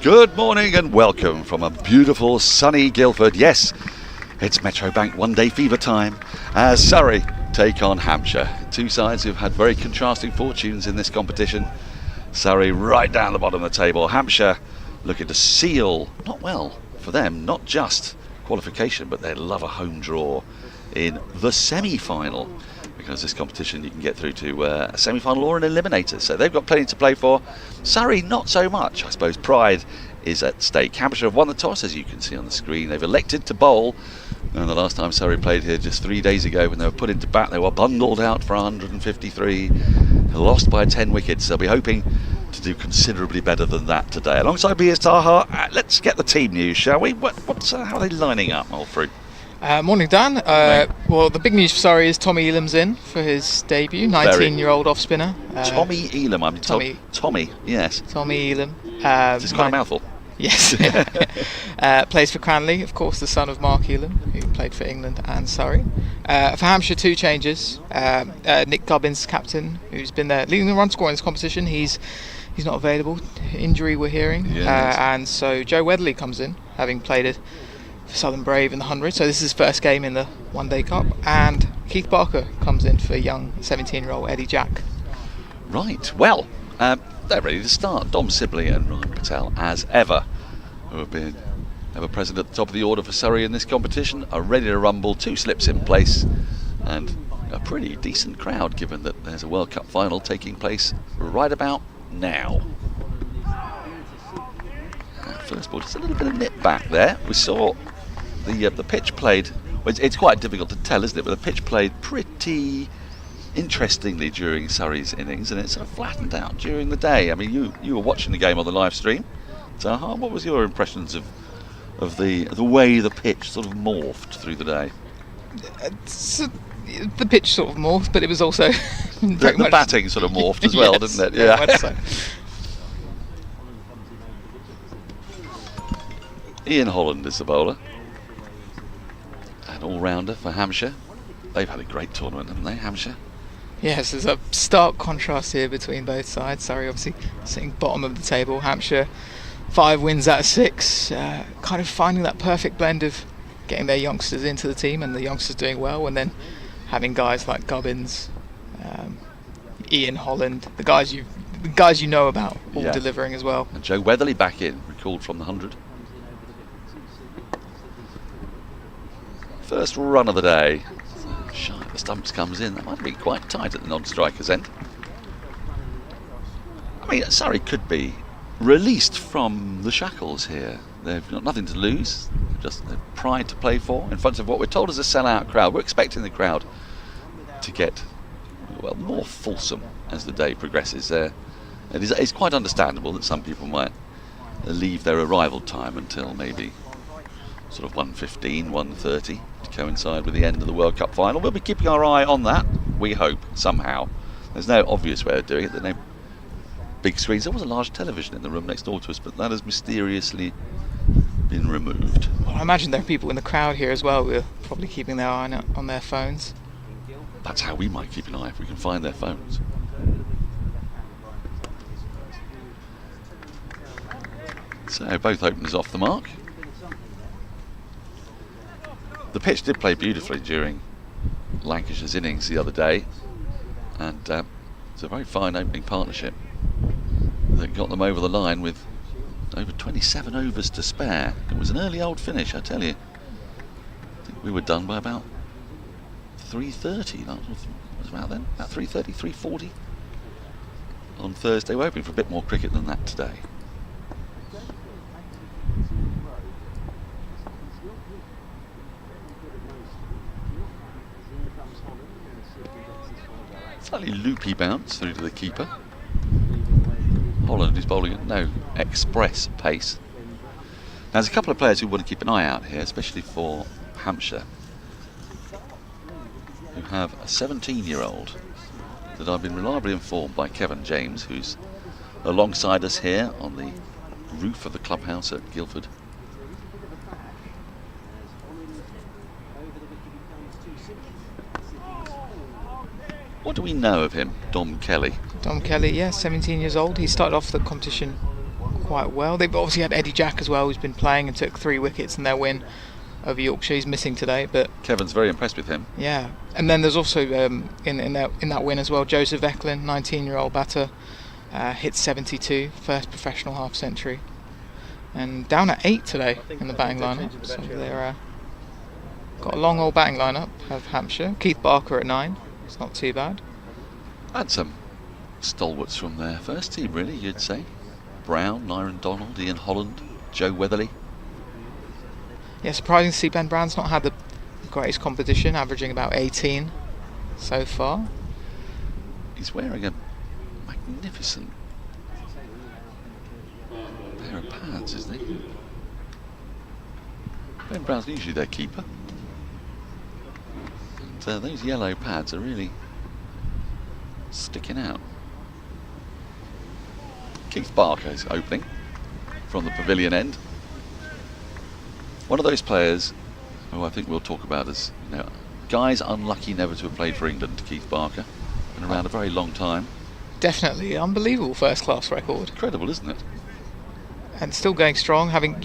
Good morning and welcome from a beautiful sunny Guildford. Yes, it's Metrobank one-day fever time as Surrey take on Hampshire. Two sides who've had very contrasting fortunes in this competition. Surrey right down the bottom of the table. Hampshire looking to seal, not well for them, not just qualification, but they'd love a home draw in the semi-final. Because this competition you can get through to a semi-final or an eliminator, so they've got plenty to play for. Surrey not so much. I suppose pride is at stake. Hampshire have won the toss, as you can see on the screen. They've elected to bowl, and the last time Surrey played here just 3 days ago when they were put into bat, they were bundled out for 153, lost by 10 wickets. They'll be hoping to do considerably better than that today. Alongside me is Taha. Let's get the team news, shall we? How are they lining up, old fruit? Morning, Dan. Well, the big news for Surrey is Tommy Elam's in for his debut, 19-year-old off-spinner. Tommy Elam, I'm told. Tommy, yes. Tommy Elam. It's quite a mouthful. Yes. Plays for Cranley, of course, the son of Mark Elam, who played for England and Surrey. For Hampshire, two changes. Nick Gubbins, captain, who's been there leading the run score in this competition. He's not available. Injury, we're hearing. Yes. And so Joe Weatherly comes in, having played it for Southern Brave in the 100, so this is his first game in the One Day Cup, and Keith Barker comes in for young 17-year-old Eddie Jack. Right, well, they're ready to start. Dom Sibley and Ryan Patel, as ever, who have been ever present at the top of the order for Surrey in this competition, are ready to rumble. Two slips in place, and a pretty decent crowd, given that there's a World Cup final taking place right about now. First ball, just a little bit of nip back there. We saw the pitch played, well, it's quite difficult to tell, isn't it, but the pitch played pretty interestingly during Surrey's innings, and it sort of flattened out during the day. I mean, you were watching the game on the live stream. Taha, what was your impressions of the way the pitch sort of morphed through the day? The pitch sort of morphed, but it was also the batting sort of morphed as well, yes, didn't it? Yeah. So. Ian Holland is the bowler. An all-rounder for Hampshire. They've had a great tournament, haven't they, Hampshire? Yes, there's a stark contrast here between both sides. Surrey obviously sitting bottom of the table. Hampshire 5 wins out of 6. Kind of finding that perfect blend of getting their youngsters into the team and the youngsters doing well, and then having guys like Gubbins, Ian Holland, the guys you know about, all delivering as well. And Joe Weatherly back in, recalled from the 100. First run of the day. Shy of the stumps comes in. That might be quite tight at the non-striker's end. I mean, Surrey could be released from the shackles here. They've got nothing to lose. Just their pride to play for in front of what we're told is a sell-out crowd. We're expecting the crowd to get, well, more fulsome as the day progresses. It's quite understandable that some people might leave their arrival time until maybe sort of 1:15, 1:30 to coincide with the end of the World Cup final. We'll be keeping our eye on that, we hope, somehow. There's no obvious way of doing it. There's no big screens. There was a large television in the room next door to us, but that has mysteriously been removed. Well, I imagine there are people in the crowd here as well who are probably keeping their eye on their phones. That's how we might keep an eye, if we can find their phones. So both openers off the mark. The pitch did play beautifully during Lancashire's innings the other day, and it's a very fine opening partnership that got them over the line with over 27 overs to spare. It was an early old finish, I tell you. I think we were done by about 3:30. That was about then, about 3:30, 3:40 on Thursday. We're hoping for a bit more cricket than that today. Slightly loopy bounce through to the keeper. Holland is bowling at no express pace. Now, there's a couple of players who want to keep an eye out here, especially for Hampshire, who have a 17-year-old that I've been reliably informed by Kevin James, who's alongside us here on the roof of the clubhouse at Guildford. What do we know of him, Dom Kelly? Dom Kelly, yeah, 17 years old. He started off the competition quite well. They've obviously had Eddie Jack as well, who's been playing and took 3 wickets in their win over Yorkshire. He's missing today, but Kevin's very impressed with him. Yeah, and then there's also in that win as well, Joseph Eklund, 19-year-old batter, hit 72, first professional half century, and down at 8 today in the batting lineup. So they're got a long old batting lineup. Have Hampshire, Keith Barker at 9. It's not too bad. Had some stalwarts from their first team, really, you'd say. Brown, Nyron Donald, Ian Holland, Joe Weatherly. Yeah, surprising to see Ben Brown's not had the greatest competition, averaging about 18 so far. He's wearing a magnificent pair of pads, isn't he? Ben Brown's usually their keeper. And those yellow pads are really sticking out. Keith Barker is opening from the pavilion end. One of those players who I think we'll talk about as, guys unlucky never to have played for England. Keith Barker, been around a very long time. Definitely unbelievable first-class record. Incredible, isn't it? And still going strong, having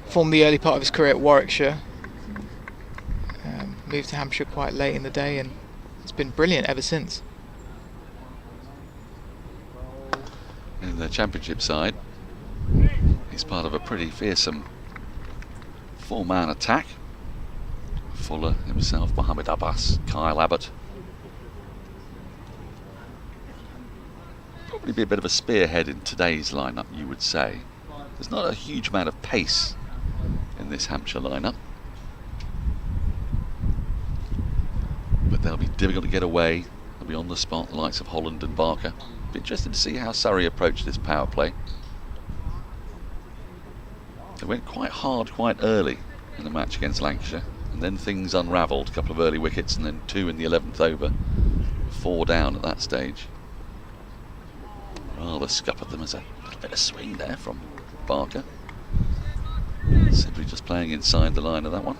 formed the early part of his career at Warwickshire. Moved to Hampshire quite late in the day, and it's been brilliant ever since. In the championship side, he's part of a pretty fearsome 4-man attack. Fuller himself, Mohammed Abbas, Kyle Abbott. Probably be a bit of a spearhead in today's lineup, you would say. There's not a huge amount of pace in this Hampshire lineup, but they'll be difficult to get away. They'll be on the spot, the likes of Holland and Barker. Be interested to see how Surrey approach this power play. They went quite hard quite early in the match against Lancashire, and then things unravelled. A couple of early wickets and then 2 in the 11th over. 4 down at that stage. Rather scuppered them. As a little bit of swing there from Barker. Sibley just playing inside the line of that one.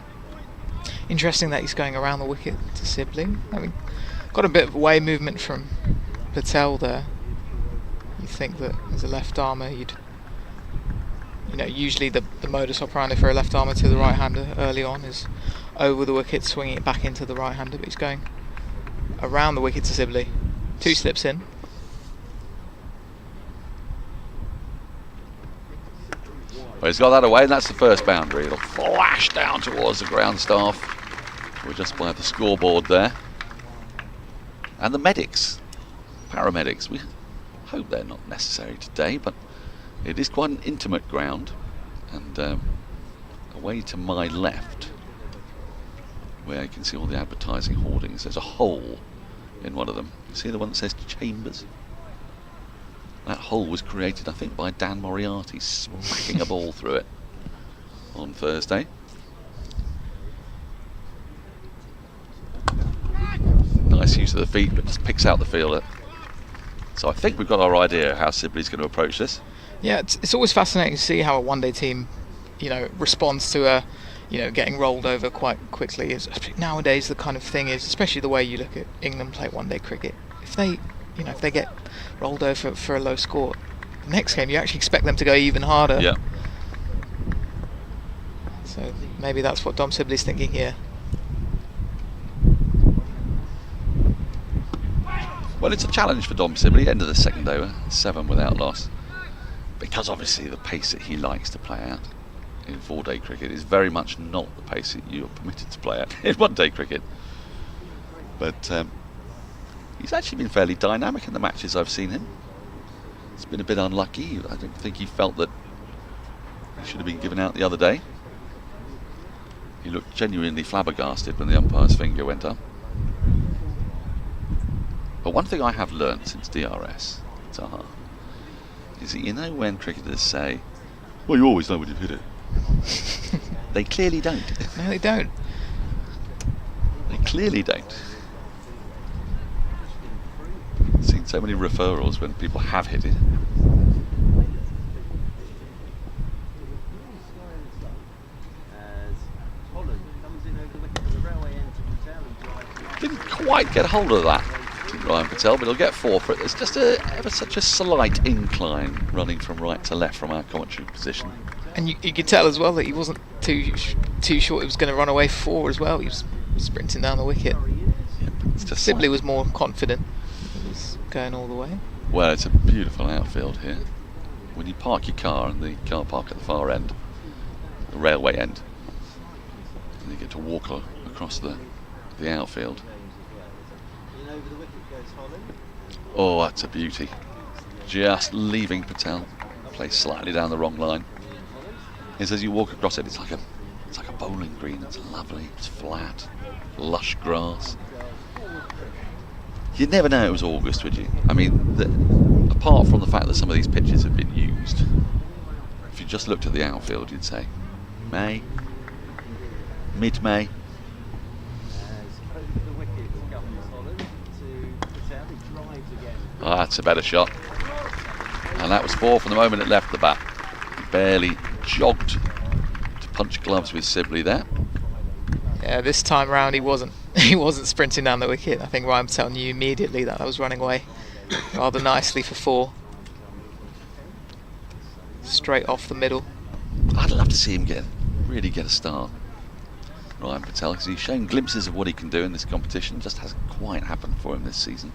Interesting that he's going around the wicket to Sibley. I mean, got a bit of away movement from Patel there. You think that as a left armer, usually the modus operandi for a left armer to the right hander early on is over the wicket, swinging it back into the right hander, but he's going around the wicket to Sibley. 2 slips in. Well, he's got that away, and that's the first boundary. It'll flash down towards the ground staff. We're just by the scoreboard there. And the medics, paramedics, we hope they're not necessary today, but it is quite an intimate ground. And away to my left, where you can see all the advertising hoardings, there's a hole in one of them. You see the one that says Chambers? That hole was created, I think, by Dan Moriarty smacking a ball through it on Thursday. Nice use of the feet, but just picks out the fielder. So I think we've got our idea how Sibley's going to approach this. Yeah, it's always fascinating to see how a one-day team, responds to getting rolled over quite quickly. Nowadays, the kind of thing is, especially the way you look at England play one-day cricket, if they get rolled over for a low score, the next game you actually expect them to go even harder. Yeah. So maybe that's what Dom Sibley's thinking here. Well, it's a challenge for Dom Sibley, end of the second over, 7 without loss, because obviously the pace that he likes to play at in 4-day cricket is very much not the pace that you're permitted to play at in 1-day cricket. But he's actually been fairly dynamic in the matches I've seen him. He's been a bit unlucky. I don't think he felt that he should have been given out the other day. He looked genuinely flabbergasted when the umpire's finger went up. But one thing I have learnt since DRS, Taha, is that when cricketers say, well, you always know when you've hit it. They clearly don't. No, they don't. They clearly don't. I've seen so many referrals when people have hit it. Didn't quite get hold of that, Ryan Patel, but he'll get 4 for it. There's just ever such a slight incline running from right to left from our commentary position. And you could tell as well that he wasn't too short. He was going to run away for 4 as well. He was sprinting down the wicket. Sibley was more confident. He was going all the way. Well, it's a beautiful outfield here. When you park your car in the car park at the far end, the railway end, and you get to walk across the outfield. Oh, that's a beauty. Just leaving Patel, placed slightly down the wrong line. It's as you walk across it, it's like a bowling green. It's lovely. It's flat, lush grass. You'd never know it was August, would you? I mean, apart from the fact that some of these pitches have been used, if you just looked at the outfield, you'd say May, mid-May. Oh, that's a better shot. And that was 4 from the moment it left the bat. Barely jogged to punch gloves with Sibley there. Yeah, this time round he wasn't sprinting down the wicket. I think Ryan Patel knew immediately that I was running away rather nicely for 4. Straight off the middle. I'd love to see him really get a start, Ryan Patel, because he's shown glimpses of what he can do in this competition. Just hasn't quite happened for him this season.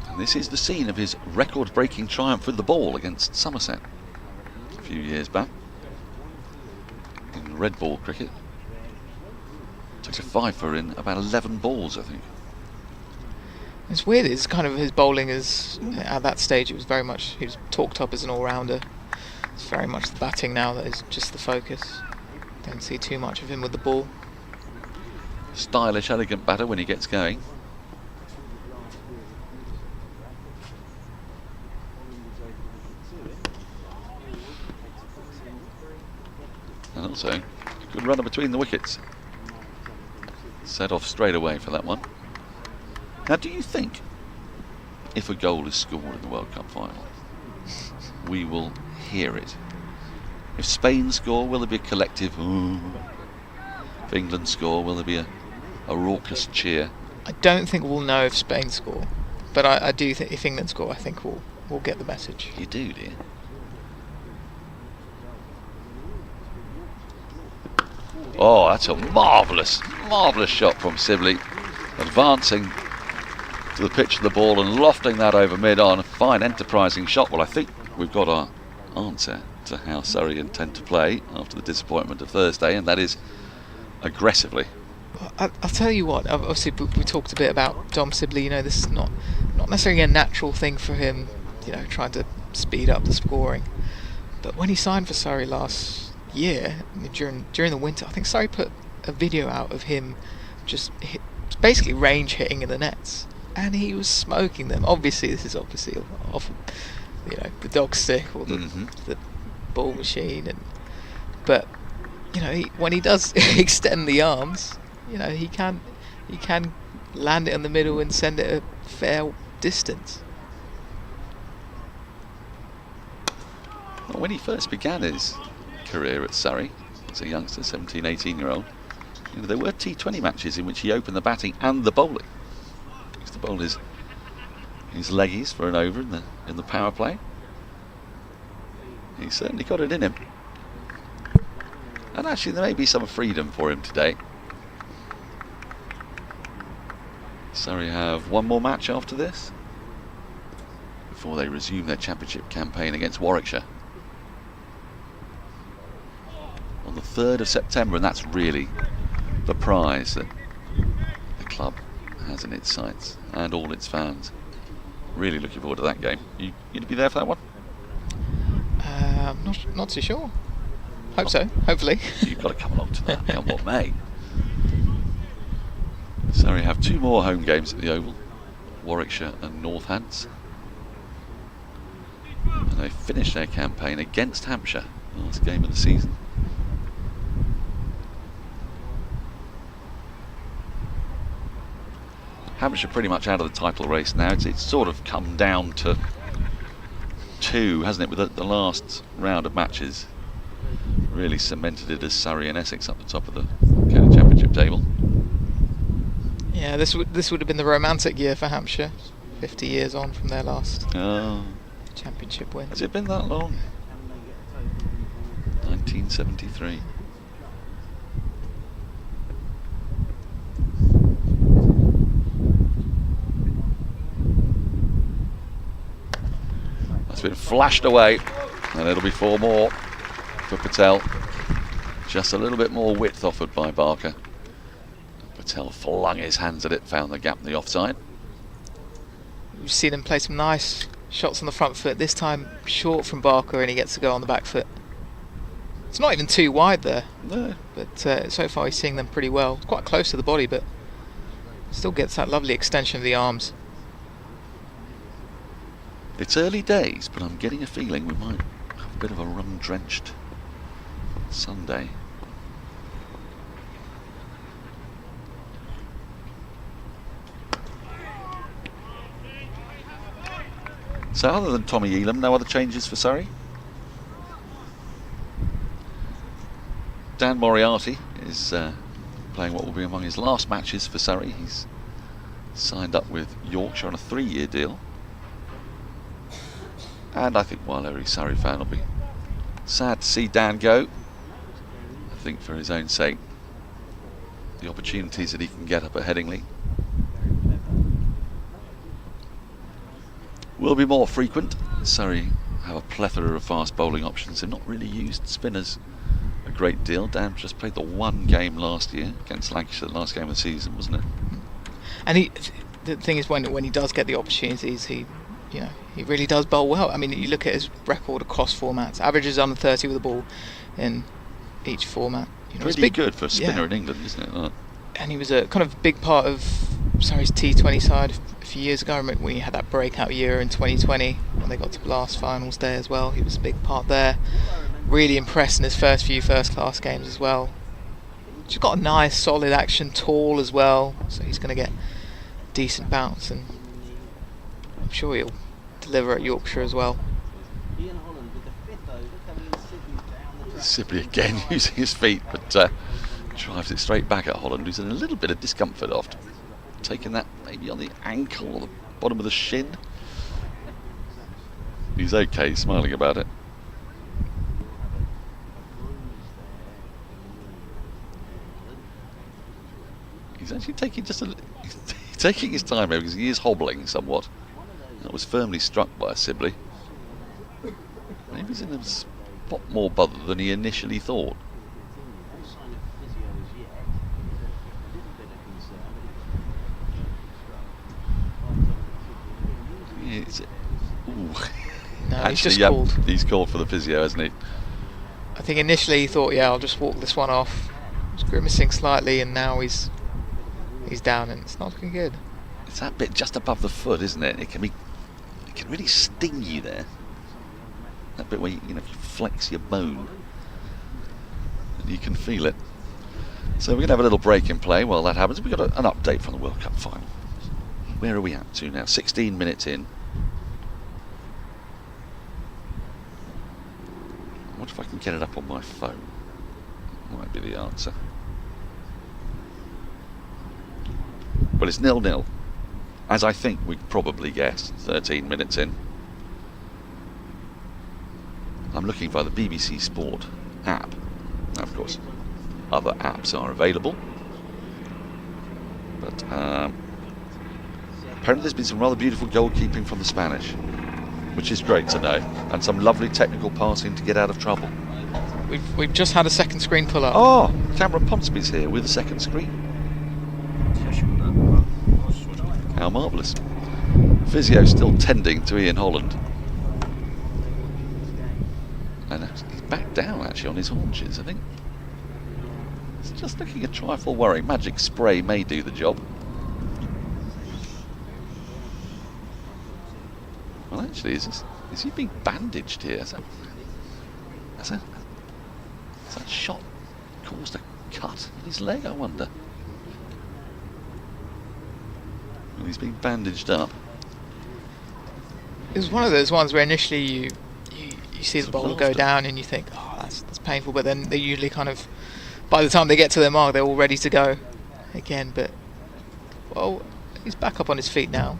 And this is the scene of his record-breaking triumph with the ball against Somerset a few years back in red ball cricket. Took a 5 in about 11 balls, I think. It's weird. It's kind of his bowling is at that stage. It was very much he was talked up as an all-rounder. It's very much the batting now that is just the focus. Don't see too much of him with the ball. Stylish, elegant batter when he gets going. And also a good runner between the wickets. Set off straight away for that one. Now, do you think if a goal is scored in the World Cup final, we will hear it? If Spain score, will there be a collective ooh? If England score, will there be a raucous cheer? I don't think we'll know if Spain score, but I do think if England score, I think we'll get the message. You do, dear. Oh, that's a marvellous shot from Sibley, advancing to the pitch of the ball and lofting that over mid-on. A fine, enterprising shot. Well, I think we've got our answer to how Surrey intend to play after the disappointment of Thursday, and that is aggressively. I'll tell you what. Obviously, we talked a bit about Dom Sibley. You know, this is not necessarily a natural thing for him. You know, trying to speed up the scoring. But when he signed for Surrey last year during the winter, I think Surrey put a video out of him just basically range hitting in the nets, and he was smoking them. Obviously, this is obviously off, you know, the dog stick or the ball machine, but you know, when he does extend the arms, you know, he can land it in the middle and send it a fair distance. Well, when he first began his career at Surrey as a youngster, 17, 18-year-old, you know, there were T20 matches in which he opened the batting and the bowling. He used to bowl his leggies for an over in the power play. He certainly got it in him. And actually there may be some freedom for him today. Surrey have one more match after this before they resume their championship campaign against Warwickshire on the 3rd of September, and that's really the prize that the club has in its sights and all its fans. Really looking forward to that game. You going to be there for that one? Not too sure. Hope so, hopefully. You've got to come along to that, come what may. Surrey have 2 more home games at the Oval, Warwickshire and Northants. And they finished their campaign against Hampshire, last game of the season. Hampshire pretty much out of the title race now. It's sort of come down to 2, hasn't it, with the last round of matches really cemented it as Surrey and Essex up the top of the county championship table. Yeah, this would have been the romantic year for Hampshire, 50 years on from their last championship win. Has it been that long? 1973. That's been flashed away, and it'll be 4 more for Patel. Just a little bit more width offered by Barker. Patel flung his hands at it, found the gap in the offside. We've seen him play some nice shots on the front foot, this time short from Barker, and he gets to go on the back foot. It's not even too wide there, No. but so far he's seeing them pretty well. It's quite close to the body, but still gets that lovely extension of the arms. It's early days, but I'm getting a feeling we might have a bit of a rum-drenched Sunday. So other than Tommy Elam, no other changes for Surrey? Dan Moriarty is playing what will be among his last matches for Surrey. He's signed up with Yorkshire on a 3-year deal. And I think while every Surrey fan will be sad to see Dan go, I think for his own sake, the opportunities that he can get up at Headingley will be more frequent. Surrey have a plethora of fast bowling options. They've not really used spinners a great deal. Dan just played the one game last year against Lancashire, the last game of the season, wasn't it? And the thing is, when he does get the opportunities, he really does bowl well. I mean, you look at his record across formats, averages under 30 with the ball in each format. Pretty good for a spinner in England, isn't it? And he was a kind of big part of Surrey's T20 side a few years ago. I remember when he had that breakout year in 2020 when they got to last finals day as well. He was a big part there. Really impressed in his first few first-class games as well. Just got a nice, solid action, tall as well, so he's going to get decent bounce, and I'm sure he'll deliver at Yorkshire as well. Sibley again using his feet, but drives it straight back at Holland, who's in a little bit of discomfort after taking that maybe on the ankle or the bottom of the shin. He's okay, smiling about it. He's actually taking taking his time here because he is hobbling somewhat. That was firmly struck by Sibley. Maybe he's in a spot more bother than he initially thought. No, actually, he's just called. He's called for the physio, hasn't he? I think initially he thought, I'll just walk this one off. He's grimacing slightly, and now he's down, and it's not looking good. It's that bit just above the foot, isn't it? It can really sting you there. That bit where you flex your bone, and you can feel it. So we're going to have a little break in play while that happens. We've got an update from the World Cup final. Where are we at to now? 16 minutes in. What if I can get it up on my phone? Might be the answer. Well, it's 0-0, as I think we probably guessed, 13 minutes in. I'm looking via the BBC Sport app. Now, of course, other apps are available, but apparently there's been some rather beautiful goalkeeping from the Spanish, which is great to know, and some lovely technical passing to get out of trouble. We've just had a second screen pull up. Oh, Cameron Ponsonby's here with a second screen. How marvellous. Physio still tending to Ian Holland. And he's back down actually on his haunches, I think. It's just looking a trifle worrying. Magic spray may do the job. Well, actually, is he being bandaged here? Has that shot caused a cut in his leg, I wonder? Well, he's being bandaged up. It was one of those ones where initially you see the bowler go down and you think, that's painful, but then they usually kind of, by the time they get to their mark, they're all ready to go again. But, well, he's back up on his feet now,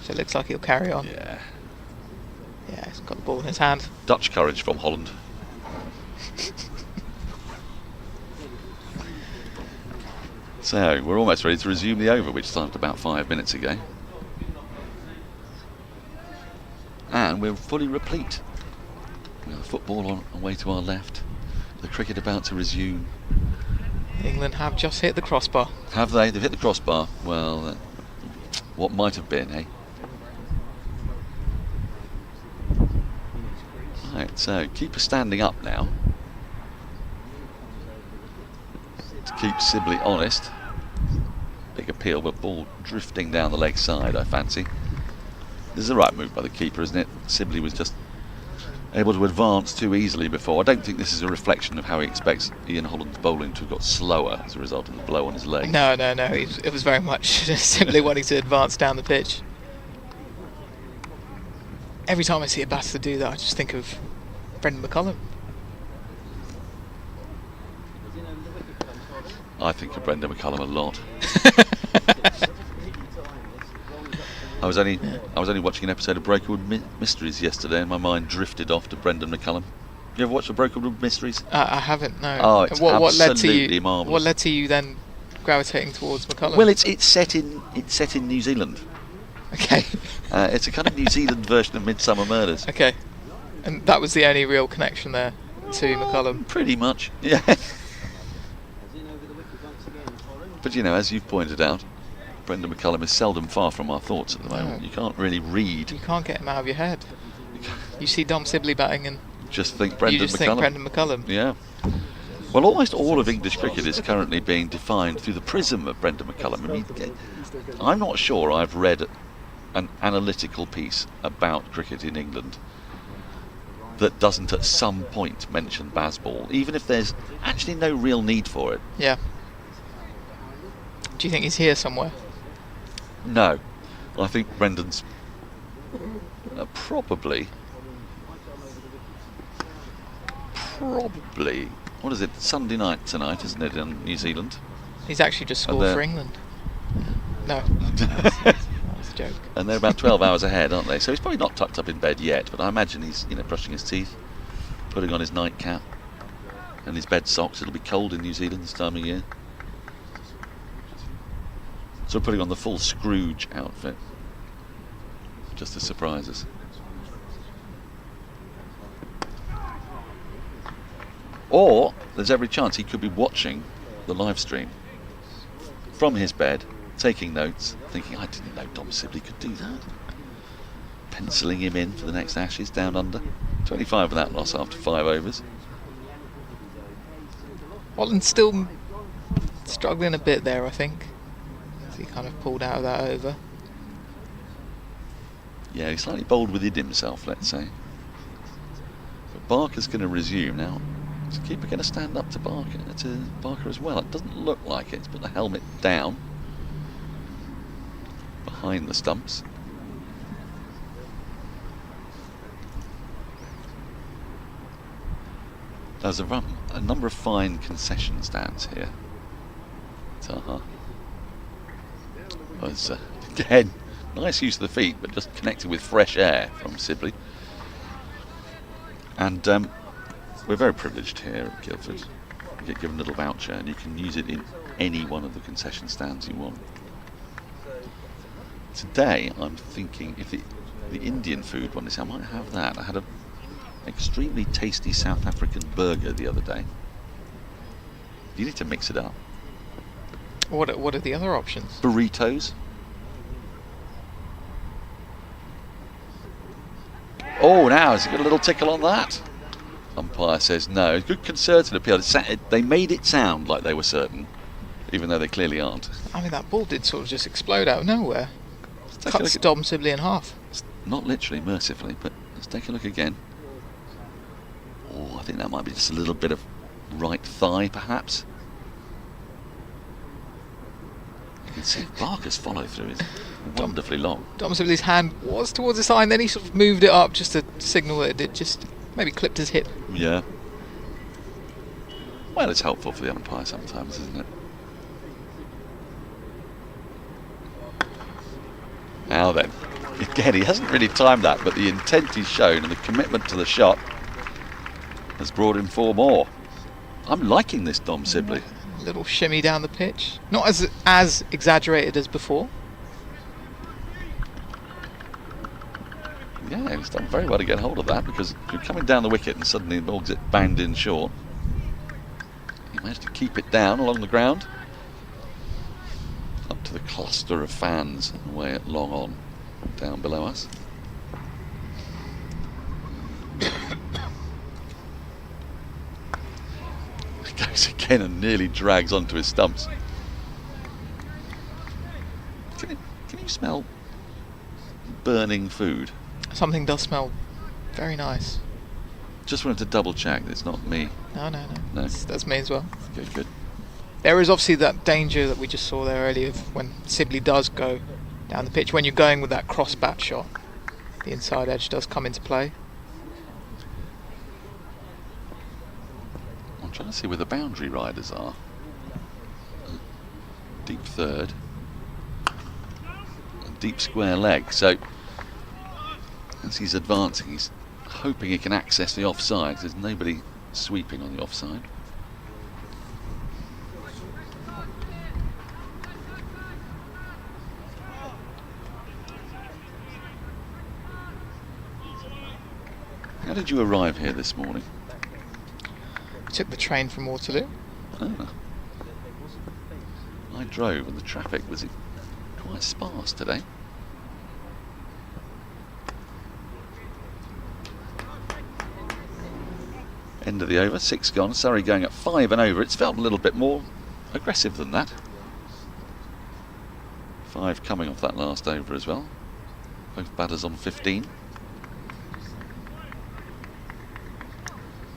so it looks like he'll carry on. Yeah. Yeah, he's got the ball in his hand. Dutch courage from Holland. So, we're almost ready to resume the over, which started about 5 minutes ago. And we're fully replete. We have the football on away to our left. The cricket about to resume. England have just hit the crossbar. Have they? They've hit the crossbar. Well, what might have been, eh? Right, so keeper standing up now to keep Sibley honest. Big appeal, but ball drifting down the leg side, I fancy. This is the right move by the keeper, isn't it? Sibley was just able to advance too easily before. I don't think this is a reflection of how he expects Ian Holland's bowling to have got slower as a result of the blow on his leg. No. It was very much simply wanting to advance down the pitch. Every time I see a batter do that, I just think of Brendan McCullum. I think of Brendan McCullum a lot. I was only watching an episode of Brokerwood Mysteries yesterday, and my mind drifted off to Brendan McCullum. You ever watched the Brokerwood Mysteries? I haven't. No. Oh, it's absolutely marvellous. What led to you then gravitating towards McCullum? Well, it's set in New Zealand. Okay. It's a kind of New Zealand version of Midsummer Murders. Okay. And that was the only real connection there to McCullum. Pretty much, yeah. But as you've pointed out, Brendan McCullum is seldom far from our thoughts at the moment. No. You can't really read. You can't get him out of your head. You see Dom Sibley batting and just think Brendan you just McCullum. think Brendan McCullum. Yeah. Well, almost all of English cricket is currently being defined through the prism of Brendan McCullum. I mean, I'm not sure I've read an analytical piece about cricket in England that doesn't at some point mention Bazball, even if there's actually no real need for it. Yeah. Do you think he's here somewhere? No. I think Brendan's probably, what is it, Sunday night tonight, isn't it, in New Zealand? He's actually just scored for England. No. That's a joke. And they're about 12 hours ahead, aren't they? So he's probably not tucked up in bed yet, but I imagine he's brushing his teeth, putting on his nightcap and his bed socks. It'll be cold in New Zealand this time of year. So putting on the full Scrooge outfit, just to surprise us. Or there's every chance he could be watching the live stream from his bed, taking notes, thinking, I didn't know Dom Sibley could do that. Penciling him in for the next Ashes down under. 25 of that loss after 5 overs. Holland's still struggling a bit there, I think. He kind of pulled out of that over. Yeah, he's slightly bowled within himself, let's say. But Barker's going to resume now. Is the keeper going to stand up to Barker as well? It doesn't look like it. He's put the helmet down behind the stumps. There's a number of fine concession stands here. Taha. Was again nice use of the feet, but just connected with fresh air from Sibley. And we're very privileged here at Guildford. You get given a little voucher and you can use it in any one of the concession stands you want. Today I'm thinking if the Indian food one is, I might have that. I had an extremely tasty South African burger the other day. You need to mix it up. What are the other options? Burritos. Oh, now has he got a little tickle on that? Umpire says no. Good concerted appeal. They made it sound like they were certain, even though they clearly aren't. I mean, that ball did sort of just explode out of nowhere. Cuts Dom Sibley in half. Not literally, mercifully, but let's take a look again. Oh, I think that might be just a little bit of right thigh, perhaps. You can see Barker's follow through is wonderfully long. Dom Sibley's hand was towards his eye, and then he sort of moved it up just to signal that it just maybe clipped his hip. Yeah. Well, it's helpful for the umpire sometimes, isn't it? Now then, again, he hasn't really timed that, but the intent he's shown and the commitment to the shot has brought him 4 more. I'm liking this Dom Sibley. A little shimmy down the pitch. Not as exaggerated as before. Yeah, he's done very well to get hold of that, because you're coming down the wicket and suddenly the ball gets banged in short. He managed to keep it down along the ground. Up to the cluster of fans away at long on down below us. He goes again and nearly drags onto his stumps. Can you smell burning food? Something does smell very nice. Just wanted to double check that it's not me. No. No? That's me as well. Good. There is obviously that danger that we just saw there earlier of when Sibley does go down the pitch. When you're going with that cross bat shot, the inside edge does come into play. I'm trying to see where the boundary riders are. Deep third. And deep square leg. So as he's advancing, he's hoping he can access the offside. There's nobody sweeping on the offside. How did you arrive here this morning? Took the train from Waterloo. Ah. I drove and the traffic was quite sparse today. End of the over, 6 gone. Surrey going at 5 and over. It's felt a little bit more aggressive than that. 5 coming off that last over as well. Both batters on 15.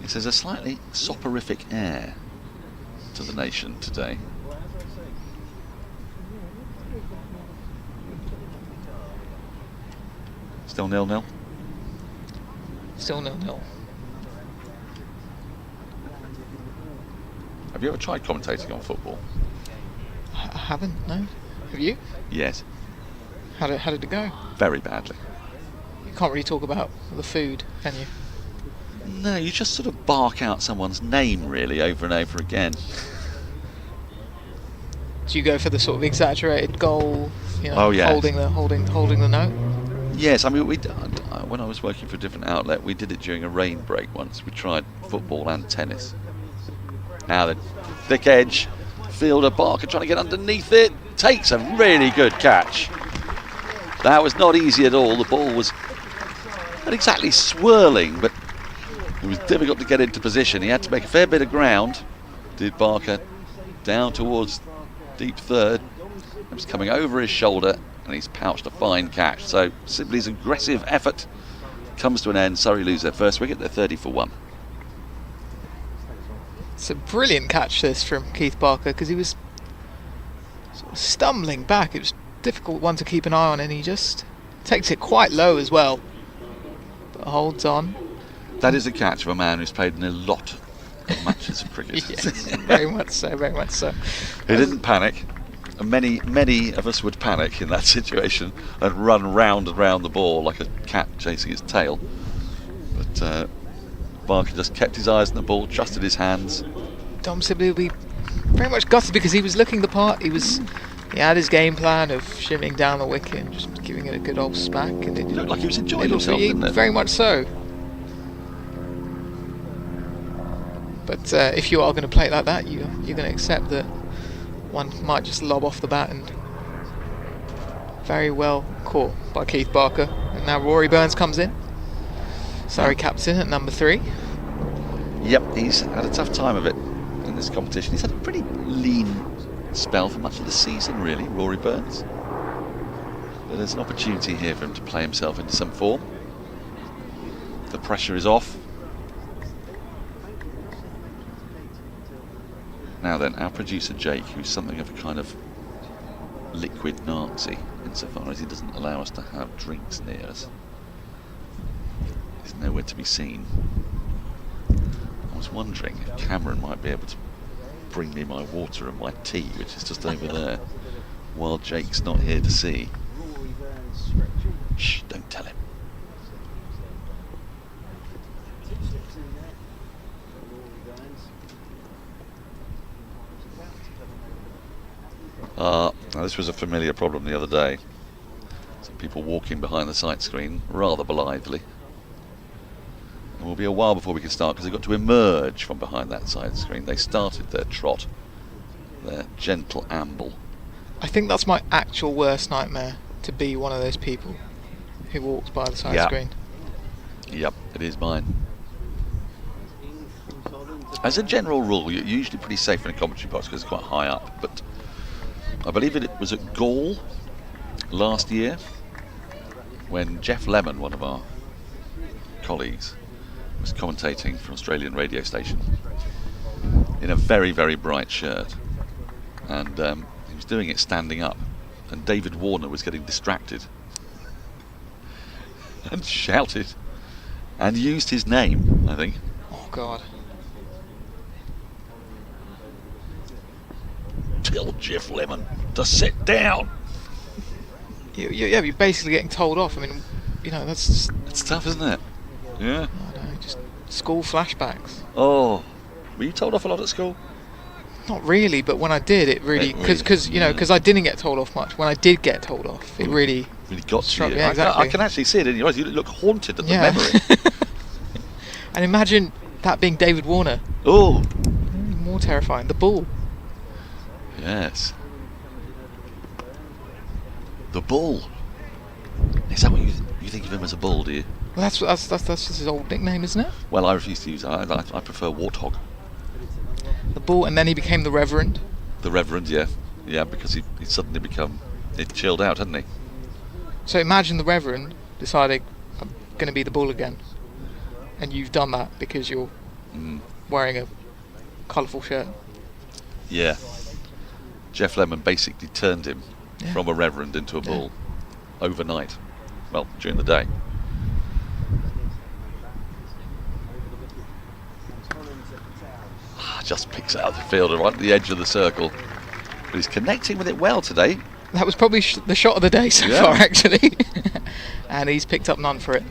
It says a slightly soporific air to the nation today. Still 0-0? Still 0-0. Have you ever tried commentating on football? I haven't, no. Have you? Yes. How did it go? Very badly. You can't really talk about the food, can you? No, you just sort of bark out someone's name really over and over again. Do you go for the sort of exaggerated goal? You know, Oh, yeah. holding the note. Yes, I mean, when I was working for a different outlet, we did it during a rain break once. We tried football and tennis. Now the thick edge, fielder Barker trying to get underneath it, takes a really good catch. That was not easy at all. The ball was not exactly swirling, but it was difficult to get into position. He had to make a fair bit of ground, did Barker, down towards deep third. It was coming over his shoulder and he's pouched a fine catch. So Sibley's aggressive effort comes to an end. Surrey lose their first wicket. They're 30 for 1. It's a brilliant catch this from Keith Barker, because he was sort of stumbling back. It was a difficult one to keep an eye on, and he just takes it quite low as well, but holds on. That is a catch of a man who's played in a lot of matches of cricket. Yes, very much so. He didn't panic. Many of us would panic in that situation and run round and round the ball like a cat chasing its tail. But Barker just kept his eyes on the ball, trusted his hands. Dom Sibley will be very much gutted, because he was looking the part. He had his game plan of shimming down the wicket and just giving it a good old smack. And it Looked like he was enjoying himself, didn't it? Very much so. But if you are going to play it like that, you're going to accept that one might just lob off the bat, and very well caught by Keith Barker. And now Rory Burns comes in. Surrey captain at number 3. Yep, he's had a tough time of it in this competition. He's had a pretty lean spell for much of the season, really, Rory Burns. But there's an opportunity here for him to play himself into some form. The pressure is off. Now then, our producer Jake, who's something of a kind of liquid Nazi insofar as he doesn't allow us to have drinks near us, is nowhere to be seen. I was wondering if Cameron might be able to bring me my water and my tea, which is just over there, while Jake's not here to see. Shh, don't tell him. Now this was a familiar problem the other day. Some people walking behind the sight screen rather blithely. It will be a while before we can start because they've got to emerge from behind that side screen. They started their trot, their gentle amble. I think that's my actual worst nightmare, to be one of those people who walks by the side screen. Yep, it is mine. As a general rule, you're usually pretty safe in a commentary box because it's quite high up, but I believe it was at Gaul last year when Jeff Lemon, one of our colleagues, was commentating for an Australian radio station in a very, very bright shirt, and he was doing it standing up, and David Warner was getting distracted and shouted and used his name, I think. Oh God. Tell Jeff Lemon to sit down. You're basically getting told off. I mean, that's just... It's tough, isn't it? Yeah. I don't know, just school flashbacks. Oh, were you told off a lot at school? Not really, but when I did, it really... Because I didn't get told off much. When I did get told off, it really got to you. Yeah, exactly. I can actually see it in your eyes. You look haunted at the memory. And imagine that being David Warner. Oh. More terrifying. The Bull. Yes. The Bull. Is that what you think of him as, a bull, do you? Well, that's just his old nickname, isn't it? Well, I refuse to use it. I prefer Warthog. The Bull, and then he became the Reverend. The Reverend, yeah. Yeah, because he suddenly it chilled out, hadn't he? So imagine the Reverend deciding, I'm going to be the Bull again. And you've done that because you're wearing a colourful shirt. Yeah. Jeff Lemon basically turned him from a Reverend into a bull overnight. Well, during the day. Just picks out the fielder right at the edge of the circle. But he's connecting with it well today. That was probably the shot of the day so far, actually. And he's picked up none for it.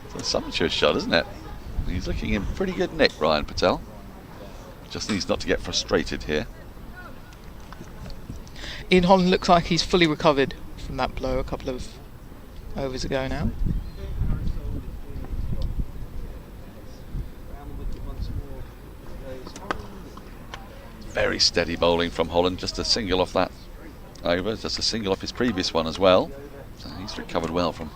It's a sumptuous shot, isn't it? He's looking in pretty good nick, Ryan Patel. Just needs not to get frustrated here. Ian Holland looks like he's fully recovered from that blow a couple of overs ago now. Very steady bowling from Holland, just a single off that over, just a single off his previous one as well. So he's recovered well from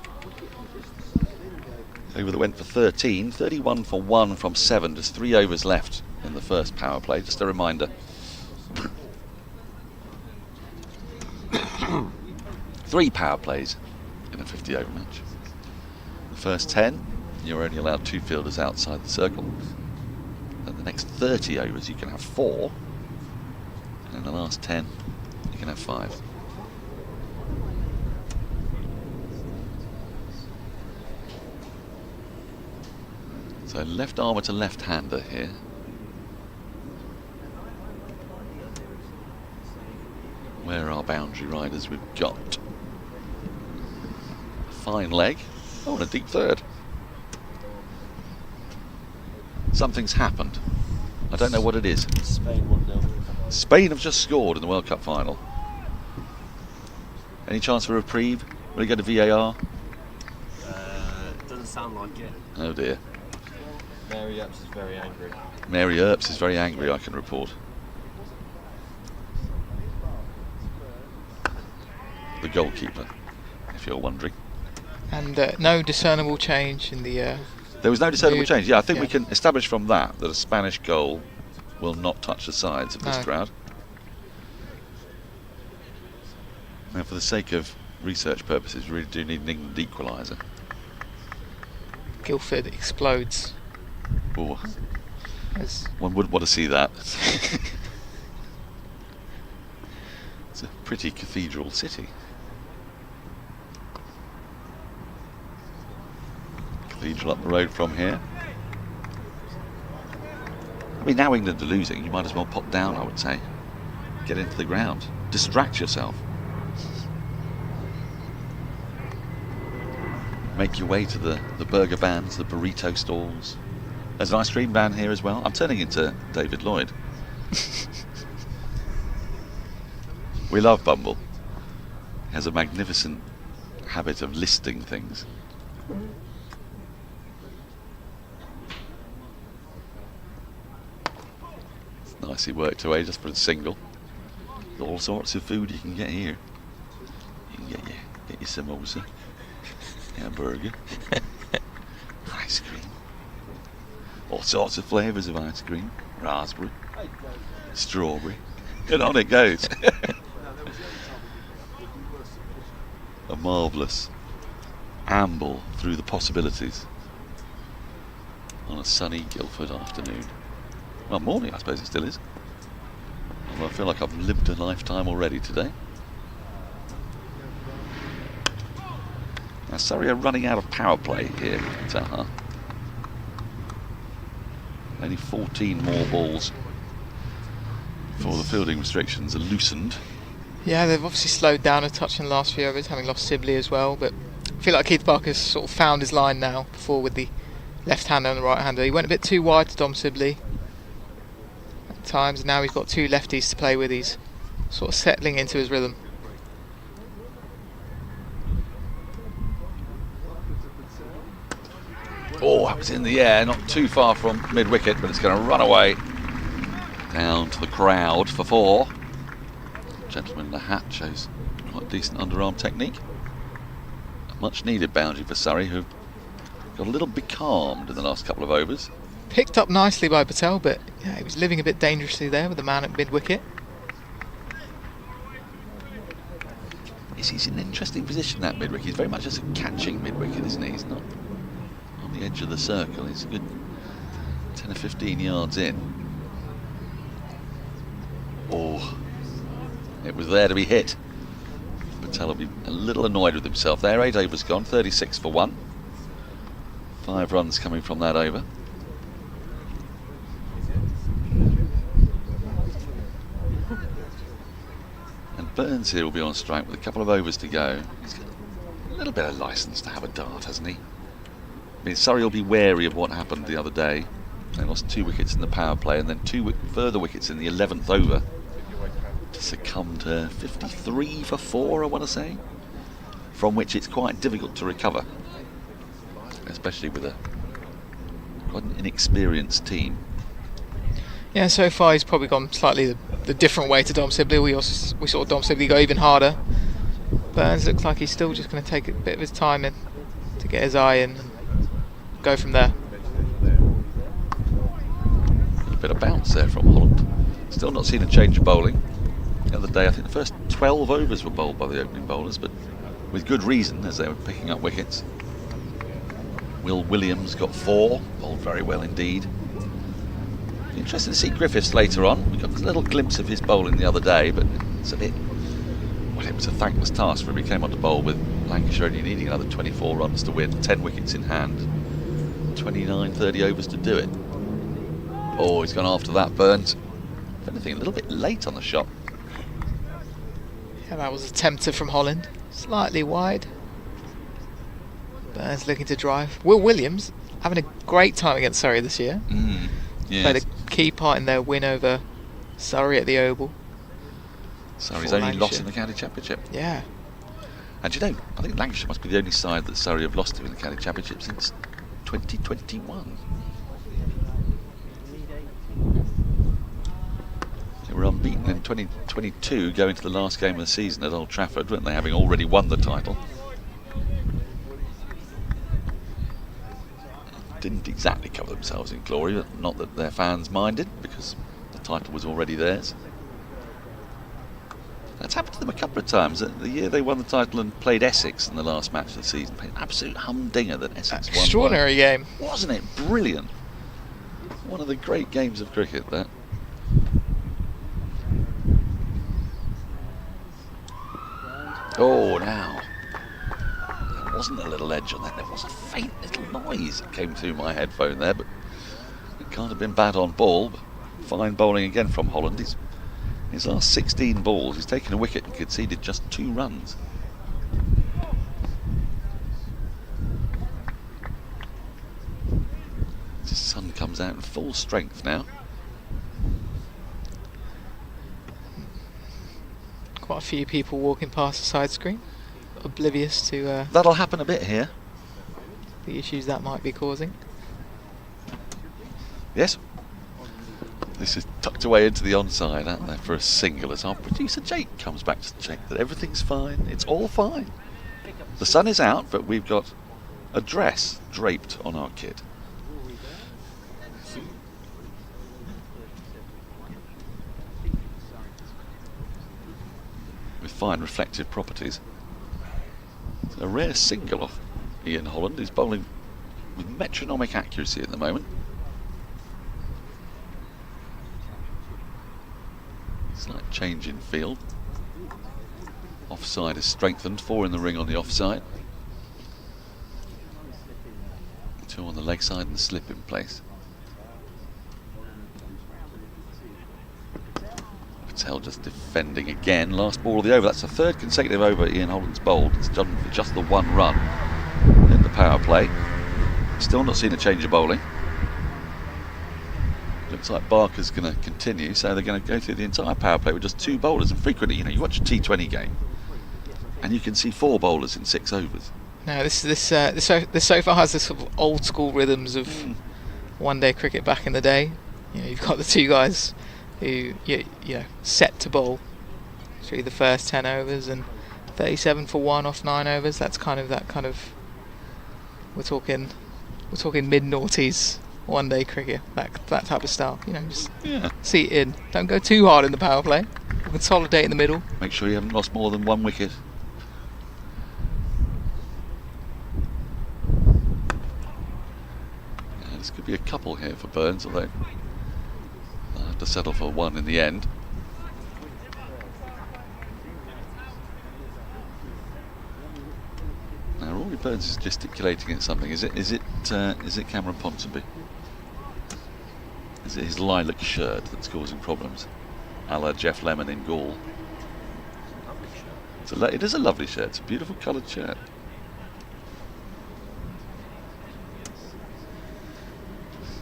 over that went for 13, 31 for 1 from 7, just 3 overs left in the first power play, just a reminder. 3 power plays in a 50 over match. The first 10, you're only allowed 2 fielders outside the circle. And the next 30 overs you can have 4. And in the last 10 you can have 5. So left armour to left hander here. Where are our boundary riders? We've got a fine leg. Oh, and a deep third. Something's happened. I don't know what it is. Spain 1-0. Spain have just scored in the World Cup final. Any chance for a reprieve? Will it go to VAR? Doesn't sound like it. Oh dear. Mary Earps is very angry. Mary Earps is very angry, I can report. The goalkeeper, if you're wondering. And no discernible change in the... There was no discernible mood. change. Yeah, I think we can establish from that a Spanish goal will not touch the sides of this crowd. Now, for the sake of research purposes, we really do need an England equaliser. Guildford explodes. Ooh. One would want to see that. It's a pretty cathedral city. Cathedral up the road from here. I mean, now England are losing, you might as well pop down, I would say. Get into the ground. Distract yourself. Make your way to the burger vans, the burrito stalls. There's an ice cream van here as well. I'm turning into David Lloyd. We love Bumble. He has a magnificent habit of listing things. It's nicely worked away just for a single. All sorts of food you can get here. You can get your samosa, a burger, ice cream, all sorts of flavours of ice cream, raspberry, strawberry, and on it goes. A marvellous amble through the possibilities on a sunny Guildford afternoon. Well, morning I suppose it still is. I feel like I've lived a lifetime already today. Now Surrey are running out of power play here, Taha. Only 14 more balls before the fielding restrictions are loosened. Yeah, they've obviously slowed down a touch in the last few overs, having lost Sibley as well, but I feel like Keith Barker's sort of found his line now, before with the left-hander and the right-hander. He went a bit too wide to Dom Sibley at times, and now he's got two lefties to play with. He's sort of settling into his rhythm. Oh, that was in the air, not too far from mid-wicket, but it's going to run away down to the crowd for four. Gentleman in the hat shows quite decent underarm technique. A much needed boundary for Surrey, who got a little becalmed in the last couple of overs. Picked up nicely by Patel, but yeah, he was living a bit dangerously there with the man at mid-wicket. He's in an interesting position, that mid-wicket. He's very much just a catching mid-wicket, isn't he? He's not on the edge of the circle. He's a good 10 or 15 yards in. Oh, it was there to be hit. Patel will be a little annoyed with himself there. 8 overs gone, 36 for 1. 5 runs coming from that over. And Burns here will be on strike with a couple of overs to go. He's got a little bit of licence to have a dart, hasn't he? I mean, Surrey will be wary of what happened the other day. They lost 2 wickets in the power play and then 2 further wickets in the 11th over to succumb to 53 for 4, I want to say, from which it's quite difficult to recover, especially with quite an inexperienced team. Yeah, so far he's probably gone slightly the different way to Dom Sibley. We saw Dom Sibley go even harder. Burns looks like he's still just going to take a bit of his time in to get his eye in and go from there. A bit of bounce there from Holland. Still not seen a change of bowling. The other day I think the first 12 overs were bowled by the opening bowlers, but with good reason, as they were picking up wickets. Will Williams got 4, bowled very well indeed. Interesting to see Griffiths later on. We got a little glimpse of his bowling the other day, but it's a bit, well, it was a thankless task for him. He came on to bowl with Lancashire only needing another 24 runs to win, 10 wickets in hand, 29-30 overs to do it. Oh, he's gone after that, Burns. If anything, a little bit late on the shot. Yeah, that was a tempter from Holland, slightly wide. Burns looking to drive. Will Williams having a great time against Surrey this year. Yes. Played a key part in their win over Surrey at the Oval. Surrey's only lost in the county championship. Yeah. And you know, I think Lancashire must be the only side that Surrey have lost to in the county championship since 2021. They were unbeaten in 2022 going to the last game of the season at Old Trafford, weren't they, having already won the title. Didn't exactly cover themselves in glory, but not that their fans minded, because the title was already theirs. That's happened to them a couple of times. The year they won the title and played Essex in the last match of the season, played an absolute humdinger that Essex won. Extraordinary game. Wasn't it brilliant? One of the great games of cricket, that. Oh, now. There wasn't a little edge on that. There was a faint little noise that came through my headphone there, but it can't have been bad on ball. But Fine bowling again from Holland. His last 16 balls, he's taken a wicket and conceded just 2 runs. The sun comes out in full strength now. Quite a few people walking past the side screen, oblivious to That'll happen a bit here. the issues that might be causing. Yes. This is tucked away into the onside, aren't they, for a single, as our producer Jake comes back to check that everything's fine. It's all fine. The sun is out, but we've got a dress draped on our kit. With fine reflective properties. It's a rare single off Ian Holland, who's bowling with metronomic accuracy at the moment. Slight change in field. Offside is strengthened, 4 in the ring on the offside. 2 on the leg side and the slip in place. Patel just defending again. Last ball of the over. That's the 3rd consecutive over Ian Holland's bowled. It's done for just the 1 run in the power play. Still not seen a change of bowling. Looks like Barker's going to continue, so they're going to go through the entire power play with just 2 bowlers. And frequently, you watch a T20 game, and you can see 4 bowlers in 6 overs. No, this sofa has this sort of old school rhythms of one-day cricket back in the day. You've got the 2 guys who set to bowl through the first 10 overs and 37 for 1 off 9 overs. That's kind of we're talking mid-noughties one-day cricket, that type of style. Just see it in. Don't go too hard in the power play. Consolidate in the middle. Make sure you haven't lost more than 1 wicket. This could be a couple here for Burns, although I'll have to settle for 1 in the end. Now Rory Burns is gesticulating at something. Is it Cameron Ponsonby? Is it his lilac shirt that's causing problems? A la Jeff Lemon in Gaul. It is a lovely shirt. It's a beautiful coloured shirt.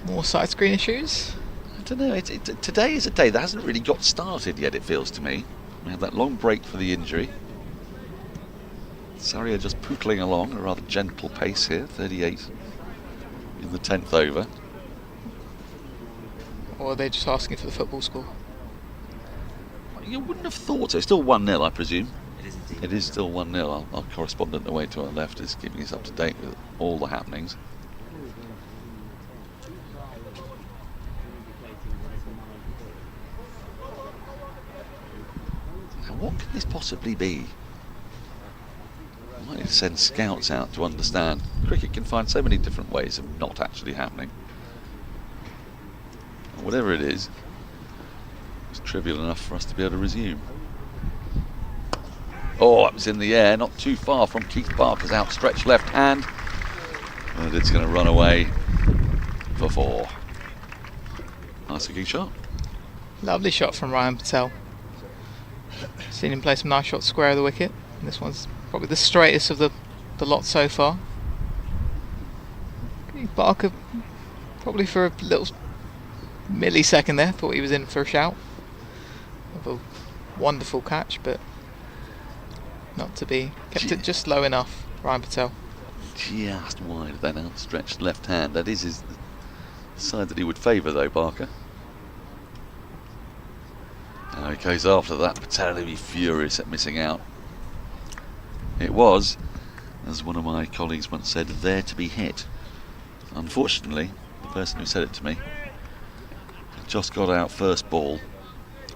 More side screen issues? I don't know. Today is a day that hasn't really got started yet, it feels to me. We had that long break for the injury. Surrey are just pootling along at a rather gentle pace here, 38 in the 10th over. Or are they just asking for the football score? You wouldn't have thought so. It's still 1-0, I presume. It is still 1-0. Our correspondent away to our left is keeping us up to date with all the happenings. Now, what can this possibly be? I might need to send scouts out to understand. Cricket can find so many different ways of not actually happening. And whatever it is, it's trivial enough for us to be able to resume. Oh, it was in the air, not too far from Keith Barker's outstretched left hand. And it's going to run away for 4. Nice looking shot. Lovely shot from Ryan Patel. Seen him play some nice shots square of the wicket. And this one's probably the straightest of the lot so far. Barker, probably for a little millisecond there, thought he was in for a shout of a wonderful catch, but not to be. Kept it just low enough, Ryan Patel. Just wide of that outstretched left hand. That is his side that he would favour, though, Barker. Now he goes after that. Patel will be furious at missing out. It was, as one of my colleagues once said, there to be hit. Unfortunately, the person who said it to me had just got out first ball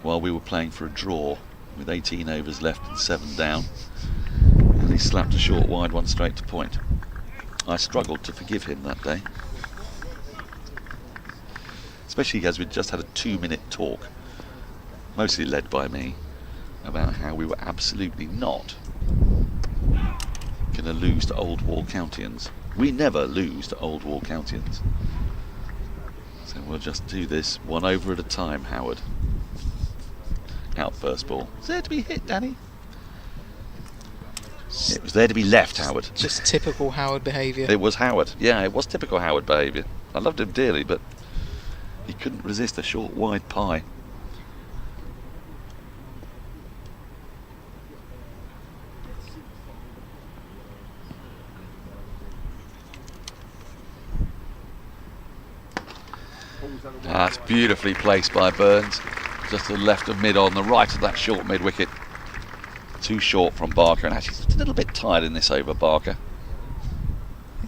while we were playing for a draw with 18 overs left and 7 down, and he slapped a short wide one straight to point. I struggled to forgive him that day, especially as we'd just had a 2-minute talk, mostly led by me, about how we were absolutely not going to lose to Old Walcountians. We never lose to Old Walcountians. So We'll just do this one over at a time, Howard. Out first ball. Is there to be hit, Danny? It was there to be left, Howard. Just typical Howard behaviour. It was Howard. Yeah, it was typical Howard behaviour. I loved him dearly, but he couldn't resist a short, wide pie. That's beautifully placed by Burns. Just to the left of mid on the right of that short mid wicket. Too short from Barker, and actually a little bit tired in this over, Barker.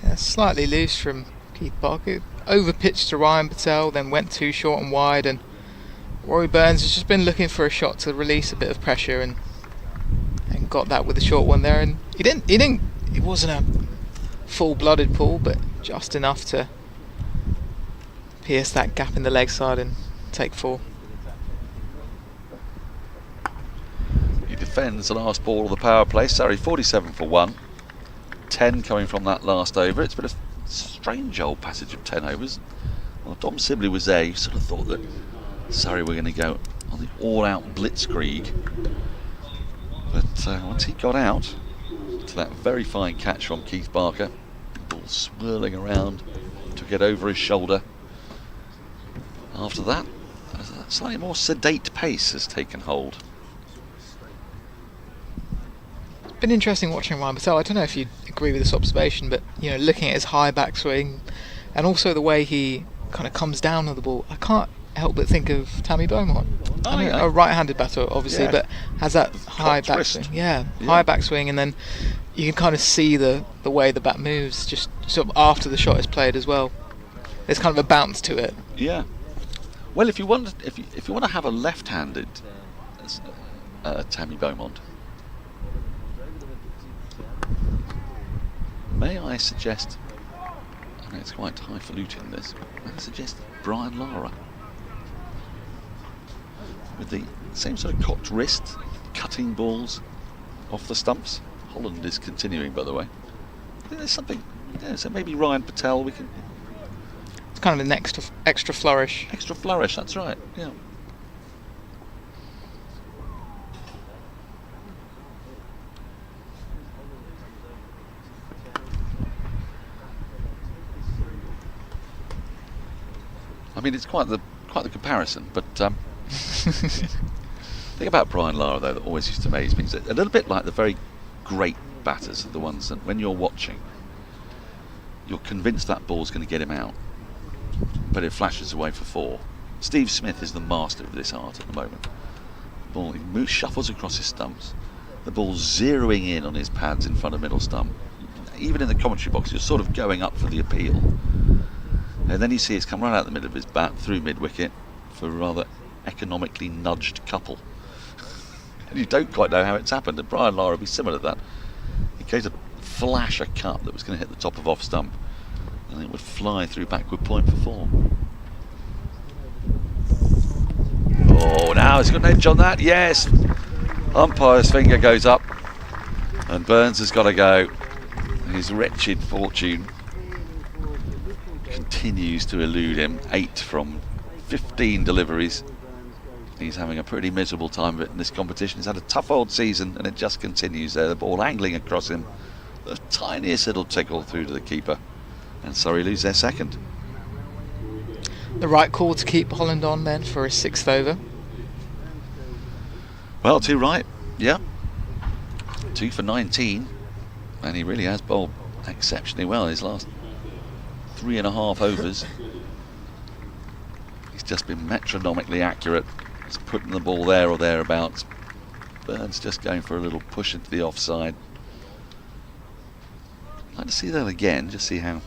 Yeah, slightly loose from Keith Barker. Over pitched to Ryan Patel, then went too short and wide, and Rory Burns has just been looking for a shot to release a bit of pressure, and got that with the short one there. And it wasn't a full-blooded pull, but just enough to pierce that gap in the leg side and take 4. He defends the last ball of the power play. Surrey 47 for 1. 10 coming from that last over. It's been a strange old passage of 10 overs. Well, Dom Sibley was there. You sort of thought that Surrey were going to go on the all-out blitzkrieg. But once he got out to that very fine catch from Keith Barker, ball swirling around, took it over his shoulder. After that, a slightly more sedate pace has taken hold. It's been interesting watching Ryan Patel. I don't know if you agree with this observation, but looking at his high backswing and also the way he kind of comes down on the ball, I can't help but think of Tammy Beaumont. A right-handed batter, obviously, but has that high backswing. Yeah, high backswing, and then you can kind of see the way the bat moves just sort of after the shot is played as well. There's kind of a bounce to it. Yeah. Well, if you want to have a left-handed Tammy Beaumont, may I suggest? I know it's quite highfalutin this. May I suggest Brian Lara with the same sort of cocked wrist, cutting balls off the stumps. Holland is continuing, by the way. I think there's something. Yeah, so maybe Ryan Patel. We can. It's kind of an extra flourish. Extra flourish, that's right, yeah. I mean, it's quite the comparison, but the thing about Brian Lara, though, that always used to amaze me is that a little bit like the very great batters are the ones that when you're watching, you're convinced that ball's going to get him out, but it flashes away for 4. Steve Smith is the master of this art at the moment. The ball, he shuffles across his stumps, the ball's zeroing in on his pads in front of middle stump. Even in the commentary box, you're sort of going up for the appeal. And then you see it's come right out the middle of his bat through mid-wicket for a rather economically nudged couple. And you don't quite know how it's happened. And Brian Lara would be similar to that. He gave a flash a cut that was going to hit the top of off stump, and it would fly through backward point for 4. Oh, now he's got an edge on that. Yes! Umpire's finger goes up, and Burns has got to go. His wretched fortune continues to elude him. 8 from 15 deliveries. He's having a pretty miserable time of it in this competition. He's had a tough old season, and it just continues there. The ball angling across him. The tiniest little tickle through to the keeper. And Surrey lose their second. The right call to keep Holland on then for his 6th over. Well, 2 right. Yeah. 2 for 19. And he really has bowled exceptionally well his last 3.5 overs. He's just been metronomically accurate. He's putting the ball there or thereabouts. Burns just going for a little push into the offside. I'd like to see that again, just see how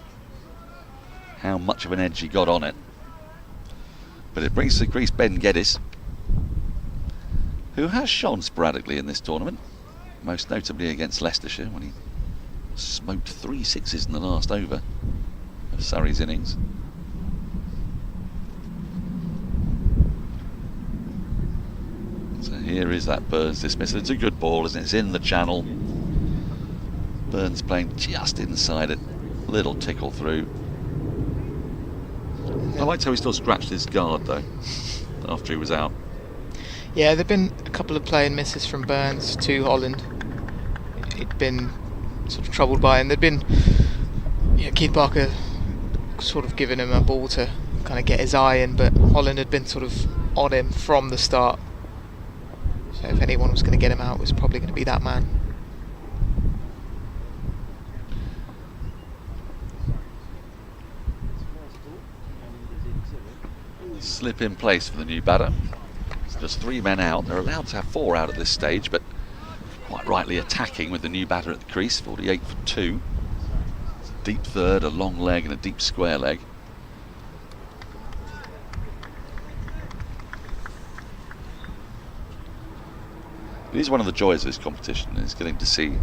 much of an edge he got on it. But it brings to the crease Ben Geddes, who has shone sporadically in this tournament, most notably against Leicestershire when he smoked 3 sixes in the last over of Surrey's innings. So here is that Burns dismissal. It's a good ball, isn't it? It's in the channel. Burns playing just inside it. Little tickle through. Not liked how he still scratched his guard though after he was out. Yeah, there've been a couple of play and misses from Burns to Holland. He'd been sort of troubled by, and there'd been Keith Barker sort of giving him a ball to kind of get his eye in, but Holland had been sort of on him from the start. So if anyone was going to get him out, it was probably going to be that man. Slip in place for the new batter. It's just 3 men out. They're allowed to have 4 out at this stage, but quite rightly attacking with the new batter at the crease. 48 for 2. Deep third, a long leg and a deep square leg. It is one of the joys of this competition, is getting to see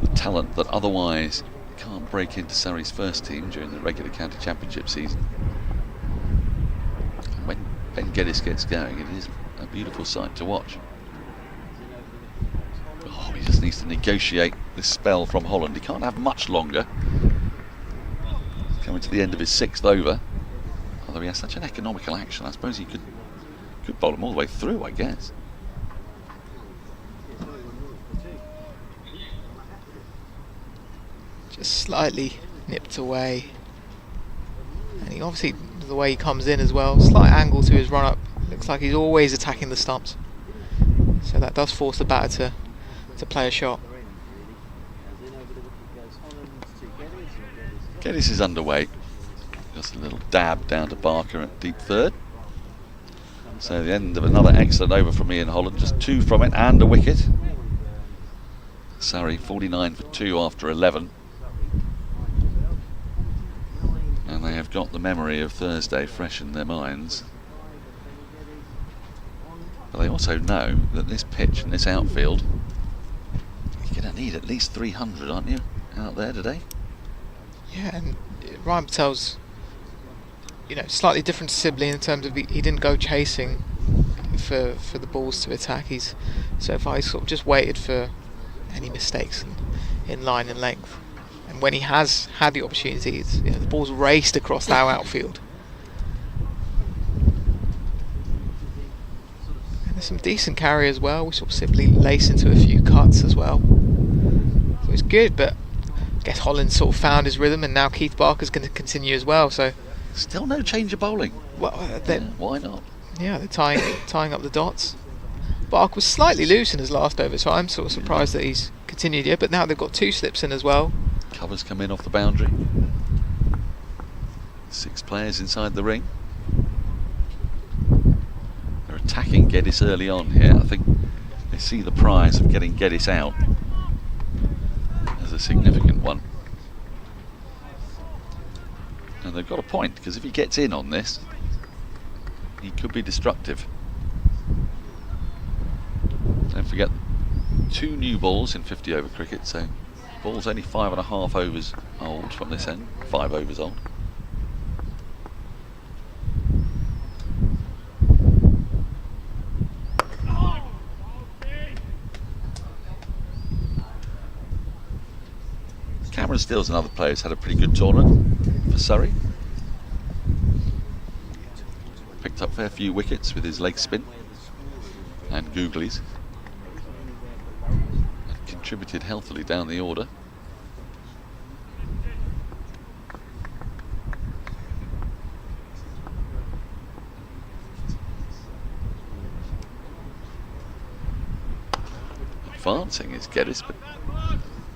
the talent that otherwise can't break into Surrey's first team during the regular county championship season. And when Ben Geddes gets going, it is a beautiful sight to watch. Oh, he just needs to negotiate this spell from Holland. He can't have much longer. He's coming to the end of his 6th over. Although he has such an economical action, I suppose he could bowl him all the way through, I guess. Just slightly nipped away, and he obviously, the way he comes in as well, slight angle to his run up, looks like he's always attacking the stumps, so that does force the batter to play a shot. Geddes is underway, just a little dab down to Barker at deep third. So the end of another excellent over from Ian Holland, just 2 from it and a wicket. Surrey 49 for 2 after 11. And they have got the memory of Thursday fresh in their minds. But they also know that this pitch and this outfield, you're going to need at least 300, aren't you, out there today? Yeah, and Ryan Patel's, slightly different to Sibley in terms of he didn't go chasing for the balls to attack. He's so far he's sort of just waited for any mistakes in line and length. And when he has had the opportunities, the ball's raced across our outfield. And there's some decent carry as well. We sort of simply lace into a few cuts as well. So it's good, but I guess Holland sort of found his rhythm, and now Keith Barker's going to continue as well. So still no change of bowling. Well, why not? Yeah, they're tying up the dots. Barker was slightly loose in his last over, so I'm sort of surprised that he's continued here. But now they've got 2 slips in as well. Covers come in off the boundary. 6 players inside the ring. They're attacking Geddes early on here. I think they see the prize of getting Geddes out as a significant one. And they've got a point, because if he gets in on this, he could be destructive. Don't forget, 2 new balls in 50 over cricket, so ball's only 5.5 overs old from this end, 5 overs old. Cameron Steele's another player who's had a pretty good tournament for Surrey. Picked up a fair few wickets with his leg spin and googlies. Contributed healthily down the order. Advancing is Geddes, but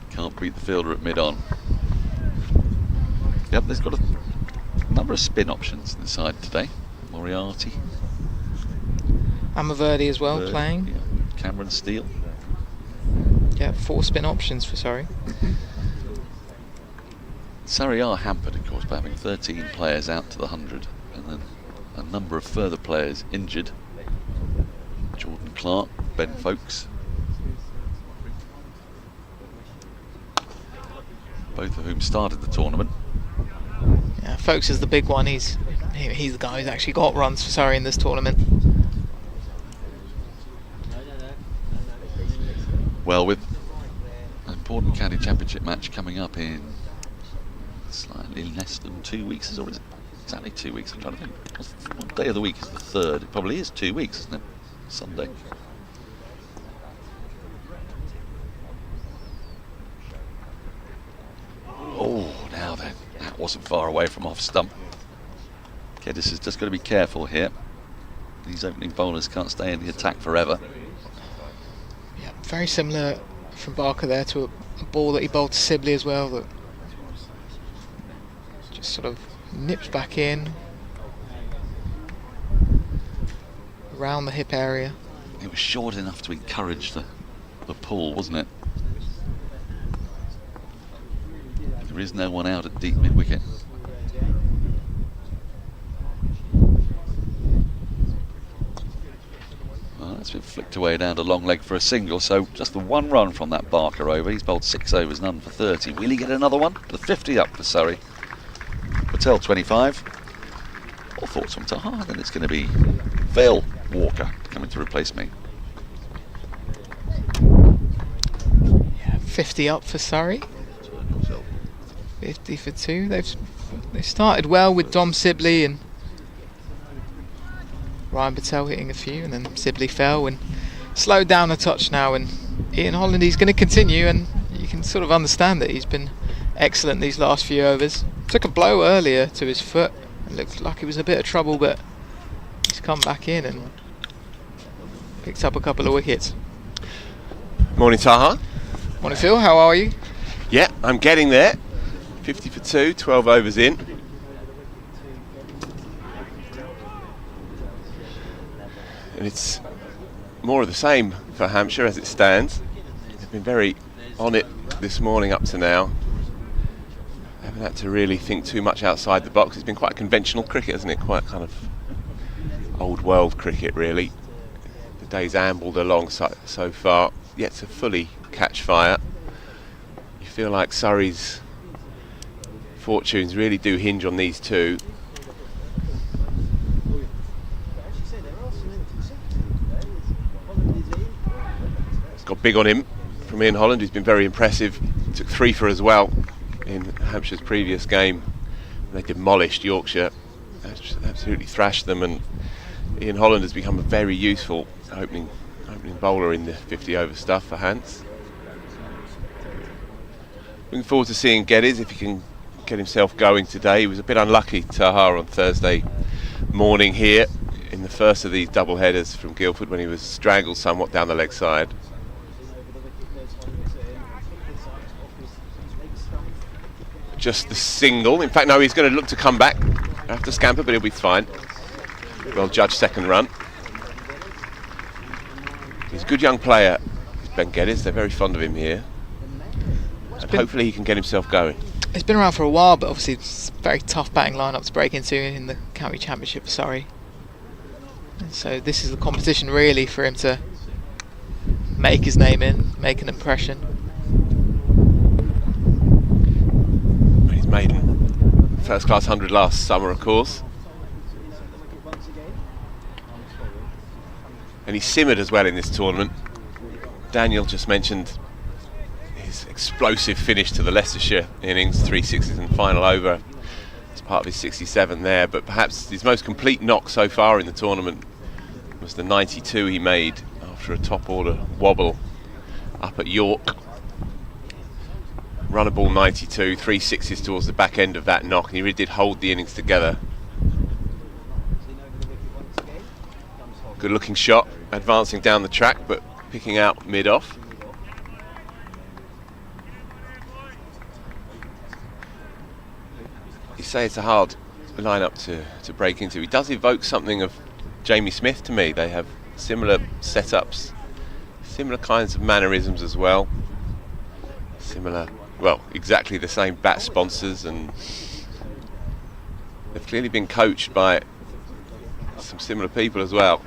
can't beat the fielder at mid-on. Yep, there's got a number of spin options in the side today. Moriarty. Amaverdi as well playing. Yeah. Cameron Steele. Yeah, 4 spin options for Surrey. Surrey are hampered, of course, by having 13 players out to the 100, and then a number of further players injured. Jordan Clark, Ben Folkes, both of whom started the tournament. Yeah, Folkes is the big one. He's the guy who's actually got runs for Surrey in this tournament. Well, with an important county championship match coming up in slightly less than 2 weeks, or is it exactly 2 weeks? I'm trying to think. What day of the week is the 3rd? It probably is 2 weeks, isn't it? Sunday. Oh, now then. That wasn't far away from off stump. Geddes is just got to be careful here. These opening bowlers can't stay in the attack forever. Yeah, very similar from Barker there to a ball that he bowled to Sibley as well, that just sort of nips back in around the hip area. It was short enough to encourage the pull, wasn't it? There is no one out at deep mid-wicket. Well, that's been flicked away down to long leg for a single, so just the one run from that Barker over. He's bowled 6 overs, none for 30. Will he get another one? The 50 up for Surrey. Patel 25. All thoughts from Taha, then it's going to be Vale Walker coming to replace me. Yeah, 50 up for Surrey. 50 for 2. They started well with Dom Sibley and Ryan Patel hitting a few, and then Sibley fell and slowed down a touch now, and Ian Holland, he's going to continue, and you can sort of understand that he's been excellent these last few overs. Took a blow earlier to his foot. It looked like it was a bit of trouble, but he's come back in and picked up a couple of wickets. Morning, Taha. Morning, Phil. How are you? Yeah, I'm getting there. 50 for 2, 12 overs in. And it's more of the same for Hampshire as it stands. They've been very on it this morning up to now. They haven't had to really think too much outside the box. It's been quite conventional cricket, hasn't it? Quite kind of old world cricket, really. The day's ambled along so far, yet to fully catch fire. You feel like Surrey's fortunes really do hinge on these two. It's got big on him from Ian Holland, who's been very impressive. Took 3 for as well in Hampshire's previous game. They demolished Yorkshire, absolutely thrashed them, and Ian Holland has become a very useful opening bowler in the 50 over stuff for Hans. Looking forward to seeing Geddes if he can get himself going today. He was a bit unlucky, Taha, on Thursday morning here in the first of these double headers from Guildford when he was strangled somewhat down the leg side. Just the single. In fact, no, he's going to look to come back after scamper, but he'll be fine. Well judged second run. He's a good young player, Ben Geddes. They're very fond of him here. And hopefully he can get himself going. He's been around for a while, but obviously it's a very tough batting lineup to break into in the county championship for Surrey. And so this is the competition really for him to make his name in, make an impression. He's made first class 100 last summer, of course. And he simmered as well in this tournament. Daniel just mentioned his explosive finish to the Leicestershire innings, 3 sixes and final over. It's part of his 67 there, but perhaps his most complete knock so far in the tournament was the 92 he made after a top order wobble up at York. Run a ball 92, 3 sixes towards the back end of that knock, and he really did hold the innings together. Good looking shot, advancing down the track but picking out mid-off. You say it's a hard lineup to break into. He does evoke something of Jamie Smith to me. They have similar setups, similar kinds of mannerisms as well. Similar, well, exactly the same bat sponsors, and they've clearly been coached by some similar people as well.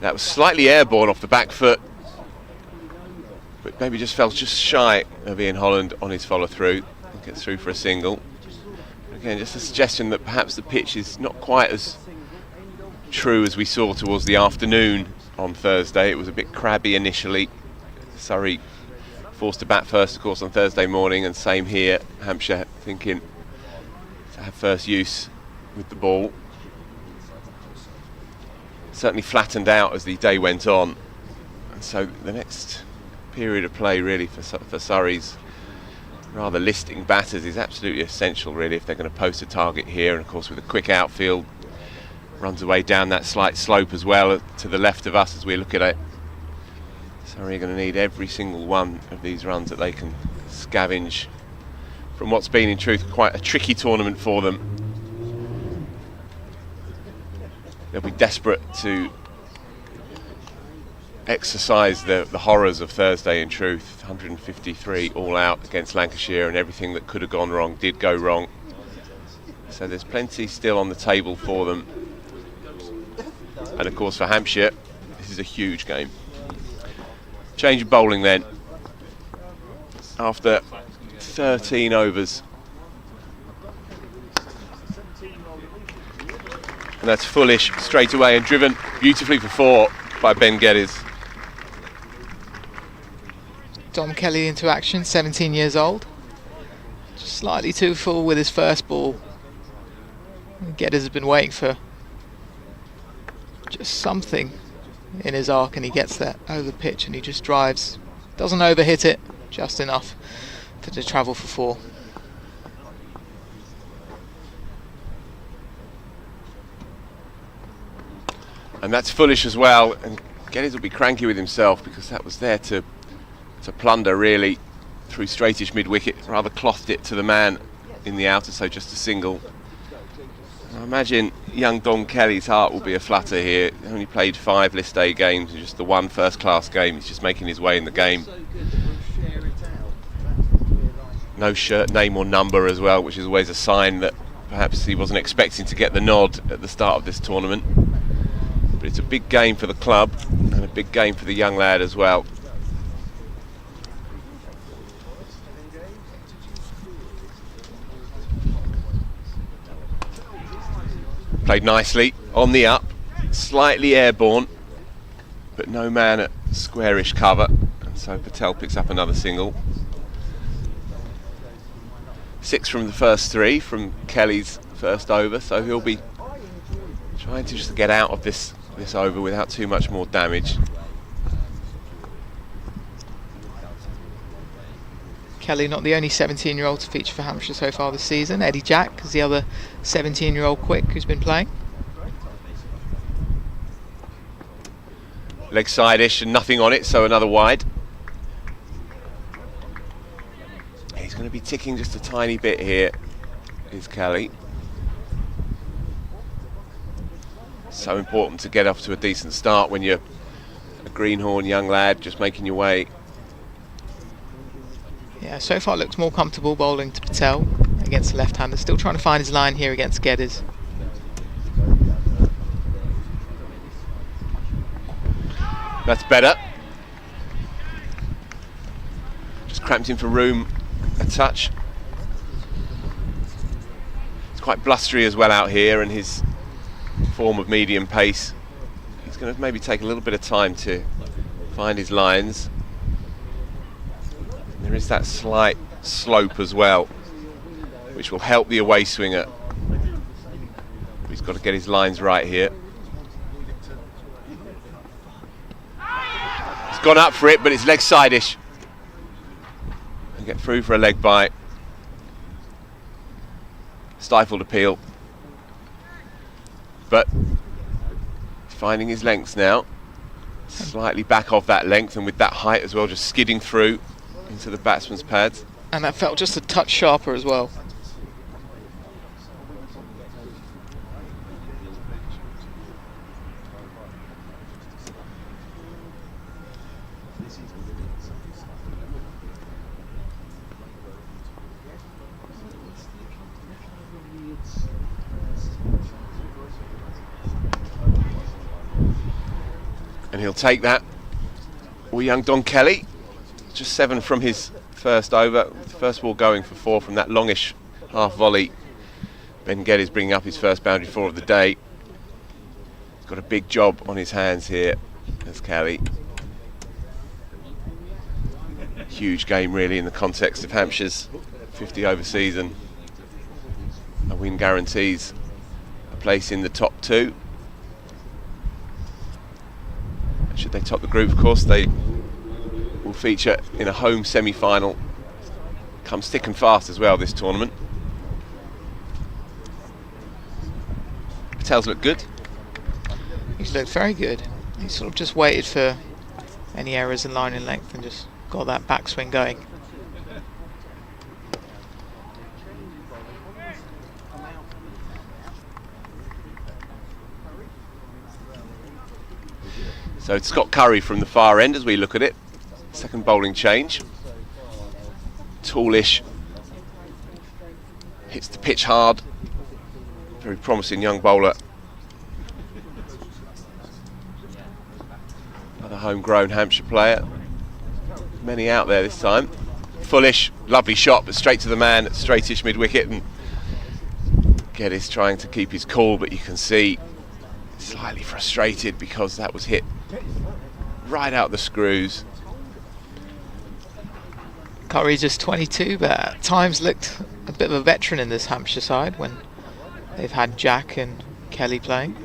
That was slightly airborne off the back foot, but maybe just fell just shy of Ian Holland on his follow through. Gets through for a single. Again, just a suggestion that perhaps the pitch is not quite as true as we saw towards the afternoon on Thursday. It was a bit crabby initially. Surrey forced to bat first, of course, on Thursday morning, and same here. Hampshire thinking to have first use with the ball. Certainly flattened out as the day went on, and so the next period of play really for Surrey's rather listing batters is absolutely essential really if they're going to post a target here. And of course with a quick outfield, runs away down that slight slope as well to the left of us as we look at it. Surrey are going to need every single one of these runs that they can scavenge from what's been in truth quite a tricky tournament for them. They'll be desperate to exercise the horrors of Thursday in truth. 153 all out against Lancashire, and everything that could have gone wrong did go wrong. So there's plenty still on the table for them. And of course for Hampshire, this is a huge game. Change of bowling then. After 13 overs. And that's Foolish straight away and driven beautifully for 4 by Ben Geddes. Dom Kelly into action, 17 years old. Just slightly too full with his first ball. Geddes has been waiting for just something in his arc, and he gets that over the pitch and he just drives. Doesn't overhit it, just enough to travel for 4. And that's Foolish as well, and Geddes will be cranky with himself because that was there to plunder really through straightish mid-wicket, rather clothed it to the man in the outer, so just a single. I imagine young Don Kelly's heart will be a flutter here. He only played 5 List A games and just the 1 first-class game. He's just making his way in the game. No shirt, name or number as well, which is always a sign that perhaps he wasn't expecting to get the nod at the start of this tournament. But it's a big game for the club and a big game for the young lad as well. Played nicely, on the up, slightly airborne, but no man at squarish cover, and so Patel picks up another single. 6 from the first 3 from Kelly's first over, so he'll be trying to just get out of this over without too much more damage. Kelly not the only 17-year-old to feature for Hampshire so far this season. Eddie Jack is the other 17-year-old quick who's been playing. Leg side-ish and nothing on it, so another wide. He's going to be ticking just a tiny bit here, is Kelly. So important to get off to a decent start when you're a greenhorn young lad just making your way. Yeah, so far looks more comfortable bowling to Patel against the left-hander. Still trying to find his line here against Geddes. That's better. Just cramped in for room a touch. It's quite blustery as well out here, and his form of medium pace, he's going to maybe take a little bit of time to find his lines. There is that slight slope as well, which will help the away swinger. He's got to get his lines right here. He's gone up for it, but it's leg side-ish. And get through for a leg bite. Stifled appeal. But he's finding his lengths now. Slightly back off that length, and with that height as well, just skidding through into the batsman's pads. And that felt just a touch sharper as well. And he'll take that. Well, young Don Kelly, just 7 from his first over. First ball going for 4 from that longish half volley. Ben Geddes bringing up his first boundary 4 of the day. He's got a big job on his hands here as Kelly. Huge game really in the context of Hampshire's 50 over season. And win guarantees a place in the top 2. And should they top the group, of course, they will feature in a home semi-final. Comes thick and fast as well, this tournament. Patel's looked good. He's looked very good. He sort of just waited for any errors in line and length and just got that backswing going. So it's Scott Curry from the far end as we look at it. Second bowling change. Tallish. Hits the pitch hard. Very promising young bowler. Another homegrown Hampshire player. Many out there this time. Fullish, lovely shot, but straight to the man, straightish mid-wicket, and Geddes trying to keep his cool, but you can see slightly frustrated because that was hit right out the screws. Curry's just 22, but at times looked a bit of a veteran in this Hampshire side when they've had Jack and Kelly playing.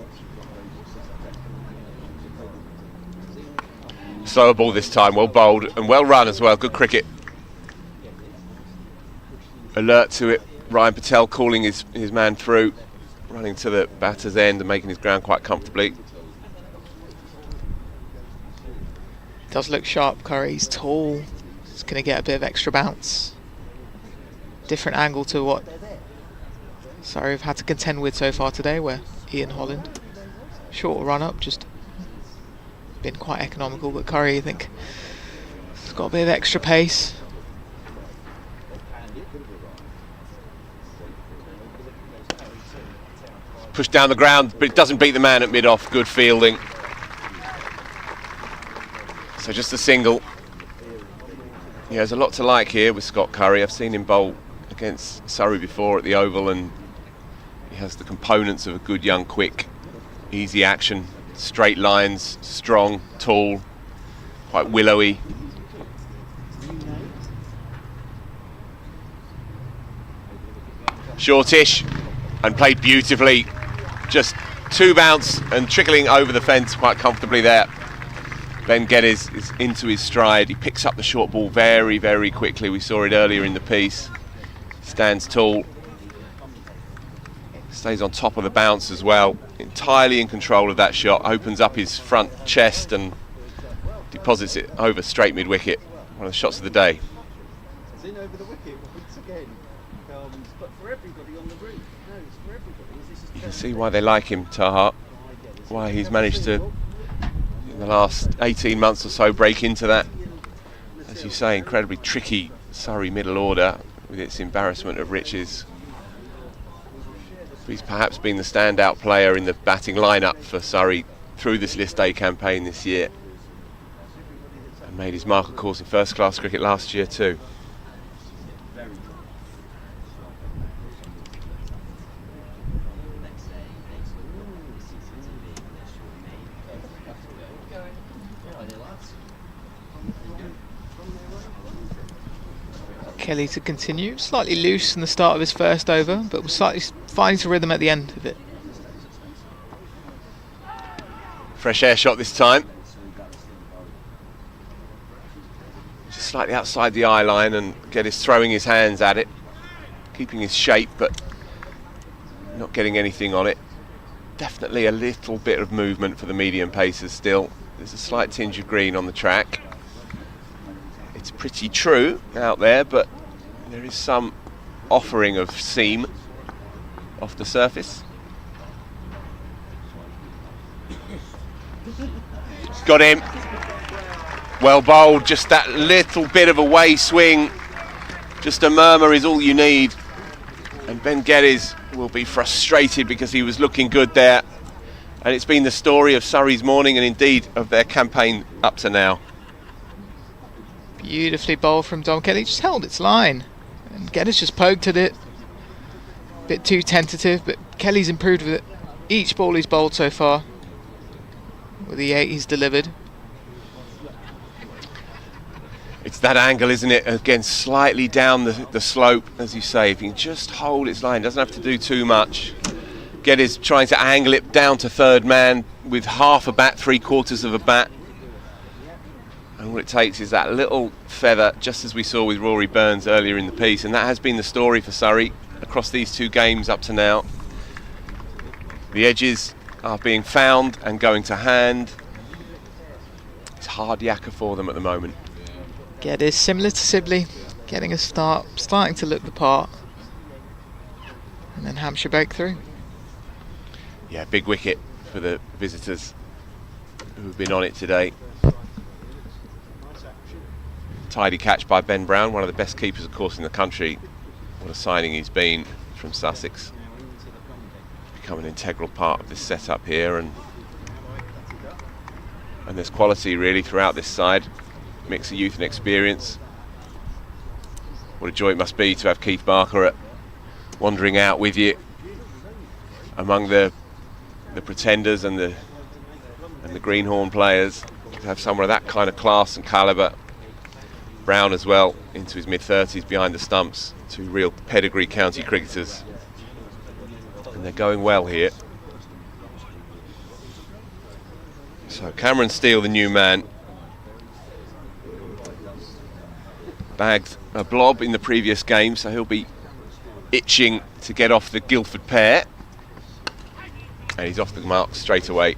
Slower ball this time, well bowled and well run as well, good cricket. Alert to it, Ryan Patel calling his man through, running to the batter's end and making his ground quite comfortably. Does look sharp, Curry. He's tall. He's going to get a bit of extra bounce. Different angle to what Surrey have had to contend with so far today, where Ian Holland, short run up, just been quite economical, but Curry, I think, has got a bit of extra pace. Pushed down the ground, but it doesn't beat the man at mid-off. Good fielding. So just a single. Yeah, there's a lot to like here with Scott Curry. I've seen him bowl against Surrey before at the Oval, and he has the components of a good young quick. Easy action, straight lines, strong, tall, quite willowy. Shortish, and played beautifully. Just 2 bounce and trickling over the fence quite comfortably there. Ben Geddes is into his stride. He picks up the short ball very, very quickly. We saw it earlier in the piece. Stands tall. Stays on top of the bounce as well. Entirely in control of that shot. Opens up his front chest and deposits it over straight mid-wicket. One of the shots of the day. It's in over the wicket once again. But for everybody on the route. No, it's for everybody. You can see why they like him, Taha. Why he's managed to, in the last 18 months or so, break into that, as you say, incredibly tricky Surrey middle order with its embarrassment of riches. He's perhaps been the standout player in the batting lineup for Surrey through this List A campaign this year, and made his mark, of course, in first-class cricket last year too. Kelly to continue, slightly loose in the start of his first over, but was slightly finding to rhythm at the end of it. Fresh air shot this time. Just slightly outside the eye line, and Geddes throwing his hands at it, keeping his shape but not getting anything on it. Definitely a little bit of movement for the medium pacers still. There's a slight tinge of green on the track. It's pretty true out there, but there is some offering of seam off the surface. Got him. Well bowled, just that little bit of a way swing. Just a murmur is all you need. And Ben Geddes will be frustrated because he was looking good there. And it's been the story of Surrey's morning, and indeed of their campaign up to now. Beautifully bowled from Dom Kelly, just held its line. And Geddes just poked at it. Bit too tentative, but Kelly's improved with it. Each ball he's bowled so far, with the 8 he's delivered. It's that angle, isn't it? Again, slightly down the slope, as you say. If you can just hold its line, doesn't have to do too much. Geddes trying to angle it down to third man with half a bat, 3/4 of a bat. And all it takes is that little feather, just as we saw with Rory Burns earlier in the piece. And that has been the story for Surrey across these 2 games up to now. The edges are being found and going to hand. It's hard yakka for them at the moment. Geddes, similar to Sibley, getting a start, starting to look the part. And then Hampshire break through. Yeah, big wicket for the visitors who've been on it today. Tidy catch by Ben Brown, one of the best keepers, of course, in the country. What a signing he's been from Sussex. Become an integral part of this setup here, and there's quality really throughout this side. Mix of youth and experience. What a joy it must be to have Keith Barker wandering out with you among the pretenders and the greenhorn players. To have someone of that kind of class and calibre. Brown as well, into his mid-30s behind the stumps. 2 real pedigree county cricketers. And they're going well here. So Cameron Steele, the new man, bagged a blob in the previous game, so he'll be itching to get off the Guildford pair. And he's off the mark straight away.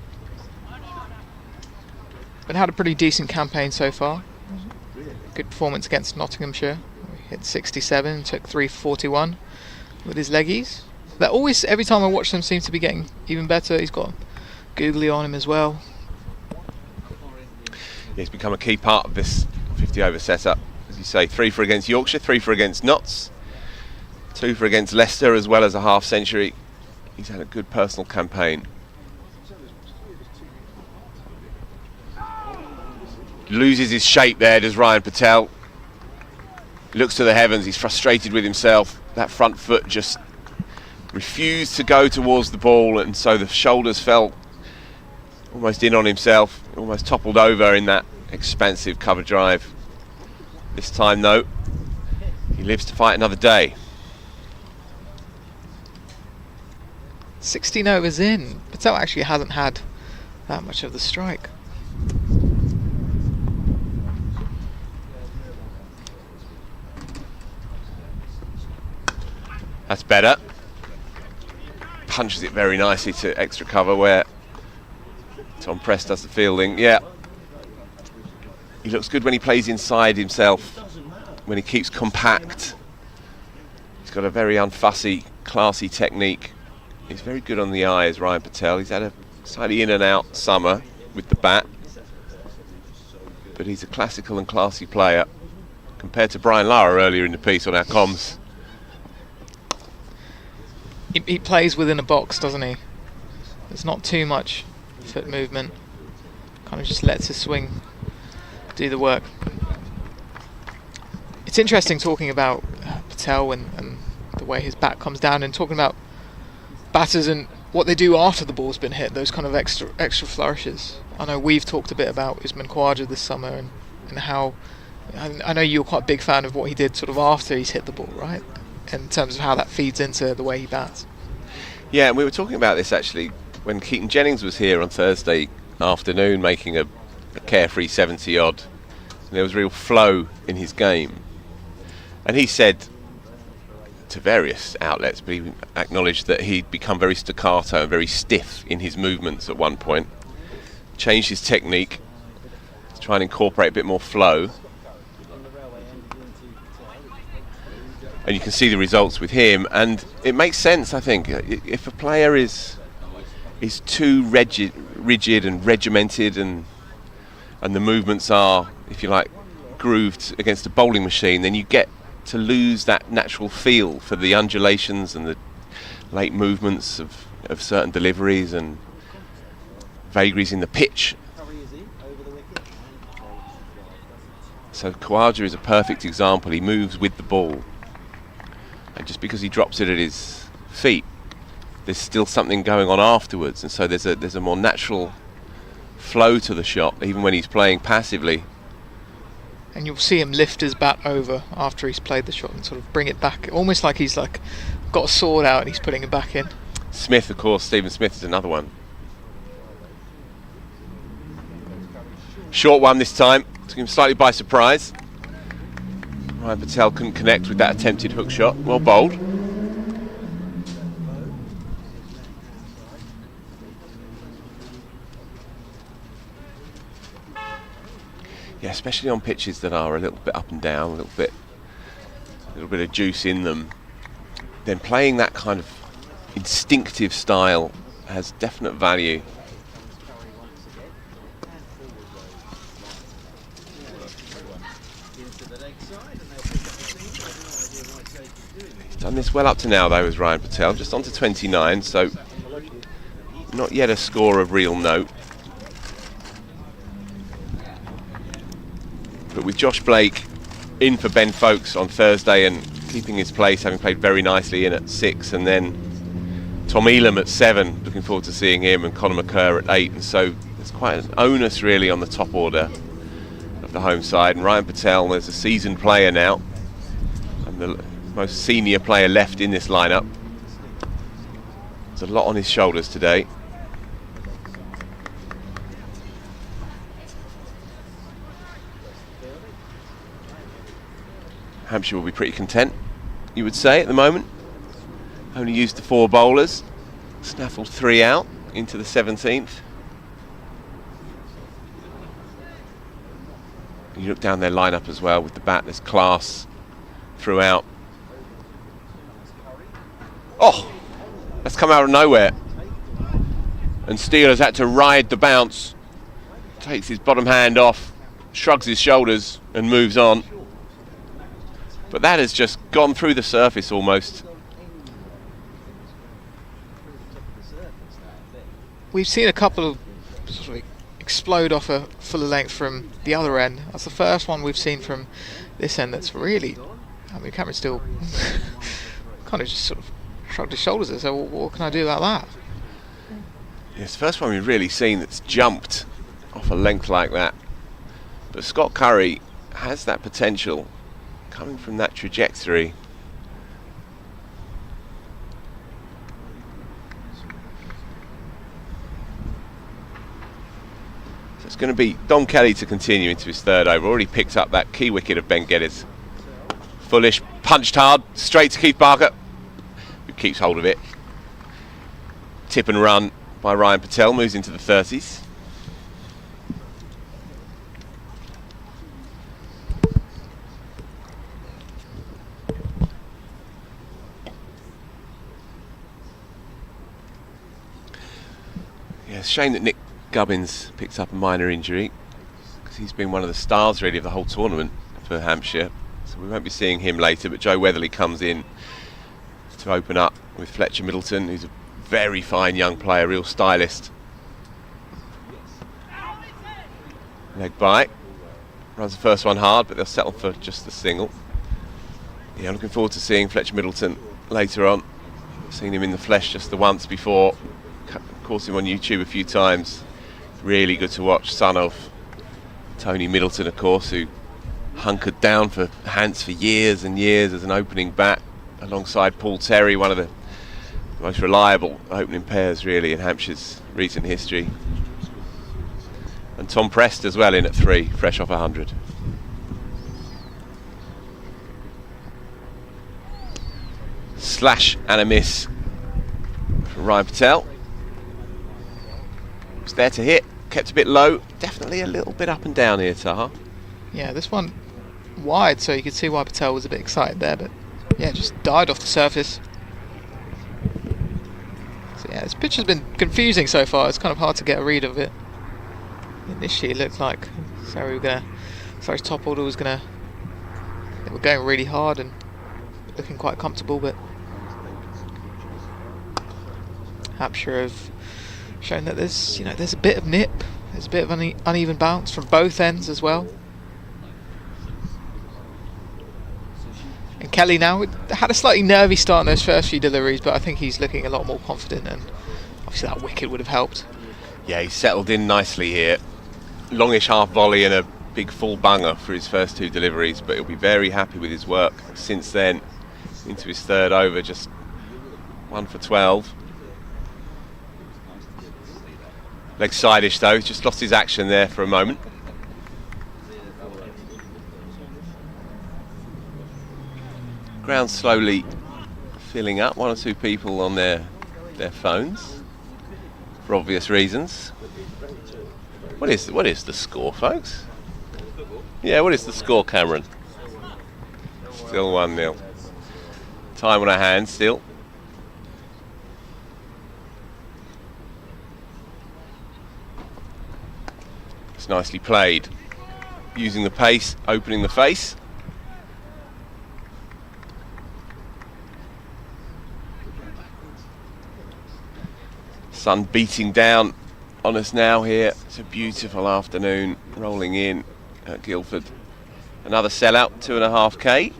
But had a pretty decent campaign so far. Good performance against Nottinghamshire. He hit 67, took 341 with his leggies. They're always, every time I watch them, seems to be getting even better. He's got googly on him as well. He's become a key part of this 50 over setup. As you say, 3 for against Yorkshire, 3 for against Notts, 2 for against Leicester, as well as a half century. He's had a good personal campaign. Loses his shape there, does Ryan Patel. Looks to the heavens, he's frustrated with himself. That front foot just refused to go towards the ball, and so the shoulders fell almost in on himself, almost toppled over in that expansive cover drive. This time though, he lives to fight another day. 16 overs in, Patel actually hasn't had that much of the strike. That's better. Punches it very nicely to extra cover where Tom Prest does the fielding. Yeah. He looks good when he plays inside himself, when he keeps compact. He's got a very unfussy, classy technique. He's very good on the eyes, Ryan Patel. He's had a slightly in and out summer with the bat, but he's a classical and classy player compared to Brian Lara earlier in the piece on our comms. He plays within a box, doesn't he? There's not too much foot movement. Kind of just lets his swing do the work. It's interesting talking about Patel and the way his bat comes down, and talking about batters and what they do after the ball's been hit, those kind of extra flourishes. I know we've talked a bit about Usman Khawaja this summer and how, I know you're quite a big fan of what he did sort of after he's hit the ball, right? In terms of how that feeds into the way he bats. Yeah, and we were talking about this actually when Keaton Jennings was here on Thursday afternoon making a carefree 70 odd. And there was real flow in his game. And he said to various outlets, but he acknowledged that he'd become very staccato and very stiff in his movements at one point. Changed his technique to try and incorporate a bit more flow. And you can see the results with him, and it makes sense, I think. If a player is too rigid and regimented, and the movements are, if you like, grooved against a bowling machine, then you get to lose that natural feel for the undulations and the late movements of certain deliveries and vagaries in the pitch. So Khawaja is a perfect example. He moves with the ball. And just because he drops it at his feet, there's still something going on afterwards, and so there's a more natural flow to the shot, even when he's playing passively. and you'll see him lift his bat over after he's played the shot and sort of bring it back, almost like he's like got a sword out and he's putting it back in. Smith, of course, Stephen Smith is another one. Short one this time, took him slightly by surprise. Ryan Patel couldn't connect with that attempted hook shot. Well bowled. Yeah, especially on pitches that are a little bit up and down, a little bit of juice in them. Then playing that kind of instinctive style has definite value. He's done this well up to now though, as Ryan Patel, just on to 29, so not yet a score of real note. But with Josh Blake in for Ben Folkes on Thursday and keeping his place, having played very nicely in at 6, and then Tom Elam at 7, looking forward to seeing him, and Conor McCurr at 8, and so there's quite an onus really on the top order of the home side. And Ryan Patel is a seasoned player now, and the most senior player left in this lineup. There's a lot on his shoulders today. Hampshire will be pretty content, you would say, at the moment. Only used the 4 bowlers, snaffled 3 out into the 17th. You look down their lineup as well with the bat, there's class throughout. Oh, that's come out of nowhere. And Steele has had to ride the bounce, takes his bottom hand off, shrugs his shoulders and moves on. But that has just gone through the surface almost. We've seen a couple of sort of explode off a fuller length from the other end. That's the first one we've seen from this end that's really, I mean, Cameron still kind of just sort of shrugged his shoulders and said, well, what can I do about that? Yeah, it's the first one we've really seen that's jumped off a length like that. But Scott Curry has that potential coming from that trajectory. So it's going to be Dom Kelly to continue into his 3rd over. Already picked up that key wicket of Ben Geddes. Foolish, punched hard, straight to Keith Barker, who keeps hold of it. Tip and run by Ryan Patel, moves into the 30s. It's a shame that Nick Gubbins picked up a minor injury, because he's been one of the stars really of the whole tournament for Hampshire, so we won't be seeing him later. But Joe Weatherly comes in to open up with Fletcher Middleton, who's a very fine young player, real stylist. Leg bite, runs the first one hard, but they'll settle for just the single. Yeah, looking forward to seeing Fletcher Middleton later on. Seen him in the flesh just the once before. Caught him on YouTube a few times. Really good to watch. Son of Tony Middleton, of course, who hunkered down for Hants for years and years as an opening bat alongside Paul Terry, one of the most reliable opening pairs really in Hampshire's recent history. And Tom Prest as well in at 3, fresh off 100. Slash and a miss from Ryan Patel. Was there to hit, kept a bit low, definitely a little bit up and down here, Taha. Yeah, this one wide, so you could see why Patel was a bit excited there, but yeah, just died off the surface. So yeah, this pitch has been confusing so far. It's kind of hard to get a read of it. Initially it looked like Surrey's top order was they were going really hard and looking quite comfortable, but Hampshire have shown that there's a bit of nip, there's a bit of uneven bounce from both ends as well. And Kelly now had a slightly nervy start in those first few deliveries, but I think he's looking a lot more confident, and obviously that wicket would have helped. Yeah, he's settled in nicely here. Longish half volley and a big full bunger for his first 2 deliveries, but he'll be very happy with his work since then. Into his 3rd over, just 1 for 12. Leg side-ish though, he's just lost his action there for a moment. Ground slowly filling up, 1 or 2 people on their phones for obvious reasons. What is the score, folks? Yeah, what is the score, Cameron? Still 1-0. Time on our hands still. It's nicely played. Using the pace, opening the face. Sun beating down on us now here. It's a beautiful afternoon rolling in at Guildford. Another sellout, 2.5k.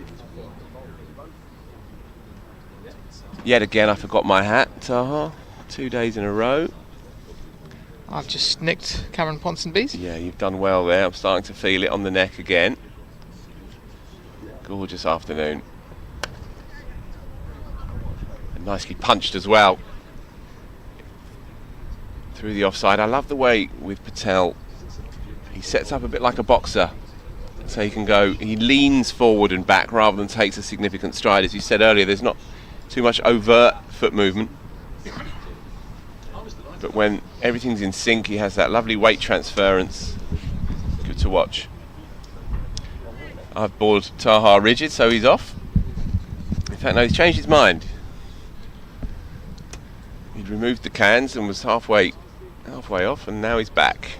Yet again, I forgot my hat, Taha. 2 days in a row. I've just nicked Cameron Ponsonby's. Yeah, you've done well there. I'm starting to feel it on the neck again. Gorgeous afternoon. And nicely punched as well. Through the offside. I love the way with Patel, he sets up a bit like a boxer. So he can go, he leans forward and back rather than takes a significant stride. As you said earlier, there's not too much overt foot movement. But when everything's in sync, he has that lovely weight transference. Good to watch. I've bored Taha rigid, so he's off. In fact, no, he's changed his mind. He'd removed the cans and was halfway off, and now he's back.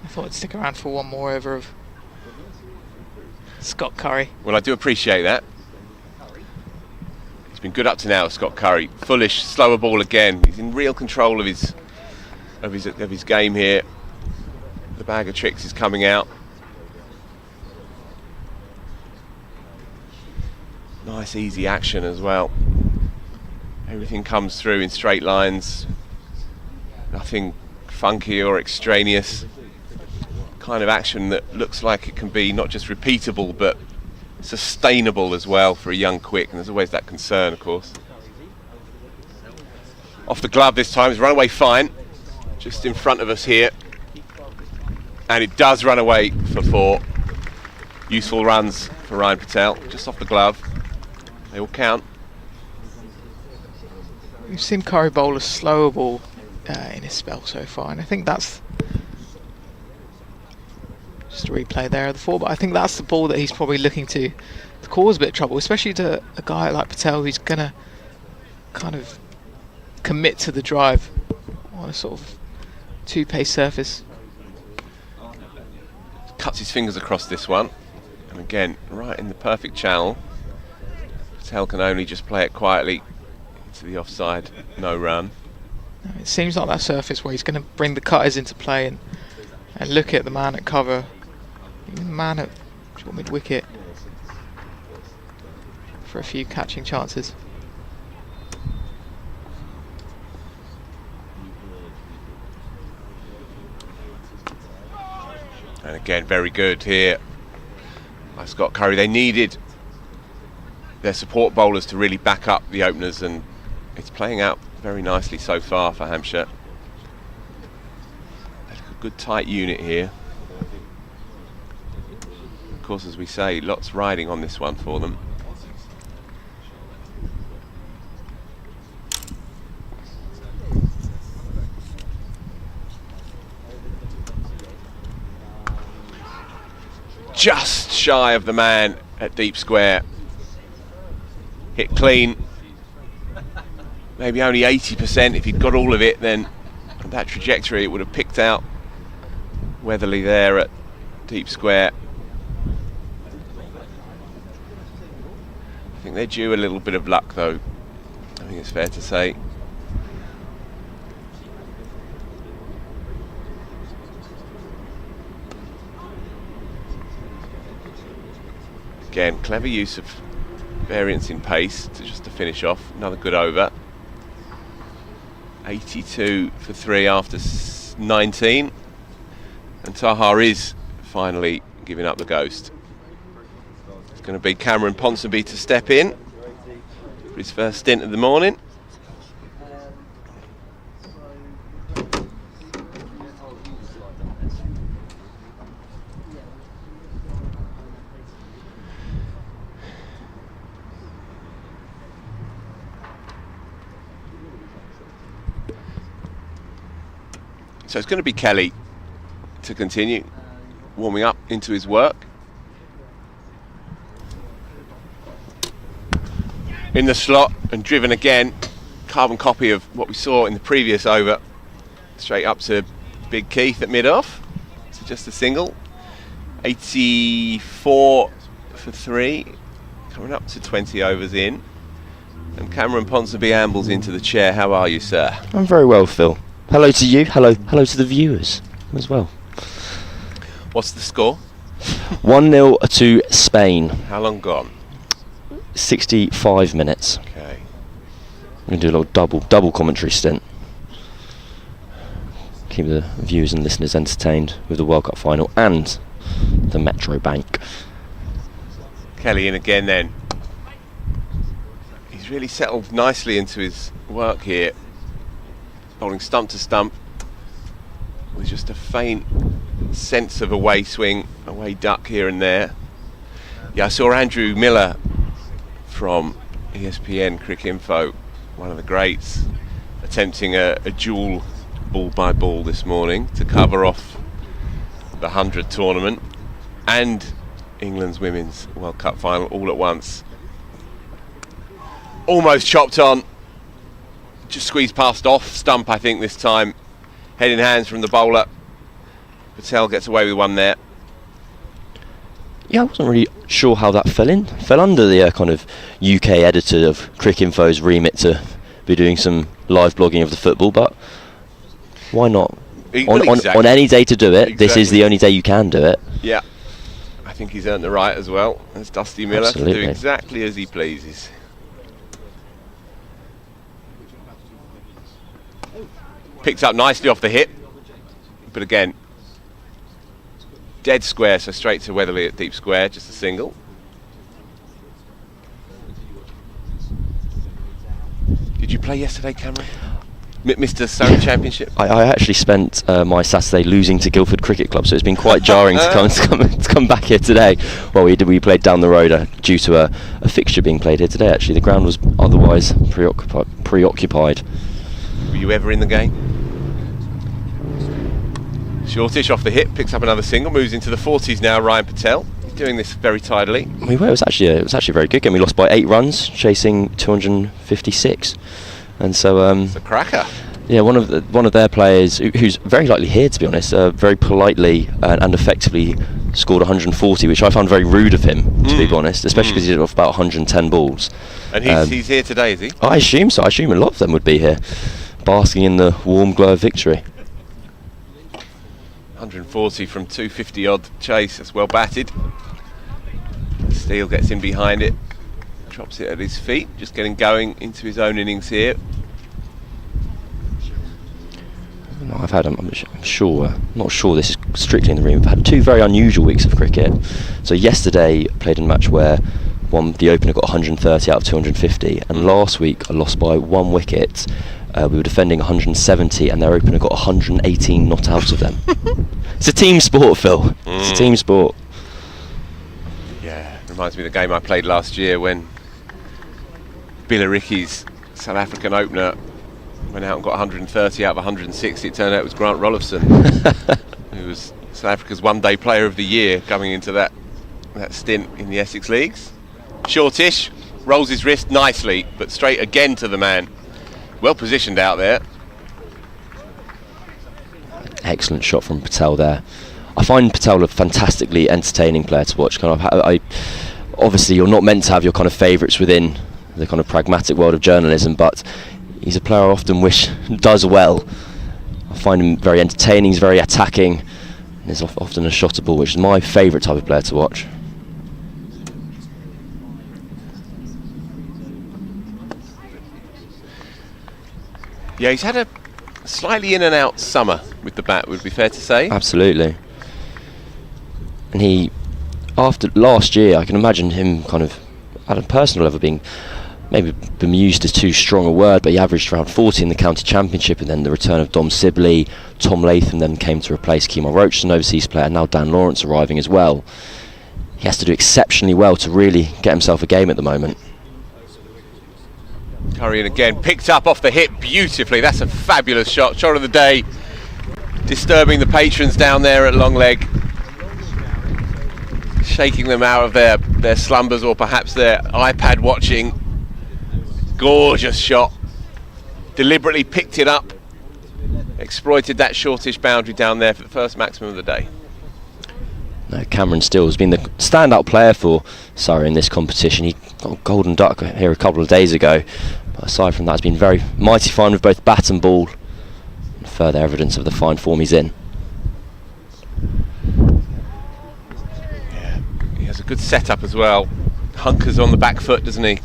I thought I'd stick around for 1 more over of Scott Curry. Well, I do appreciate that. He's been good up to now, Scott Curry. Foolish, slower ball again. He's in real control of his game here. The bag of tricks is coming out. Nice easy action as well. Everything comes through in straight lines. Nothing funky or extraneous. Kind of action that looks like it can be not just repeatable but sustainable as well for a young quick, and there's always that concern, of course. Off the glove this time, it's run away fine, just in front of us here, and it does run away for 4. Useful runs for Ryan Patel, just off the glove. They all count. We've seen Curry bowl a slower ball in his spell so far, and I think that's just a replay there of the 4, but I think that's the ball that he's probably looking to cause a bit of trouble, especially to a guy like Patel who's going to kind of commit to the drive on a sort of 2-pace surface. Cuts his fingers across this one, and again, right in the perfect channel. Patel can only just play it quietly into the offside, no run. It seems like that surface where he's going to bring the cutters into play and look at the man at cover, even the man at mid-wicket for a few catching chances. And again, very good here by Scott Curry. They needed their support bowlers to really back up the openers, and it's playing out very nicely so far for Hampshire. A good tight unit here. Of course, as we say, lots riding on this one for them. Just shy of the man at deep square. Hit clean. Maybe only 80%. If he'd got all of it, then that trajectory it would have picked out Weatherly there at deep square. I think they're due a little bit of luck though, I think it's fair to say. Again, clever use of variance in pace to finish off. Another good over. 82 for 3 after 19. And Taha is finally giving up the ghost. It's going to be Cameron Ponsonby to step in for his first stint of the morning. So it's going to be Kelly to continue warming up into his work. In the slot and driven again, carbon copy of what we saw in the previous over. Straight up to Big Keith at mid-off. So just a single. 84 for 3, coming up to 20 overs in. And Cameron Ponsonby ambles into the chair. How are you, sir? I'm very well, Phil. Hello to you. Hello to the viewers as well. What's the score? 1-0 to Spain. How long gone? 65 minutes. Okay. We're going to do a little double commentary stint. Keep the viewers and listeners entertained with the World Cup final and the Metro Bank. Kelly in again then. He's really settled nicely into his work here. Bowling stump to stump with just a faint sense of away swing, away duck here and there. Yeah, I saw Andrew Miller from ESPN Cricinfo, one of the greats, attempting a dual ball by ball this morning to cover off the 100 tournament and England's Women's World Cup final all at once. Almost chopped on. Just squeezed past off stump, I think, this time. Head in hands from the bowler. Patel gets away with one there. Yeah, I wasn't really sure how that fell under the kind of UK editor of Cricinfo's remit to be doing some live blogging of the football, but why not? On any day to do it, exactly. This is the only day you can do it. Yeah, I think he's earned the right as well as Dusty Miller. Absolutely. To do exactly as he pleases. Picked up nicely off the hip, but again, dead square, so straight to Weatherly at deep square, just a single. Did you play yesterday, Cameron? Mr. Surrey Championship? I actually spent my Saturday losing to Guildford Cricket Club, so it's been quite jarring to come back here today. Well, we played down the road due to a fixture being played here today, actually. The ground was otherwise preoccupied. Were you ever in the game? Shortish off the hip, picks up another single, moves into the 40s now. Ryan Patel, he's doing this very tidily. It was actually a very good game. We lost by 8 runs, chasing 256, and so it's a cracker. Yeah, one of their players who's very likely here, to be honest, very politely and effectively scored 140, which I found very rude of him, to be honest, especially because he did off about 110 balls. And he's here today, is he? I assume so. I assume a lot of them would be here, basking in the warm glow of victory. 140 from 250 odd chase, that's well batted. Steele gets in behind it, drops it at his feet, just getting going into his own innings here. I've had, I'm sure, not sure this is strictly in the room, I've had 2 very unusual weeks of cricket. So yesterday played in a match where the opener got 130 out of 250, and last week I lost by 1 wicket. We were defending 170 and their opener got 118 not out of them. It's a team sport, Phil. It's a team sport. Yeah, reminds me of the game I played last year when Billericay's South African opener went out and got 130 out of 160. It turned out it was Grant Rolifson, who was South Africa's one-day player of the year coming into that stint in the Essex Leagues. Shortish, rolls his wrist nicely, but straight again to the man. Well positioned out there. Excellent shot from Patel there. I find Patel a fantastically entertaining player to watch. Obviously, you're not meant to have your kind of favourites within the kind of pragmatic world of journalism, but he's a player I often wish does well. I find him very entertaining. He's very attacking. And there's often a shotter ball, which is my favourite type of player to watch. Yeah, he's had slightly in and out summer with the bat, would be fair to say. Absolutely. And he, after last year, I can imagine him kind of at a personal level being maybe bemused is too strong a word, but he averaged around 40 in the county championship, and then the return of Dom Sibley, Tom Latham then came to replace Kemal Roach, an overseas player, and now Dan Lawrence arriving as well. He has to do exceptionally well to really get himself a game at the moment. Curry, and again picked up off the hip beautifully. That's a fabulous shot of the day, disturbing the patrons down there at long leg, shaking them out of their slumbers or perhaps their iPad watching. Gorgeous shot, deliberately picked it up, exploited that shortish boundary down there for the first maximum of the day. No, Cameron Steele has been the standout player for Surrey in this competition. He got a golden duck here a couple of days ago, but aside from that, has been very mighty fine with both bat and ball. And further evidence of the fine form he's in. Yeah, he has a good setup as well. Hunkers on the back foot, doesn't he?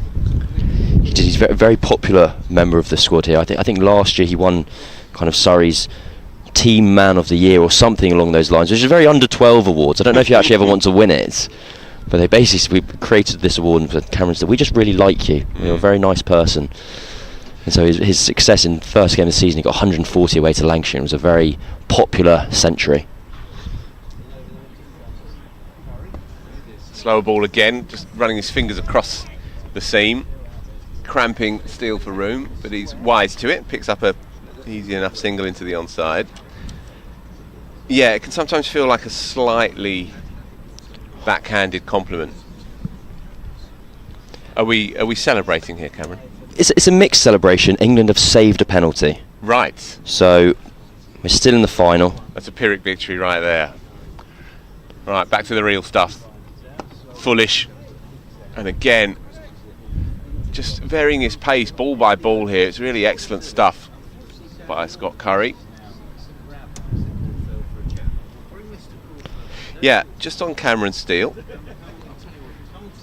He's a very popular member of the squad here. I think last year he won kind of Surrey's Team Man of the Year or something along those lines, which is a very under-12 awards. I don't know if you actually ever want to win it, but they basically created this award and said, Cameron said, we just really like you. You're a very nice person. And so his success in first game of the season, he got 140 away to Lancashire. It was a very popular century. Slower ball again, just running his fingers across the seam, cramping Steele for room, but he's wise to it, picks up a easy enough single into the onside. Yeah, it can sometimes feel like a slightly backhanded compliment. Are we celebrating here, Cameron? It's a mixed celebration. England have saved a penalty. Right. So we're still in the final. That's a Pyrrhic victory right there. Right, back to the real stuff. Foolish. And again, just varying his pace ball by ball here. It's really excellent stuff by Scott Curry. Yeah, just on Cameron Steele,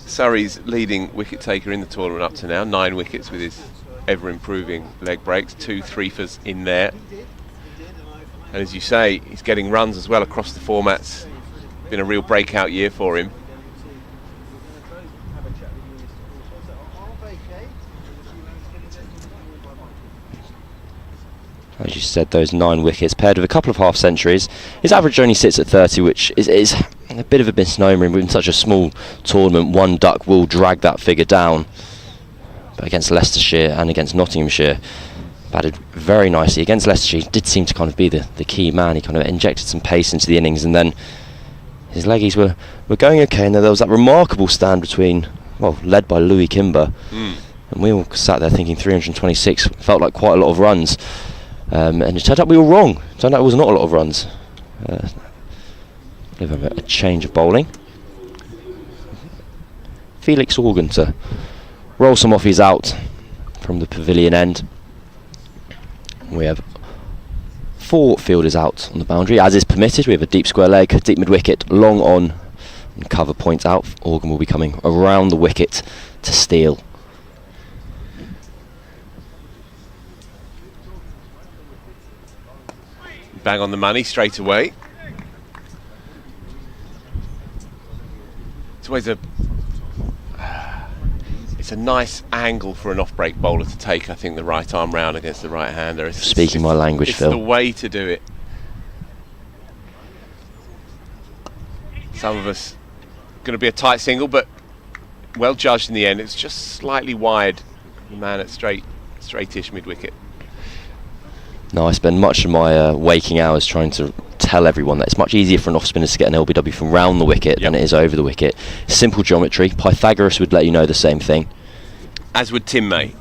Surrey's leading wicket taker in the tournament up to now, 9 wickets with his ever improving leg breaks, 2 threefers in there, and as you say, he's getting runs as well across the formats. Been a real breakout year for him. As you said, those 9 wickets paired with a couple of half centuries. His average only sits at 30, which is a bit of a misnomer in such a small tournament. One duck will drag that figure down. But against Leicestershire and against Nottinghamshire, batted very nicely. Against Leicestershire, he did seem to kind of be the key man. He kind of injected some pace into the innings, and then his leggies were going okay. And there was that remarkable stand between, well, led by Louis Kimber. And we all sat there thinking 326 felt like quite a lot of runs. And it turned out we were wrong. It turned out it was not a lot of runs. A change of bowling. Felix Organ to roll some off his out from the pavilion end. We have 4 fielders out on the boundary, as is permitted. We have a deep square leg, deep mid wicket, long on, and cover point out. Organ will be coming around the wicket to steal. Bang on the money straight away. It's always it's a nice angle for an off-break bowler to take, I think, the right arm round against the right-hander. Speaking my language, it's Phil. It's the way to do it. Some of us going to be a tight single, but well judged in the end. It's just slightly wide. The man at straightish mid-wicket. No, I spend much of my waking hours trying to tell everyone that it's much easier for an off-spinner to get an LBW from round the wicket than it is over the wicket. Simple geometry. Pythagoras would let you know the same thing. As would Tim May.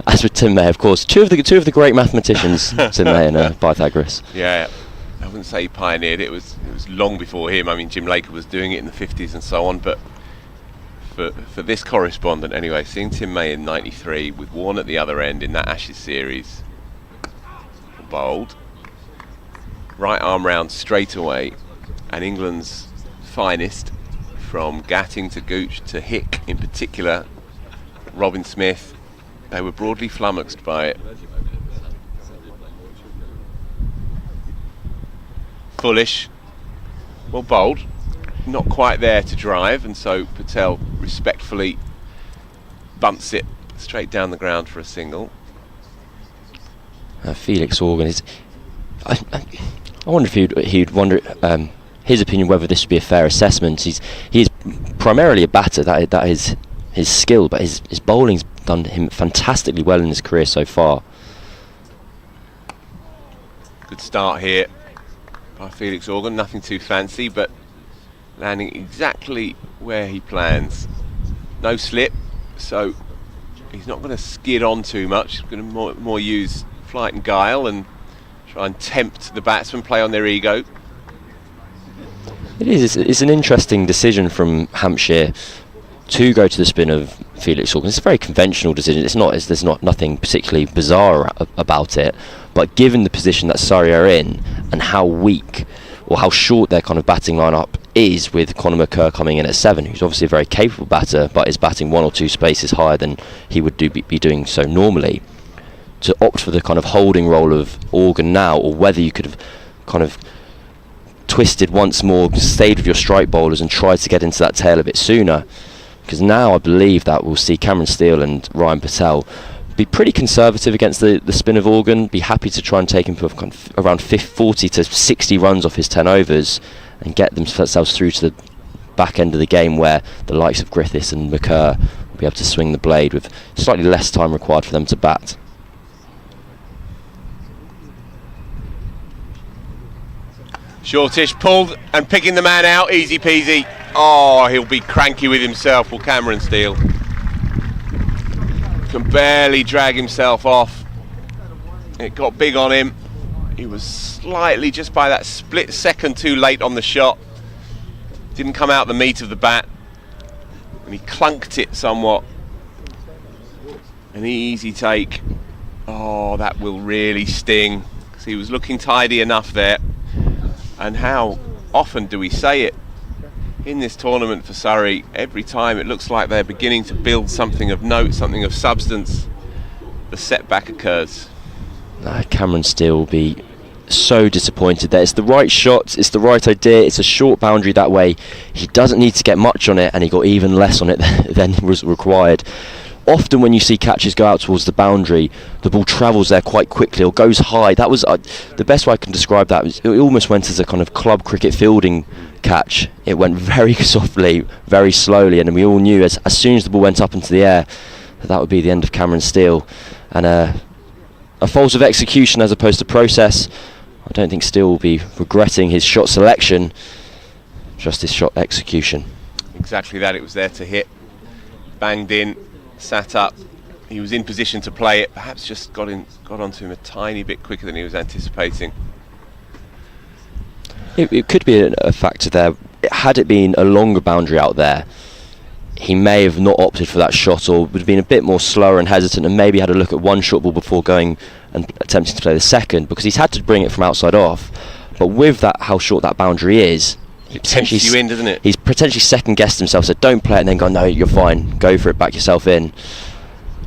As with Tim May, of course. Two of the great mathematicians, Tim May and Pythagoras. Yeah, I wouldn't say he pioneered it. It was long before him. I mean, Jim Laker was doing it in the 50s and so on, but for this correspondent anyway, seeing Tim May in 93 with Warne at the other end in that Ashes series, bowled right arm round straight away, and England's finest, from Gatting to Gooch to Hick in particular, Robin Smith, they were broadly flummoxed by it. bullish, well bowled, not quite there to drive, and so Patel respectfully bunts it straight down the ground for a single. Felix Organ is. I wonder if he'd wonder his opinion whether this would be a fair assessment. He's primarily a batter. That is his skill, but his bowling's done him fantastically well in his career so far. Good start here by Felix Organ. Nothing too fancy, but landing exactly where he plans. No slip, so he's not going to skid on too much. He's going to more use flight and guile and try and tempt the batsmen, play on their ego. It is. It's an interesting decision from Hampshire to go to the spin of Felix Organ. It's a very conventional decision. There's nothing particularly bizarre about it. But given the position that Surrey are in and how weak or how short their kind of batting lineup is, with Conor McCurr coming in at 7, who's obviously a very capable batter, but is batting 1 or 2 spaces higher than he would be doing so normally, to opt for the kind of holding role of Organ now, or whether you could have kind of twisted once more, stayed with your strike bowlers and tried to get into that tail a bit sooner. Because now I believe that we'll see Cameron Steele and Ryan Patel be pretty conservative against the spin of Organ, be happy to try and take him for around 40 to 60 runs off his 10 overs and get themselves through to the back end of the game, where the likes of Griffiths and McCurr will be able to swing the blade with slightly less time required for them to bat. Shortish pulled and picking the man out, easy peasy. Oh, he'll be cranky with himself, will Cameron Steele. Can barely drag himself off. It got big on him. He was slightly, just by that split second, too late on the shot. Didn't come out the meat of the bat, and he clunked it somewhat. An easy take. Oh, that will really sting, because he was looking tidy enough there. And how often do we say it in this tournament for Surrey? Every time it looks like they're beginning to build something of note, something of substance, the setback occurs. Cameron Steele will be so disappointed there. It's the right shot, it's the right idea, it's a short boundary that way. He doesn't need to get much on it, and he got even less on it than was required. Often when you see catches go out towards the boundary, the ball travels there quite quickly or goes high. That was the best way I can describe that. It almost went as a kind of club cricket fielding catch. It went very softly, very slowly, and we all knew as soon as the ball went up into the air that would be the end of Cameron Steele. And a fault of execution as opposed to process. I don't think Steele will be regretting his shot selection, just his shot execution. Exactly that. It was there to hit, banged in, sat up. He was in position to play it, perhaps just got onto him a tiny bit quicker than he was anticipating. It could be a factor there. Had it been a longer boundary out there, he may have not opted for that shot, or would have been a bit more slower and hesitant, and maybe had a look at one short ball before going and attempting to play the second, because he's had to bring it from outside off. But with that, how short that boundary is, it tempts you in, doesn't it? He's potentially second guessed himself, said don't play it, and then gone, no, you're fine, go for it, back yourself in.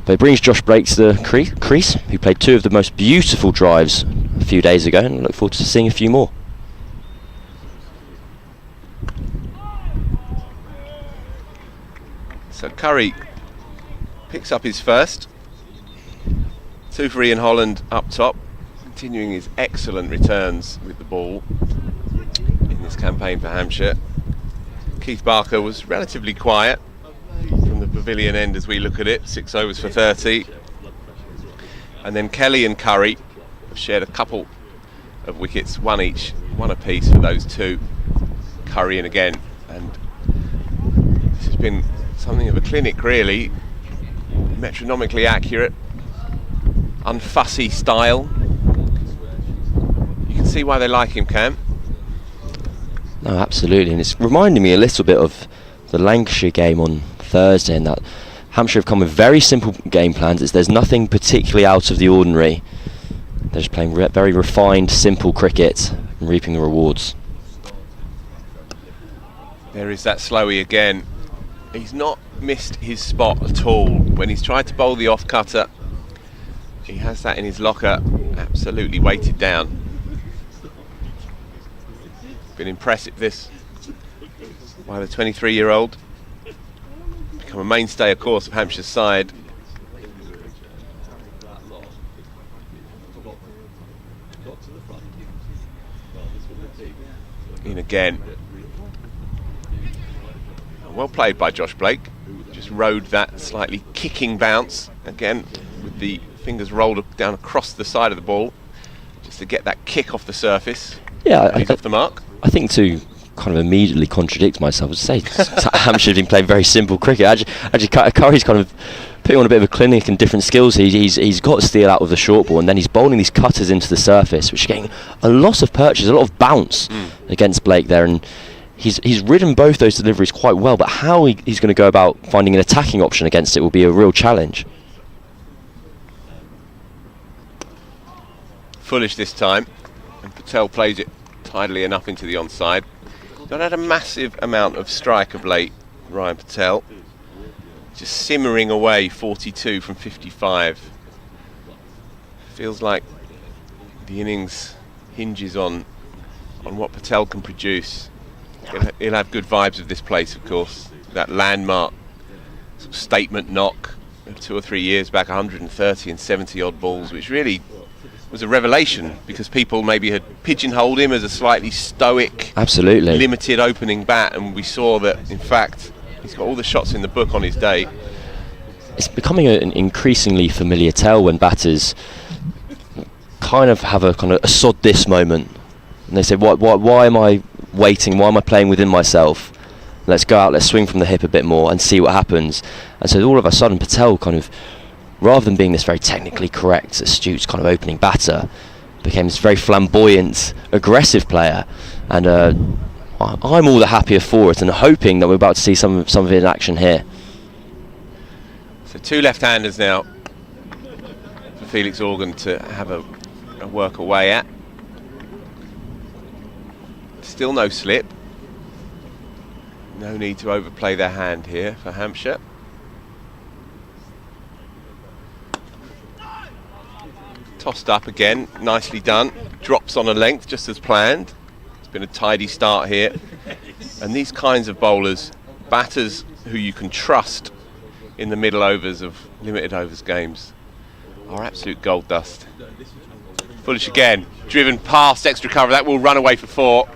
But it brings Josh Blake to the crease, who played 2 of the most beautiful drives a few days ago, and I look forward to seeing a few more. So Curry picks up his first. 2 for Ian Holland up top, continuing his excellent returns with the ball in this campaign for Hampshire. Keith Barker was relatively quiet from the pavilion end as we look at it, 6 overs for 30. And then Kelly and Curry have shared a couple of wickets, one apiece for those 2. Curry in again, and this has been something of a clinic really. Metronomically accurate, unfussy style. You can see why they like him, Cam. No, absolutely, and it's reminding me a little bit of the Lancashire game on Thursday, in that Hampshire have come with very simple game plans. There's nothing particularly out of the ordinary. They're just playing very refined, simple cricket and reaping the rewards. There is that Slowey again. He's not missed his spot at all. When he's tried to bowl the off cutter, he has that in his locker, absolutely weighted down. Been impressive, this, by the 23-year-old. Become a mainstay, of course, of Hampshire's side. In again. Well played by Josh Blake. Just rode that slightly kicking bounce again with the fingers rolled down across the side of the ball just to get that kick off the surface. Yeah, he's off the mark. I think to kind of immediately contradict myself, I say Hampshire have been playing very simple cricket. Actually, Curry's kind of putting on a bit of a clinic and different skills. He's got steel out with the short ball, and then he's bowling these cutters into the surface, which is getting a lot of purchase, a lot of bounce against Blake there, and he's ridden both those deliveries quite well, but how he's going to go about finding an attacking option against it will be a real challenge. Foolish this time, and Patel plays it tidily enough into the onside. Not had a massive amount of strike of late, Ryan Patel. Just simmering away 42 from 55. Feels like the innings hinges on what Patel can produce. He'll have good vibes of this place, of course. That landmark sort of statement knock of 2 or 3 years back, 130 and 70 odd balls, which really was a revelation because people maybe had pigeonholed him as a slightly stoic, absolutely limited opening bat, and we saw that in fact he's got all the shots in the book on his day. It's becoming an increasingly familiar tale when batters kind of have a kind of a sod this moment, and they say, why am I waiting? Why am I playing within myself? Let's go out, let's swing from the hip a bit more and see what happens. And so all of a sudden Patel kind of, rather than being this very technically correct, astute kind of opening batter, became this very flamboyant, aggressive player. And I'm all the happier for it, and hoping that we're about to see some of it in action here. So 2 left-handers now for Felix Organ to have a work away at. Still no slip. No need to overplay their hand here for Hampshire. Tossed up again, nicely done. Drops on a length just as planned. It's been a tidy start here. And these kinds of bowlers, batters who you can trust in the middle overs of limited overs games, are absolute gold dust. Foolish again, driven past extra cover, that will run away for 4.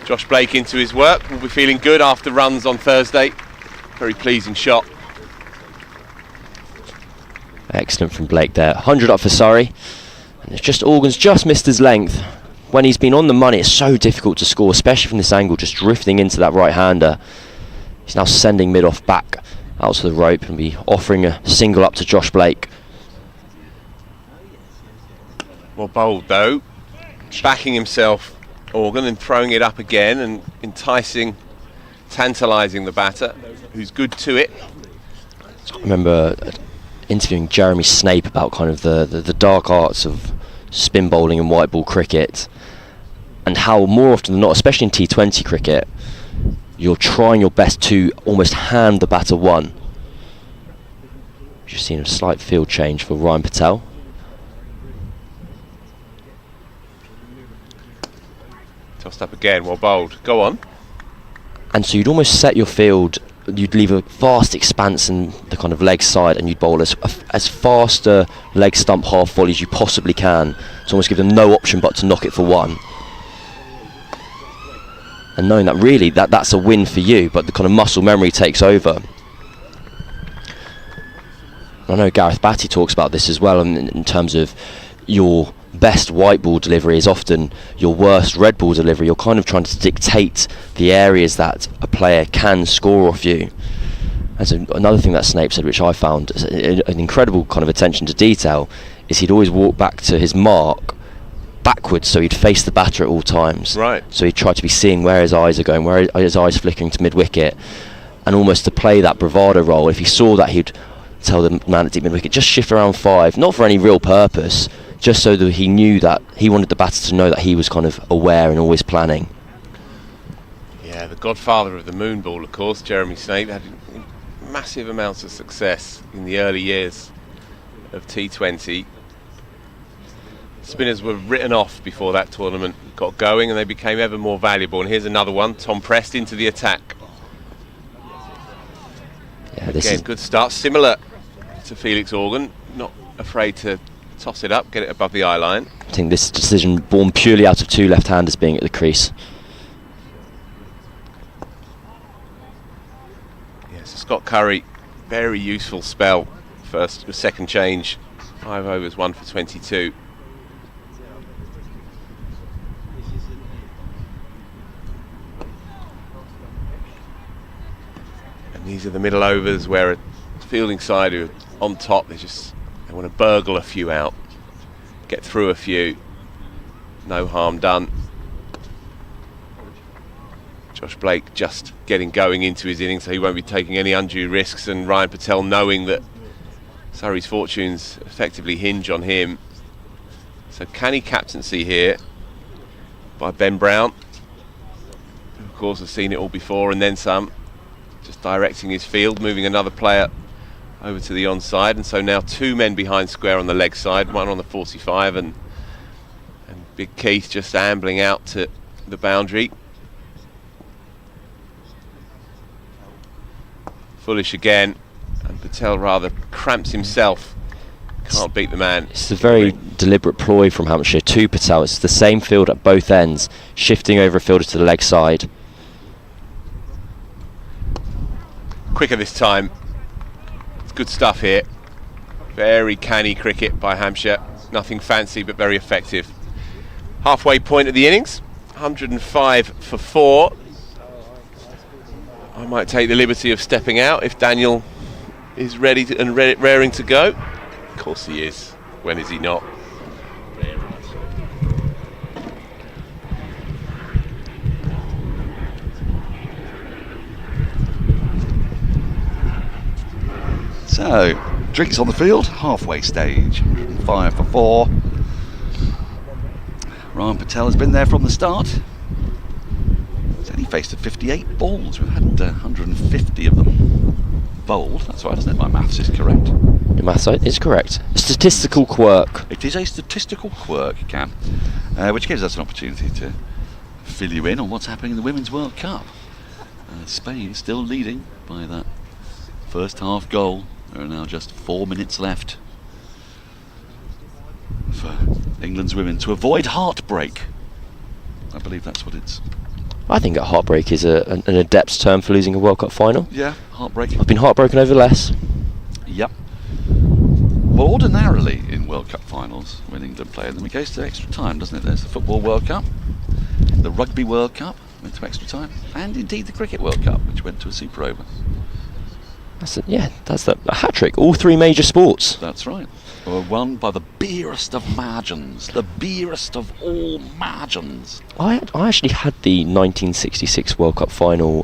Josh Blake into his work, will be feeling good after runs on Thursday. Very pleasing shot. Excellent from Blake there. 100 up for Surrey. And it's just Organ's just missed his length. When he's been on the money, it's so difficult to score, especially from this angle, just drifting into that right-hander. He's now sending mid-off back out to the rope and be offering a single up to Josh Blake. Well bowled though. Backing himself, Organ, and throwing it up again and enticing, tantalising the batter, who's good to it. I remember interviewing Jeremy Snape about kind of the dark arts of spin bowling and white ball cricket, and how more often than not, especially in T20 cricket, you're trying your best to almost hand the batter one. Just seen a slight field change for Ryan Patel. Tossed up again, well bowled. Go on. And so you'd almost set your field, you'd leave a vast expanse in the kind of leg side, and you'd bowl as fast a leg stump half volley as you possibly can to almost give them no option but to knock it for 1. And knowing that really that's a win for you, but the kind of muscle memory takes over. I know Gareth Batty talks about this as well in terms of your best white ball delivery is often your worst red ball delivery. You're kind of trying to dictate the areas that a player can score off you. And so another thing that Snape said, which I found an incredible kind of attention to detail, is he'd always walk back to his mark backwards, so he'd face the batter at all times. Right. So he'd try to be seeing where his eyes are going, where his eyes flickering to mid-wicket, and almost to play that bravado role. If he saw that, he'd tell the man at deep mid-wicket, just shift around 5, not for any real purpose, just so that he knew that he wanted the batter to know that he was kind of aware and always planning. Yeah, the godfather of the moon ball, of course, Jeremy Snape, had massive amounts of success in the early years of T20. Spinners were written off before that tournament got going, and they became ever more valuable. And here's another one. Tom Prest into the attack. Yeah, this Again, is good start. Similar to Felix Organ, not afraid to toss it up, get it above the eye line. I think this decision born purely out of two left-handers being at the crease. Yes, Scott Curry, very useful spell. Second change, 5 overs, 1 for 22. And these are the middle overs where a fielding side who are on top, they want to burgle a few out, get through a few, no harm done. Josh Blake just getting going into his innings, so he won't be taking any undue risks, and Ryan Patel knowing that Surrey's fortunes effectively hinge on him. So canny captaincy here by Ben Brown, who of course has seen it all before and then some, just directing his field, moving another player over to the onside, and so now 2 men behind square on the leg side, one on the 45, and Big Keith just ambling out to the boundary. Foolish again, and Patel rather cramps himself. Can't beat the man. It's a very deliberate ploy from Hampshire to Patel. It's the same field at both ends, shifting over a fielder to the leg side. Quicker this time. It's good stuff here. Very canny cricket by Hampshire. Nothing fancy but very effective. Halfway point of the innings, 105 for 4. I might take the liberty of stepping out if Daniel is ready and raring to go. Of course he is. When is he not? So, drinks on the field, halfway stage, 105 for 4. Ryan Patel has been there from the start. He's only faced 58 balls. We've had 150 of them bowled. That's right, isn't it? My maths is correct. Your maths is correct. A statistical quirk. It is a statistical quirk, Cam, which gives us an opportunity to fill you in on what's happening in the Women's World Cup. Spain still leading by that first half goal. There are now just 4 minutes left for England's women to avoid heartbreak. I believe that's what it's. I think a heartbreak is an adept term for losing a World Cup final. Yeah, heartbreak. I've been heartbroken over less. Yep. Well, ordinarily in World Cup finals, when England play them, it goes to extra time, doesn't it? There's the Football World Cup, the Rugby World Cup went to extra time, and indeed the Cricket World Cup, which went to a super over. That's a hat-trick. All 3 major sports. That's right. Were won by the beerest of margins, the beerest of all margins. I actually had the 1966 World Cup final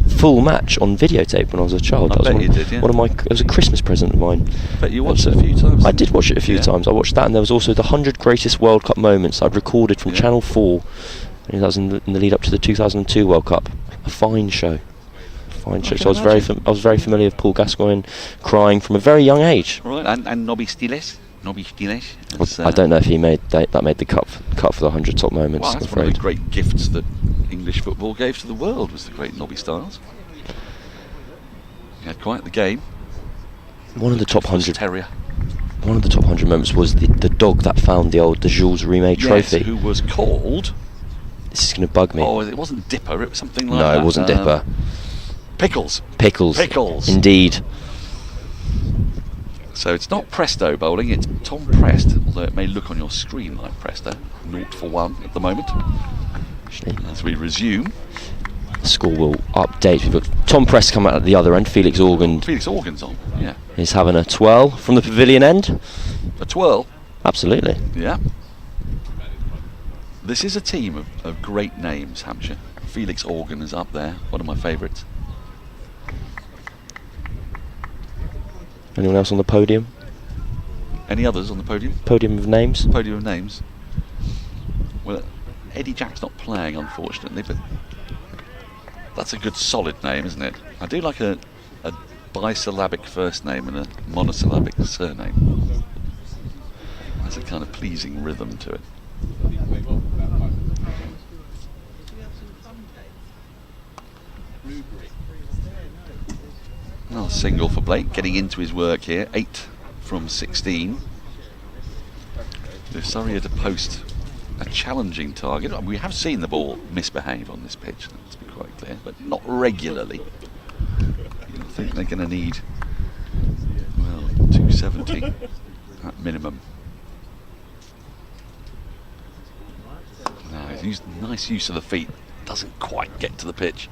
full match on videotape when I was a child. I bet you did, yeah. It was a Christmas present of mine. But you watched it a few times. I did watch it a few Yeah. times. I watched that, and there was also the 100 greatest World Cup moments I'd recorded from Yeah. Channel 4. And that was in the lead up to the 2002 World Cup. A fine show. So I was very familiar with Paul Gascoigne crying from a very young age. Right, and Nobby Stiles. I don't know if he made the cut for the 100 top moments. Well, I'm that's one of afraid. the great gifts that English football gave to the world, was the great Nobby Stiles. He had quite the game. One of the top 100 terrier. One of the top 100 moments was the dog that found the Jules Rimet trophy. Yes, who was called. This is going to bug me. Oh, it wasn't Dipper. It was something like no, that. it wasn't Dipper. Pickles. Pickles. Indeed. So it's not Presto bowling, it's Tom Prest, although it may look on your screen like Presto. 0 for 1 at the moment. Actually, as we resume, the score will update. We've got Tom Prest coming out at the other end. Felix Organ's on, yeah. He's having a twirl from the pavilion end. A twirl? Absolutely. Yeah. This is a team of great names, Hampshire. Felix Organ is up there, one of my favourites. Anyone else on the podium? Any others on the podium? Podium of names? Podium of names. Well, Eddie Jack's not playing, unfortunately, but that's a good solid name, isn't it? I do like a bisyllabic first name and a monosyllabic surname. That's a kind of pleasing rhythm to it. Another single for Blake, getting into his work here. 8 from 16. If Surrey are to post a challenging target, we have seen the ball misbehave on this pitch, let's be quite clear, but not regularly. I think they're going to need, well, 270 at minimum. No, nice use of the feet, doesn't quite get to the pitch.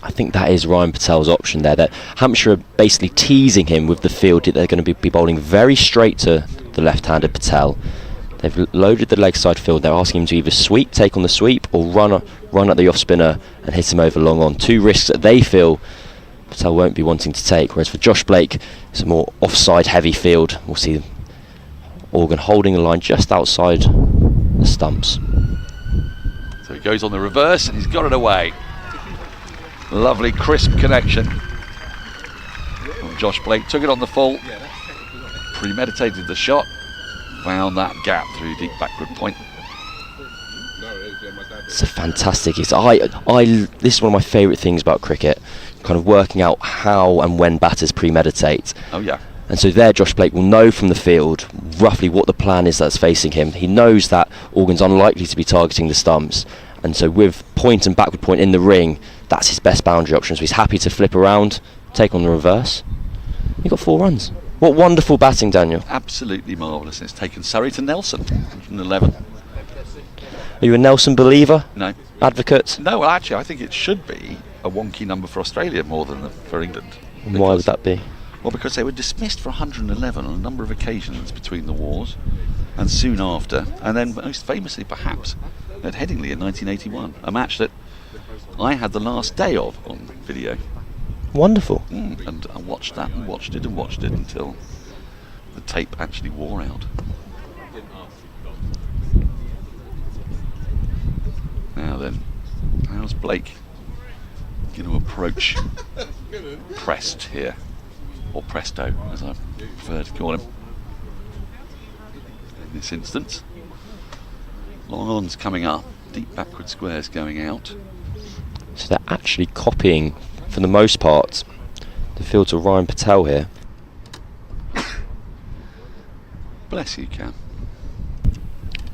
I think that is Ryan Patel's option there, that Hampshire are basically teasing him with the field. They're going to be bowling very straight to the left-handed Patel. They've loaded the leg side field. They're asking him to either sweep, take on the sweep, or run at the off-spinner and hit him over long on. 2 risks that they feel Patel won't be wanting to take, whereas for Josh Blake, it's a more offside heavy field. We'll see Organ holding the line just outside the stumps. So he goes on the reverse and he's got it away. Lovely crisp connection from Josh Blake. Took it on the full, premeditated the shot, found that gap through deep backward point. It's a fantastic. This is one of my favourite things about cricket, kind of working out how and when batters premeditate. Oh yeah. And so there, Josh Blake will know from the field roughly what the plan is that's facing him. He knows that Organ's unlikely to be targeting the stumps, and so with point and backward point in the ring, that's his best boundary option. So he's happy to flip around, take on the reverse. He got 4 runs. What wonderful batting, Daniel. Absolutely marvellous. It's taken Surrey to Nelson, 111. Are you a Nelson believer? No. Advocate? No, well, actually, I think it should be a wonky number for Australia more than for England. And why would that be? Well, because they were dismissed for 111 on a number of occasions between the wars and soon after, and then most famously perhaps at Headingley in 1981, a match that I had the last day of on video. Wonderful. And I watched that and watched it until the tape actually wore out. Now then, how's Blake going to approach Prest here? Or Presto, as I prefer to call him in this instance. Long on's coming up, deep backward squares going out. So they're actually copying, for the most part, the field to Ryan Patel here. Bless you, Cam.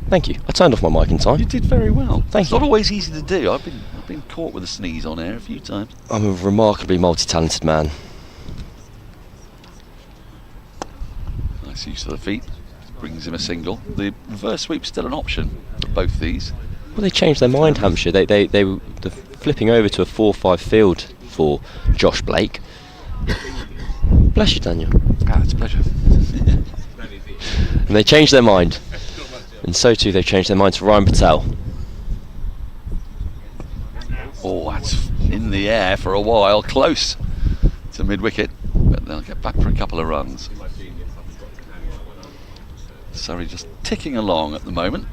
Thank you. I turned off my mic in time. You did very well. Thank it's you. not always easy to do. I've been caught with a sneeze on air a few times. I'm a remarkably multi-talented man. Nice use of the feet. Brings him a single. The reverse sweep's still an option for both these. Well, they changed their mind, Hampshire. They were flipping over to a 4-5 field for Josh Blake. Bless you, Daniel. It's a pleasure. And they changed their mind. And so too, they've changed their mind to Ryan Patel. Oh, that's in the air for a while, close to mid-wicket, but they'll get back for a couple of runs. Surrey just ticking along at the moment.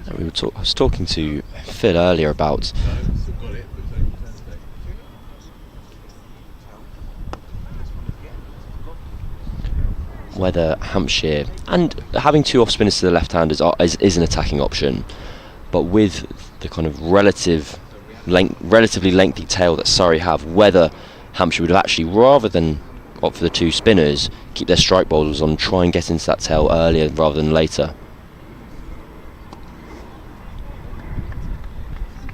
I was talking to Phil earlier about whether Hampshire, and having 2 off spinners to the left-handers is an attacking option, but with the kind of relatively lengthy tail that Surrey have, whether Hampshire would have actually, rather than opt for the 2 spinners, keep their strike bowlers on, try and get into that tail earlier rather than later.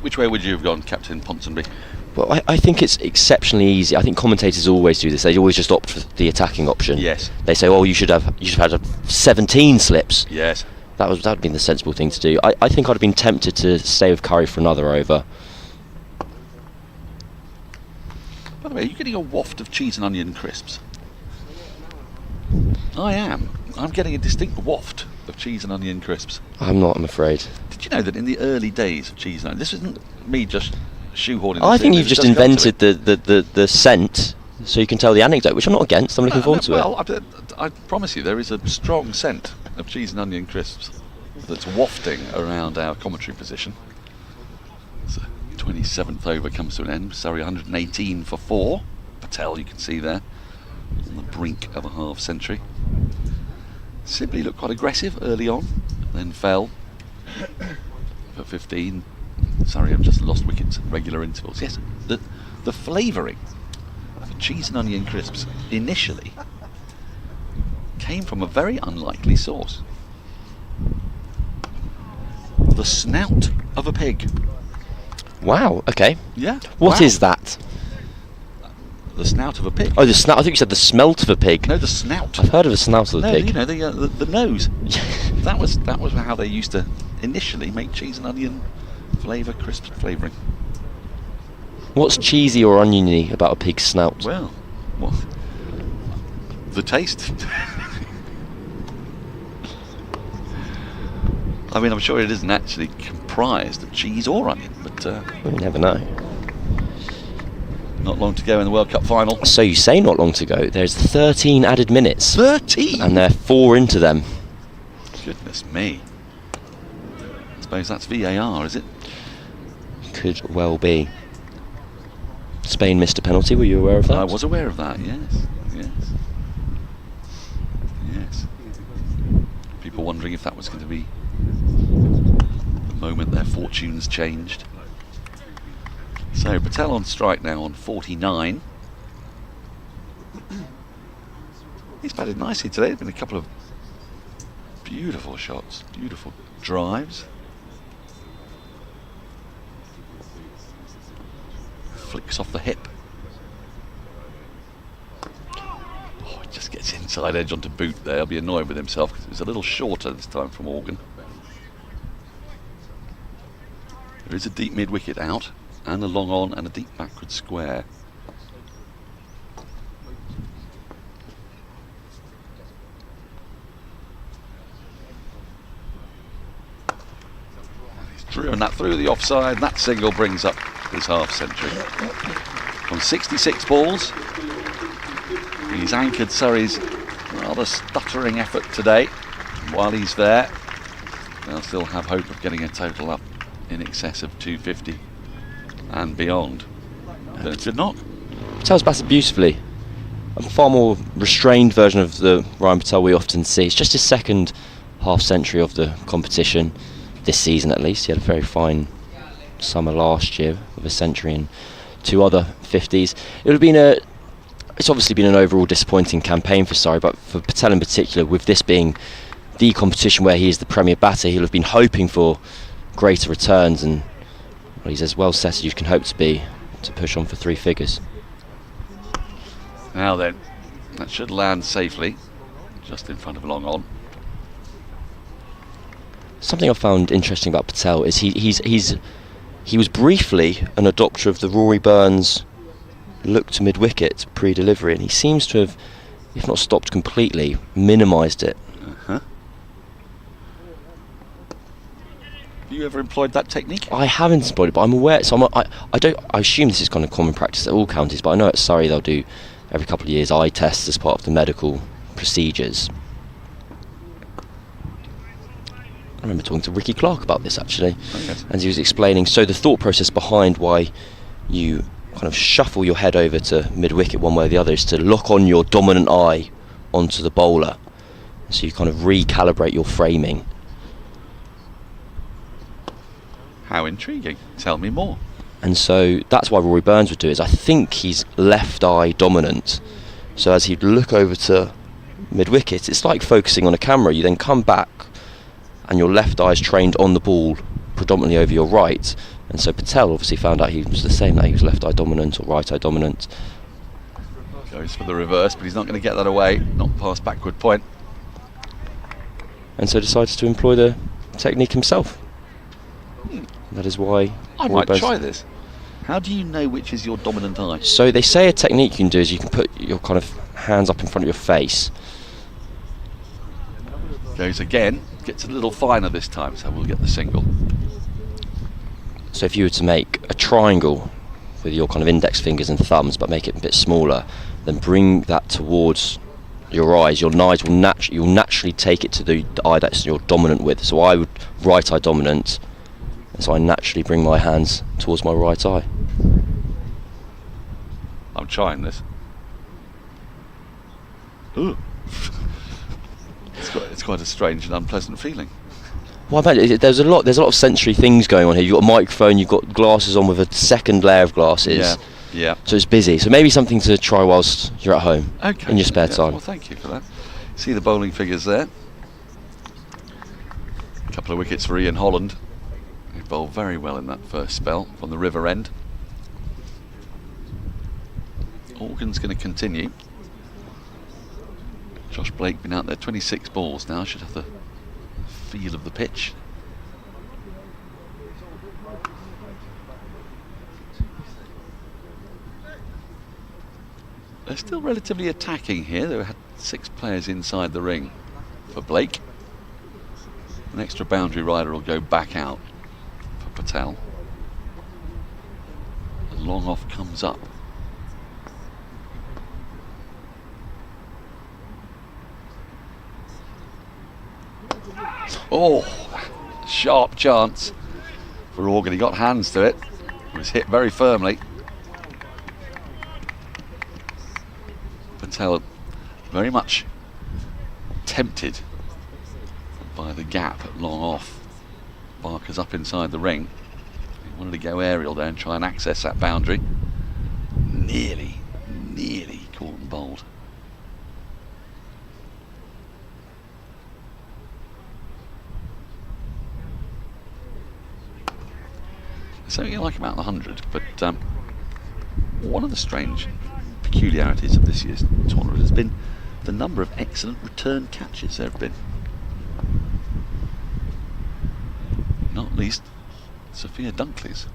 Which way would you have gone, Captain Ponsonby? Well, I think it's exceptionally easy. I think commentators always do this. They always just opt for the attacking option. Yes. They say, "Oh, you should have had 17 slips." Yes. That would have been the sensible thing to do. I think I'd have been tempted to stay with Curry for another over. By the way, are you getting a waft of cheese and onion crisps? I am. I'm getting a distinct waft of cheese and onion crisps. I'm not, I'm afraid. Did you know that in the early days of cheese and onion, this isn't me just shoehorning. I think in, you've just invented the scent, so you can tell the anecdote, which I'm not against. I'm looking forward to it. Well, I promise you, there is a strong scent of cheese and onion crisps that's wafting around our commentary position. So 27th over comes to an end. Surrey 118 for 4. Patel, you can see there, on the brink of a half century. Sibley looked quite aggressive early on, then fell for 15. Sorry, I've just lost wickets at regular intervals. Yes, the flavouring of cheese and onion crisps initially came from a very unlikely source. The snout of a pig. Wow, okay. Yeah. What wow. is that? The snout of a pig. Oh, the snout. I think you said the smelt of a pig. No, the snout. I've heard of the snout of the No, pig. you know the nose. that was how they used to initially make cheese and onion crisp flavouring. What's cheesy or oniony about a pig's snout? Well, the taste. I mean, I'm sure it isn't actually comprised of cheese or onion, but You never know. not long to go in the World Cup final. So you say not long to go. There's 13 added minutes. 13? And they're 4 into them. Goodness me. I suppose that's VAR, is it? Could well be. Spain missed a penalty. Were you aware of that? I was aware of that, yes. People wondering if that was going to be the moment their fortunes changed. So Patel on strike now on 49. He's batted nicely today. There's been a couple of beautiful shots, beautiful drives. Flicks off the hip. Oh, it just gets inside edge onto boot there. I'll be annoyed with himself because it was a little shorter this time from Organ. There is a deep mid wicket out, and a long on and a deep backward square. He's driven that through the offside. That single brings up his half century. On 66 balls, he's anchored Surrey's rather stuttering effort today. While he's there, they'll still have hope of getting a total up in excess of 250 and beyond. That's a good knock. Patel's batted beautifully. A far more restrained version of the Ryan Patel we often see. It's just his second half century of the competition, this season at least. He had a very fine summer last year with a century and 2 other 50s. It's obviously been an overall disappointing campaign for Surrey, but for Patel in particular, with this being the competition where he is the premier batter, he'll have been hoping for greater returns, and well, he's as well set as you can hope to be to push on for 3 figures. Now then, that should land safely, just in front of long on. Something I found interesting about Patel is he was briefly an adopter of the Rory Burns look to mid-wicket pre-delivery, and he seems to have, if not stopped completely, minimised it. Have you ever employed that technique? I haven't employed it, but I'm aware. So I assume this is kind of common practice at all counties, but I know at Surrey they'll do every couple of years eye tests as part of the medical procedures. I remember talking to Ricky Clark about this actually, and he was explaining. So the thought process behind why you kind of shuffle your head over to mid-wicket one way or the other is to lock on your dominant eye onto the bowler, so you kind of recalibrate your framing. How intriguing. Tell me more. And so that's why Rory Burns would do is I think he's left eye dominant. So as he'd look over to mid-wicket, it's like focusing on a camera. You then come back and your left eye is trained on the ball predominantly over your right. And so Patel obviously found out he was the same, that he was left eye dominant or right eye dominant. Goes for the reverse, but he's not going to get that away. Not past backward point. And so decides to employ the technique himself. That is why I Rory might Burns try this. How do you know which is your dominant eye? So they say a technique you can do is you can put your kind of hands up in front of your face. Goes again. Gets a little finer this time, so we'll get the single. So if you were to make a triangle with your kind of index fingers and thumbs, but make it a bit smaller, then bring that towards your eyes. Your eyes will you'll naturally take it to the eye that's your dominant with. So I would right eye dominant, and so I naturally bring my hands towards my right eye. I'm trying this. Ooh. It's quite a strange and unpleasant feeling. Well, I bet there's a lot of sensory things going on here. You've got a microphone, you've got glasses on with a second layer of glasses. Yeah. So it's busy. So maybe something to try whilst you're at home in your spare time. Well, thank you for that. See the bowling figures there. A couple of wickets for Ian Holland, who bowled very well in that first spell from the river end. Organ's going to continue. Josh Blake been out there 26 balls now, should have the feel of the pitch. They're still relatively attacking here. They had 6 players inside the ring for Blake. An extra boundary rider will go back out for Patel. The long off comes up. Oh, sharp chance for Organ. He got hands to it. It was hit very firmly. Patel very much tempted by the gap at long off. Barker's up inside the ring. He wanted to go aerial there and try and access that boundary. Nearly caught and bowled. Something you like about the 100, but one of the strange peculiarities of this year's tournament has been the number of excellent return catches there have been. Not least Sophia Dunkley's.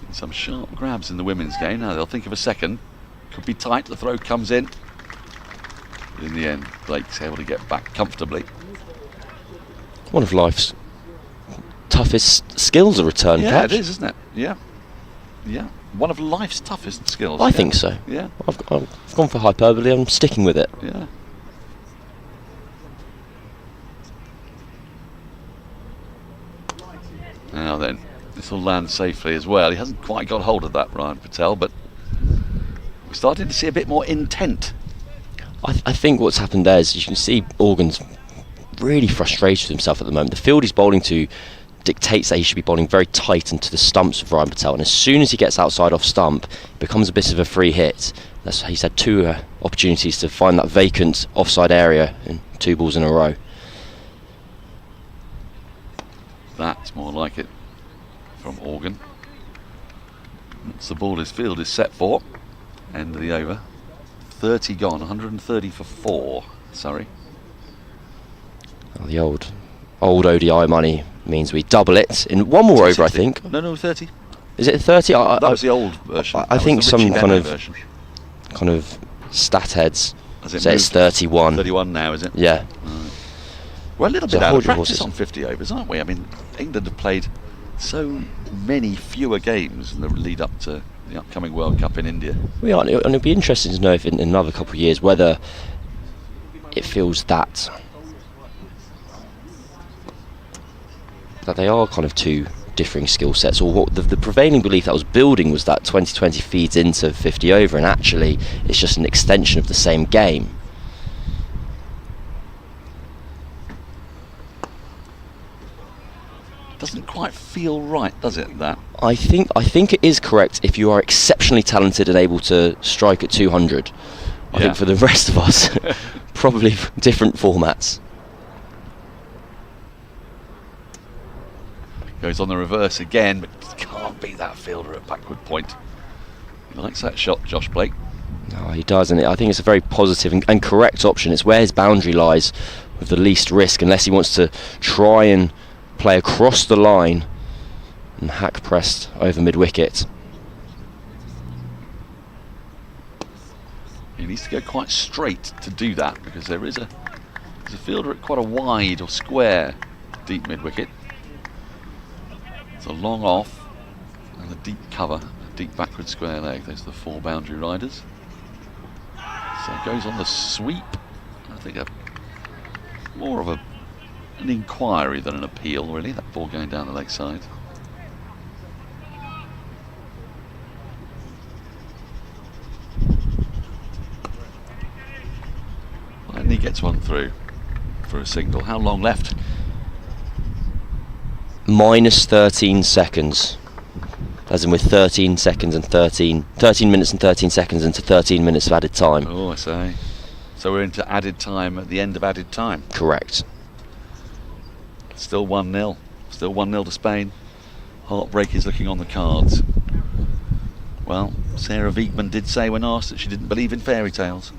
And some sharp grabs in the women's game. Now they'll think of a second. Could be tight, the throw comes in. But in the end, Blake's able to get back comfortably. One of life's toughest skills, a return catch. Yeah, it is, isn't it? Yeah. One of life's toughest skills. I think so. Yeah. I've gone for hyperbole. I'm sticking with it. Yeah. Now then, this will land safely as well. He hasn't quite got hold of that, Ryan Patel, but we're starting to see a bit more intent. I think what's happened there is you can see Organ's really frustrated with himself at the moment. The field he's bowling to dictates that he should be bowling very tight into the stumps of Ryan Patel, and as soon as he gets outside off stump, it becomes a bit of a free hit. He's had 2 opportunities to find that vacant offside area in 2 balls in a row. That's more like it from Organ. That's the ball his field is set for. End of the over. 30 gone, 130 for 4, Surrey. Oh, the old ODI money means we double it in one more over, I think. No, 30. Is it 30? That was the old version. I think some kind of stat heads say it's 31. 31 now, is it? Yeah. Right. We're a little bit out of practice on 50 overs, aren't we? I mean, England have played so many fewer games in the lead up to the upcoming World Cup in India. We are, and it'll be interesting to know if in another couple of years whether it feels that they are kind of 2 differing skill sets, or what the prevailing belief that was building was that 2020 feeds into 50 over, and actually it's just an extension of the same game. Doesn't quite feel right, does it, that? I think it is correct if you are exceptionally talented and able to strike at 200. I think for the rest of us, probably different formats. Goes on the reverse again, but can't beat that fielder at backward point. He likes that shot, Josh Blake. No, he does, and I think it's a very positive and correct option. It's where his boundary lies with the least risk, unless he wants to try and play across the line and hack pressed over mid-wicket. He needs to go quite straight to do that, because there's a fielder at quite a wide or square deep mid-wicket. It's a long off and a deep cover, a deep backward square leg. Those are the 4 boundary riders. So it goes on the sweep. I think more of an inquiry than an appeal, really, that ball going down the leg side. gets one through for a single. How long left? Minus 13 seconds. As in with 13 seconds and 13 minutes and 13 seconds into 13 minutes of added time. Oh, I say. So we're into added time at the end of added time. Correct. Still 1-0. Still 1-0 to Spain. Heartbreak is looking on the cards. Well, Sarah Wiegman did say when asked that she didn't believe in fairy tales.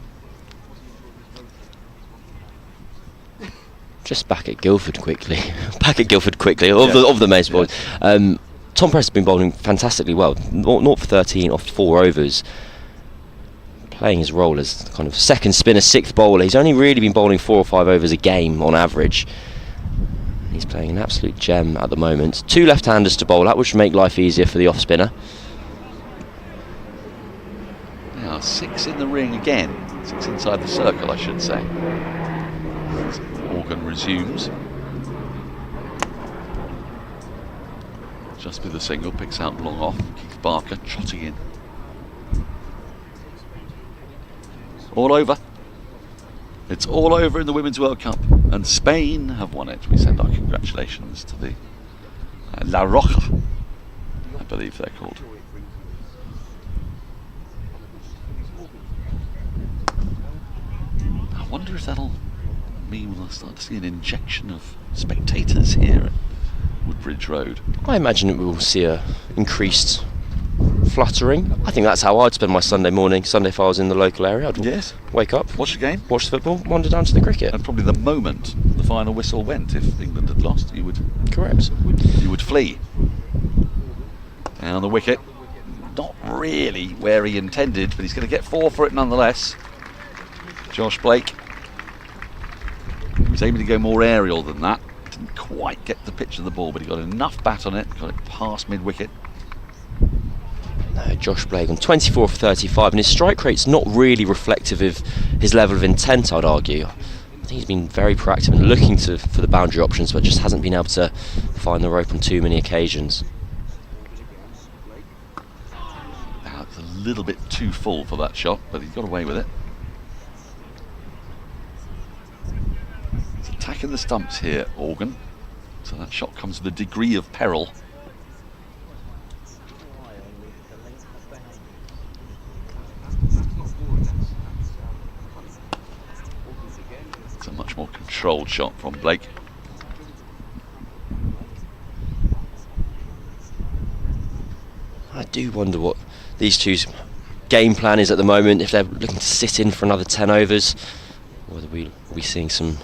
Just back at Guildford quickly. Of the Mace boys. Tom Press has been bowling fantastically well. 0 for 13 off 4 overs. Playing his role as kind of second spinner, sixth bowler. He's only really been bowling 4 or 5 overs a game on average. He's playing an absolute gem at the moment. 2 left-handers to bowl at, which would make life easier for the off-spinner. Now 6 in the ring again. 6 inside the circle, I should say. Organ resumes. Just with the single, picks out long off. Keith Barker trotting in. All over. It's all over in the Women's World Cup, and Spain have won it. We send our congratulations to the La Roja, I believe they're called. I wonder if that'll mean we'll start to see an injection of spectators here at Woodbridge Road. I imagine we will see a increased fluttering. I think that's how I'd spend my Sunday morning. Sunday if I was in the local area, I'd wake up, watch the game, watch the football, wander down to the cricket. And probably the moment the final whistle went, if England had lost, you would flee. Down the wicket. Not really where he intended, but he's going to get 4 for it nonetheless. Josh Blake. He was aiming to go more aerial than that. Didn't quite get the pitch of the ball, but he got enough bat on it, got it past mid-wicket. No, Josh Blake on 24 for 35, and his strike rate's not really reflective of his level of intent, I'd argue. I think he's been very proactive and looking for the boundary options, but just hasn't been able to find the rope on too many occasions. Now it's a little bit too full for that shot, but he's got away with it. He's attacking the stumps here, Organ. So that shot comes with a degree of peril. It's a much more controlled shot from Blake. I do wonder what these two's game plan is at the moment, if they're looking to sit in for another 10 overs, or whether we'll be seeing some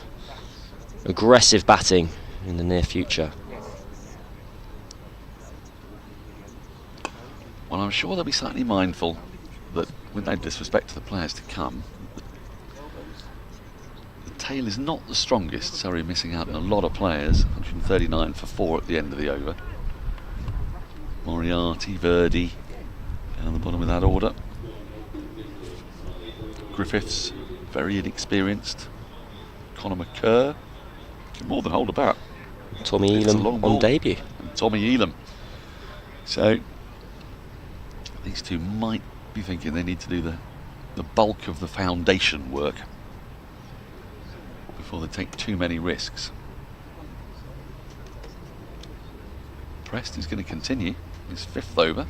aggressive batting in the near future. Well, I'm sure they'll be slightly mindful that, with no disrespect to the players to come, the tail is not the strongest. Surrey missing out on a lot of players. 139 for 4 at the end of the over. Moriarty, Verdi down the bottom of that order. Griffiths, very inexperienced. Conor McCurr can more than hold a bat. Tommy Elam on debut. And Tommy Elam. So these two might be thinking they need to do the bulk of the foundation work before they take too many risks. Preston's going to continue his 5th over.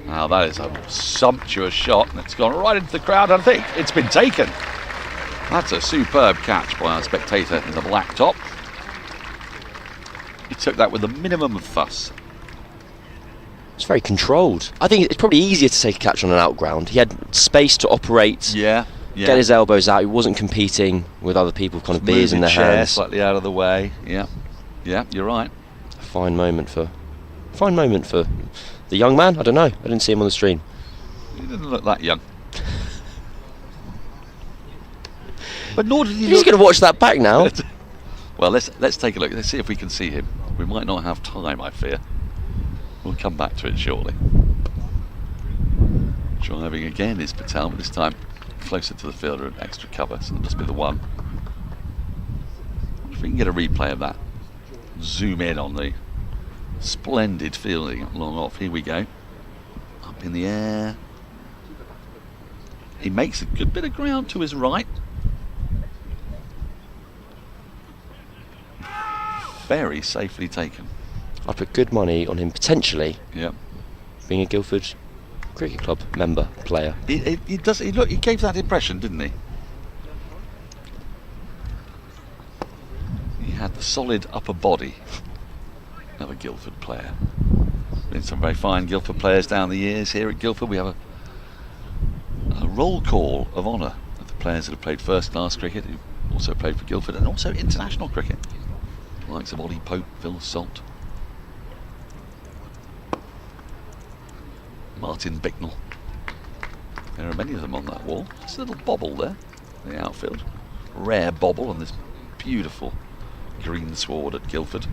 Now that is a sumptuous shot, and it's gone right into the crowd. I think it's been taken. That's a superb catch by our spectator in the black top. He took that with a minimum of fuss. It's very controlled. I think it's probably easier to take a catch on an outground. He had space to operate, get his elbows out. He wasn't competing with other people, kind of beers in their hands. Slightly out of the way. Yeah, you're right. A fine moment for the young man. I don't know. I didn't see him on the stream. He didn't look that young. But nor did he. He's going to watch that back now. Well, let's take a look. Let's see if we can see him. We might not have time, I fear. We'll come back to it shortly. Driving again is Patel, but this time closer to the fielder and extra cover, so it'll just be the one. If we can get a replay of that, zoom in on the splendid fielding long off. Here we go. Up in the air. He makes a good bit of ground to his right. Very safely taken. I put good money on him potentially Yeah. being a Guildford Cricket Club member, player. He does. He gave that impression, didn't he? He had the solid upper body of a Guildford player. Been some very fine Guildford players down the years here at Guildford. We have a roll call of honour of the players that have played first class cricket, who also played for Guildford, and also international cricket. The likes of Ollie Pope, Phil Salt, Martin Bicknell. There are many of them on that wall. Just a little bobble there in the outfield. Rare bobble on this beautiful green sward at Guildford.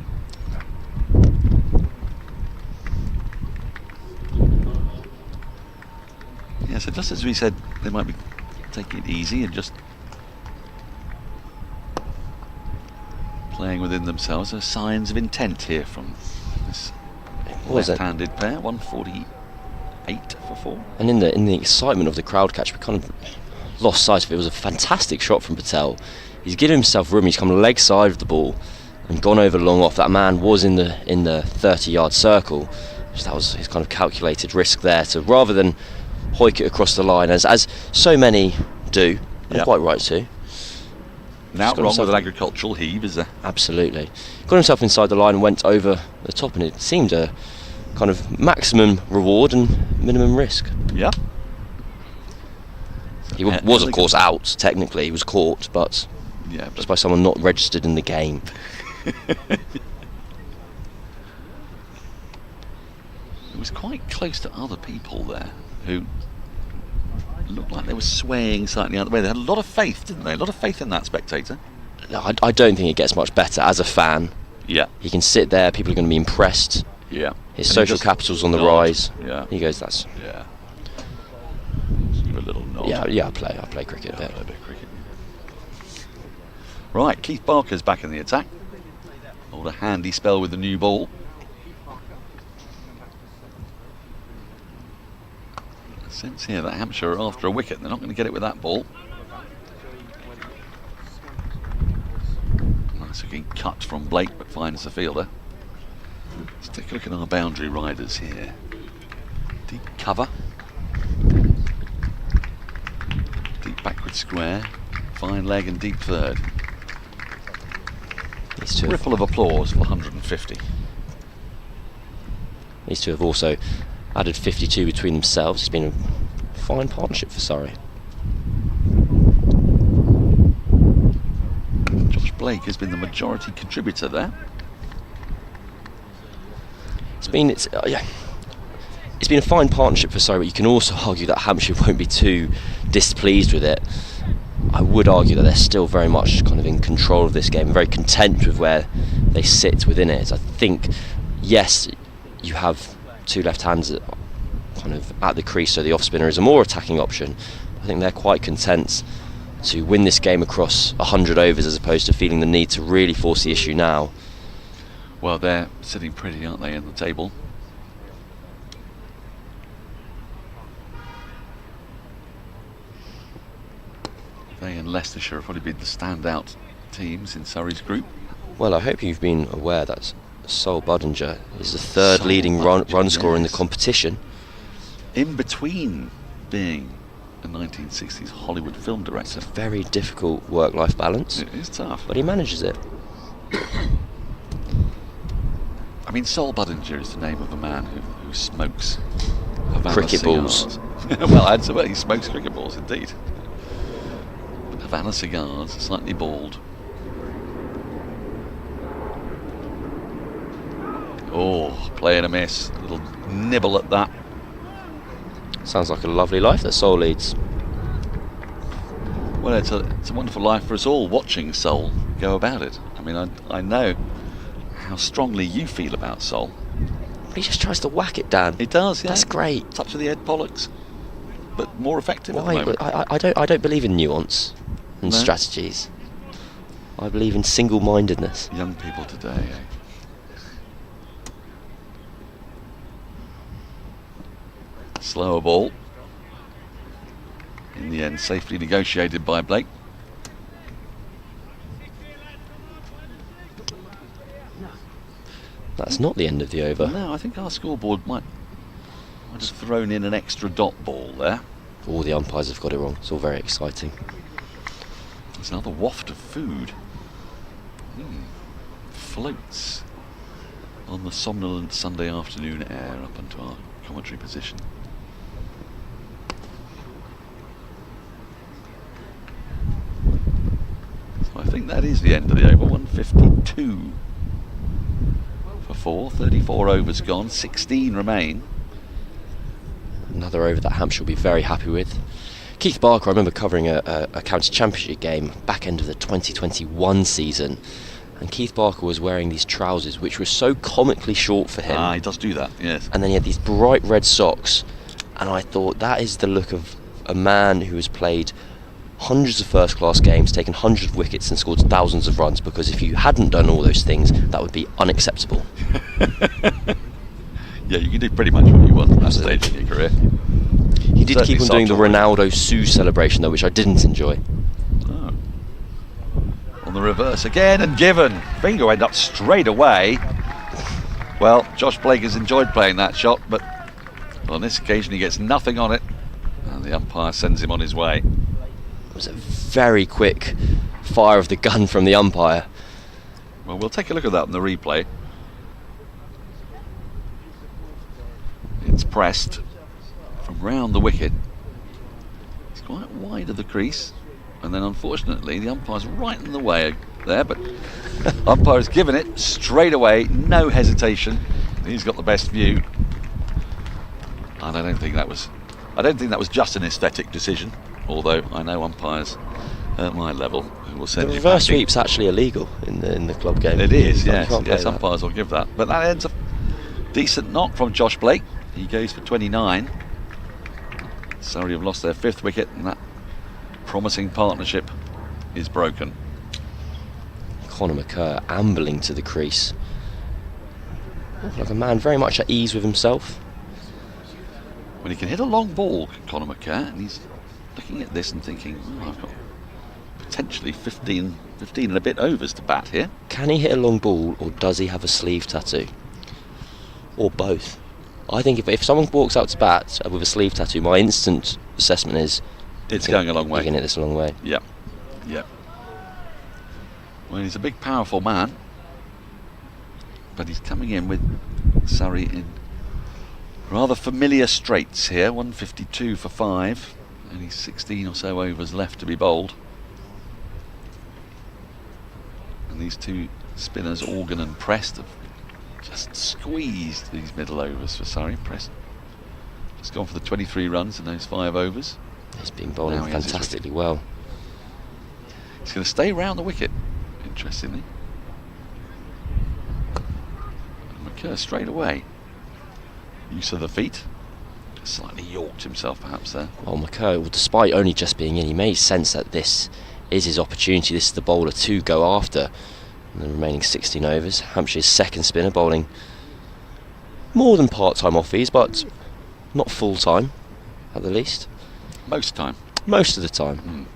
Yeah, so just as we said, they might be taking it easy and just playing within themselves. There are signs of intent here from this left-handed pair. 148 for 4. And in the excitement of the crowd catch, we kind of lost sight of it. It was a fantastic shot from Patel. He's given himself room. He's come leg side of the ball and gone over long off. That man was in the 30-yard circle. So that was his kind of calculated risk there. So rather than hoik it across the line, as so many do, and quite right to. Now wrong with an agricultural heave, is there? Absolutely. Got himself inside the line and went over the top, and it seemed a kind of maximum reward and minimum risk. Yeah. He was, of course, out, technically. He was caught, but just by someone not registered in the game. It was quite close to other people there who looked like they were swaying slightly out of the way. They had a lot of faith, didn't they? A lot of faith in that spectator. No, I don't think it gets much better. As a fan, Yeah. he can sit there, people are going to be impressed. Yeah. His social capital's on the rise. Yeah. He goes, that's... Yeah. Give a little nod. Yeah, I play cricket a bit. Play a bit of cricket. Right, Keith Barker's back in the attack. Hold a handy spell with the new ball. A sense here that Hampshire are after a wicket. They're not going to get it with that ball. Nice looking cut from Blake, but finds the fielder. Let's take a look at our boundary riders here. Deep cover. Deep backward square. Fine leg and deep third. Ripple of applause for 150. These two have also added 52 between themselves. It's been a fine partnership for Surrey. Josh Blake has been the majority contributor there. It's been a fine partnership for Surrey, but you can also argue that Hampshire won't be too displeased with it. I would argue that they're still very much kind of in control of this game, very content with where they sit within it. I think, yes, you have two left hands kind of at the crease, so the off spinner is a more attacking option. I think they're quite content to win this game across 100 overs as opposed to feeling the need to really force the issue now. Well, they're sitting pretty, aren't they, in the table? They and Leicestershire have probably been the standout teams in Surrey's group. Well, I hope you've been aware that Sol Budinger is the third leading run scorer in the competition. In between being a 1960s Hollywood film director. It's a very difficult work-life balance. It is tough. But he manages it. I mean, Sol Budinger is the name of a man who smokes Havana Cricket cigars. balls. well, he smokes cricket balls, indeed. But Havana cigars, slightly bald. Oh, playing a miss. A little nibble at that. Sounds like a lovely life that Sol leads. Well, it's a wonderful life for us all watching Sol go about it. I mean, I know how strongly you feel about Sol. But he just tries to whack it, Dan. It does, yeah. That's great. Touch of the Ed Pollocks, but more effective at the Why? moment. I don't believe in nuance and No? strategies. I believe in single-mindedness. Young people today, eh? Slower ball. in the end safely negotiated by Blake. That's not the end of the over. No, I think our scoreboard might have thrown in an extra dot ball there. All the umpires have got it wrong. It's all very exciting. There's another waft of food. Floats on the somnolent Sunday afternoon air up into our commentary position. So I think that is the end of the over. 152 for 4. 34 overs gone. 16 remain. Another over that Hampshire will be very happy with. Keith Barker, I remember covering a county championship game back end of the 2021 season, and Keith Barker was wearing these trousers which were so comically short for him. Ah, he does do that, yes. And then he had these bright red socks, and I thought that is the look of a man who has played hundreds of first class games, taken hundreds of wickets and scored thousands of runs, because if you hadn't done all those things, that would be unacceptable. Yeah, you can do pretty much what you want at that stage in your career. He did keep on doing the Certainly Ronaldo Sue celebration though, which I didn't enjoy. Oh. On the reverse again and given. Finger went up straight away. Well, Josh Blake has enjoyed playing that shot, but on this occasion he gets nothing on it, and the umpire sends him on his way. It was a very quick fire of the gun from the umpire. Well, we'll take a look at that in the replay. It's pressed from round the wicket. It's quite wide of the crease, and then unfortunately the umpire's right in the way there, but umpire's given it straight away, no hesitation. He's got the best view, and I don't think that was just an aesthetic decision, although I know umpires at my level who will send The you reverse packing. sweep's actually illegal in the club game. It is, You yes, can't play yes, that. umpires will give that. But that ends a decent knock from Josh Blake. He goes for 29. Surrey have lost their 5th wicket, and that promising partnership is broken. Conor McKerr ambling to the crease. Like a man very much at ease with himself. When he can hit a long ball, Conor McKerr, and he's looking at this and thinking, oh, I've got potentially 15 and a bit overs to bat here. Can he hit a long ball, or does he have a sleeve tattoo? Or both? I think if someone walks out to bat with a sleeve tattoo, my instant assessment is It's going a long he way. can hit this a long way. Yep. Well, he's a big, powerful man, but he's coming in with Surrey in rather familiar straits here. 152 for 5, and he's 16 or so overs left to be bowled. And these two spinners, Organ and Prest, have just squeezed these middle overs for Surrey. Prest has gone for the 23 runs in those 5 overs. He's been bowling Now he has his fantastically well. He's going to stay round the wicket, interestingly. And McKerr straight away. Use of the feet. Just slightly yorked himself perhaps there. Well, McKerr, despite only just being in, he made sense that this is his opportunity. This is the bowler to go after in the remaining 16 overs. Hampshire's second spinner, bowling more than part-time offies, but not full-time at the least. Most time. Most of the time.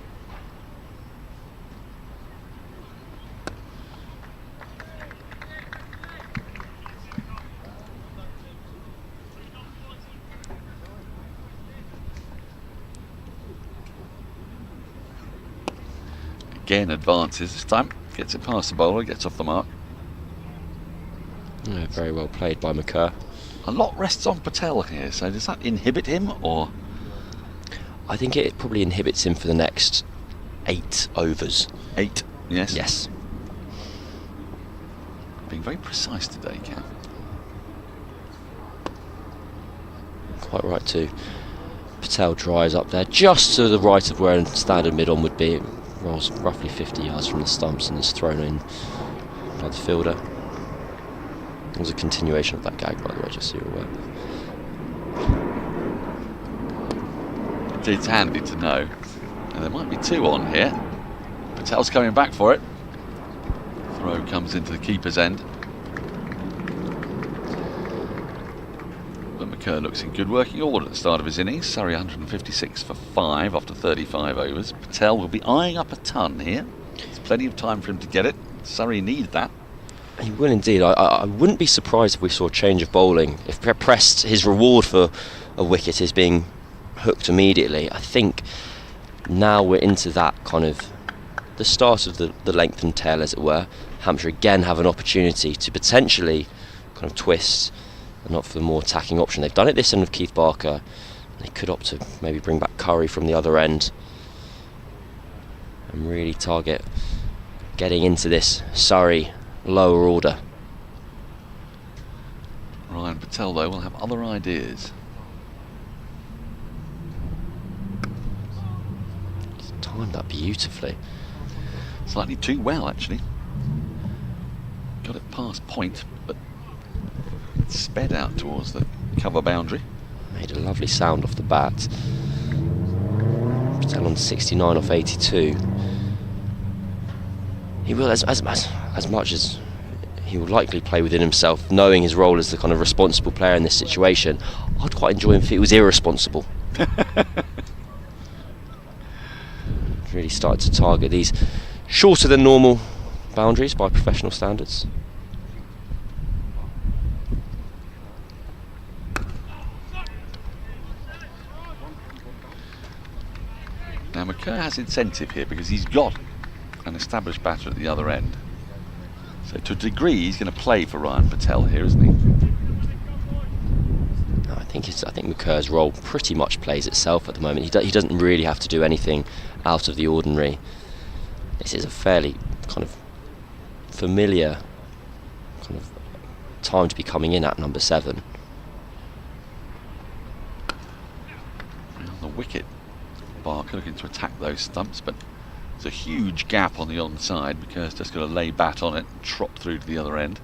Again advances this time. Gets it past the bowler, gets off the mark. Yeah, very well played by McKerr. A lot rests on Patel here, so does that inhibit him, or? I think it probably inhibits him for the next 8 overs. 8, yes? Yes. Being very precise today, Cam. Quite right too. Patel dries up there, just to the right of where a standard mid-on would be. It rolls roughly 50 yards from the stumps and is thrown in by the fielder. It was a continuation of that gag, by the way, just so you're aware. It's handy to know. And there might be 2 on here. Patel's coming back for it. Throw comes into the keeper's end. But McCurr looks in good working order at the start of his innings. Surrey 156 for 5 after 35 overs. Patel will be eyeing up a ton here. There's plenty of time for him to get it. Surrey need that. He will indeed. I wouldn't be surprised if we saw a change of bowling. If Prest, his reward for a wicket is being hooked immediately. I think now we're into that kind of the start of the lengthened tail, as it were. Hampshire again have an opportunity to potentially kind of twist and opt for the more attacking option. They've done it this end with Keith Barker. They could opt to maybe bring back Curry from the other end and really target getting into this Surrey lower order. Ryan Patel, though, will have other ideas. He's timed that beautifully. Slightly too well, actually. Got it past point, but it sped out towards the cover boundary. Made a lovely sound off the bat. Patel on 69 off 82. He will, as much as he will likely play within himself, knowing his role as the kind of responsible player in this situation, I'd quite enjoy him if he was irresponsible. Really started to target these shorter than normal boundaries by professional standards. Now McCurr has incentive here because he's got an established batter at the other end. So to a degree he's going to play for Ryan Patel here, isn't he? No, I think McCurr's role pretty much plays itself at the moment. He doesn't really have to do anything out of the ordinary. This is a fairly kind of familiar kind of time to be coming in at number 7. On the wicket, Barker looking to attack those stumps, but there's a huge gap on the onside because just got to lay bat on it and trot through to the other end.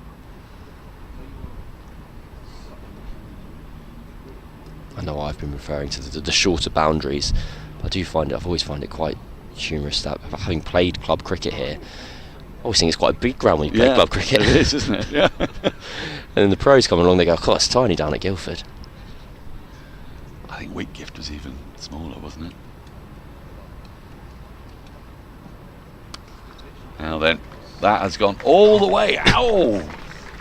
I know I've been referring to the shorter boundaries, but I've always find it quite humorous that having played club cricket here, I always think it's quite a big ground when you play club cricket. It is, isn't it? Yeah. And then the pros come along, they go, "Oh, it's tiny down at Guildford." I think Whitgift was even smaller, wasn't it? Now then, that has gone all the way. Ow!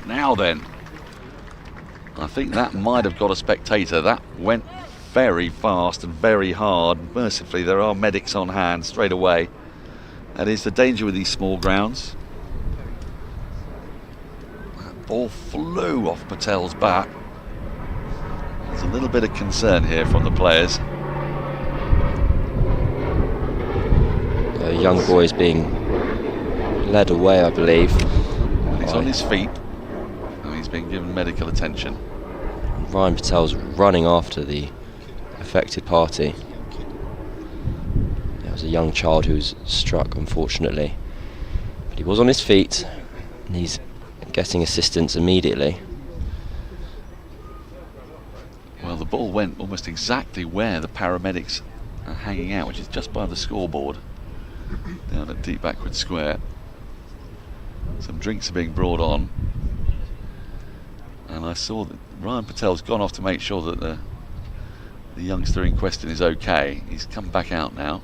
Now then, I think that might have got a spectator. That went very fast and very hard. Mercifully, there are medics on hand straight away. That is the danger with these small grounds. That ball flew off Patel's bat. There's a little bit of concern here from the players. The young boy is being led away, I believe. He's on his feet and he's been given medical attention. Ryan Patel's running after the affected party. There was a young child who was struck, unfortunately, but he was on his feet and he's getting assistance immediately. Well, the ball went almost exactly where the paramedics are hanging out, which is just by the scoreboard down at Deep Backward Square. Some drinks are being brought on, and I saw that Ryan Patel's gone off to make sure that the youngster in question is okay. He's come back out now.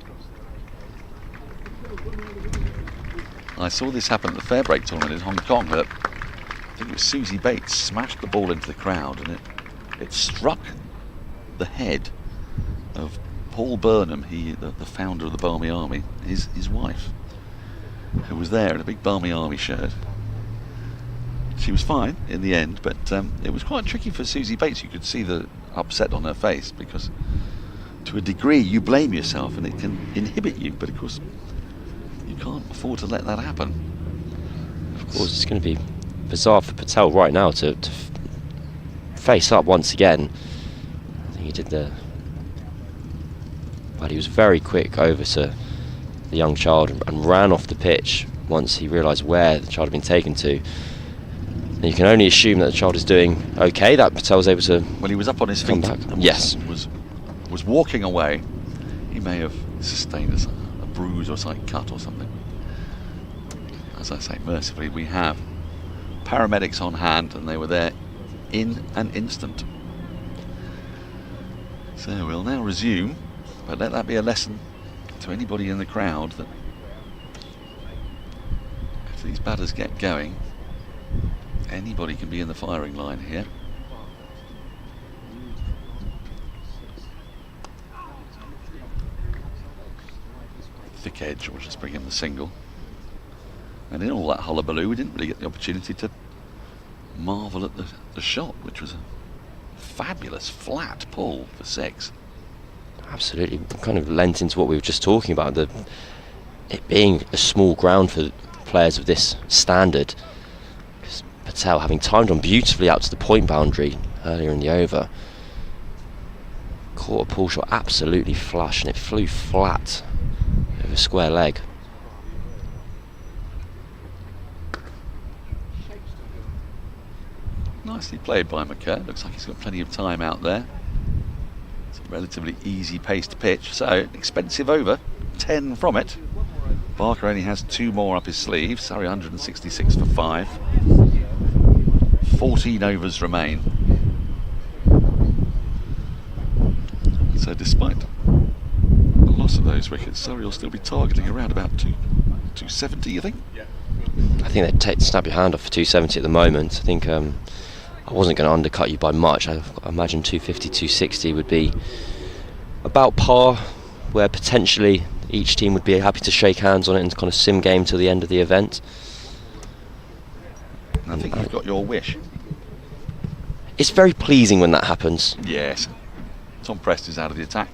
I saw this happen at the Fairbreak tournament in Hong Kong, that I think it was Susie Bates smashed the ball into the crowd and it struck the head of Paul Burnham, the founder of the Barmy Army, his wife, who was there in a big Barmy Army shirt. She was fine in the end, but it was quite tricky for Susie Bates. You could see the upset on her face because to a degree you blame yourself and it can inhibit you, but of course you can't afford to let that happen. Of course, it's going to be bizarre for Patel right now to face up once again. I think he did but he was very quick over to the young child and ran off the pitch once he realised where the child had been taken to. And you can only assume that the child is doing okay, that Patel was able to. Well, he was up on his feet and yes, was walking away. He may have sustained a bruise or a slight cut or something. As I say, mercifully we have paramedics on hand and they were there in an instant. So we'll now resume, but let that be a lesson to anybody in the crowd that if these batters get going, anybody can be in the firing line here. Thick edge will just bring him the single. And in all that hullabaloo, we didn't really get the opportunity to marvel at the shot, which was a fabulous flat pull for 6. Absolutely, kind of lent into what we were just talking about, it being a small ground for players of this standard. Patel having timed on beautifully out to the point boundary earlier in the over, caught a pull shot absolutely flush and it flew flat over square leg. Nicely played by McCurr. Looks like he's got plenty of time out there. It's a relatively easy paced pitch, so expensive over, 10 from it. Barker only has 2 more up his sleeve. Surrey 166 for 5. 14 overs remain. So despite the loss of those wickets, Surrey will still be targeting around about 270, you think? I think they'd snap your hand off for 270 at the moment. I think I wasn't going to undercut you by much. I imagine 250, 260 would be about par, where potentially each team would be happy to shake hands on it and kind of sim game till the end of the event. I think you've got your wish. It's very pleasing when that happens. Yes. Tom Prest is out of the attack.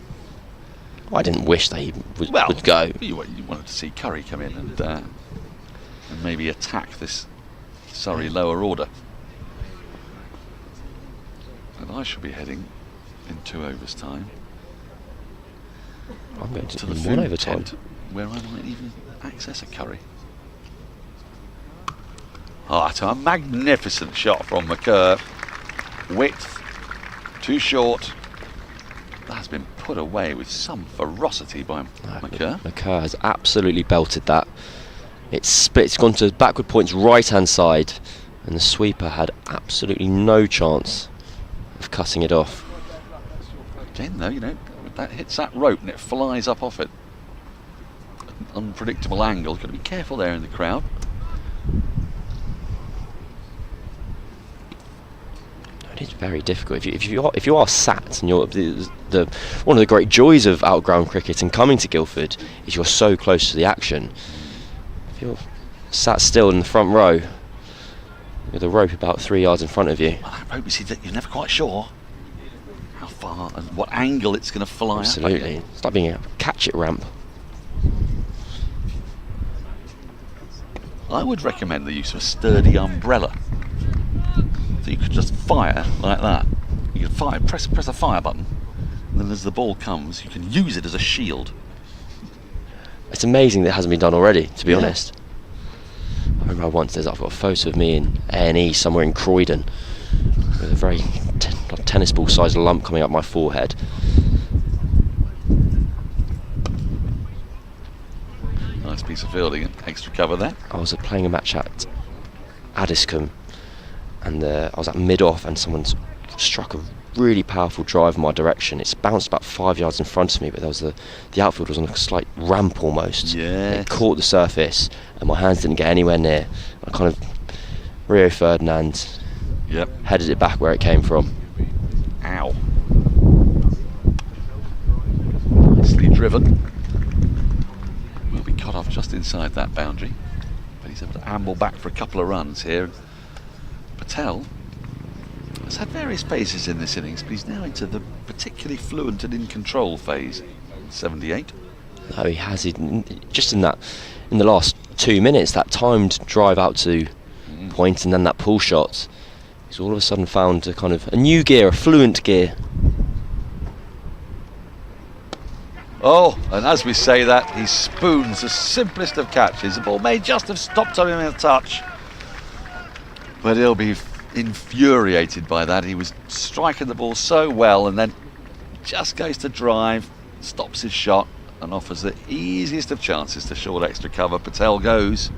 I didn't wish that he would go. You wanted to see Curry come in and maybe attack this Surrey lower order. And I shall be heading in 2 overs time. I'm going to the in food 1 overtime, tent, where I might even access a curry. Oh, that's a magnificent shot from McCurr. Width, too short. That's been put away with some ferocity by McCurr. McCurr has absolutely belted that. It's split, it's gone to backward point's right hand side, and the sweeper had absolutely no chance of cutting it off. Again though, that hits that rope and it flies up off it. An unpredictable angle. Got to be careful there in the crowd. It is very difficult. If you are sat, and you're one of the great joys of outground cricket and coming to Guildford is you're so close to the action. If you're sat still in the front row with a rope about 3 yards in front of you, Well, that rope, you're never quite sure how far and what angle it's going to fly absolutely, up. it's like being a catch it ramp. I would recommend the use of a sturdy umbrella. So you could just fire like that. You can fire, press a fire button, and then as the ball comes, you can use it as a shield. It's amazing that it hasn't been done already, to be honest. I remember once I've got a photo of me in A&E somewhere in Croydon with a very tennis ball sized lump coming up my forehead. Nice piece of fielding, extra cover there. I was playing a match at Addiscombe, and I was at mid-off, and someone struck a really powerful drive in my direction. It's bounced about 5 yards in front of me, but there was the outfield was on a slight ramp almost. Yeah. It caught the surface, and my hands didn't get anywhere near. I kind of Rio Ferdinand headed it back where it came from. Ow. Nicely driven. Will be cut off just inside that boundary, but he's able to amble back for a couple of runs here. Patel has had various phases in this innings, but he's now into the particularly fluent and in control phase. 78. No, he has. Just in the last 2 minutes, that timed drive out to point, and then that pull shot. He's all of a sudden found a kind of a new gear, a fluent gear. Oh, and as we say that, he spoons the simplest of catches. The ball may just have stopped on him in a touch, but he'll be infuriated by that. He was striking the ball so well, and then just goes to drive, stops his shot, and offers the easiest of chances to short extra cover. Patel goes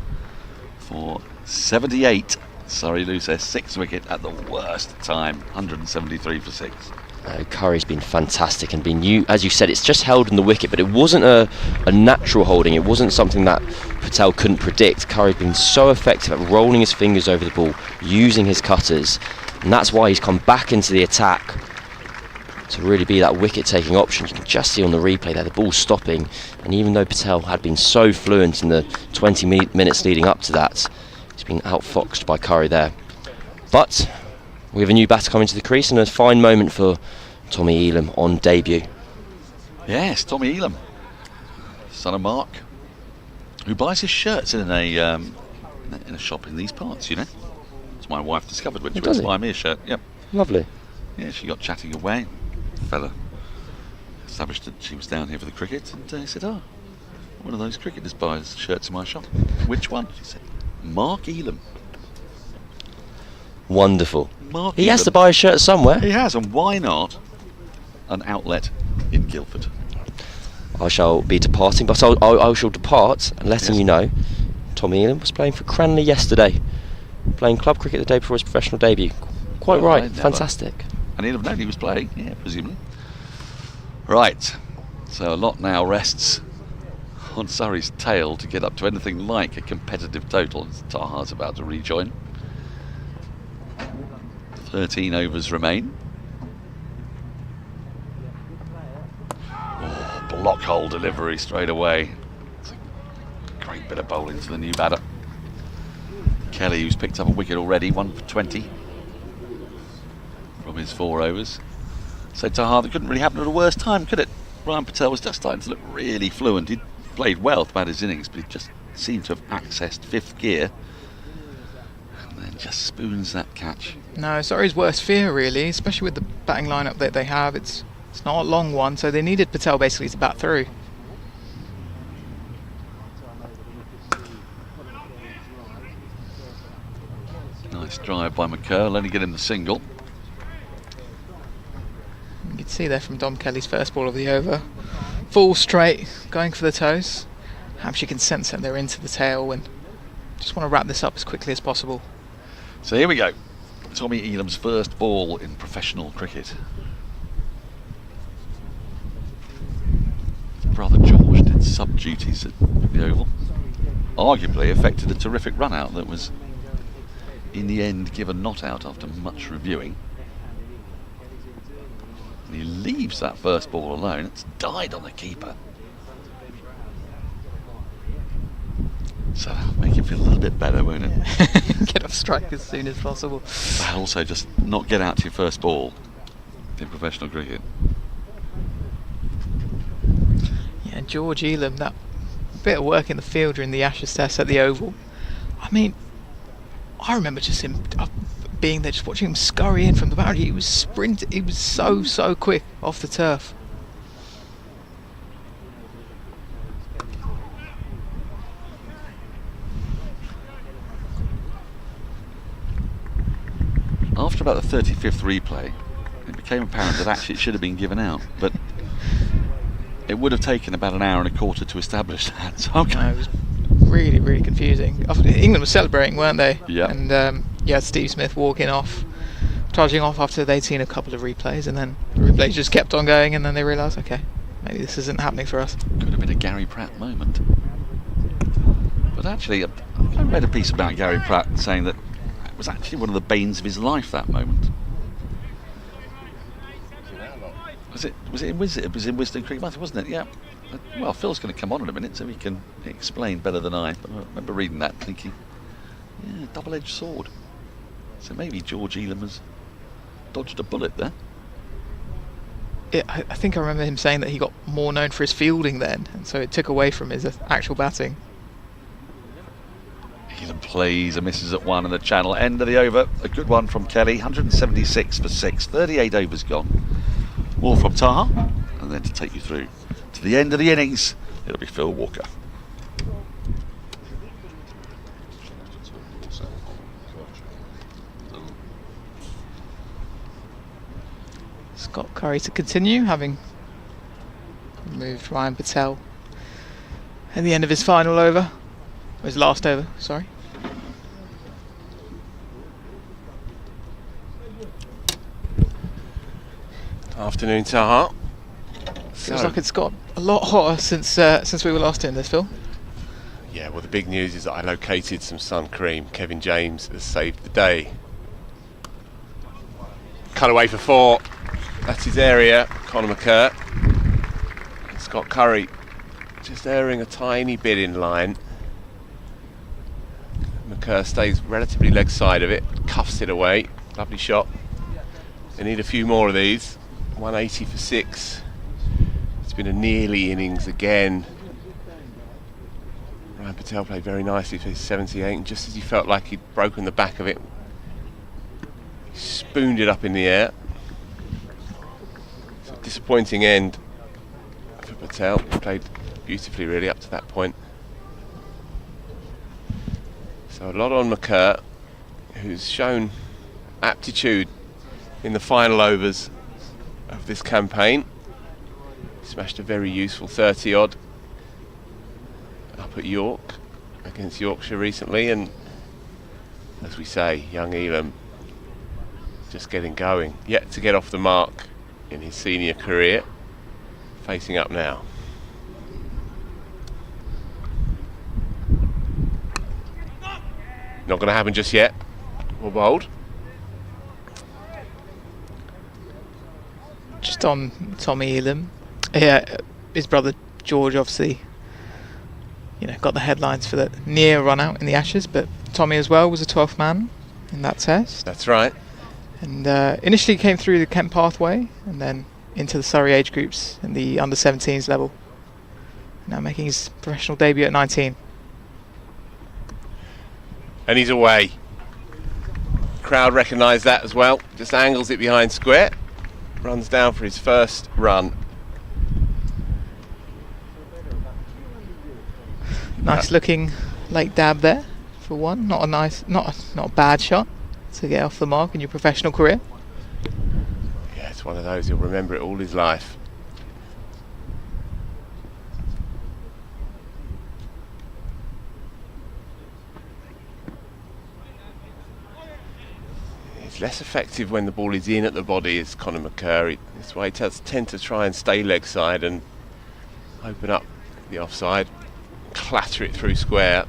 for 78. Surrey lose their 6th wicket at the worst time, 173 for 6. Curry's been fantastic and been, as you said, it's just held in the wicket, but it wasn't a natural holding. It wasn't something that Patel couldn't predict. Curry's been so effective at rolling his fingers over the ball, using his cutters, and that's why he's come back into the attack to really be that wicket-taking option. You can just see on the replay there the ball stopping, and even though Patel had been so fluent in the 20 minutes leading up to that, he's been outfoxed by Curry there. But we have a new batter coming to the crease, and a fine moment for Tommy Elam on debut. Yes, Tommy Elam, son of Mark, who buys his shirts in a shop in these parts, you know. It's my wife discovered when she went to buy me a shirt. Yep. Lovely. Yeah, she got chatting away. The fella established that she was down here for the cricket, and he said, "Oh, one of those cricketers buys shirts in my shop." "Which one?" She said. "Mark Elam." Wonderful. Mark he Elam. has to buy a shirt somewhere. He has, and why not an outlet in Guildford? I shall be departing, but I shall depart and letting you know Tommy Elam was playing for Cranley yesterday, playing club cricket the day before his professional debut. Quite right, fantastic. And he'd have known he was playing, yeah, presumably. Right, so a lot now rests on Surrey's tail to get up to anything like a competitive total as Taha's about to rejoin. 13 overs remain. Oh, block hole delivery straight away. It's a great bit of bowling to the new batter. Kelly, who's picked up a wicket already, 1 for 20 from his 4 overs. So Taha, that couldn't really happen at a worse time, could it? Ryan Patel was just starting to look really fluent. He'd played well throughout his innings, but he just seemed to have accessed 5th gear. And then just spoons that catch. No, Surrey's worst fear really, especially with the batting lineup that they have. It's not a long one, so they needed Patel basically to bat through. Nice drive by McCurl, only get him the single. You can see there from Dom Kelly's first ball of the over. Full straight, going for the toes. Hampshire can sense that they're into the tail and just want to wrap this up as quickly as possible. So here we go. Tommy Elam's first ball in professional cricket. Brother George did sub-duties at the Oval. Arguably affected a terrific run-out that was in the end given not out after much reviewing. And he leaves that first ball alone. It's died on the keeper. So that'll make him feel a little bit better, won't it? Get off strike as soon as possible. And also just not get out to your first ball in professional cricket. Yeah, George Elam, that bit of work in the field during the Ashes Test at the Oval. I mean, I remember just him being there, just watching him scurry in from the boundary. He was sprinting, he was so quick off the turf. After about the 35th replay, it became apparent that actually it should have been given out, but it would have taken about an hour and a quarter to establish that. So No, it was really confusing. England was celebrating, weren't they? Yeah. And you had Steve Smith charging off after they'd seen a couple of replays, and then the replays just kept on going, and then they realised, okay, maybe this isn't happening for us. could have been a Gary Pratt moment. But actually, I read a piece about Gary Pratt saying that it was actually one of the banes of his life, that moment. Was it in Wisden Cricket Podcast, wasn't it? Yeah. Well, Phil's going to come on in a minute, so he can explain better than I. But I remember reading that, thinking, yeah, double-edged sword. So maybe George Elam has dodged a bullet there. I think I remember him saying that he got more known for his fielding then, and so it took away from his actual batting. Elam plays and misses at 1 in the channel. End of the over. A good one from Kelly. 176 for 6. 38 overs gone. More from Taha. And then to take you through to the end of the innings, it'll be Phil Walker. Scott Curry to continue, having removed Ryan Patel at the end of his final over. His last over, sorry. Afternoon, Taha. Feels like it's got a lot hotter since we were last in this, Phil. Yeah, well, the big news is that I located some sun cream. Kevin James has saved the day. Cut away for 4. That's his area. Conor McCurr. And Scott Curry just erring a tiny bit in line. McCurr stays relatively leg side of it, cuffs it away. Lovely shot. They need a few more of these. 180 for 6. It's been a nearly innings again. Ryan Patel played very nicely for his 78, and just as he felt like he'd broken the back of it, he spooned it up in the air. So disappointing end for Patel. He played beautifully really up to that point. So a lot on McCurr, who's shown aptitude in the final overs of this campaign. Smashed a very useful 30 odd up at York against Yorkshire recently, and as we say, young Elam just getting going, yet to get off the mark in his senior career, facing up now. Not going to happen just yet. Well bowled. Just on Tommy Elam, yeah, his brother George obviously, got the headlines for the near run out in the Ashes, but Tommy as well was a 12th man in that test. That's right. And initially came through the Kent pathway and then into the Surrey age groups in the under-17s level. Now making his professional debut at 19. And he's away. Crowd recognise that as well. Just angles it behind square. Runs down for his first run. Nice looking late dab there for one. Not a bad shot to get off the mark in your professional career. Yeah, it's one of those, he'll remember it all his life. He's less effective when the ball is in at the body as Conor McCurr. That's why he does tend to try and stay leg side and open up the offside, clatter it through square.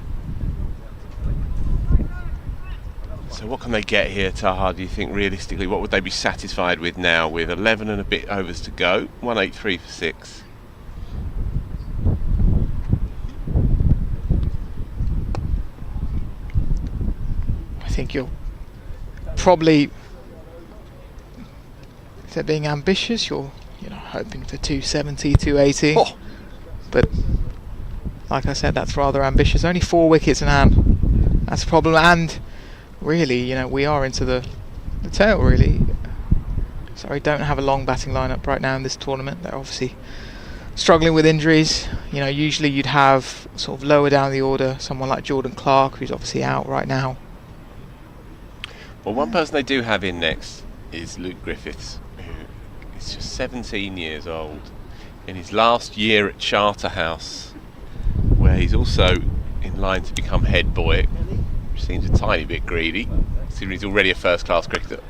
So what can they get here, Taha, do you think realistically? What would they be satisfied with now with 11 and a bit overs to go? 183 for 6. I think you're probably, if they're being ambitious, you're hoping for 270, 280. Oh. But like I said, that's rather ambitious. Only 4 wickets in hand. That's a problem. And really, we are into the tail, really. Sorry, don't have a long batting lineup right now in this tournament. They're obviously struggling with injuries. Usually you'd have sort of lower down the order someone like Jordan Clark, who's obviously out right now. Well, one person they do have in next is Luke Griffiths, who is just 17 years old, in his last year at Charterhouse, where he's also in line to become head boy. Seems a tiny bit greedy, considering he's already a first-class cricketer.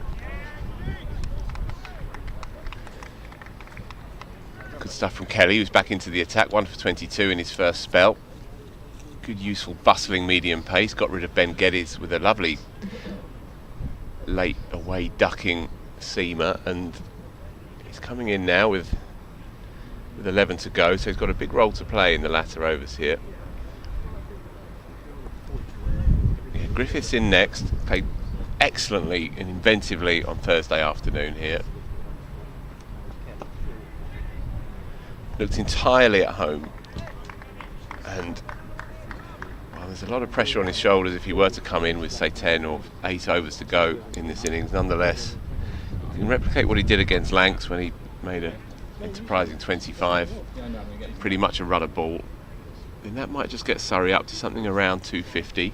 Good stuff from Kelly, who's back into the attack, 1 for 22 in his first spell. Good, useful, bustling medium pace. Got rid of Ben Geddes with a lovely late away ducking seamer, and he's coming in now with 11 to go, so he's got a big role to play in the latter overs here. Griffiths in next, played excellently and inventively on Thursday afternoon here. Looked entirely at home, and there's a lot of pressure on his shoulders if he were to come in with say 10 or 8 overs to go in this innings. Nonetheless, he can replicate what he did against Lancs when he made an enterprising 25, pretty much a rudder ball. Then that might just get Surrey up to something around 250.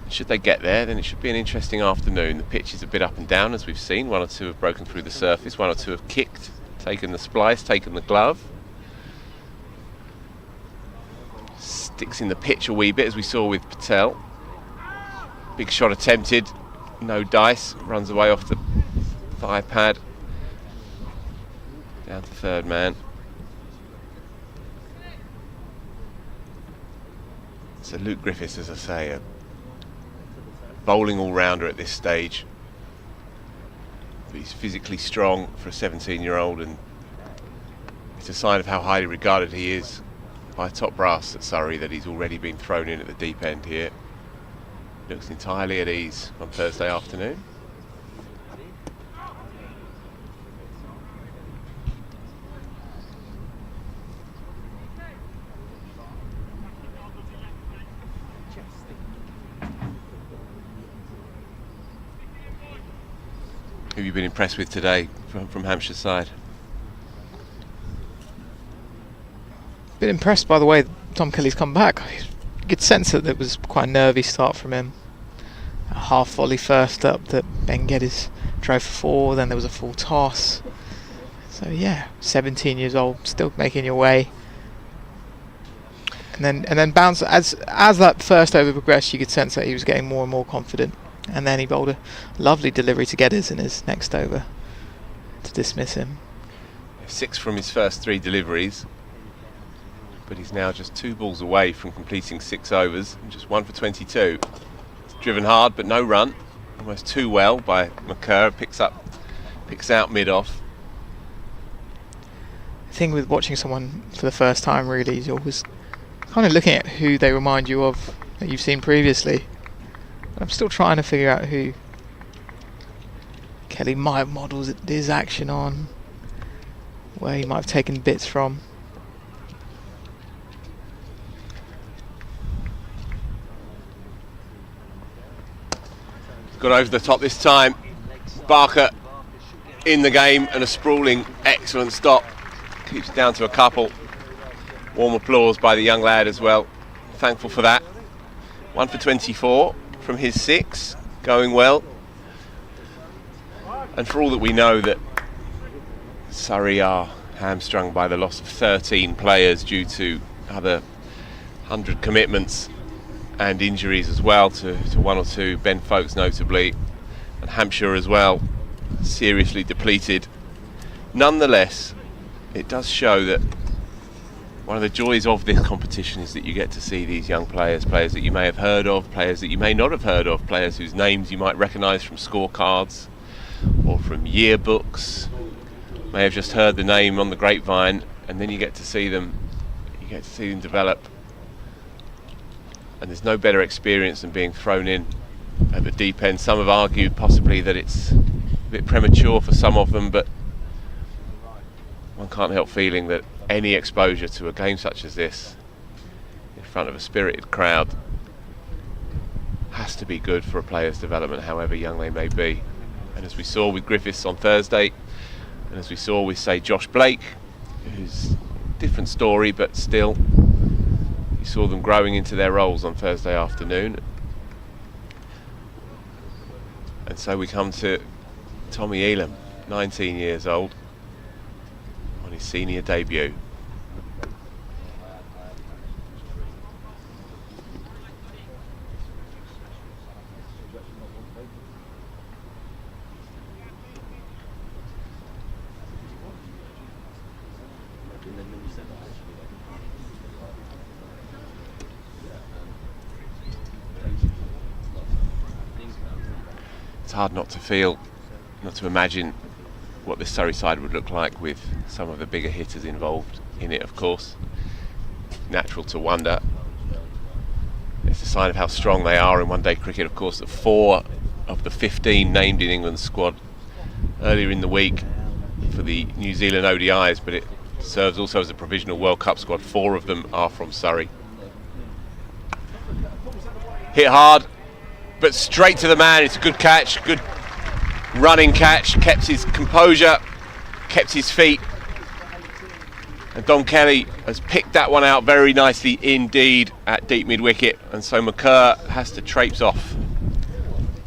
Should they get there, then it should be an interesting afternoon. The pitch is a bit up and down, as we've seen. 1 or 2 have broken through the surface, 1 or 2 have kicked, taken the splice, taken the glove. Sticks in the pitch a wee bit, as we saw with Patel. Big shot attempted, no dice, runs away off the thigh pad. Down to third man. So Luke Griffiths, as I say, a bowling all-rounder at this stage. But he's physically strong for a 17-year-old, and it's a sign of how highly regarded he is by top brass at Surrey that he's already been thrown in at the deep end here. Looks entirely at ease on Thursday afternoon. Who have you been impressed with today from Hampshire's side? Been impressed by the way Tom Kelly's come back. You could sense that it was quite a nervy start from him. A half volley first up that Ben Geddes drove for 4, then there was a full toss. So yeah, 17 years old, still making your way. And then bounce as that first over progressed, you could sense that he was getting more and more confident. And then he bowled a lovely delivery to Geddes in his next over to dismiss him. 6 from his first 3 deliveries, but he's now just 2 balls away from completing 6 overs, and just 1 for 22. It's driven hard, but no run. Almost too well by McCurr. Picks out mid-off. The thing with watching someone for the first time really is you're always kind of looking at who they remind you of that you've seen previously. I'm still trying to figure out who Kelly might have modelled his action on, where he might have taken bits from. Got over the top this time. Barker in the game, and a sprawling, excellent stop. Keeps it down to a couple. Warm applause by the young lad as well. Thankful for that. 1 for 24 from his 6, going well. And for all that we know that Surrey are hamstrung by the loss of 13 players due to other 100 commitments and injuries as well to 1 or 2, Ben Folkes notably, and Hampshire as well, seriously depleted. Nonetheless, it does show that one of the joys of this competition is that you get to see these young players that you may have heard of, players that you may not have heard of, players whose names you might recognise from scorecards or from yearbooks, may have just heard the name on the grapevine, and then you get to see them develop. And there's no better experience than being thrown in at the deep end. Some have argued possibly that it's a bit premature for some of them, but one can't help feeling that any exposure to a game such as this in front of a spirited crowd has to be good for a player's development, however young they may be. And as we saw with Griffiths on Thursday, and as we saw with, say, Josh Blake, who's a different story, but still you saw them growing into their roles on Thursday afternoon. And so we come to Tommy Elam, 19 years old, on his senior debut. It's hard not to imagine what this Surrey side would look like with some of the bigger hitters involved in it, of course. Natural to wonder. It's a sign of how strong they are in one-day cricket, of course, that 4 of the 15 named in England's squad earlier in the week for the New Zealand ODIs, but it serves also as a provisional World Cup squad. 4 of them are from Surrey. Hit hard, but straight to the man. It's a good catch, good running catch, kept his composure, kept his feet, and Don Kelly has picked that one out very nicely indeed at deep mid-wicket, and so McCurr has to traipse off.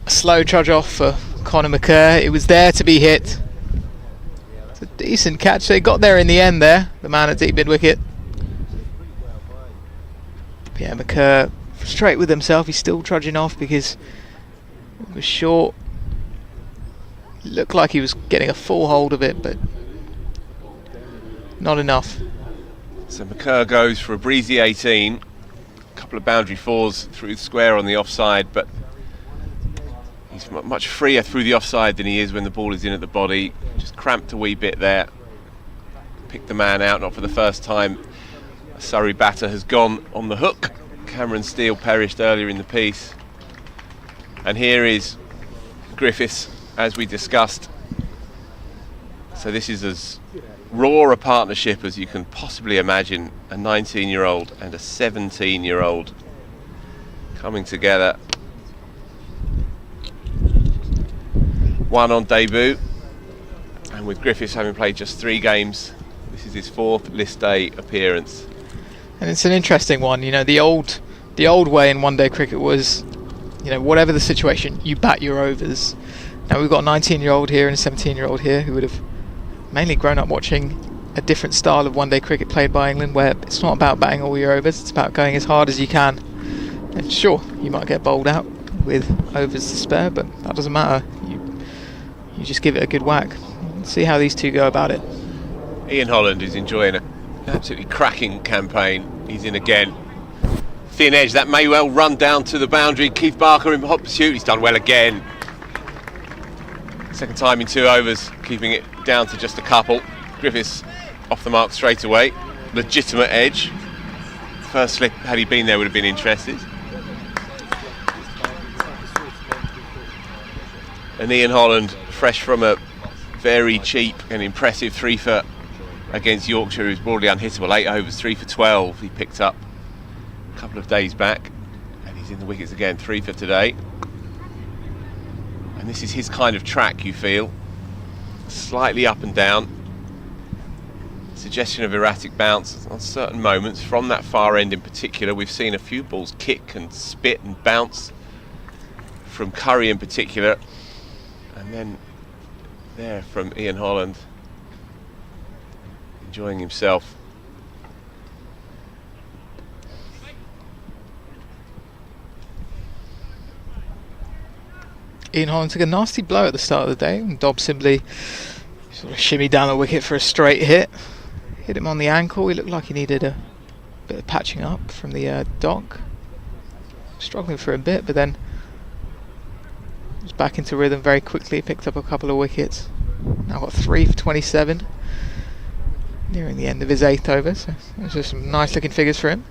A slow trudge off for Conor McCurr. It was there to be hit. It's a decent catch. They got there in the end there, the man at deep mid-wicket. Yeah, McCurr straight with himself. He's still trudging off because was short. Looked like he was getting a full hold of it, but not enough. So McCurr goes for a breezy 18. A couple of boundary fours through the square on the offside, but he's much freer through the offside than he is when the ball is in at the body. Just cramped a wee bit there. Picked the man out, not for the first time. A Surrey batter has gone on the hook. Cameron Steele perished earlier in the piece. And here is Griffiths, as we discussed. So this is as raw a partnership as you can possibly imagine. A 19-year-old and a 17-year-old coming together. One on debut, and with Griffiths having played just 3 games, this is his 4th list day appearance. And it's an interesting one. You know, the old way in one-day cricket was, you know, whatever the situation, you bat your overs. Now we've got a 19-year-old here and a 17-year-old here who would have mainly grown up watching a different style of one-day cricket played by England, where it's not about batting all your overs, it's about going as hard as you can. And sure, you might get bowled out with overs to spare, but that doesn't matter. You just give it a good whack. See how these two go about it. Ian Holland is enjoying an absolutely cracking campaign. He's in again. Thin edge, that may well run down to the boundary. Keith Barker in hot pursuit. He's done well again. Second time in 2 overs, keeping it down to just a couple. Griffiths off the mark straight away. Legitimate edge. First slip, had he been there, would have been interested. And Ian Holland, fresh from a very cheap and impressive 3 for against Yorkshire, who's broadly unhittable. 8 overs, 3 for 12 he picked up a couple of days back, and he's in the wickets again. 3 for today. And this is his kind of track, you feel. Slightly up and down. Suggestion of erratic bounce on certain moments. From that far end in particular, we've seen a few balls kick and spit and bounce from Curry in particular. And then there from Ian Holland, enjoying himself. Ian Holland took a nasty blow at the start of the day, and Dobb simply sort of shimmied down the wicket for a straight hit. Hit him on the ankle. He looked like he needed a bit of patching up from the dock. Struggling for a bit, but then was back into rhythm very quickly. Picked up a couple of wickets. Now got 3 for 27. Nearing the end of his 8th over, so those are some nice looking figures for him.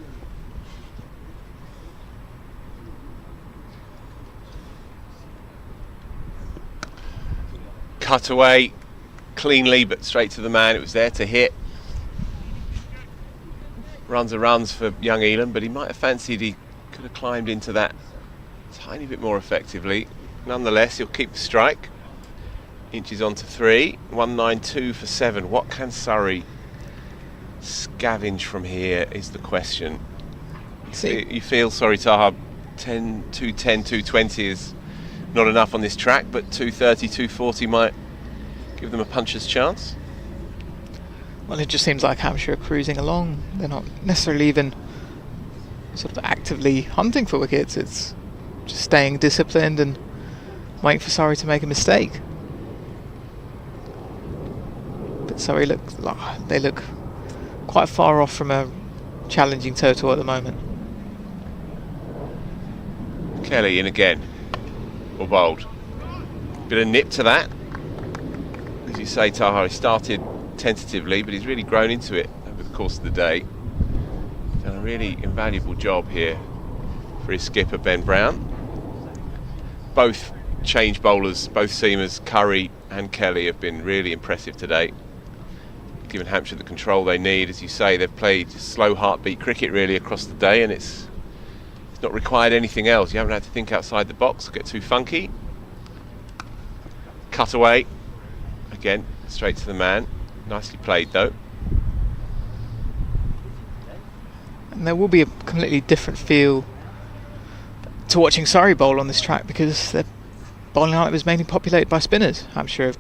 Cut away cleanly, but straight to the man. It was there to hit. Runs are runs for young Elam, but he might have fancied he could have climbed into that a tiny bit more effectively. Nonetheless, he'll keep the strike. Inches on to 3. 192 for 7. What can Surrey scavenge from here is the question. You feel, sorry Taha, 210, 220 is not enough on this track, but 230, 240 might give them a puncher's chance. Well, it just seems like Hampshire are cruising along. They're not necessarily even sort of actively hunting for wickets. It's just staying disciplined and waiting for Surrey to make a mistake. But Surrey look quite far off from a challenging total at the moment. Kelly in again, or bowled. Bit of nip to that. As you say, Taha, he started tentatively, but he's really grown into it over the course of the day. Done a really invaluable job here for his skipper, Ben Brown. Both change bowlers, both seamers, Curry and Kelly, have been really impressive today. Given Hampshire the control they need. As you say, they've played slow heartbeat cricket really across the day, and it's not required anything else. You haven't had to think outside the box or get too funky. Cut away. Again, straight to the man. Nicely played though. And there will be a completely different feel to watching Surrey bowl on this track, because their bowling lineup is mainly populated by spinners. Hampshire have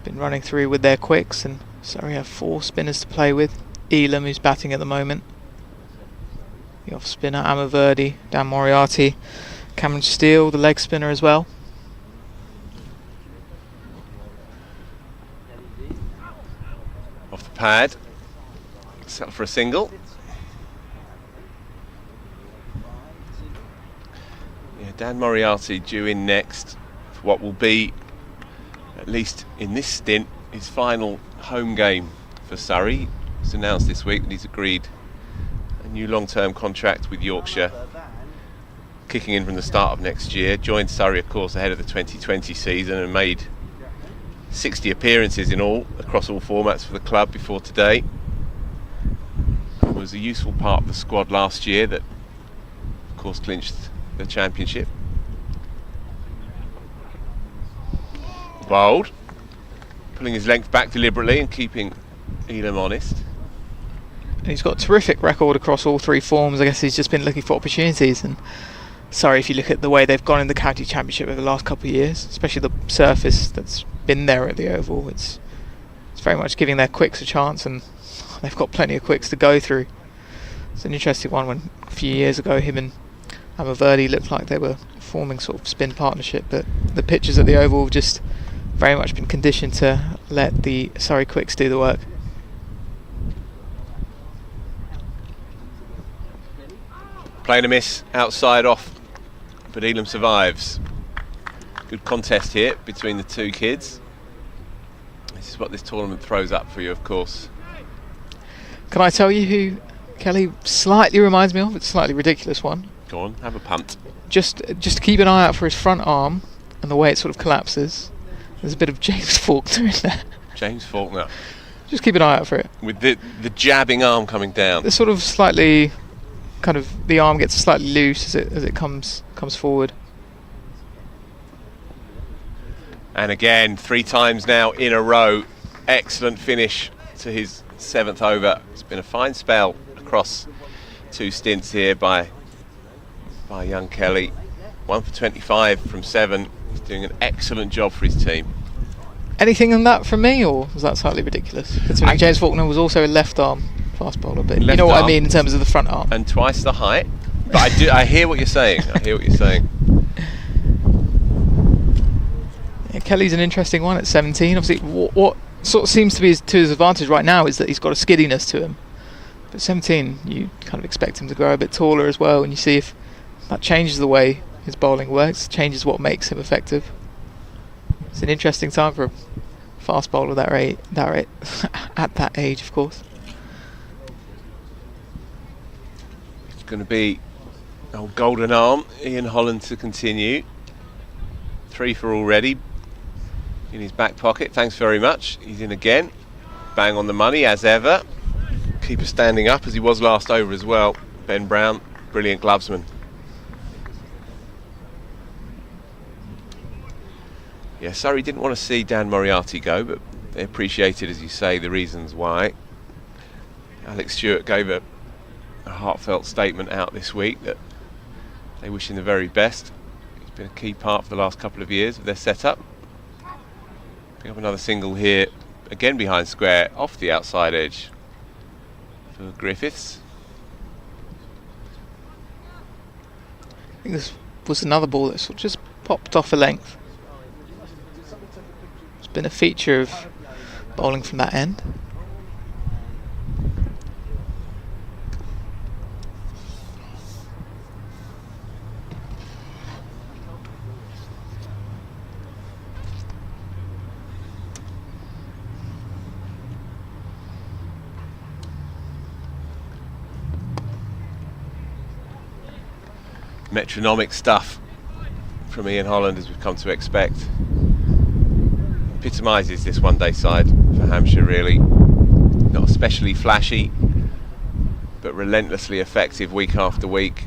been running through with their quicks, and Surrey have 4 spinners to play with. Elam, who's batting at the moment, the off spinner Amaverdi, Dan Moriarty, Cameron Steele, the leg spinner as well. Off the pad. Settle for a single. Yeah, Dan Moriarty due in next for what will be, at least in this stint, his final home game for Surrey. It's announced this week that he's agreed a new long-term contract with Yorkshire, kicking in from the start of next year. Joined Surrey, of course, ahead of the 2020 season and made 60 appearances in all, across all formats for the club before today. Was a useful part of the squad last year that, of course, clinched the championship. Bold, pulling his length back deliberately and keeping Elam honest. And he's got a terrific record across all three forms. I guess he's just been looking for opportunities. And sorry, if you look at the way they've gone in the county championship over the last couple of years, especially the surface that's been there at the Oval, it's very much giving their quicks a chance, and they've got plenty of quicks to go through. It's an interesting one when a few years ago him and Amaverdi looked like they were forming sort of spin partnership, but the pitches at the Oval have just very much been conditioned to let the Surrey quicks do the work. Playing a miss outside off, but Elam survives. Good contest here between the two kids. This is what this tournament throws up for you, of course. Can I tell you who Kelly slightly reminds me of? It's a slightly ridiculous one. Go on, have a punt. Just keep an eye out for his front arm and the way it sort of collapses. There's a bit of James Faulkner in there. James Faulkner. Just keep an eye out for it. With the jabbing arm coming down. The sort of slightly, kind of, the arm gets slightly loose as it comes forward. And again, 3 times now in a row. Excellent finish to his 7th over. It's been a fine spell across 2 stints here by young Kelly. 1 for 25 from 7. He's doing an excellent job for his team. Anything on that from me, or was that slightly ridiculous? Considering James Faulkner was also a left arm fast bowler, but you know what I mean in terms of the front arm. And twice the height. But I hear what you're saying. Yeah, Kelly's an interesting one at 17. Obviously, what sort of seems to be to his advantage right now is that he's got a skiddiness to him. But 17, you kind of expect him to grow a bit taller as well, and you see if that changes the way his bowling works, changes what makes him effective. It's an interesting time for a fast bowler at that age, of course. It's going to be old golden arm, Ian Holland to continue. 3 for already in his back pocket. Thanks very much. He's in again. Bang on the money as ever. Keeper standing up as he was last over as well. Ben Brown, brilliant glovesman. Yeah, Surrey didn't want to see Dan Moriarty go, but they appreciated, as you say, the reasons why. Alex Stewart gave a heartfelt statement out this week that they wish him the very best. He's been a key part for the last couple of years of their setup. Pick up another single here, again behind square, off the outside edge for Griffiths. I think this was another ball that sort of just popped off a length. It's been a feature of bowling from that end. Metronomic stuff from Ian Holland, as we've come to expect. Epitomises this one-day side for Hampshire, really. Not especially flashy, but relentlessly effective week after week.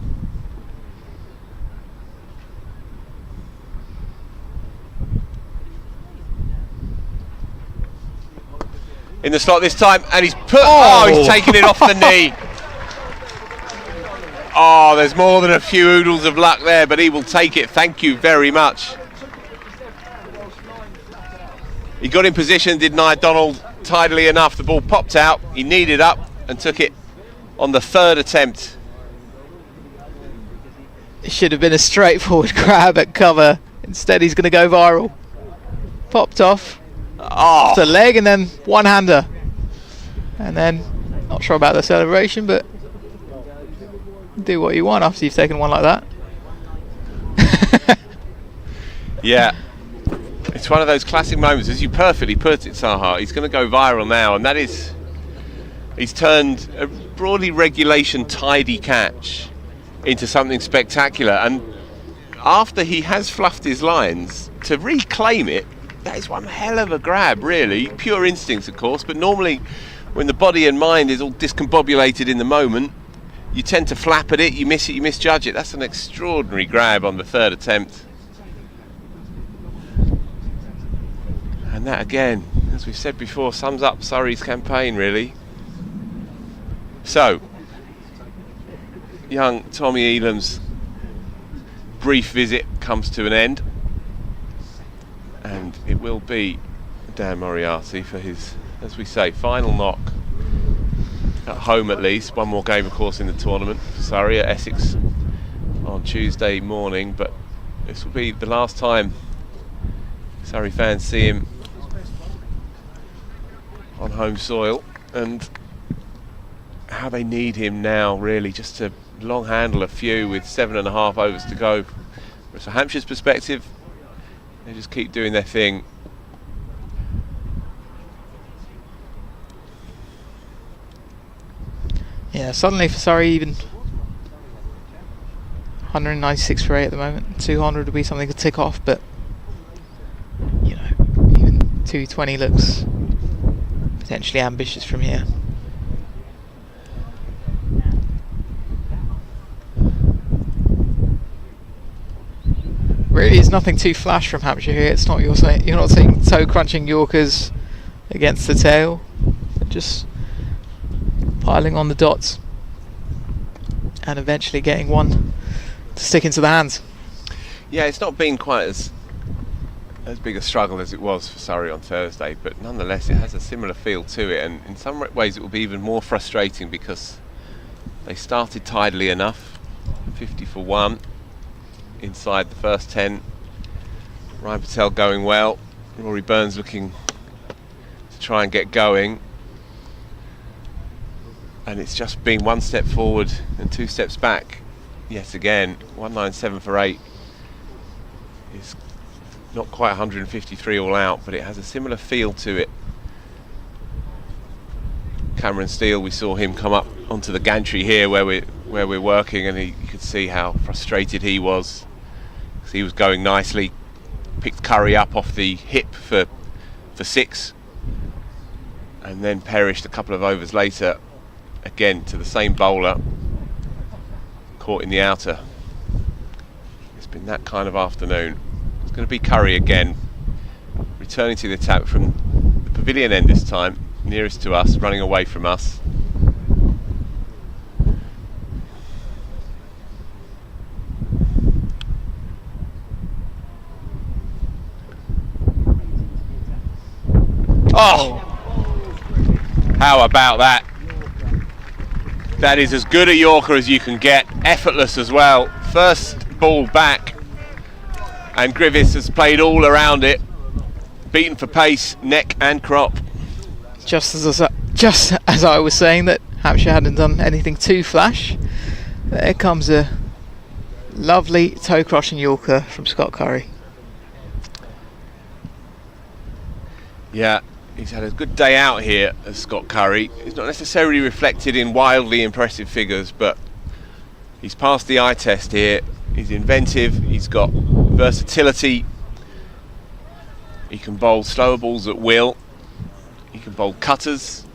In the slot this time, and he's he's taken it off the knee. Oh, there's more than a few oodles of luck there, but he will take it. Thank you very much. He got in position, did Donald tidily enough. The ball popped out. He kneed up and took it on the 3rd attempt. It should have been a straightforward grab at cover. Instead, he's going to go viral. Popped off. Off the leg and then one-hander. And then, not sure about the celebration, but do what you want after you've taken one like that. Yeah. It's one of those classic moments, as you perfectly put it, Taha. He's going to go viral now, and that is, he's turned a broadly regulation tidy catch into something spectacular. And after he has fluffed his lines, to reclaim it, that is one hell of a grab, really. Pure instincts, of course, but normally when the body and mind is all discombobulated in the moment, you tend to flap at it, you miss it, you misjudge it. That's an extraordinary grab on the third attempt. And that, again, as we've said before, sums up Surrey's campaign, really. So, young Tommy Elam's brief visit comes to an end, and it will be Dan Moriarty for his, as we say, final knock at home, at least. One more game, of course, in the tournament for Surrey at Essex on Tuesday morning, but this will be the last time Surrey fans see him on home soil, and how they need him now, really, just to long handle a few with 7.5 overs to go. From Hampshire's perspective, they just keep doing their thing. Yeah, suddenly for Surrey, even 196 for 8 at the moment. 200 would be something to tick off, but you know, even 220 looks potentially ambitious from here. Really, it's nothing too flash from Hampshire here. It's not you're not seeing toe crunching Yorkers against the tail. They're just piling on the dots and eventually getting one to stick into the hands. Yeah, it's not been quite as big a struggle as it was for Surrey on Thursday, but nonetheless it has a similar feel to it, and in some ways it will be even more frustrating because they started tidily enough, 50 for 1 inside the first 10. Ryan Patel going well, Rory Burns looking to try and get going, and it's just been one step forward and 2 steps back yet again. 197 for 8 is not quite 153 all out, but it has a similar feel to it. Cameron Steele, we saw him come up onto the gantry here where we're working, and you could see how frustrated he was. He was going nicely, picked Curry up off the hip for 6, and then perished a couple of overs later again to the same bowler, caught in the outer. It's been that kind of afternoon. It's going to be Curry again, returning to the attack from the pavilion end this time, nearest to us, running away from us. Oh! How about that? That is as good a Yorker as you can get, effortless as well. First ball back, and Griffiths has played all around it, beaten for pace, neck and crop. Just as I was saying that Hampshire hadn't done anything too flash, there comes a lovely toe-crushing Yorker from Scott Curry. Yeah, he's had a good day out here as Scott Curry. It's not necessarily reflected in wildly impressive figures, but he's passed the eye test here. He's inventive, he's got versatility, he can bowl slower balls at will, he can bowl cutters,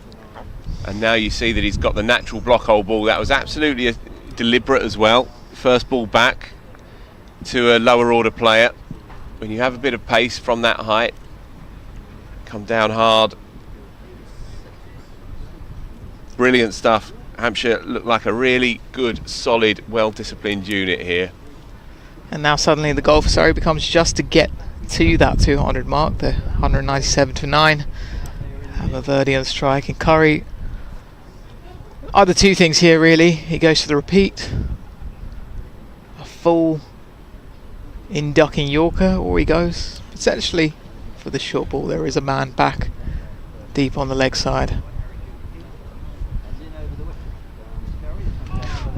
and now you see that he's got the natural block hole ball. That was absolutely deliberate as well. First ball back to a lower order player. When you have a bit of pace from that height, come down hard. Brilliant stuff. Hampshire looked like a really good, solid, well-disciplined unit here. And now suddenly the goal for Surrey becomes just to get to that 200 mark, the 197 for 9. Verdi on strike, and Curry. Either two things here really. He goes for the repeat, a full inducking Yorker, or he goes potentially for the short ball. There is a man back deep on the leg side.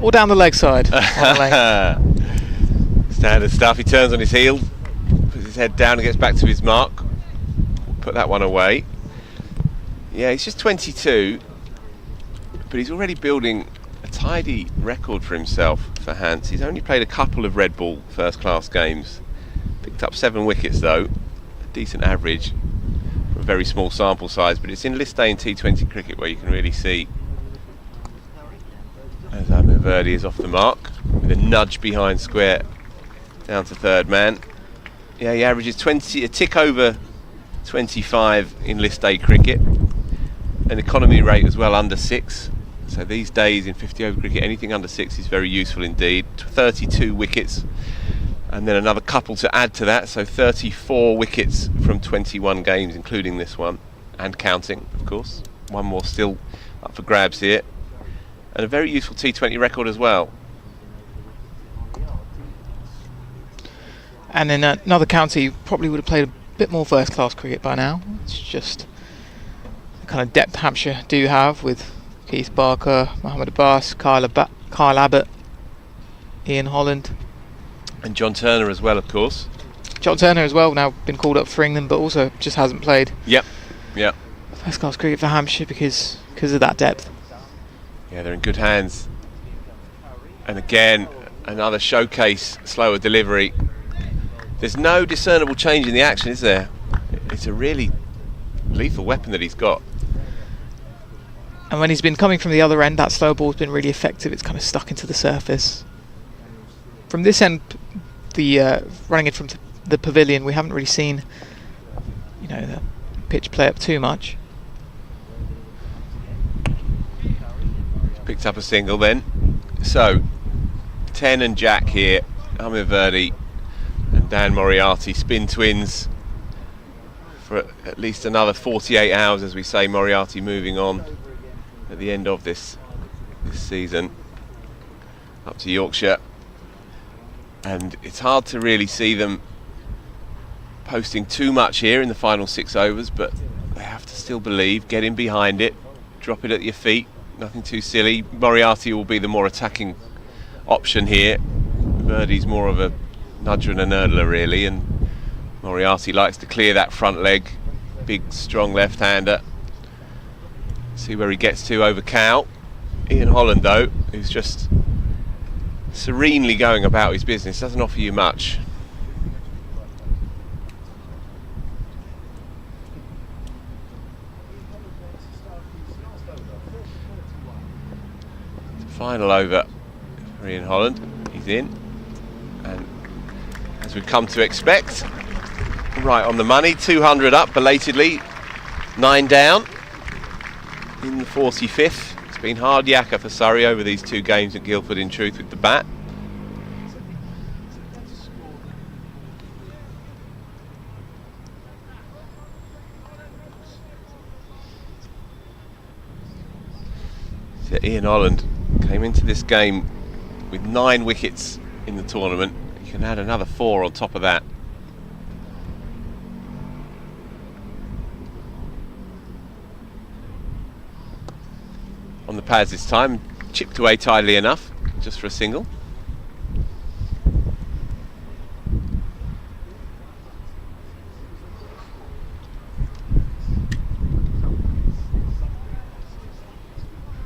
Or down the leg side. On the leg. Standard stuff. He turns on his heel, puts his head down and gets back to his mark. Put that one away. Yeah, he's just 22, but he's already building a tidy record for himself for Hans. He's only played a couple of red ball first class games. Picked up 7 wickets though, a decent average for a very small sample size, but it's in list day in T20 cricket where you can really see as Amir Verdi is off the mark with a nudge behind square down to third man. Yeah, he averages 20, a tick over 25 in list day cricket, an economy rate as well under 6. So these days in 50 over cricket, anything under 6 is very useful indeed. 32 wickets and then another couple to add to that, so 34 wickets from 21 games including this one and counting, of course. One more still up for grabs here, and a very useful T20 record as well. And in another county, probably would have played a bit more first class cricket by now. It's just the kind of depth Hampshire do have with Keith Barker, Mohammed Abbas, Kyle Abbott, Ian Holland. And John Turner as well, of course. John Turner as well, now been called up for England, but also just hasn't played Yep. first class cricket for Hampshire because of that depth. Yeah, they're in good hands. And again, another showcase, slower delivery. There's no discernible change in the action, is there? It's a really lethal weapon that he's got. And when he's been coming from the other end, that slow ball's been really effective. It's kind of stuck into the surface. From this end, the running it from the pavilion, we haven't really seen, the pitch play up too much. Picked up a single then. So, 10 and Jack here. Amir Verdi and Dan Moriarty, spin twins for at least another 48 hours, as we say. Moriarty moving on at the end of this season up to Yorkshire, and it's hard to really see them posting too much here in the final 6 overs, but they have to still believe, get in behind it, drop it at your feet, nothing too silly. Moriarty will be the more attacking option here. Verdi's more of a nudger and a nurdler really, and Moriarty likes to clear that front leg. Big strong left-hander. See where he gets to over Cow. Ian Holland though, who's just serenely going about his business, doesn't offer you much. Final over for Ian Holland. He's in, and as we've come to expect, right on the money. 200 up belatedly, 9 down in the 45th. It's been hard yakka for Surrey over these 2 games at Guildford, in truth, with the bat. So Ian Holland came into this game with 9 wickets in the tournament. You can add another 4 on top of that. On the pads this time, chipped away tidily enough, just for a single.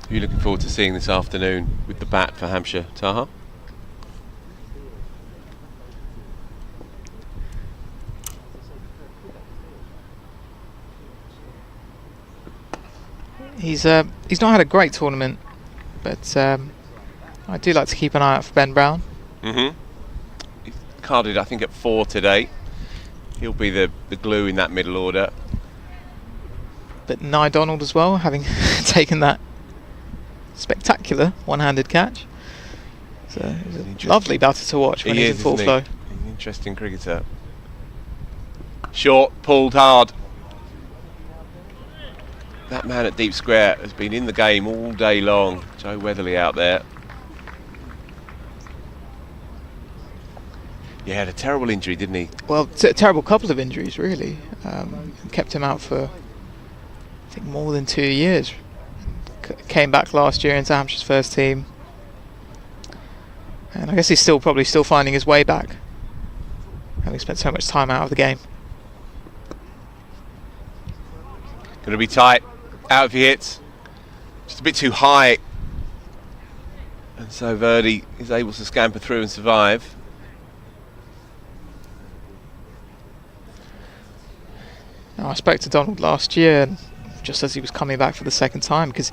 Who are you looking forward to seeing this afternoon with the bat for Hampshire, Taha? He's not had a great tournament, but I do like to keep an eye out for Ben Brown. He's carded, I think, at 4 today. He'll be the glue in that middle order. But Nye Donald as well, having taken that spectacular one-handed catch. So he's a lovely batter to watch when he's in full flow. He's an interesting cricketer. Short, pulled hard. That man at deep square has been in the game all day long. Joe Weatherly out there. Yeah, had a terrible injury, didn't he? Well, a terrible couple of injuries, really. Kept him out for, I think, more than 2 years. Came back last year into Hampshire's first team. And I guess he's probably still finding his way back, having spent so much time out of the game. Going to be tight. Out if he hits. Just a bit too high. And so Verdi is able to scamper through and survive. Now, I spoke to Donald last year, just as he was coming back for the second time, because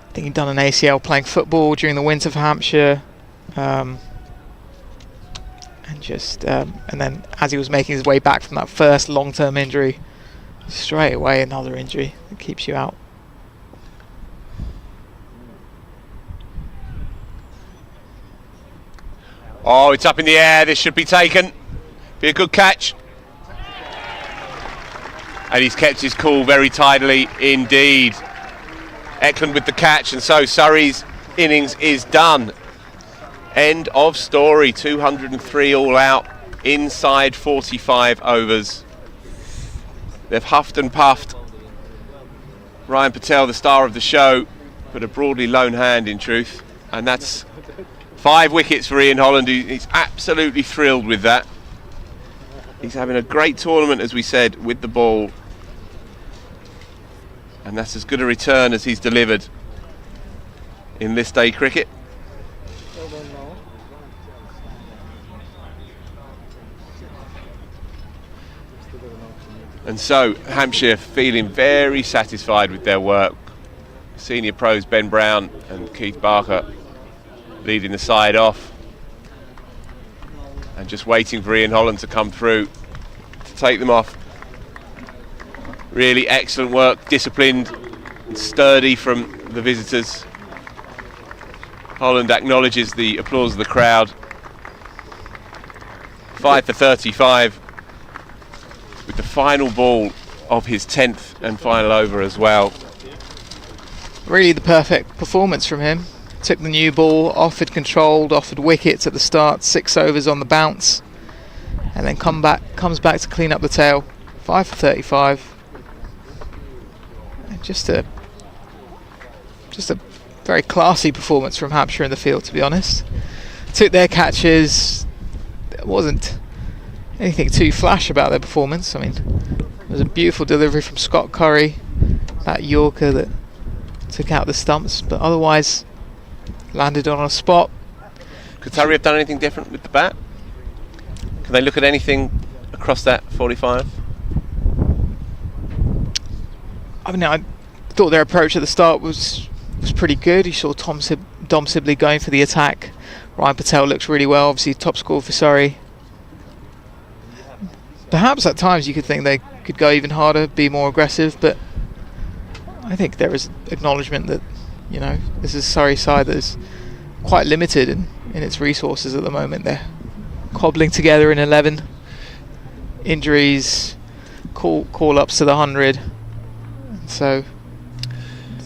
I think he'd done an ACL playing football during the winter for Hampshire. And then as he was making his way back from that first long-term injury, straight away another injury that keeps you out. Oh, it's up in the air. This should be taken. Be a good catch. And he's kept his cool very tidily indeed. Eklund with the catch, and so Surrey's innings is done. End of story. 203 all out inside 45 overs. They've huffed and puffed. Ryan Patel, the star of the show, but a broadly lone hand in truth, and that's 5 wickets for Ian Holland. He's absolutely thrilled with that. He's having a great tournament, as we said, with the ball, and that's as good a return as he's delivered in this day cricket. And so Hampshire feeling very satisfied with their work. Senior pros Ben Brown and Keith Barker leading the side off, and just waiting for Ian Holland to come through to take them off. Really excellent work, disciplined and sturdy from the visitors. Holland acknowledges the applause of the crowd. 5 for 35 with the final ball of his 10th and final over as well. Really the perfect performance from him. Took the new ball, offered controlled, offered wickets at the start, 6 overs on the bounce, and then comes back to clean up the tail. 5 for 35. And just a very classy performance from Hampshire in the field, to be honest. Took their catches. There wasn't anything too flash about their performance. I mean, it was a beautiful delivery from Scott Curry, that Yorker that took out the stumps, but otherwise landed on a spot. Could Surrey have done anything different with the bat? Can they look at anything across that 45? I mean, I thought their approach at the start was pretty good. You saw Dom Sibley going for the attack. Ryan Patel looks really well, obviously top scorer for Surrey. Perhaps at times you could think they could go even harder, be more aggressive, but I think there is acknowledgement that, you know, this is Surrey's side that is quite limited in its resources at the moment. They're cobbling together in 11. Injuries, call-ups to the 100. So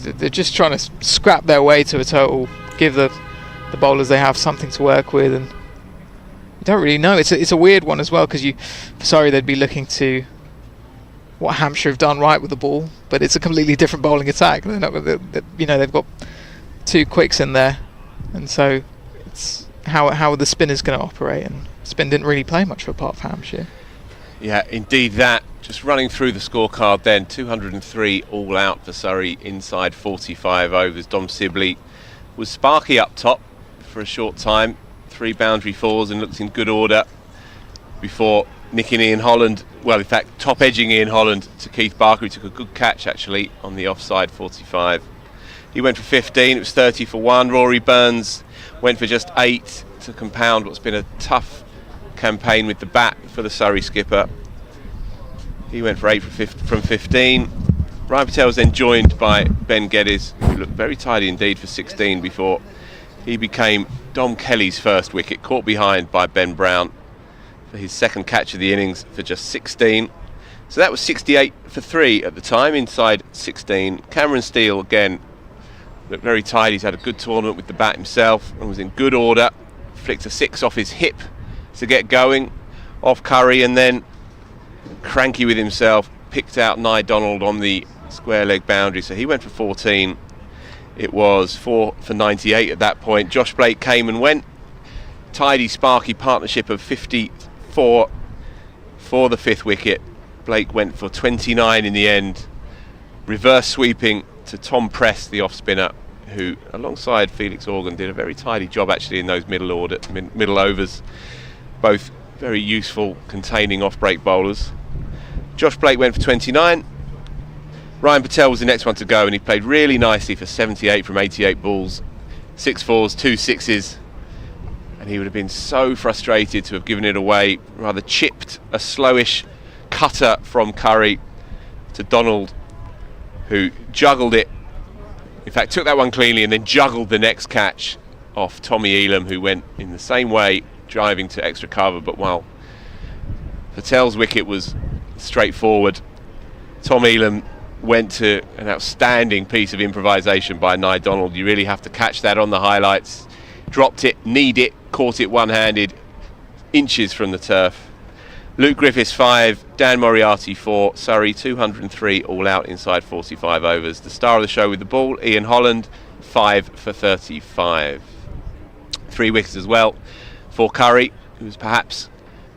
they're just trying to scrap their way to a total, give the bowlers they have something to work with, and you don't really know. It's a weird one as well, because for Surrey they'd be looking to what Hampshire have done right with the ball, but it's a completely different bowling attack. They're not, they've got 2 quicks in there, and so it's how are the spinners going to operate? And spin didn't really play much of a part for Hampshire. Yeah, indeed that. Just running through the scorecard then, 203 all out for Surrey inside 45 overs. Dom Sibley was sparky up top for a short time, 3 boundary fours, and looked in good order before nicking Ian Holland, well in fact top edging Ian Holland to Keith Barker, who took a good catch actually on the offside 45. He went for 15, it was 30 for 1. Rory Burns went for just 8 to compound what's been a tough campaign with the bat for the Surrey skipper. He went for 8 from 15. Ryan Patel was then joined by Ben Geddes, who looked very tidy indeed for 16 before he became Dom Kelly's first wicket, caught behind by Ben Brown for his second catch of the innings for just 16. So that was 68 for 3 at the time, inside 16. Cameron Steele again looked very tidy. He's had a good tournament with the bat himself and was in good order. Flicked a 6 off his hip to get going. off Curry, and then cranky with himself, picked out Nye Donald on the square leg boundary, so he went for 14. It was 4 for 98 at that point. Josh Blake came and went. Tidy, sparky partnership of 54 for the 5th wicket. Blake went for 29 in the end, reverse sweeping to Tom Press, the off-spinner, who alongside Felix Organ did a very tidy job actually in those middle overs, both very useful containing off-break bowlers. Josh Blake went for 29. Ryan Patel was the next one to go, and he played really nicely for 78 from 88 balls, 6 fours, 2 sixes, and he would have been so frustrated to have given it away. Rather chipped a slowish cutter from Curry to Donald, who juggled it. In fact, took that one cleanly and then juggled the next catch off Tommy Elam, who went in the same way, driving to extra cover. But while Patel's wicket was straightforward, Tom Elam went to an outstanding piece of improvisation by Nye Donald. You really have to catch that on the highlights. Dropped it, kneed it, caught it one-handed, inches from the turf. Luke Griffiths 5, Dan Moriarty 4, Surrey 203 all out inside 45 overs. The star of the show with the ball, Ian Holland, 5 for 35. 3 wickets as well for Curry, who was perhaps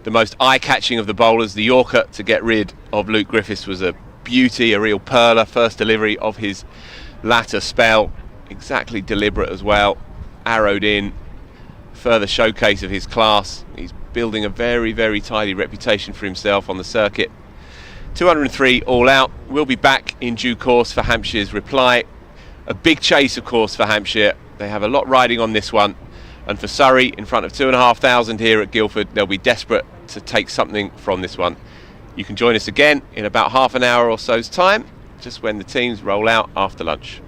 the most eye-catching of the bowlers. The Yorker to get rid of Luke Griffiths was a beauty, a real perler. First delivery of his latter spell, exactly deliberate as well, arrowed in, further showcase of his class. He's building a very, very tidy reputation for himself on the circuit. 203 all out. We'll be back in due course for Hampshire's reply. A big chase, of course, for Hampshire. They have a lot riding on this one, and for Surrey, in front of 2,500 here at Guildford, they'll be desperate to take something from this one. You can join us again in about half an hour or so's time, just when the teams roll out after lunch.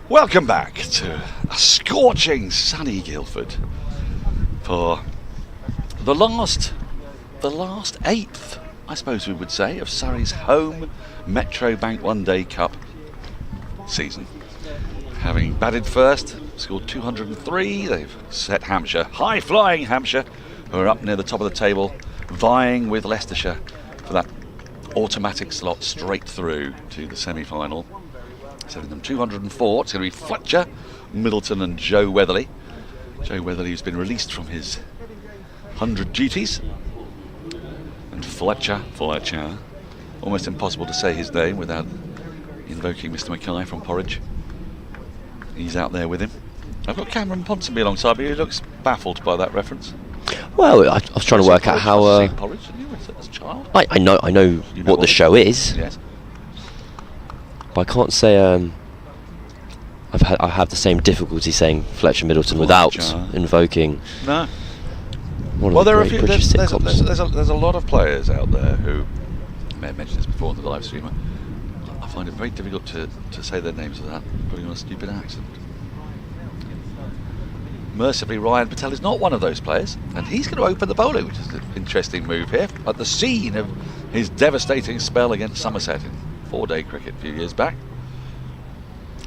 Welcome back to a scorching sunny Guildford for the last eighth, I suppose we would say, of Surrey's home Metro Bank One Day Cup season. Having batted first, scored 203, they've set Hampshire, high-flying Hampshire, who are up near the top of the table, vying with Leicestershire for that automatic slot straight through to the semi-final. Setting them 204, it's going to be Fletcher, Middleton and Joe Weatherly. Joe Weatherly who's been released from his 100 duties. And Fletcher, almost impossible to say his name without invoking Mr. Mackay from Porridge. He's out there with him. I've got Cameron Ponsonby alongside me, who looks baffled by that reference. Well, I was trying to work out how. Porridge, didn't you, as a child? I know what the show is. Yes. But I can't say I have the same difficulty saying Fletcher Middleton without invoking. No. One Well, of the there are a great few. British sitcoms. There's a lot of players out there who, I may have mentioned this before in the live stream. I find it very difficult to say their names without putting on a stupid accent. Mercifully, Ryan Patel is not one of those players, and he's going to open the bowling, which is an interesting move here at the scene of his devastating spell against Somerset in 4-day cricket a few years back.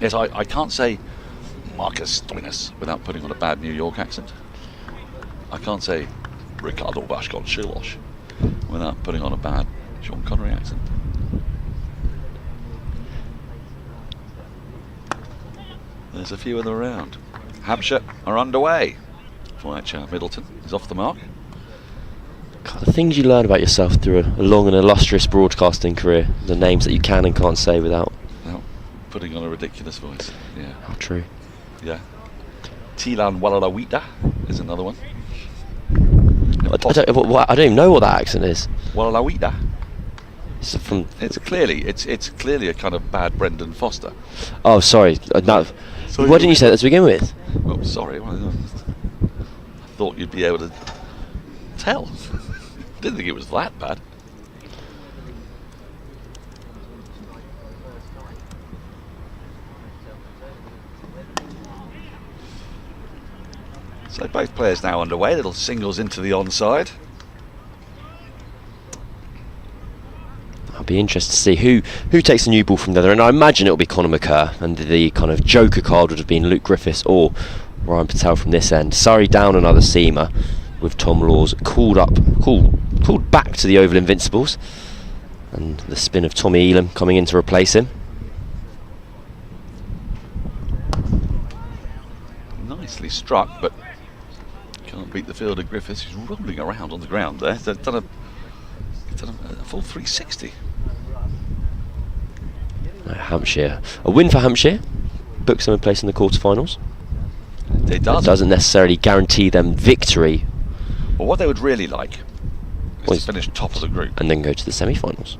Yes, I can't say Marcus Stoinis without putting on a bad New York accent. I can't say Ricardo Vasconcelos without putting on a bad Sean Connery accent. There's a few of them around. Hampshire are underway. Fletcher Middleton is off the mark. God, the things you learn about yourself through a long and illustrious broadcasting career, the names that you can and can't say without Putting on a ridiculous voice. Yeah. How true. Yeah. Tilan Walalawita is another one. I don't even know what that accent is. Walalawita. It's It's clearly a kind of bad Brendan Foster. Oh, sorry. No. Why didn't you say that to begin with? Oh, sorry. I thought you'd be able to tell. Didn't think it was that bad. So both players now underway. Little singles into the onside. I'll be interested to see who takes the new ball from the other, and I imagine it'll be Conor McCurr, and the kind of joker card would have been Luke Griffiths or Ryan Patel from this end. Surrey down another seamer with Tom Laws called back to the Oval Invincibles, and the spin of Tommy Elam coming in to replace him. Nicely struck, but can't beat the fielder Griffiths, who's rolling around on the ground there. They've done a full 360. Hampshire. A win for Hampshire books them a place in the quarterfinals. It does. It doesn't necessarily guarantee them victory. Well, what they would really like is to finish top of the group. And then go to the semi-finals.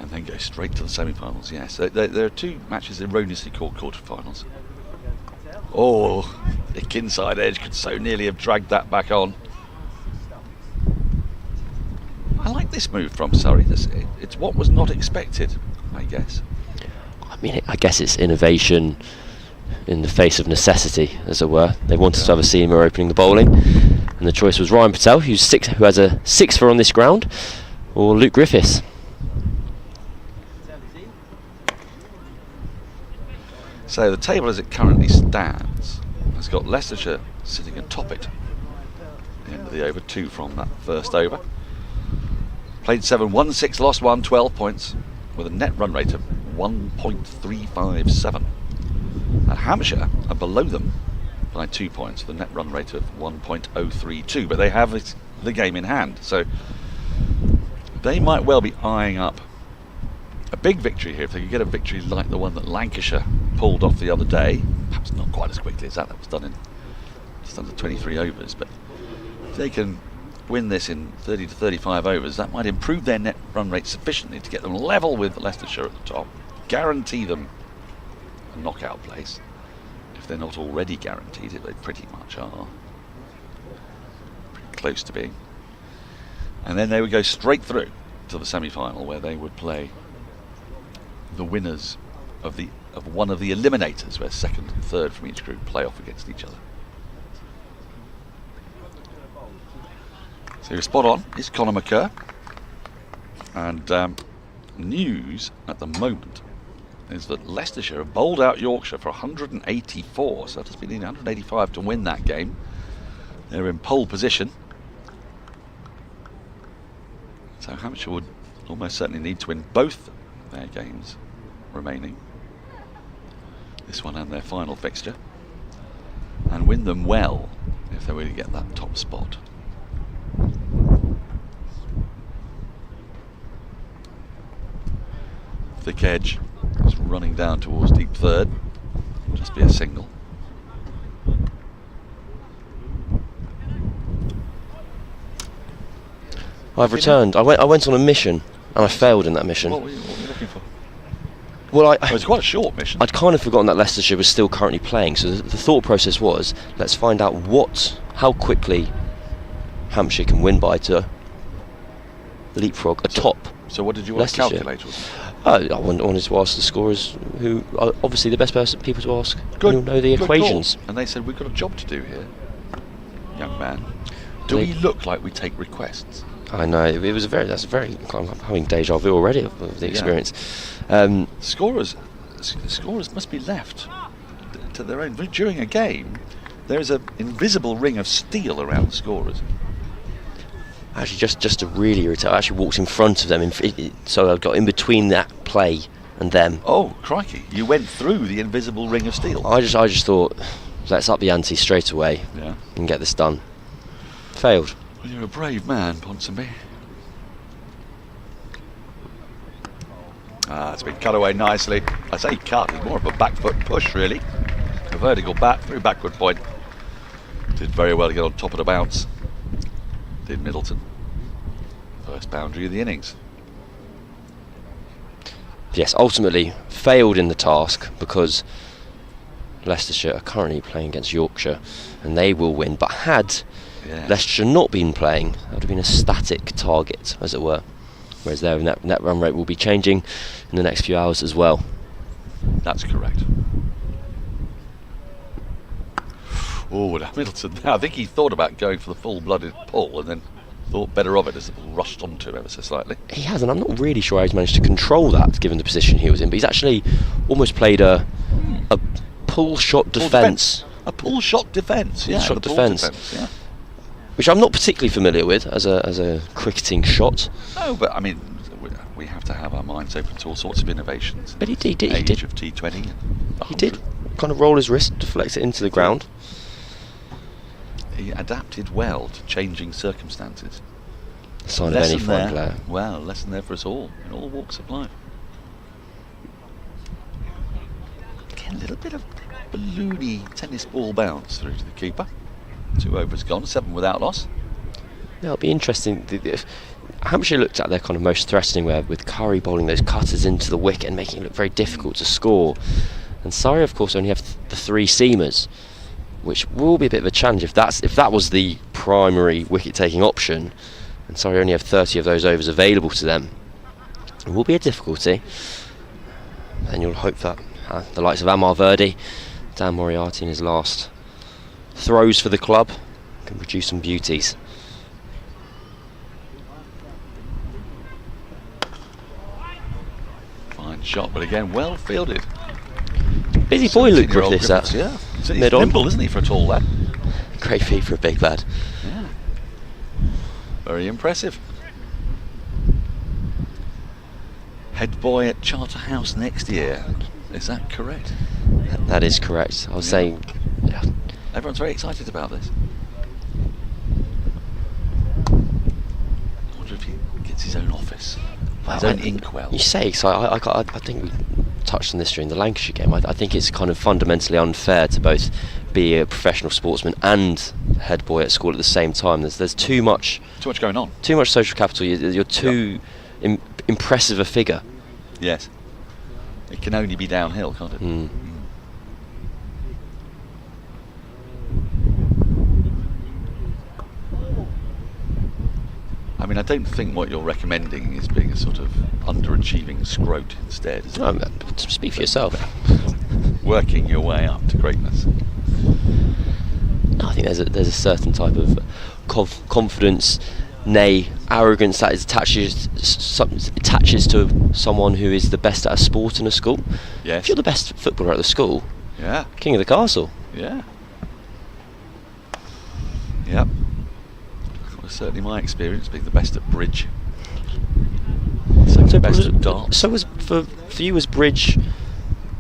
And then go straight to the semi-finals, yes. There are two matches erroneously called quarterfinals. Oh, the inside edge could so nearly have dragged that back on. I like this move from Surrey. It's what was not expected, I guess. I mean, I guess it's innovation in the face of necessity, as it were. They wanted to have a seamer opening the bowling, and the choice was Ryan Patel, who has a 6 for on this ground, or Luke Griffiths. So the table as it currently stands has got Leicestershire sitting atop it. At the end of the over, 2 from that first over. Played 7, won 6, lost 1, 12 points, with a net run rate of 1.357. And Hampshire are below them by 2 points, with a net run rate of 1.032. But they have the game in hand, so they might well be eyeing up a big victory here. If they could get a victory like the one that Lancashire pulled off the other day, perhaps not quite as quickly as that was done in just under 23 overs, but if they can win this in 30 to 35 overs, that might improve their net run rate sufficiently to get them level with Leicestershire at the top, guarantee them a knockout place. If they're not already guaranteed it, they pretty much are. Pretty close to being. And then they would go straight through to the semi-final, where they would play the winners of one of the eliminators, where second and third from each group play off against each other. So you're spot on. It's Conor McCurr. And news at the moment is that Leicestershire have bowled out Yorkshire for 184, so that has been 185 to win that game. They're in pole position. So Hampshire would almost certainly need to win both their games remaining, this one and their final fixture, and win them well if they were to get that top spot. Thick edge is running down towards deep third. Just be a single. I've returned. I went on a mission and I failed in that mission. What were you looking for? Well, It was quite a short mission. I'd kind of forgotten that Leicestershire was still currently playing, so the thought process was, let's find out how quickly Hampshire can win by to leapfrog atop. So what did you want to Leicestershire. calculate? Was it? I wanted to ask the scorers, who are obviously the best people to ask, who know the Good equations. call. And they said, we've got a job to do here, young man. Do we look like we take requests? I know, that's very, I'm having deja vu already of the experience. Scorers must be left to their own. During a game, there is an invisible ring of steel around scorers. Actually, just to really irritate, I actually walked in front of them, so I got in between that play and them. Oh, crikey. You went through the invisible ring of steel. I just thought, let's up the ante straight away and get this done. Failed. Well, you're a brave man, Ponsonby. It's been cut away nicely. I say cut, it's more of a back foot push, really. A vertical bat through backward point. Did very well to get on top of the bounce. Did Middleton. First boundary of the innings. Yes, ultimately failed in the task because Leicestershire are currently playing against Yorkshire and they will win. But had Leicestershire not been playing, that would have been a static target, as it were. Whereas their net run rate will be changing in the next few hours as well. That's correct. Oh, Middleton. I think he thought about going for the full-blooded pull and then thought better of it as it rushed onto him ever so slightly. He has, and I'm not really sure how he's managed to control that given the position he was in, but he's actually almost played a pull shot defence. A pull shot defence, yeah. Shot defence, which I'm not particularly familiar with as a cricketing shot. No, but I mean, we have to have our minds open to all sorts of innovations. But he did. Age of T20. He did kind of roll his wrist, deflect it into the ground. He adapted well to changing circumstances. Sign of any fine player. Well, lesson there for us all, in all walks of life. Again, a little bit of balloony tennis ball bounce through to the keeper. 2 overs gone, 7 without loss. Yeah, it'll be interesting. If Hampshire looked at their kind of most threatening way with Curry bowling those cutters into the wicket and making it look very difficult to score. And Surrey, of course, only have the 3 seamers, which will be a bit of a challenge if that was the primary wicket-taking option. And Surrey only have 30 of those overs available to them. It will be a difficulty. And you'll hope that the likes of Amar Verdi, Dan Moriarty in his last throws for the club can produce some beauties. Fine shot, but again, well fielded. Busy boy Luke Griffiths at. Yeah, he's mid-on. nimble, isn't he, for a tall lad? Great feat for a big lad. Yeah. Very impressive. Head boy at Charterhouse next year. Is that correct? That is correct. I was saying... Yeah. Everyone's very excited about this. I wonder if he gets his own office. His own inkwell. You say excited. I think we touched on this during the Lancashire game. I think it's kind of fundamentally unfair to both be a professional sportsman and head boy at school at the same time. There's too much going on. Too much social capital. You're too impressive a figure. Yes. It can only be downhill, can't it? Mm. I mean, mean, I don't think what you're recommending is being a sort of underachieving scrote instead. Is it? Speak for yourself. Working your way up to greatness. I think there's a certain type of confidence, nay, arrogance that attaches to someone who is the best at a sport in a school. Yes. If you're the best footballer at the school, Yeah. king of the castle. Yeah. Yep. Well, certainly my experience being the best at bridge. Second best at darts. So for you, was bridge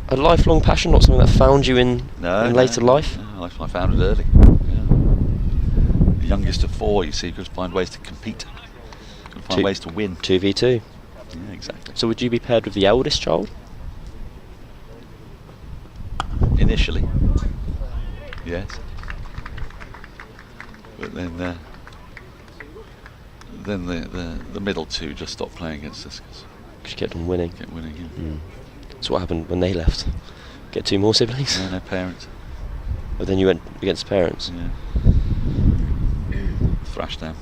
a lifelong passion, not something that found you in later life? No, I found it early. Yeah. The youngest of four, you see, could find ways to compete. Could find ways to win. 2v2. Yeah, exactly. So would you be paired with the eldest child? Initially. Yes. But then the middle two just stopped playing against us because She kept on winning. kept winning. Yeah. So what happened when they left? Get two more siblings? No parents. But then you went against parents? Yeah. Thrashed down.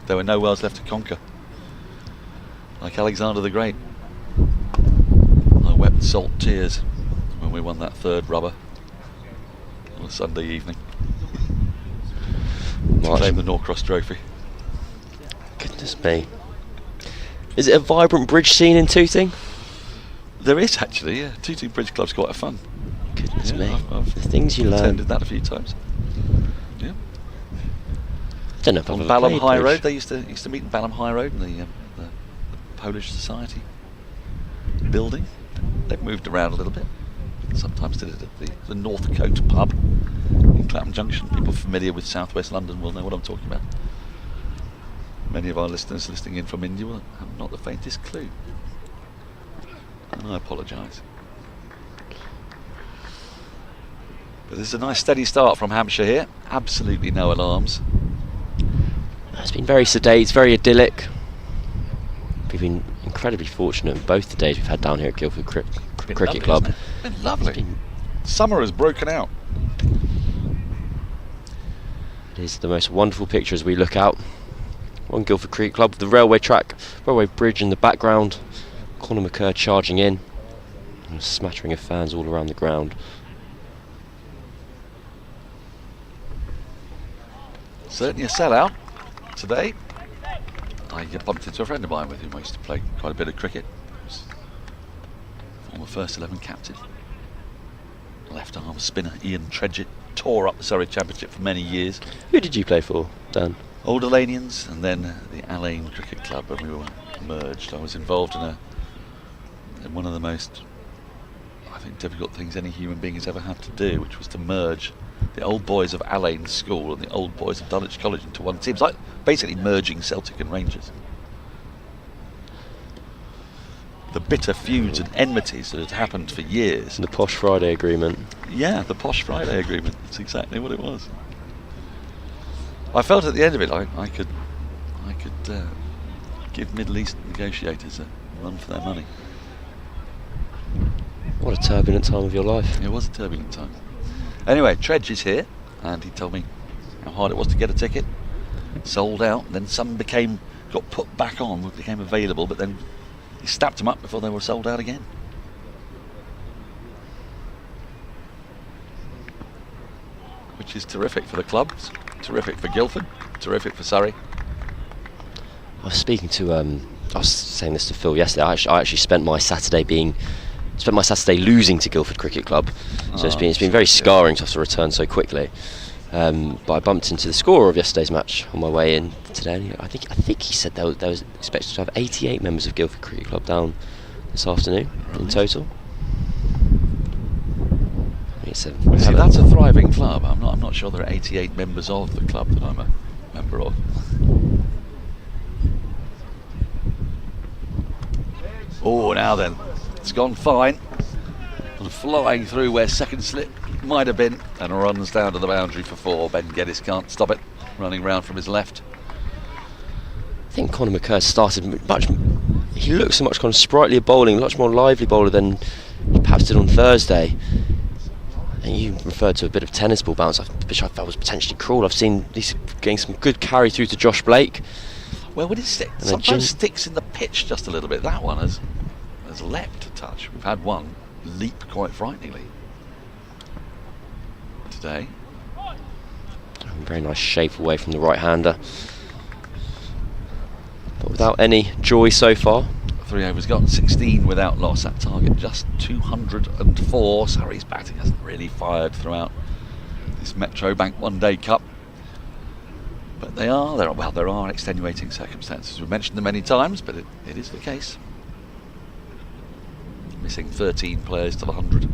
There were no worlds left to conquer. Like Alexander the Great. I wept salt tears when we won that third rubber on a Sunday evening to claim the Norcross trophy. Goodness me. Is it a vibrant bridge scene in Tooting? There is actually, yeah. Tooting Bridge Club's quite fun. Goodness Yeah, me. I've The things you learn. attended that a few times. Yeah. Don't know if I've On ever Balham played High bridge. Road, they used to meet in Balham High Road in the Polish Society building. They've moved around a little bit. Sometimes did it at the Northcote pub in Clapham Junction. People familiar with Southwest London will know what I'm talking about. Many of our listeners listening in from India will have not the faintest clue. And I apologise. But there's a nice steady start from Hampshire here. Absolutely no alarms. It's been very sedate, very idyllic. We've been incredibly fortunate in both the days we've had down here at Guildford Been Cricket lovely, Club. hasn't it? Been lovely. It's been- Summer has broken out. It is the most wonderful picture as we look out on Guildford Cricket Club, the railway track, railway bridge in the background, Conor McCurr charging in, and a smattering of fans all around the ground. Certainly a sellout today. I bumped into a friend of mine with whom I used to play quite a bit of cricket. Former first 11 captain. Left arm spinner Ian Tredgett tore up the Surrey Championship for many years. Who did you play for, Dan? Old Alanians and then the Allane Cricket Club when we were merged. I was involved in one of the most, I think, difficult things any human being has ever had to do, which was to merge the old boys of Allane School and the old boys of Dulwich College into one team. It's like basically merging Celtic and Rangers. The bitter feuds and enmities that had happened for years. The Posh Friday Agreement. Yeah, the Posh Friday Agreement. That's exactly what it was. I felt at the end of it I could give Middle East negotiators a run for their money. What a turbulent time of your life. It was a turbulent time. Anyway, Tredge is here, and he told me how hard it was to get a ticket. Sold out, then some got put back on, became available, but then he stacked them up before they were sold out again. Which is terrific for the club, terrific for Guildford, terrific for Surrey. I was speaking to, I was saying this to Phil yesterday. I actually spent my Saturday losing to Guildford Cricket Club, so it's been very scarring to have to return so quickly. But I bumped into the scorer of yesterday's match on my way in today. And I think he said there was expected to have 88 members of Guildford Cricket Club down this afternoon in total. It's that's a thriving club. I'm not sure there are 88 members of the club that I'm a member of. Oh, now then, it's gone fine. And flying through where second slip might have been, and runs down to the boundary for four. Ben Geddes can't stop it, running round from his left. I think Conor McCurr started he looks so much kind of sprightlier bowling, much more lively bowler than he perhaps did on Thursday. And you referred to a bit of tennis ball bounce, which I felt was potentially cruel. I've seen he's getting some good carry through to Josh Blake. Well, when it sometimes sticks in the pitch just a little bit. That one has leapt a touch. We've had one leap quite frighteningly today. Very nice shape away from the right-hander. But without any joy so far. 3 overs gone, 16 without loss. That target just 204. Surrey's batting hasn't really fired throughout this Metro Bank One Day Cup. But there are extenuating circumstances. We've mentioned them many times, but it is the case. Missing 13 players to the 100.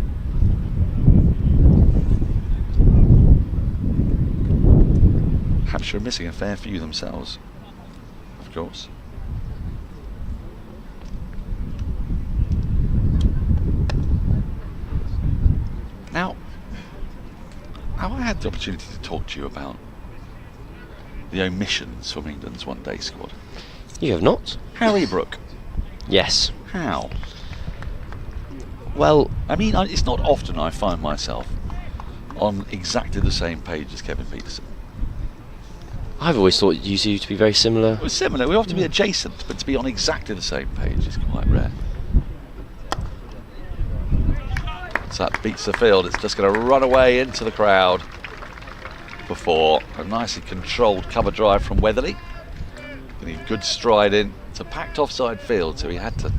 Hampshire are missing a fair few themselves, of course. Now, have I had the opportunity to talk to you about the omissions from England's one-day squad? You have not? Harry Brook. Yes. How? Well, I mean, it's not often I find myself on exactly the same page as Kevin Peterson. I've always thought you two to be very similar. We're similar, we often be adjacent, but to be on exactly the same page is quite rare. So that beats the field, it's just going to run away into the crowd before a nicely controlled cover drive from Weatherly. Getting a good stride in. It's a packed offside field, so he had to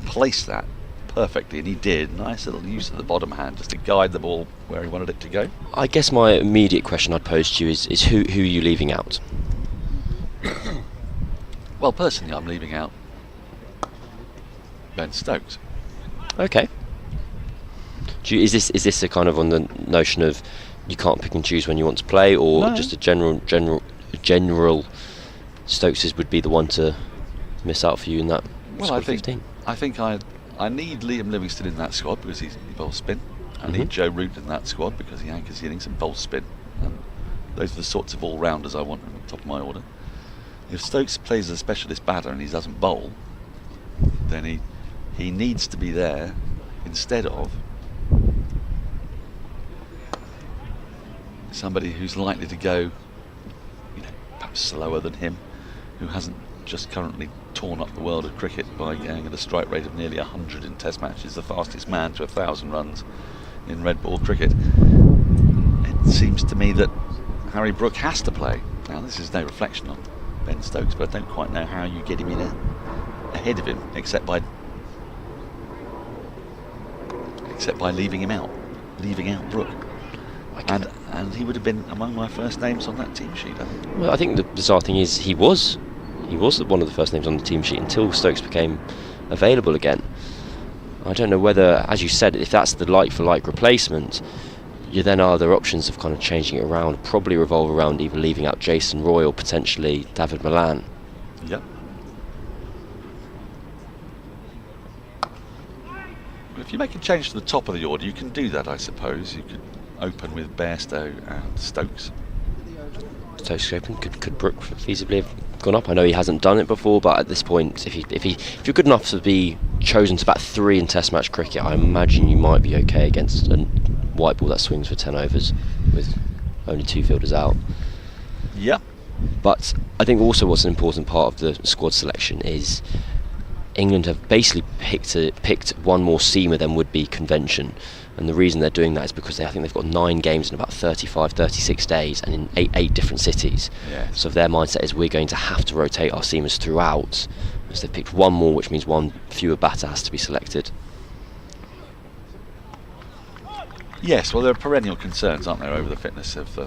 place that perfectly, and he did. Nice little use of the bottom hand just to guide the ball where he wanted it to go. I guess my immediate question I'd pose to you is who are you leaving out? Well, personally, I'm leaving out Ben Stokes. Okay. Is this a kind of on the notion of you can't pick and choose when you want to play, or No. just a general Stokes would be the one to miss out for you in that squad 15? I think I need Liam Livingston in that squad because he bowls spin. I need Joe Root in that squad because he anchors the innings and bowls spin. And those are the sorts of all-rounders I want at the top of my order. If Stokes plays as a specialist batter and he doesn't bowl, then he needs to be there instead of somebody who's likely to go, perhaps slower than him, who hasn't just currently torn up the world of cricket by going at a strike rate of nearly 100 in test matches, the fastest man to 1,000 runs in red ball cricket. It seems to me that Harry Brook has to play. Now, this is no reflection on Ben Stokes, but I don't quite know how you get him in ahead of him except by leaving him out, leaving out Brook. And he would have been among my first names on that team sheet, I think. Well, I think the bizarre thing is he was one of the first names on the team sheet until Stokes became available again. I don't know whether, as you said, if that's the like-for-like replacement, then are there options of kind of changing it around, probably revolve around either leaving out Jason Roy or potentially David Milan. Yep. If you make a change to the top of the order, you can do that, I suppose. You could open with Bairstow and Stokes. Stokes open. Could Brook feasibly have gone up? I know he hasn't done it before, but at this point, if you're good enough to be chosen to bat 3 in Test match cricket, I imagine you might be okay against a white ball that swings for 10 overs with only 2 fielders out. Yep. But I think also what's an important part of the squad selection is England have basically picked one more seamer than would be convention. And the reason they're doing that is because I think they've got 9 games in about 35, 36 days and in eight different cities. Yes. So their mindset is we're going to have to rotate our seamers throughout. So they've picked one more, which means one fewer batter has to be selected. Yes, well, there are perennial concerns, aren't there, over the fitness of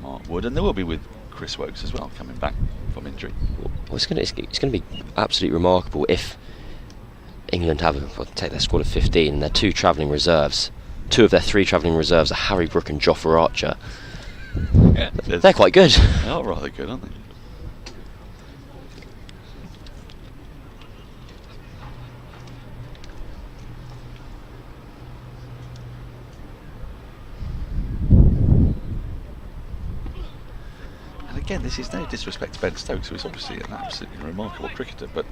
Mark Wood, and there will be with Chris Wokes as well, coming back from injury. Well, it's going to be absolutely remarkable if England take their squad of 15 and their 2 travelling reserves. 2 of their 3 travelling reserves are Harry Brook and Jofra Archer. Yeah, they're quite good. They are rather good, aren't they? And again, this is no disrespect to Ben Stokes, who is obviously an absolutely remarkable cricketer, but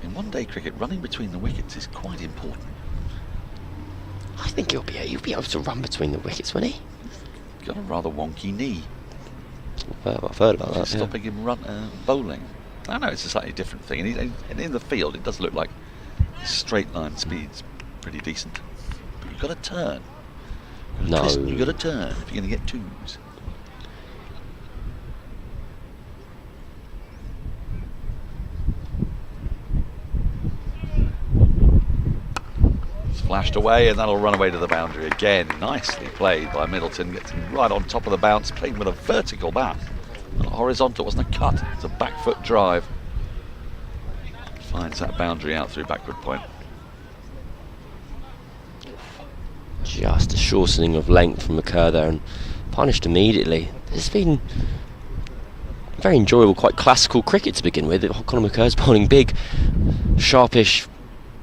in one-day cricket, running between the wickets is quite important. I think he'll be able to run between the wickets, won't he? Got a rather wonky knee. Well, I've heard about that. Stopping him bowling. I know it's a slightly different thing, and in the field it does look like his straight line speed's pretty decent. But you've got to turn. You've got to turn if you're going to get twos. It's flashed away, and that'll run away to the boundary again. Nicely played by Middleton. Gets him right on top of the bounce, playing with a vertical bat. Not horizontal, wasn't a cut. It's a back foot drive. Finds that boundary out through backward point. Just a shortening of length from McCurr there and punished immediately. It's been very enjoyable, quite classical cricket to begin with. Conor McCurr's bowling big, sharpish,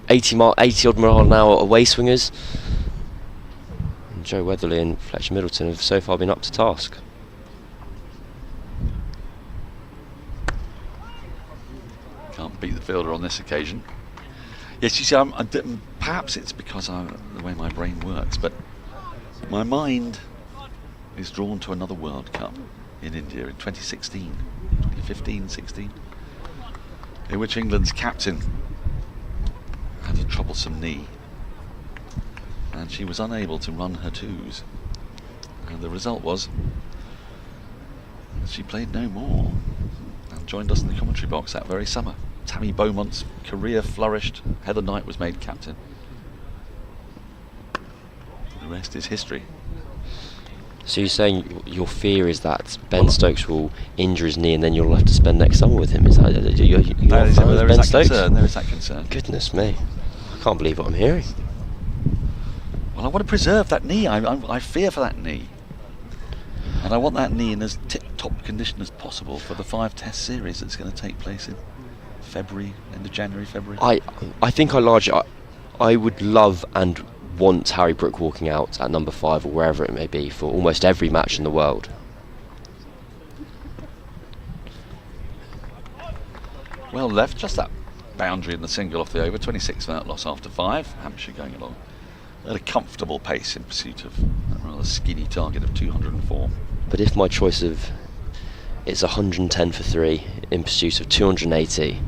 80 odd mile an hour away swingers. And Joe Weatherly and Fletcher Middleton have so far been up to task. Can't beat the fielder on this occasion. Yes, you see, perhaps it's because of the way my brain works, but my mind is drawn to another World Cup in India in 2015-16, in which England's captain had a troublesome knee, and she was unable to run her twos, and the result was she played no more and joined us in the commentary box that very summer. Tammy Beaumont's career flourished. Heather Knight was made captain. The rest is history. So you're saying your fear is that Ben Stokes will injure his knee and then you'll have to spend next summer with him? Is that there is that concern. Goodness me, I can't believe what I'm hearing. Well, I want to preserve that knee. I fear for that knee, and I want that knee in as tip-top condition as possible for the 5 Test series that's going to take place in February, end of January, February. I think I would love and want Harry Brook walking out at number 5 or wherever it may be for almost every match in the world. Well left, just that boundary in the single off the over. 26 for that loss after 5. Hampshire going along at a comfortable pace in pursuit of that rather skinny target of 204. But if my choice it's 110 for 3 in pursuit of 280.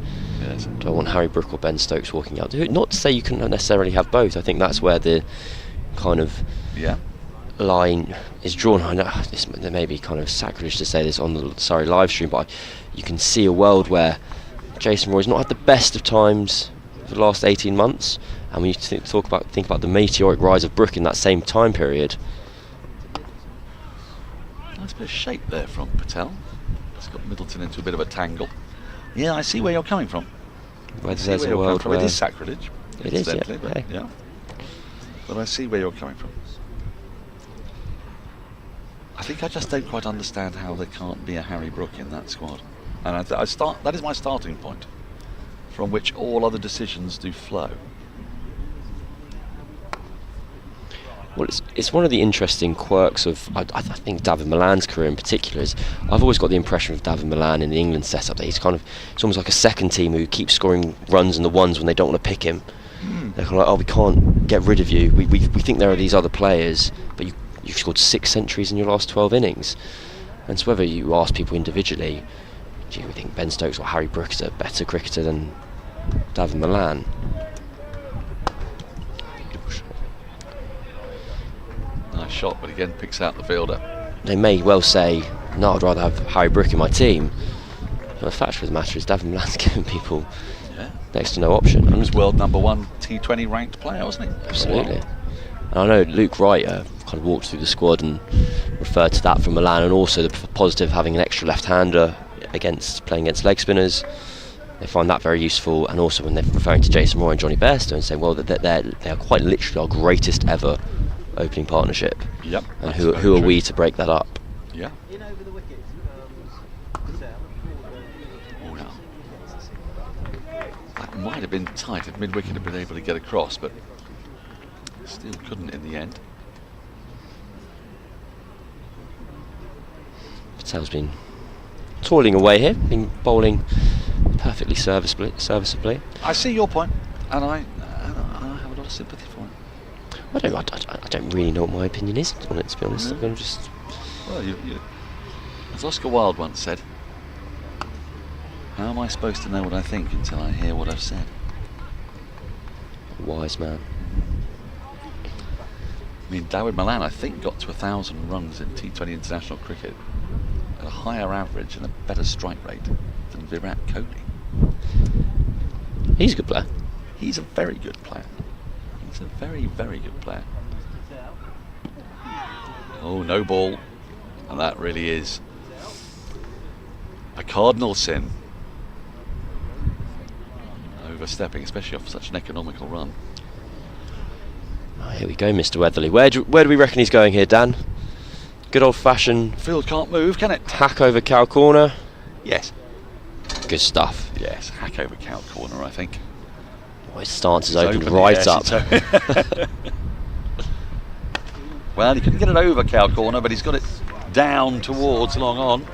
Yes. Do I want Harry Brook or Ben Stokes walking out? Not to say you can necessarily have both. I think that's where the kind of line is drawn. I know there may be kind of sacrilege to say this on the Surrey live stream, but you can see a world where Jason Roy's not had the best of times for the last 18 months, and when you think about the meteoric rise of Brook in that same time period. Nice bit of shape there from Patel. It's got Middleton into a bit of a tangle. Yeah, I see where you're coming from. Whether there's a world where it is sacrilege. It is, yeah. But, yeah. But I see where you're coming from. I think I just don't quite understand how there can't be a Harry Brook in that squad. And that is my starting point, from which all other decisions do flow. Well, it's one of the interesting quirks of I think David Milan's career in particular is I've always got the impression of David Milan in the England setup that it's almost like a second team who keeps scoring runs in the ones when they don't want to pick him. They're kind of like, oh, we can't get rid of you. We think there are these other players, but you've scored 6 centuries in your last 12 innings. And so whether you ask people individually, do you think Ben Stokes or Harry Brook is a better cricketer than David Milan? Nice shot, but again picks out the fielder. They may well say, no, I'd rather have Harry Brook in my team. But the fact of the matter is David Milan's given people next to no option. He was world number 1 T20 ranked player, wasn't he? Absolutely. And I know Luke Wright kind of walked through the squad and referred to that from Milan, and also the positive of having an extra left-hander playing against leg spinners. They find that very useful, and also when they're referring to Jason Roy and Johnny Bairstow and saying, well, they are quite literally our greatest ever opening partnership. Yep. And who are we to break that up? Yeah. In over the wicket. Oh, no. That might have been tight if mid-wicket had been able to get across, but still couldn't in the end. Patel's been toiling away here, been bowling perfectly serviceably. I see your point, and I have a lot of sympathy for him. I don't really know what my opinion is on it, to be honest. I'm just... Well, as Oscar Wilde once said, how am I supposed to know what I think until I hear what I've said? Wise man. I mean, Dawid Malan, I think, got to 1,000 runs in T20 international cricket at a higher average and a better strike rate than Virat Kohli. He's a good player. He's a very good player. He's a very, very good player. Oh, no ball. And that really is a cardinal sin. Overstepping, especially off such an economical run. Oh, here we go, Mr. Weatherly. Where do we reckon he's going here, Dan? Good old-fashioned Field can't move, can it? hack over cow corner. Yes. Good stuff. Yes, hack over cow corner, I think. Oh, his stance is It's opened open, right yes, up. it's Well, he couldn't get it over cow corner, but he's got it down towards long on.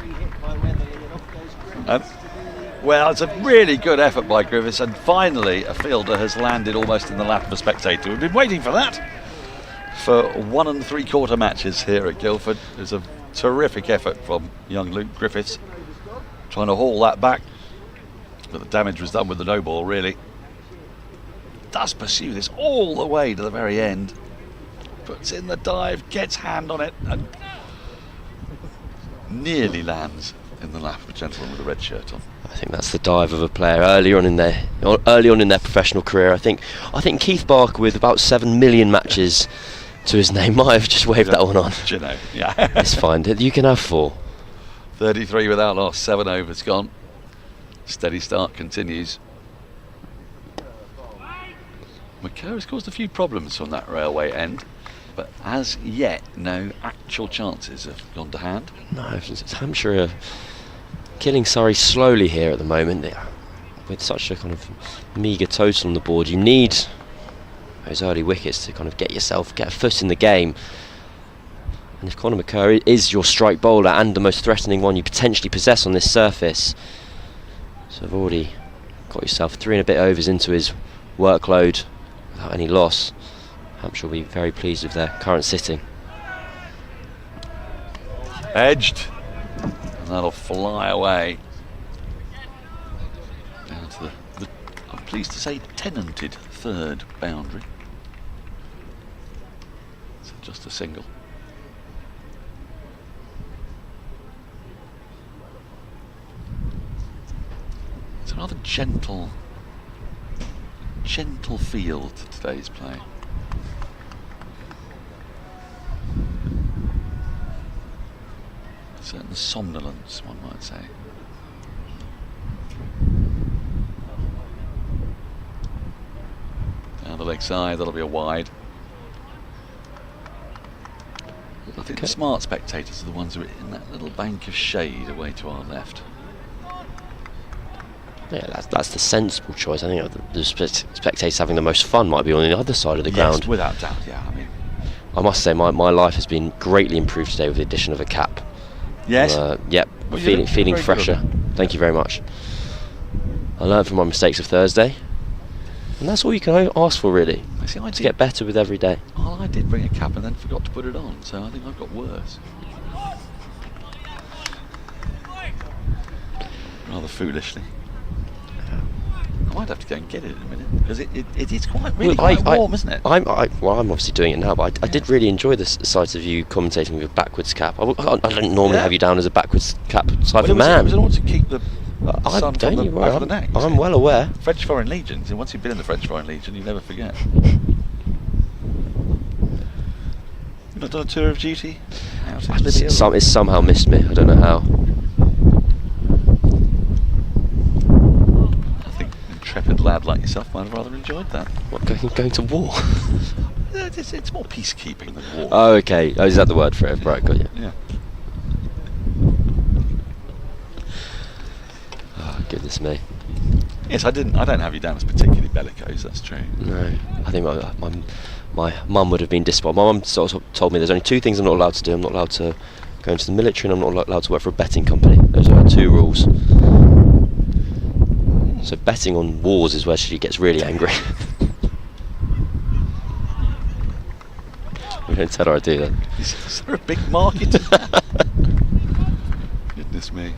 Well, it's a really good effort by Griffiths, and finally a fielder has landed almost in the lap of a spectator. We've been waiting for that for 1 3/4 matches here at Guildford. It's a terrific effort from young Luke Griffiths, trying to haul that back, but the damage was done with the no ball, really. Does pursue this all the way to the very end, puts in the dive, gets hand on it, and nearly lands in the lap of a gentleman with a red shirt on. I think that's the dive of a player early on in their professional career. I think Keith Barker, with about 7 million matches to his name, might have just waved that one on. Do you know? Yeah. It's fine. You can have 4. 33 without loss, 7 overs gone. Steady start continues. McCurr has caused a few problems from that railway end, but as yet no actual chances have gone to hand. No, it's Hampshire are killing Surrey slowly here at the moment. With such a kind of meagre total on the board, you need those early wickets to kind of get a foot in the game. And if Conor McCurr is your strike bowler and the most threatening one you potentially possess on this surface, so I've already got yourself 3 and a bit overs into his workload without any loss. Hampshire will be very pleased with their current sitting. Edged, and that'll fly away down to the I'm pleased to say tenanted third boundary. So just a single. It's a rather gentle feel to today's play. A certain somnolence, one might say. Down the leg side, that'll be a wide. I think the smart spectators are the ones who are in that little bank of shade away to our left. Yeah, that's the sensible choice. I think the spectators having the most fun might be on the other side of the ground. Yes, without doubt, yeah. I mean, I must say my life has been greatly improved today with the addition of a cap. yes. Yep, Well, feeling very fresher. good. Thank you very much. I learned from my mistakes of Thursday, and that's all you can ask for, really. See, I To get better with every day. Well, I did bring a cap and then forgot to put it on, so I think I've got worse. Rather foolishly. I might have to go and get it in a minute, because it is quite warm, isn't it? I'm obviously doing it now, but I did really enjoy the sight of you commentating with a backwards cap. I don't normally have you down as a backwards cap type of man. It was in order to keep the sun from the back of the neck. I'm well aware. French Foreign Legion, so once you've been in the French Foreign Legion, you never forget. You've not done a tour of duty? It's somehow missed me. I don't know how. Intrepid lad like yourself might have rather enjoyed that. What, going to war? It's more peacekeeping than war. Oh, okay. Oh, is that the word for it? Right, got you. Yeah. Oh, goodness me. Yes, I don't have you down as particularly bellicose. That's true. No, I think my mum would have been disappointed. My mum sort of told me there's only 2 things I'm not allowed to do. I'm not allowed to go into the military, and I'm not allowed to work for a betting company. Those are our 2 rules. So betting on wars is where she gets really angry. Don't tell her I do that. Is there a big market? Goodness me.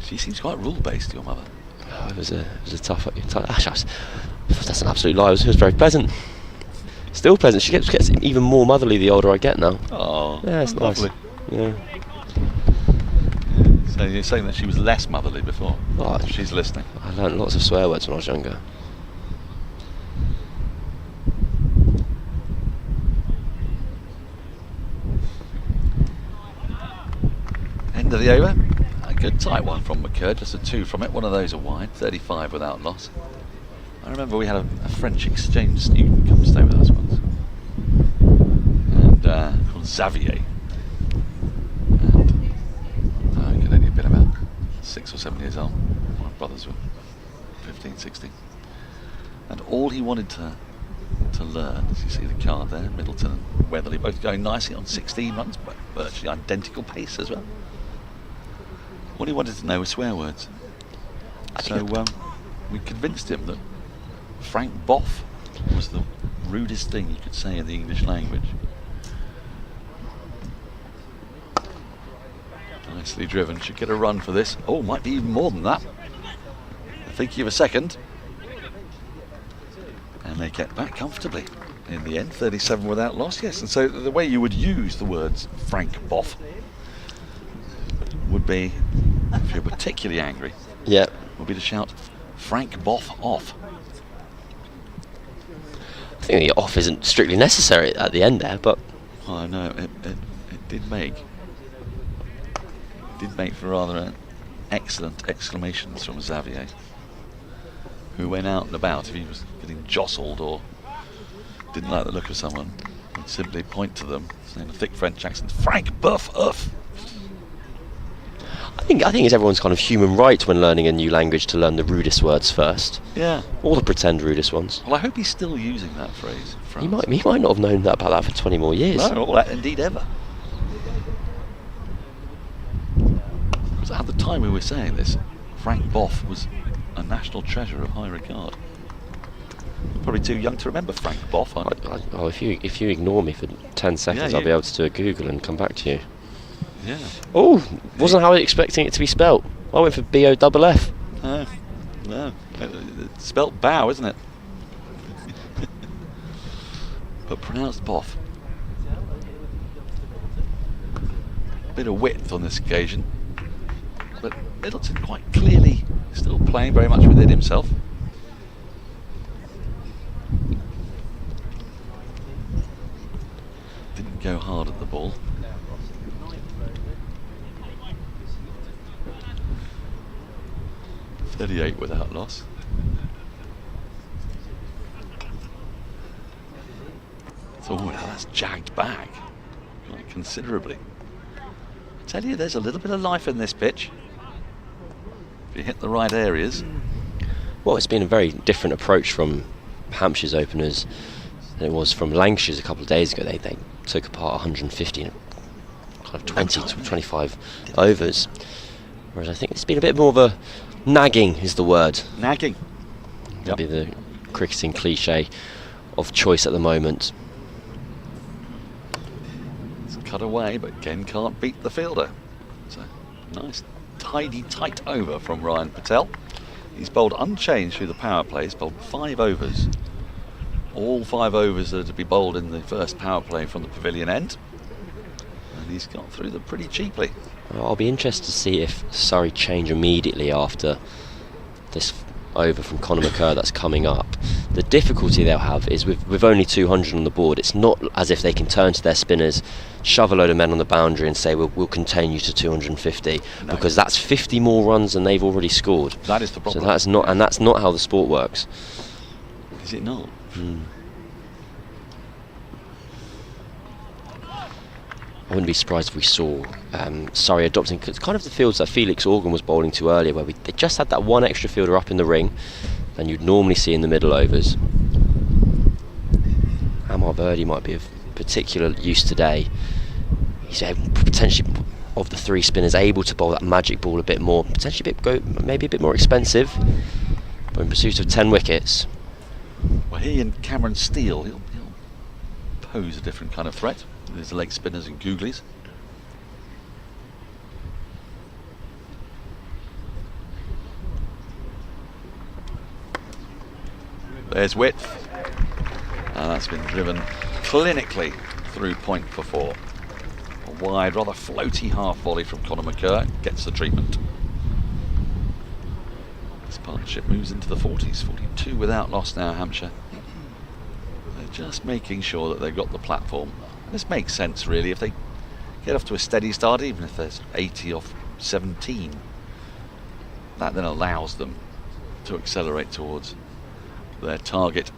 She seems quite rule-based, your mother. Oh, it was a tough. That's an absolute lie. It was very pleasant. Still pleasant. She gets even more motherly the older I get now. Oh, yeah, it's lovely. Nice. Yeah. So you're saying that she was less motherly before? Oh, she's listening. I learned lots of swear words when I was younger. End of the over. A good tight one from McCurd, just a 2 from it. One of those are wide, 35 without loss. I remember we had a French exchange student come stay with us once, and called Xavier. And I could only have been about 6 or 7 years old. My brothers were 15, 16. And all he wanted to learn, as you see the card there, Middleton and Weatherly both going nicely on 16 runs, but virtually identical pace as well. All he wanted to know was swear words. So we convinced him that Frank Boff was the rudest thing you could say in the English language. Nicely driven, should get a run for this. Oh, might be even more than that. Thinking of a second. And they get back comfortably in the end, 37 without loss, yes. And so the way you would use the words Frank Boff would be, if you're particularly angry, would be to shout Frank Boff off. I think the off isn't strictly necessary at the end there, but I know it did make for rather excellent exclamations from Xavier, who went out and about if he was getting jostled or didn't like the look of someone, he'd simply point to them, saying in a thick French accent, Frank Boff off. I think it's everyone's kind of human right when learning a new language to learn the rudest words first. Yeah. Or the pretend rudest ones. Well, I hope he's still using that phrase. He might not have known about that for 20 more years. No, or that indeed ever. Because at the time we were saying this, Frank Boff was a national treasure of high regard. Probably too young to remember Frank Boff, aren't you? If you ignore me for 10 seconds, I'll be able to do a Google and come back to you. Yeah. Oh, wasn't how I was expecting it to be spelt. I went for B-O-F-F. No. It's spelt bow, isn't it? But pronounced Boff. Bit of width on this occasion. But Middleton quite clearly still playing very much within himself. Didn't go hard at the ball. .38 without loss. So now that's jagged back quite considerably. I tell you, there's a little bit of life in this pitch if you hit the right areas. Well, it's been a very different approach from Hampshire's openers than it was from Lancashire's a couple of days ago. They took apart 150 in kind of 20 to 25 overs, whereas I think it's been a bit more of a nagging is the word. Nagging. That'd be the cricketing cliche of choice at the moment. It's cut away, but Ken can't beat the fielder. It's a nice, tidy, tight over from Ryan Patel. He's bowled unchanged through the power play. He's bowled 5 overs. All 5 overs are to be bowled in the first power play from the pavilion end. And he's got through them pretty cheaply. Well, I'll be interested to see if Surrey change immediately after this over from Conor McCurr that's coming up. The difficulty they'll have is with only 200 on the board, it's not as if they can turn to their spinners, shove a load of men on the boundary and say we'll contain you to 250, because that's 50 more runs than they've already scored. That is the problem. So that's not how the sport works. Is it not? I wouldn't be surprised if we saw Surrey adopting kind of the fields that Felix Organ was bowling to earlier, where they just had that one extra fielder up in the ring than you'd normally see in the middle overs. Amar Birdie might be of particular use today. He's potentially, of the 3 spinners, able to bowl that magic ball a bit more, potentially maybe a bit more expensive, but in pursuit of 10 wickets. Well, he and Cameron Steele, he'll pose a different kind of threat. There's the leg spinners and googlies. There's width. And that's been driven clinically through point for 4. A wide, rather floaty half volley from Conor McCurr gets the treatment. This partnership moves into the 40s, 42 without loss now, Hampshire. They're just making sure that they've got the platform. This makes sense really, if they get off to a steady start, even if there's 80 off 17, that then allows them to accelerate towards their target,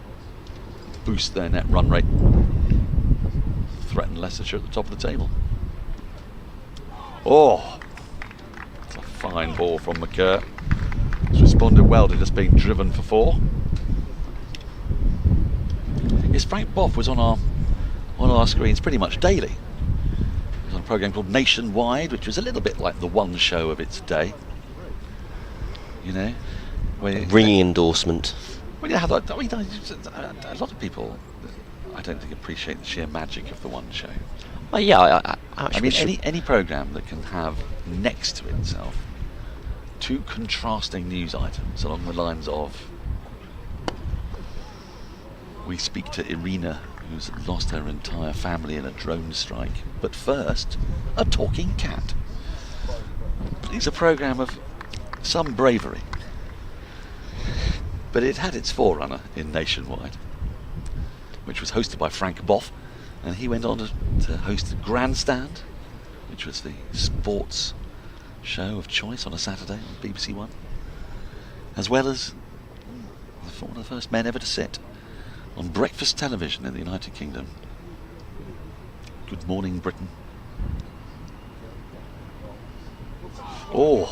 boost their net run rate, threaten Leicestershire at the top of the table. Oh, it's a fine ball from McCurr. He's responded well to just being driven for 4. Yes, Frank Boff was on our screens pretty much daily. He was on a programme called Nationwide, which was a little bit like the One show of its day. You know, where Ringing endorsement. well, yeah, I mean, a lot of people, I don't think, appreciate the sheer magic of the One show. Oh yeah, I mean, any programme that can have next to itself 2 contrasting news items along the lines of, we speak to Irina, who's lost her entire family in a drone strike, but first, a talking cat. It's a programme of some bravery, but it had its forerunner in Nationwide, which was hosted by Frank Boff, and he went on to host Grandstand, which was the sports show of choice on a Saturday on BBC One, as well as one of the first men ever to sit on breakfast television in the United Kingdom. Good Morning Britain. Oh,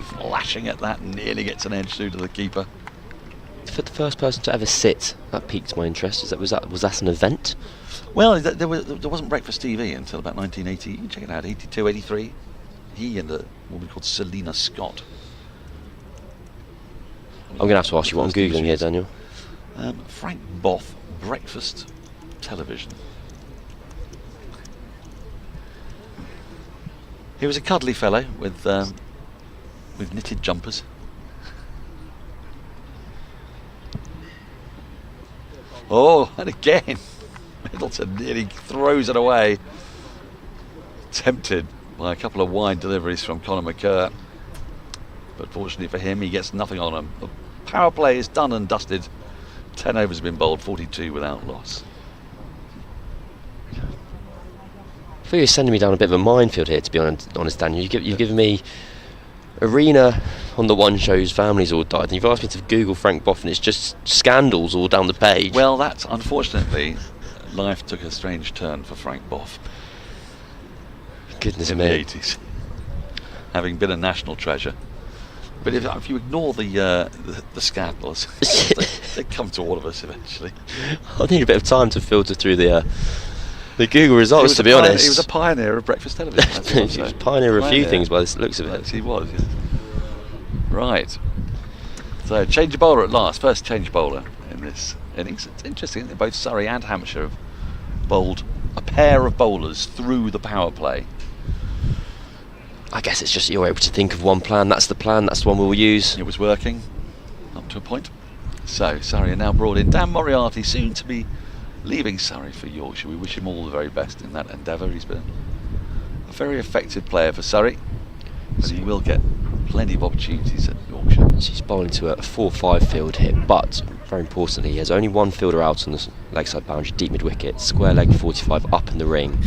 flashing at that, nearly gets an edge through to the keeper. For the first person to ever sit, that piqued my interest. Was that an event? Well, there wasn't breakfast TV until about 1980. You can check it out, 82, 83. He and a woman called Selena Scott. I'm going to have to ask you what I'm googling here, Daniel. Frank Boff, breakfast television. He was a cuddly fellow with knitted jumpers. Oh, and again, Middleton nearly throws it away. Tempted by a couple of wide deliveries from Conor McCurr. But fortunately for him, he gets nothing on him. The power play is done and dusted. 10 overs have been bowled, 42 without loss. I feel you're sending me down a bit of a minefield here, to be honest, Daniel. You've given me Arena on the One show's families all died, and you've asked me to Google Frank Boff, and it's just scandals all down the page. Well, that's unfortunately, life took a strange turn for Frank Boff. Goodness in me. the 80s, having been a national treasure. But if you ignore the scandals, they come to all of us eventually. I need a bit of time to filter through the Google results, to be honest. He was a pioneer of breakfast television. He was a pioneer of a few things by the looks of it. Yes, he was, yeah. Right. So, change of bowler at last. First change bowler in this innings. It's interesting that both Surrey and Hampshire have bowled a pair of bowlers through the power play. I guess it's just you're able to think of one plan. That's the plan. That's the one we'll use. It was working up to a point. So Surrey are now brought in. Dan Moriarty, soon to be leaving Surrey for Yorkshire. We wish him all the very best in that endeavour. He's been a very effective player for Surrey, but he will get plenty of opportunities at Yorkshire. So he's bowling to a 4-5 field here, but very importantly, he has only one fielder out on the leg side boundary, deep mid wicket, square leg 45 up in the ring.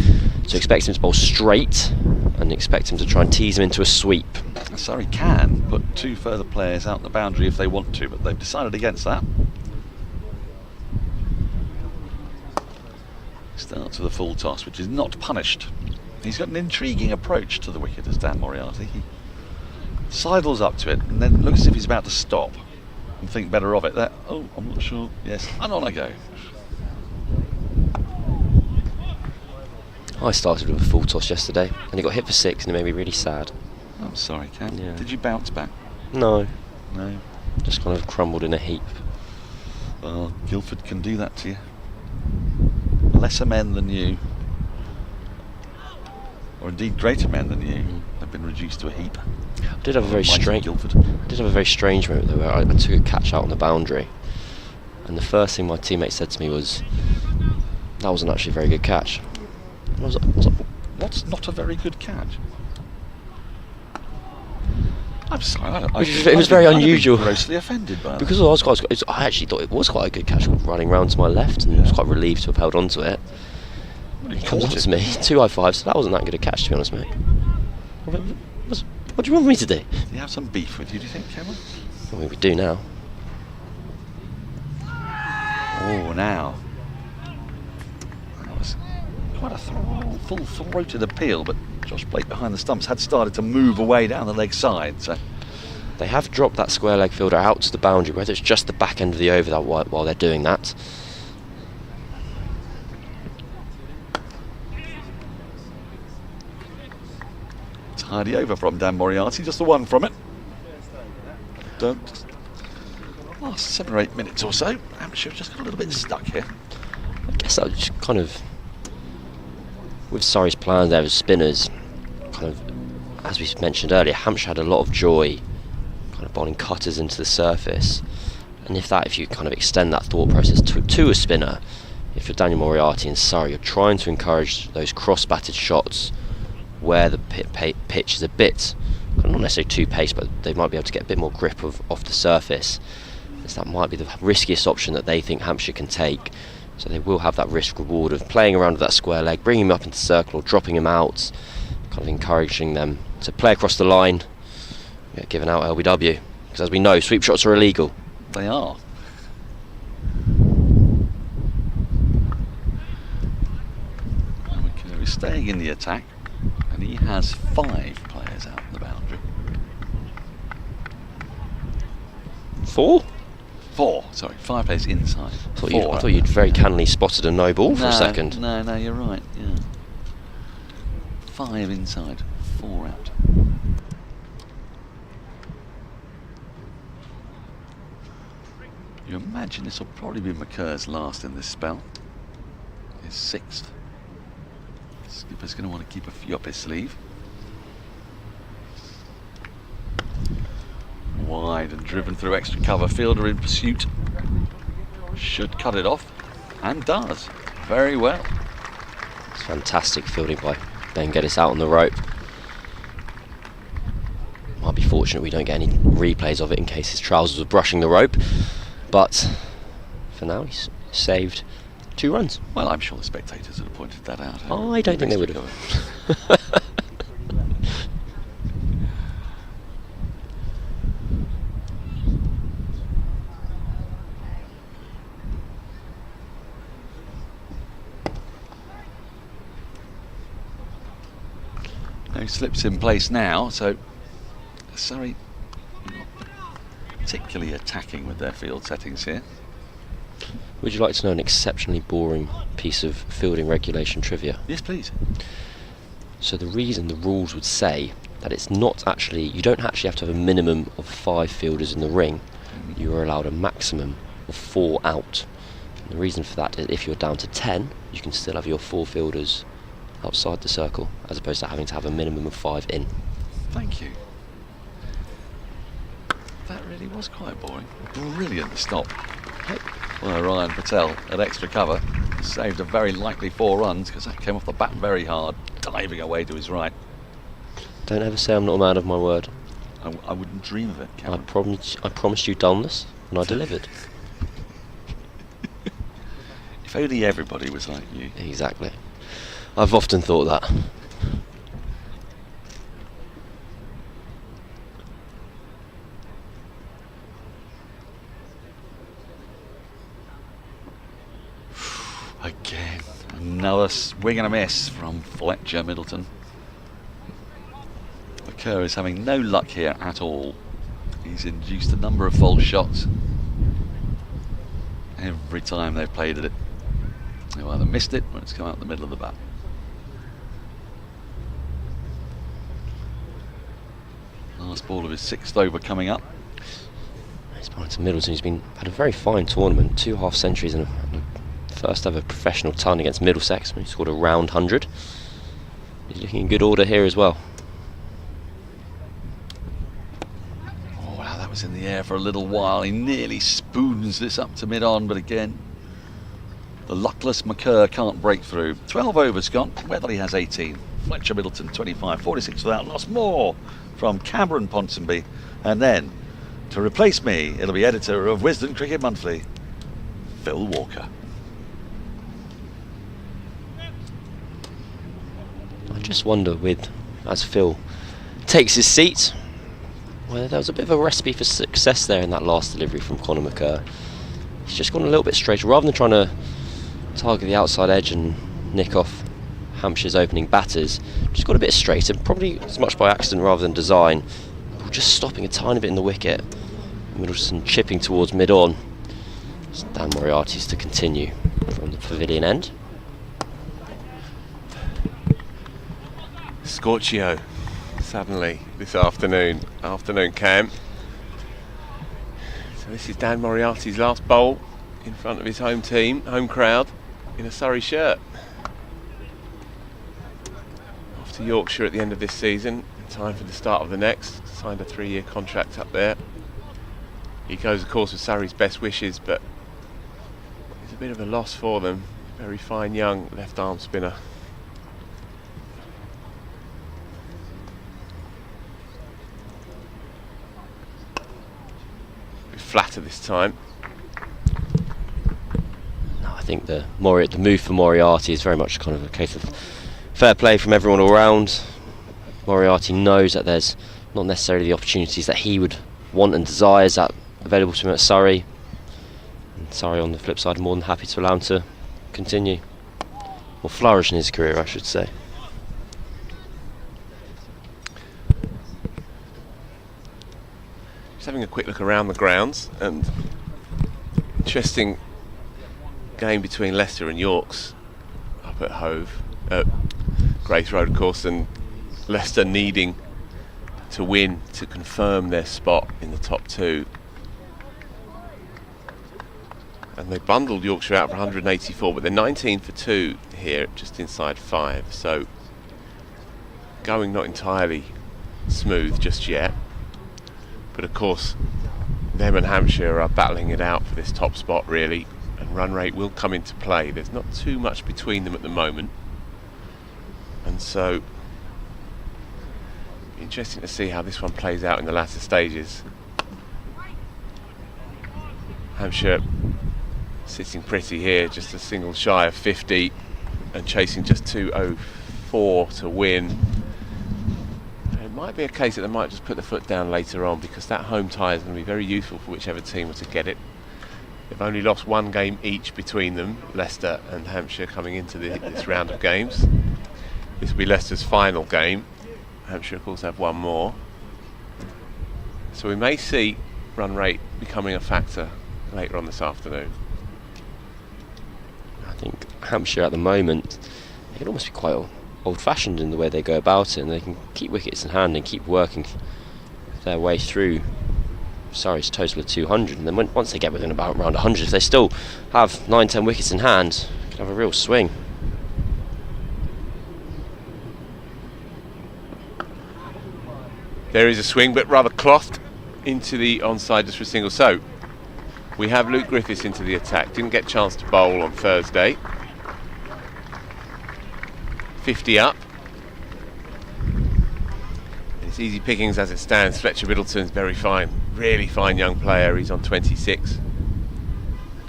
So expect him to bowl straight, and expect him to try and tease him into a sweep. Surrey can put 2 further players out the boundary if they want to, but they've decided against that. Starts with a full toss, which is not punished. He's got an intriguing approach to the wicket as Dan Moriarty. He sidles up to it and then looks as if he's about to stop and think better of it. Oh, I'm not sure. Yes, and on I go. I started with a full toss yesterday, and he got hit for 6, and it made me really sad. I'm sorry, Cam. Yeah. Did you bounce back? No, No. just kind of crumbled in a heap. Well, Guildford can do that to you. lesser men than you, or indeed greater men than you, have been reduced to a heap. I did have a very strange. Guildford. I did have a very strange moment though, where I took a catch out on the boundary, and the first thing my teammate said to me was, "That wasn't actually a very good catch." And I was like, What's not a very good catch? I'm sorry. It was very unusual. Grossly offended by that. because I actually thought it was quite a good catch, running round to my left, and I was quite relieved to have held on to it. Well, He comes up to me, 2 high fives, so that wasn't that good a catch, to be honest, mate. What do you want me to do? Do you have some beef with you, do you think, Cameron? I mean, we do now. Oh, now. That was quite a full-throated appeal, but Josh Blake behind the stumps had started to move away down the leg side, so... They have dropped that square leg fielder out to the boundary, whether it's just the back end of the over that while they're doing that. Tidy over from Dan Moriarty, just the one from it. Last 7 or 8 minutes or so, Hampshire just got a little bit stuck here. I guess that was just kind of, with Surrey's plan there as spinners, kind of, as we mentioned earlier, Hampshire had a lot of joy kind of bowling cutters into the surface, and if you kind of extend that thought process to a spinner, if you're Daniel Moriarty and Surrey, you're trying to encourage those cross-batted shots where the pitch is a bit, not necessarily too paced, but they might be able to get a bit more grip off the surface. So that might be the riskiest option that they think Hampshire can take. So they will have that risk reward of playing around with that square leg, bringing him up into circle or dropping him out, kind of encouraging them to play across the line, giving out LBW. Because as we know, sweep shots are illegal. They are. And McCurry is staying in the attack, and he has 5 players out on the boundary. 4? 4, sorry, 5 players inside. I thought you'd very cannily spotted a no ball for a second. No, you're right, yeah. 5 inside, 4 out. You imagine this will probably be McCur's last in this spell. His 6th. Skipper's going to want to keep a few up his sleeve. Wide and driven through extra cover. Fielder in pursuit. Should cut it off. And does. Very well. It's fantastic fielding by Ben Geddes out on the rope. Might be fortunate we don't get any replays of it in case his trousers were brushing the rope. But for now, he's saved 2 runs. Well, I'm sure the spectators would have pointed that out. I don't think they would have. No slips in place now, so Surrey not particularly attacking with their field settings here. Would you like to know an exceptionally boring piece of fielding regulation trivia? Yes, please. So the reason the rules would say that it's not actually, you don't actually have to have a minimum of 5 fielders in the ring. You are allowed a maximum of 4 out. And the reason for that is if you're down to 10, you can still have your 4 fielders outside the circle, as opposed to having to have a minimum of 5 in. Thank you. That really was quite boring. Brilliant stop. Well, Ryan Patel at extra cover saved a very likely 4 runs because that came off the bat very hard, diving away to his right. Don't ever say I'm not a man of my word. I wouldn't dream of it, Cameron. I promised you dullness, and I delivered. If only everybody was like you. Exactly. I've often thought that. Again, another swing and a miss from Fletcher Middleton. McCur is having no luck here at all. He's induced a number of false shots. Every time they've played at it, they've either missed it or it's come out the middle of the bat. Last ball of his 6th over coming up. He's bowling to Middleton, who's had a very fine tournament, 2 half centuries and a first ever professional ton against Middlesex when he scored a round 100. He's looking in good order here as well. Oh wow, that was in the air for a little while. He nearly spoons this up to mid-on, but again, the luckless McCurr can't break through. 12 overs gone. Weatherly has 18. Fletcher Middleton 25. 46 without loss. More from Cameron Ponsonby. And then, to replace me, it'll be editor of Wisden Cricket Monthly, Phil Walker. I just wonder, as Phil takes his seat, whether there was a bit of a recipe for success there in that last delivery from Conor McCurr. He's just gone a little bit straighter, rather than trying to target the outside edge and nick off Hampshire's opening batters. Just got a bit straighter, probably as much by accident rather than design. Just stopping a tiny bit in the wicket. Middleton chipping towards mid-on. It's Dan Moriarty's to continue from the pavilion end. Scorchio suddenly this afternoon camp. So this is Dan Moriarty's last bowl in front of his home crowd, in a Surrey shirt. Off to Yorkshire at the end of this season, in time for the start of the next. Signed a 3-year contract up there. He goes, of course, with Surrey's best wishes, but it's a bit of a loss for them. Very fine young left arm spinner. Flatter this time. No, I think the move for Moriarty is very much kind of a case of fair play from everyone all round. Moriarty knows that there's not necessarily the opportunities that he would want and desires that available to him at Surrey. And Surrey, on the flip side, more than happy to allow him to continue or flourish in his career, I should say. Just having a quick look around the grounds, and interesting game between Leicester and Yorks up at Hove, Grace Road, of course, and Leicester needing to win to confirm their spot in the top 2. And they bundled Yorkshire out for 184, but they're 19 for 2 here, just inside 5. So going not entirely smooth just yet. But of course, them and Hampshire are battling it out for this top spot, really, and run rate will come into play. There's not too much between them at the moment, and so interesting to see how this one plays out in the latter stages. Hampshire sitting pretty here, just a single shy of 50 and chasing just 204 to win. It might be a case that they might just put the foot down later on, because that home tie is going to be very useful for whichever team were to get it. They've only lost one game each between them, Leicester and Hampshire, coming into this round of games. This will be Leicester's final game. Hampshire, of course, have one more. So we may see run rate becoming a factor later on this afternoon. I think Hampshire at the moment, they can almost be quite old-fashioned in the way they go about it, and they can keep wickets in hand and keep working their way through Surrey's total of 200, and then once they get within about around 100, if they still have 9-10 wickets in hand, they can have a real swing. There is a swing, but rather clothed into the onside just for a single. So we have Luke Griffiths into the attack. Didn't get a chance to bowl on Thursday. 50 up. It's easy pickings as it stands. Fletcher Middleton's very fine, really fine young player. He's on 26.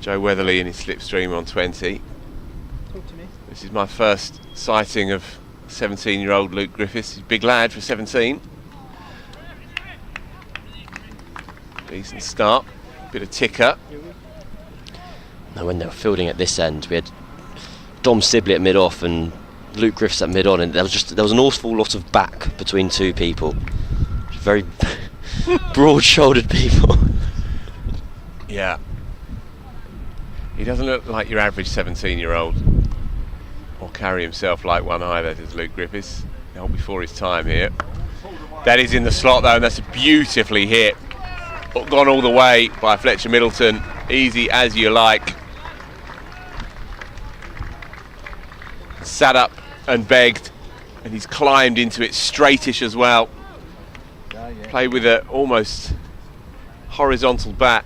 Joe Weatherly in his slipstream on 20. Talk to me. This is my first sighting of 17-year-old Luke Griffiths. He's a big lad for 17. Decent start. Bit of ticker. Now, when they were fielding at this end, we had Dom Sibley at mid-off and Luke Griffiths at mid-on, and there was an awful lot of back between two people. Very broad-shouldered people. Yeah. He doesn't look like your average 17-year-old, or carry himself like one either, does Luke Griffiths. Not before his time here. That is in the slot though, and that's beautifully hit. Gone all the way by Fletcher Middleton. Easy as you like. sat up and begged, and he's climbed into it straightish as well. Played with a almost horizontal bat.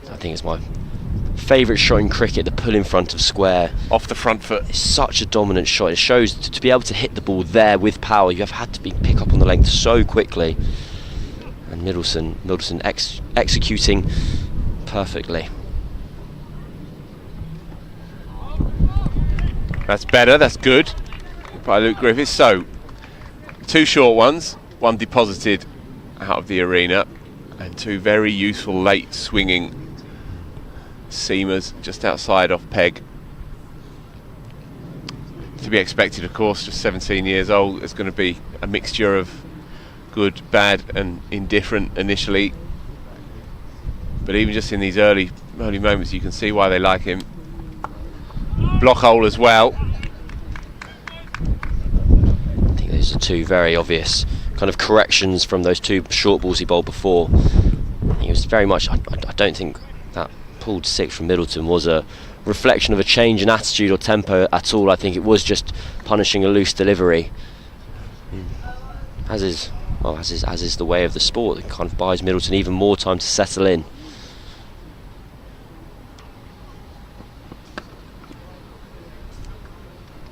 I think it's my favourite shot in cricket, the pull in front of square. Off the front foot. It's such a dominant shot. It shows to be able to hit the ball there with power, you have had to pick up on the length so quickly. And Middleton executing perfectly. That's better, that's good by Luke Griffiths. So, 2 short ones, one deposited out of the arena, and 2 very useful late swinging seamers just outside off peg. To be expected, of course, just 17 years old. It's going to be a mixture of good, bad and indifferent initially, but even just in these early moments you can see why they like him. Block hole as well. I think those are 2 very obvious kind of corrections from those 2 short balls he bowled before. He was very much, I don't think that pulled 6 from Middleton was a reflection of a change in attitude or tempo at all. I think it was just punishing a loose delivery, as is the way of the sport. It kind of buys Middleton even more time to settle in.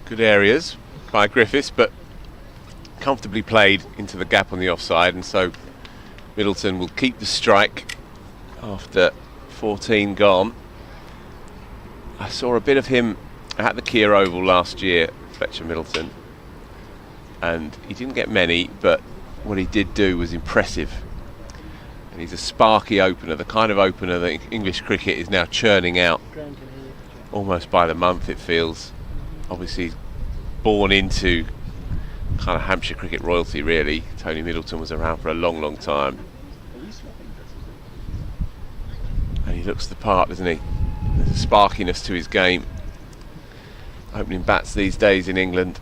Good areas by Griffiths, but comfortably played into the gap on the offside, and so Middleton will keep the strike after 14 gone. I saw a bit of him at the Kia Oval last year, Fletcher Middleton, and he didn't get many, but what he did do was impressive. And he's a sparky opener, the kind of opener that English cricket is now churning out almost by the month, it feels. Obviously born into kind of Hampshire cricket royalty, really. Tony Middleton was around for a long time, and he looks the part, doesn't he? There's a sparkiness to his game. Opening bats these days in England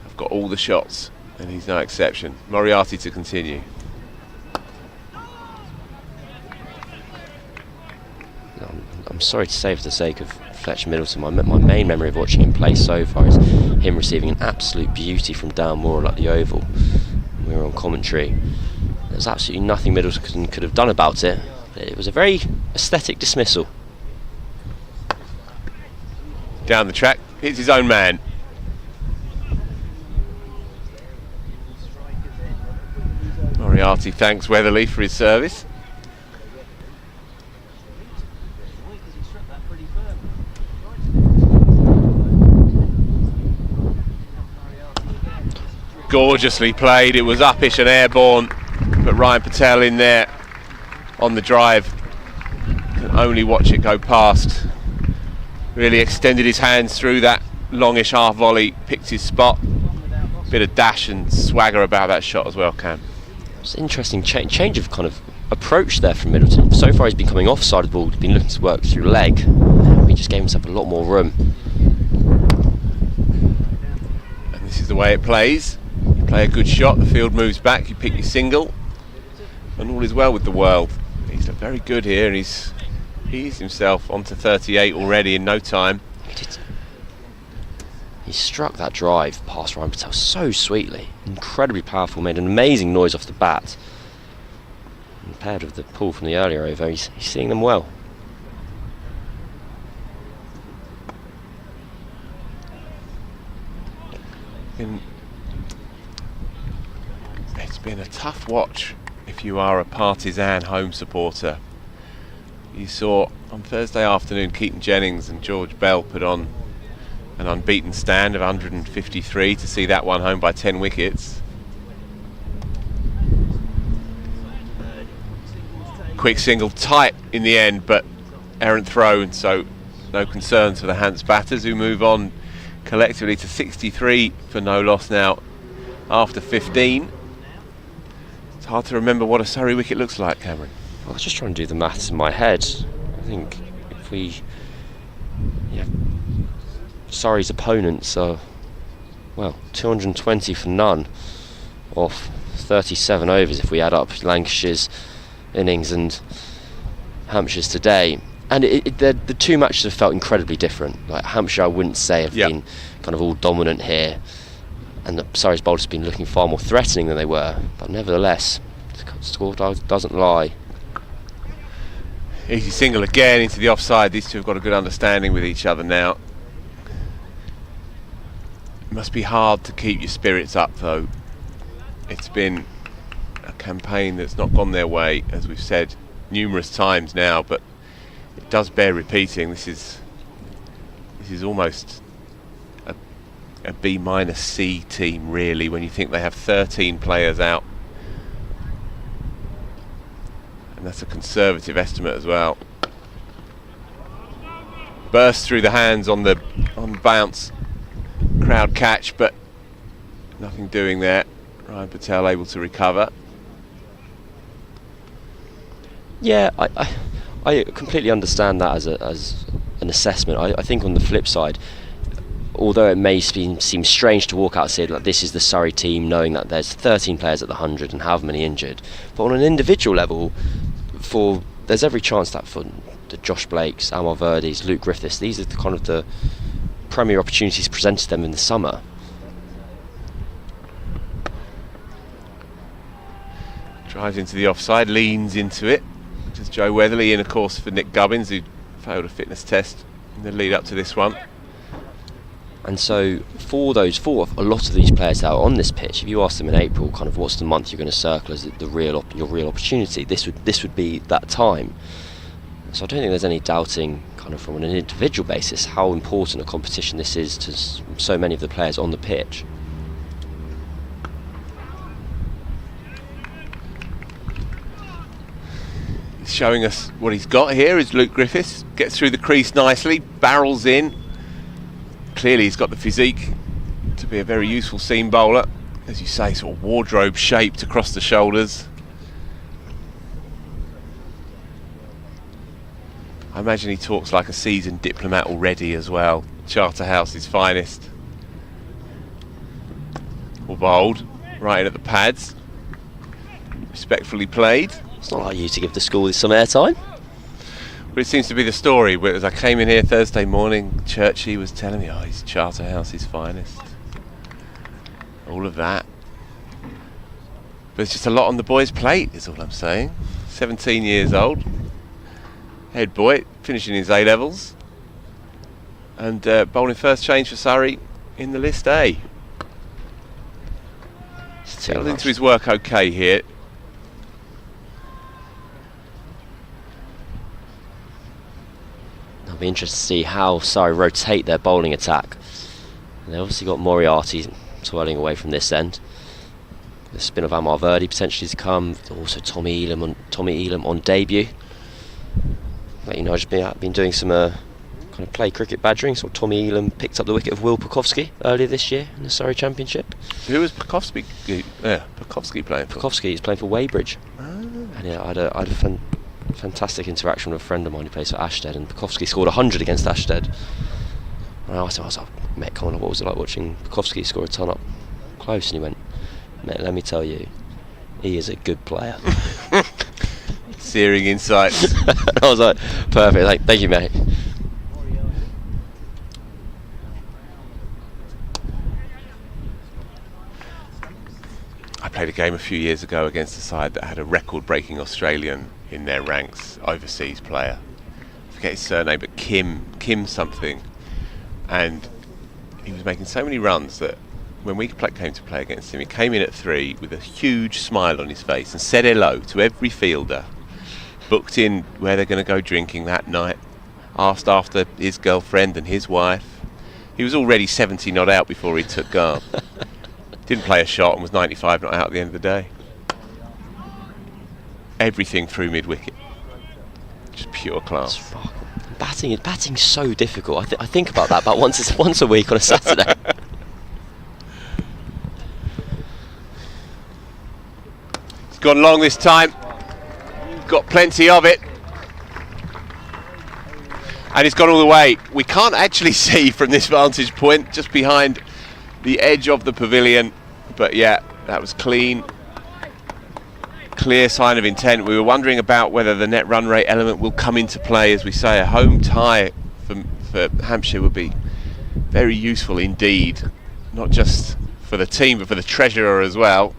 have got all the shots, and he's no exception. Moriarty to continue. I'm sorry to say, for the sake of Fletcher Middleton, my main memory of watching him play so far is him receiving an absolute beauty from down Moral at the Oval. We were on commentary. There's absolutely nothing Middleton could have done about it. It was a very aesthetic dismissal. Down the track, hits his own man. Moriarty thanks Weatherly for his service. Gorgeously played. It was uppish and airborne, but Ryan Patel in there on the drive can only watch it go past. Really extended his hands through that longish half volley, picked his spot. Bit of dash and swagger about that shot as well, Cam. It's an interesting change of kind of approach there from Middleton. So far he's been coming offside of the ball, he's been looking to work through leg. He just gave himself a lot more room. And this is the way it plays. You play a good shot, the field moves back, you pick your single, and all is well with the world. He's looked very good here, and he's eased himself onto 38 already in no time. He struck that drive past Ryan Patel so sweetly, incredibly powerful, made an amazing noise off the bat. And paired with the pull from the earlier over, he's seeing them well. It's been a tough watch if you are a partisan home supporter. You saw on Thursday afternoon Keaton Jennings and George Bell put on an unbeaten stand of 153 to see that one home by 10 wickets. Quick single, tight in the end, but errant throw, and so no concerns for the Hants batters, who move on collectively to 63 for no loss now after 15. It's hard to remember what a Surrey wicket looks like, Cameron. I was just trying to do the maths in my head. I think if we... Surrey's opponents are, well, 220 for none off 37 overs if we add up Lancashire's innings and Hampshire's today. And the two matches have felt incredibly different. Like Hampshire, I wouldn't say have been kind of all dominant here, and the Surrey's bowlers have been looking far more threatening than they were. But nevertheless, the score doesn't lie. Easy single again into the offside. These two have got a good understanding with each other now. It must be hard to keep your spirits up, though. It's been a campaign that's not gone their way, as we've said numerous times now, but it does bear repeating. This is almost a B-C team, really, when you think they have 13 players out. And that's a conservative estimate as well. Burst through the hands on bounce. Crowd catch, but nothing doing there. Ryan Patel able to recover. Yeah, I completely understand that as an assessment. I think on the flip side, although it may seem strange to walk out and say like this is the Surrey team, knowing that there's 13 players at the 100 and however many injured, but on an individual level, there's every chance that for the Josh Blakes, Amar Verdis, Luke Griffiths, these are the premier opportunities presented to them in the summer. Drives into the offside, leans into it. Just Joe Weatherly in, of course, for Nick Gubbins, who failed a fitness test in the lead up to this one. And so for a lot of these players that are on this pitch, if you ask them in April kind of what's the month you're going to circle as your real opportunity, this would be that time. So I don't think there's any doubting kind of from an individual basis how important a competition this is to so many of the players on the pitch. He's showing us what he's got here is Luke Griffiths. Gets through the crease nicely, barrels in. Clearly he's got the physique to be a very useful seam bowler. As you say, sort of wardrobe shaped across the shoulders. I imagine he talks like a seasoned diplomat already as well. Charterhouse's finest. Well bowled, right in at the pads. Respectfully played. It's not like you to give the school some airtime. But it seems to be the story. As I came in here Thursday morning, Churchy was telling me, oh, he's Charterhouse's finest. All of that. But it's just a lot on the boy's plate, is all I'm saying. 17 years old. Head boy, finishing his A-levels. And bowling first change for Surrey in the list A. Settled into his work okay here. It'll be interesting to see how Surrey rotate their bowling attack. And they've obviously got Moriarty twirling away from this end. The spin of Amar Verdi potentially to come. Also Tommy Elam on debut. But, I've just been doing some kind of play cricket badgering. So Tommy Elam picked up the wicket of Will Pukowski earlier this year in the Surrey Championship. Who was Pukowski? Pukowski playing for? Pukowski is playing for Weybridge. Ah. And I had a fantastic interaction with a friend of mine who plays for Ashtead, and Pukowski scored 100 against Ashtead. And I asked him, mate, come on, what was it like watching Pukowski score a ton up close? And he went, mate, let me tell you, he is a good player. Searing insights. I was like, perfect, thank you, mate. I played a game a few years ago against a side that had a record-breaking Australian in their ranks, overseas player. I forget his surname, but Kim something. And he was making so many runs that when we came to play against him, he came in at 3 with a huge smile on his face and said hello to every fielder. Booked in where they're going to go drinking that night. Asked after his girlfriend and his wife. He was already 70 not out before he took guard. Didn't play a shot and was 95 not out at the end of the day. Everything through mid-wicket. Just pure class. Batting's so difficult. I think about that about once a week on a Saturday. It's gone long this time. Got plenty of it. And it's gone all the way. We can't actually see from this vantage point, just behind the edge of the pavilion. But yeah, that was clean. clear sign of intent. We were wondering about whether the net run rate element will come into play. As we say, a home tie for Hampshire would be very useful indeed, not just for the team but for the treasurer as well.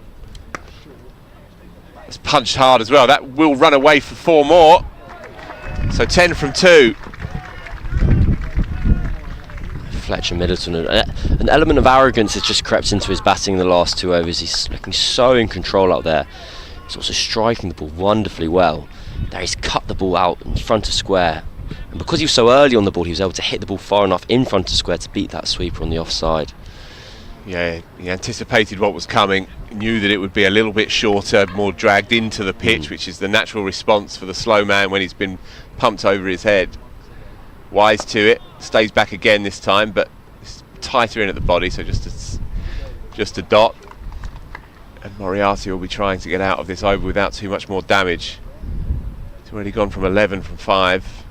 It's punched hard as well. That will run away for 4 more. So 10 from 2. Fletcher Middleton, an element of arrogance has just crept into his batting in the last 2 overs. He's looking so in control out there. He's also striking the ball wonderfully well. There he's cut the ball out in front of square, and because he was so early on the ball, he was able to hit the ball far enough in front of square to beat that sweeper on the offside. Yeah, he anticipated what was coming, knew that it would be a little bit shorter, more dragged into the pitch, which is the natural response for the slow man when he's been pumped over his head. Wise to it, stays back again this time, but it's tighter in at the body, so just a dot. And Moriarty will be trying to get out of this over without too much more damage. It's already gone from 11 from 5.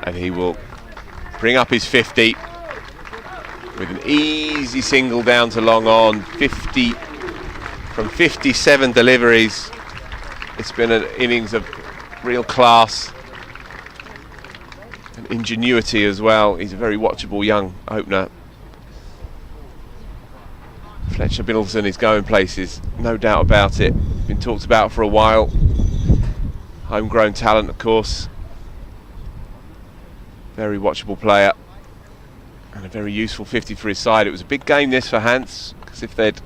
And he will bring up his 50 with an easy single down to long on. 50 from 57 deliveries. It's been an innings of real class and ingenuity as well. He's a very watchable young opener. Fletcher Middleton is going places, no doubt about it. Been talked about for a while. Homegrown talent, of course. Very watchable player and a very useful 50 for his side. It was a big game this for Hants, because if they'd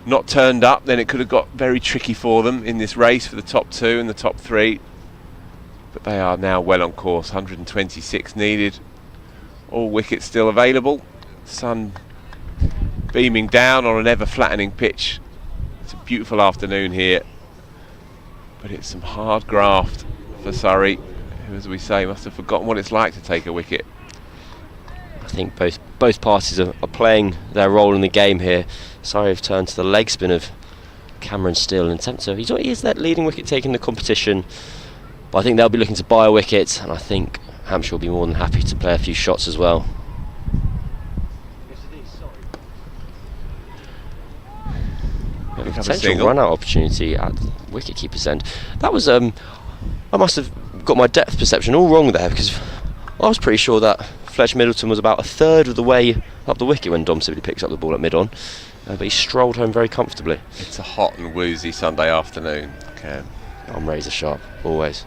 not turned up, then it could have got very tricky for them in this race for the top 2 and the top 3. But they are now well on course. 126 needed. All wickets still available. Sun beaming down on an ever flattening pitch. It's a beautiful afternoon here, but it's some hard graft for Surrey, who, as we say, must have forgotten what it's like to take a wicket. I think both parties are playing their role in the game here. Surrey have turned to the leg spin of Cameron Steele and attempt to. He is that leading wicket taking the competition, but I think they'll be looking to buy a wicket, and I think Hampshire will be more than happy to play a few shots as well. A potential run-out opportunity at the wicket-keeper's end. That was I must have got my depth perception all wrong there, because I was pretty sure that Fletcher Middleton was about a third of the way up the wicket when Dom Sibley picks up the ball at mid-on, but he strolled home very comfortably. It's a hot and woozy Sunday afternoon, Cam. I'm razor sharp, always.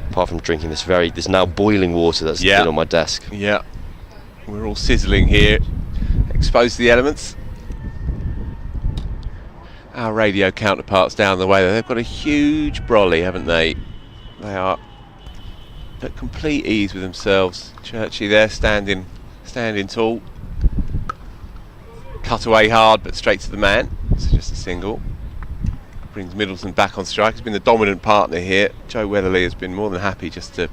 Apart from drinking this now boiling water that's been on my desk. Yeah, we're all sizzling here, exposed to the elements. Our radio counterparts down the way, they've got a huge brolly, haven't they? They are at complete ease with themselves. Churchy there, standing tall. Cut away hard, but straight to the man. So just a single. Brings Middleton back on strike. He's been the dominant partner here. Joe Weatherly has been more than happy just to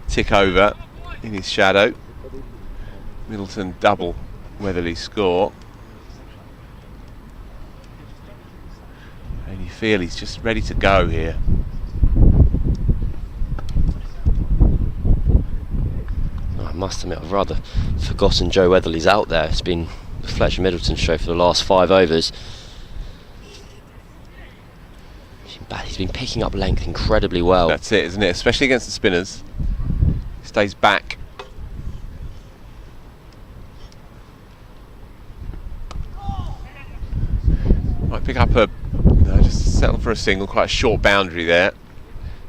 tick over in his shadow. Middleton double Weatherly's score. And you feel he's just ready to go here. I must admit, I've rather forgotten Joe Weatherly's out there. It's been the Fletcher Middleton show for the last 5 overs. He's been picking up length incredibly well. That's it, isn't it? Especially against the spinners. He stays back. Might pick up just settle for a single, quite a short boundary there.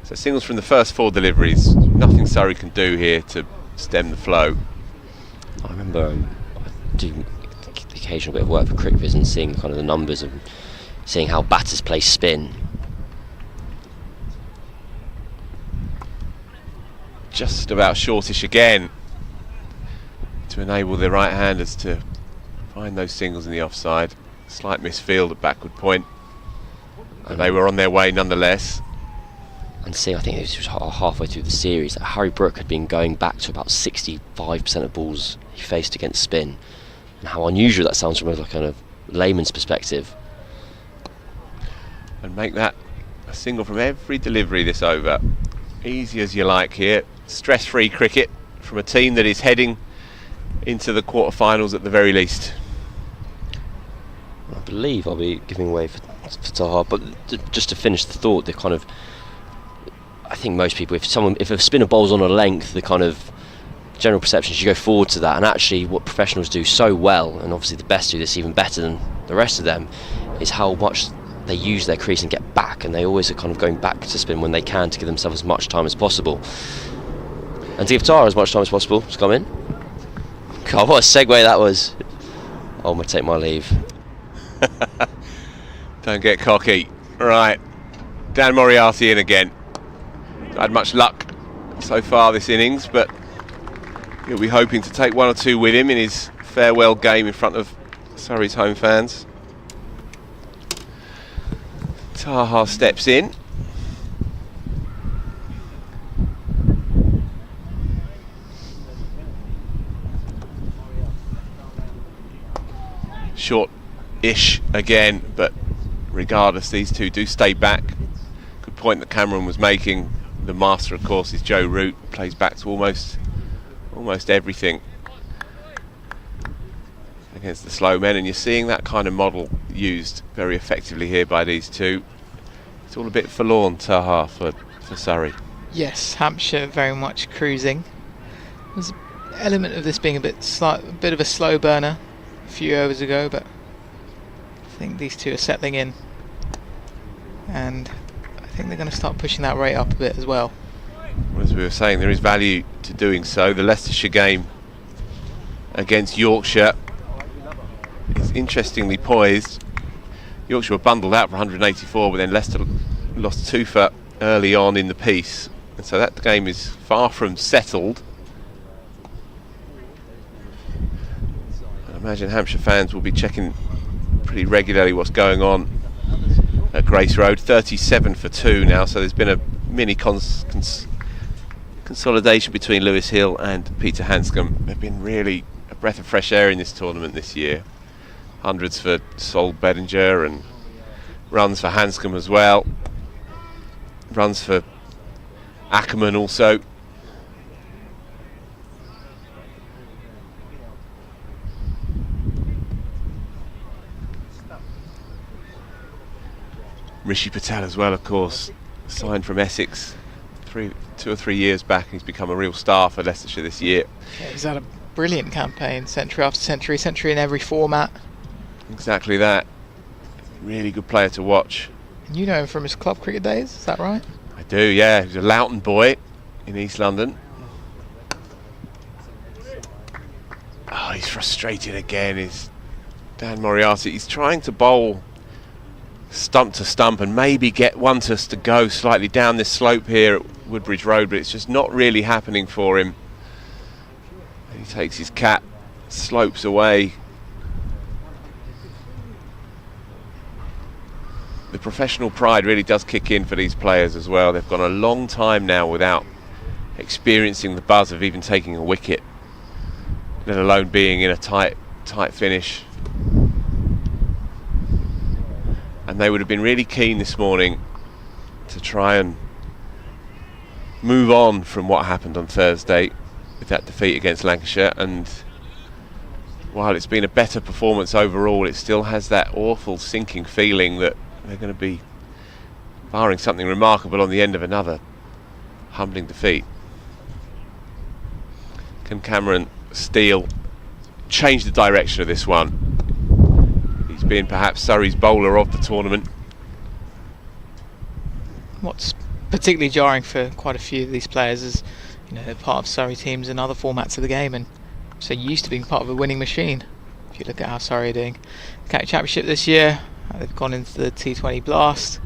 So singles from the first 4 deliveries. Nothing Surrey can do here to stem the flow. I remember I do the occasional bit of work for CricViz and seeing kind of the numbers and seeing how batters play spin. Just about shortish again to enable the right-handers to find those singles in the offside. Slight misfield at backward point, but they were on their way nonetheless. And seeing, I think it was halfway through the series, that Harry Brook had been going back to about 65% of balls he faced against spin, and how unusual that sounds from a kind of layman's perspective. And make that a single from every delivery this over. Easy as you like here. Stress-free cricket from a team that is heading into the quarterfinals at the very least. I believe I'll be giving way for Taha, but just to finish the thought, I think if a spinner bowls on a length, the kind of general perception is you go forward to that, and actually what professionals do so well, and obviously the best do this even better than the rest of them, is how much they use their crease and get back, and they always are kind of going back to spin when they can to give themselves as much time as possible. And to give Tara as much time as possible to come in. God, what a segue that was. I'm going to take my leave. Don't get cocky. Right, Dan Moriarty in again. Not had much luck so far this innings, but he'll be hoping to take one or two with him in his farewell game in front of Surrey's home fans. Taha steps in. Short-ish again, but regardless, these two do stay back. Good point that Cameron was making. The master, of course, is Joe Root. Plays back to almost everything against the slow men, and you're seeing that kind of model used very effectively here by these two. It's all a bit forlorn, Taha, for Surrey. Yes, Hampshire very much cruising. There's an element of this being a bit of a slow burner a few overs ago, but I think these two are settling in, and I think they're going to start pushing that rate up a bit as well. Well, as we were saying, there is value to doing so. The Leicestershire game against Yorkshire is interestingly poised. Yorkshire were bundled out for 184, but then Leicester lost 2 for early on in the piece, and so that game is far from settled. I imagine Hampshire fans will be checking pretty regularly what's going on at Grace Road. 37 for 2 now, so there's been a mini consolidation between Lewis Hill and Peter Hanscom. They've been really a breath of fresh air in this tournament this year. Hundreds for Sol Bedinger and runs for Hanscom as well. Runs for Ackerman also. Rishi Patel as well, of course, signed from Essex 2 or 3 years back, and he's become a real star for Leicestershire this year. Yeah, he's had a brilliant campaign, century after century in every format. Exactly that. Really good player to watch. And you know him from his club cricket days, is that right? I do, yeah. He's a Loughton boy in East London. Oh, he's frustrated again, is Dan Moriarty. He's trying to bowl stump to stump and maybe get one to go slightly down this slope here at Woodbridge Road, but it's just not really happening for him. He takes his cap, slopes away. The professional pride really does kick in for these players as well. They've gone a long time now without experiencing the buzz of even taking a wicket, let alone being in a tight finish. And they would have been really keen this morning to try and move on from what happened on Thursday with that defeat against Lancashire. And while it's been a better performance overall, it still has that awful sinking feeling that they're going to be barring something remarkable on the end of another humbling defeat. Can Cameron Steele change the direction of this one? He's been perhaps Surrey's bowler of the tournament. What's particularly jarring for quite a few of these players is, you know, they're part of Surrey teams in other formats of the game, and so used to being part of a winning machine. If you look at how Surrey are doing the County Championship this year, they've gone into the T20 Blast.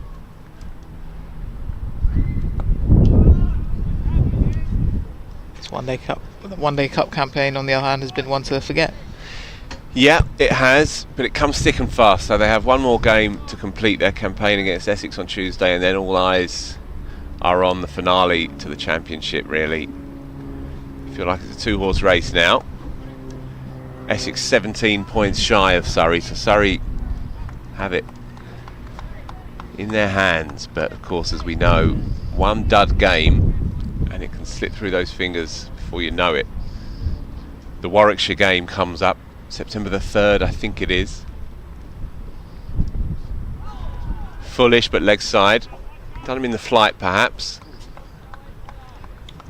This One Day Cup campaign, on the other hand, has been one to forget. Yeah, it has, but it comes thick and fast. So they have one more game to complete their campaign against Essex on Tuesday, and then all eyes are on the finale to the championship, really. I feel like it's a 2-horse race now. Essex 17 points shy of Surrey, so Surrey have it in their hands, but of course, as we know, one dud game and it can slip through those fingers before you know it. The Warwickshire game comes up September the 3rd, I think it is. Fullish but leg side. Done him in the flight perhaps.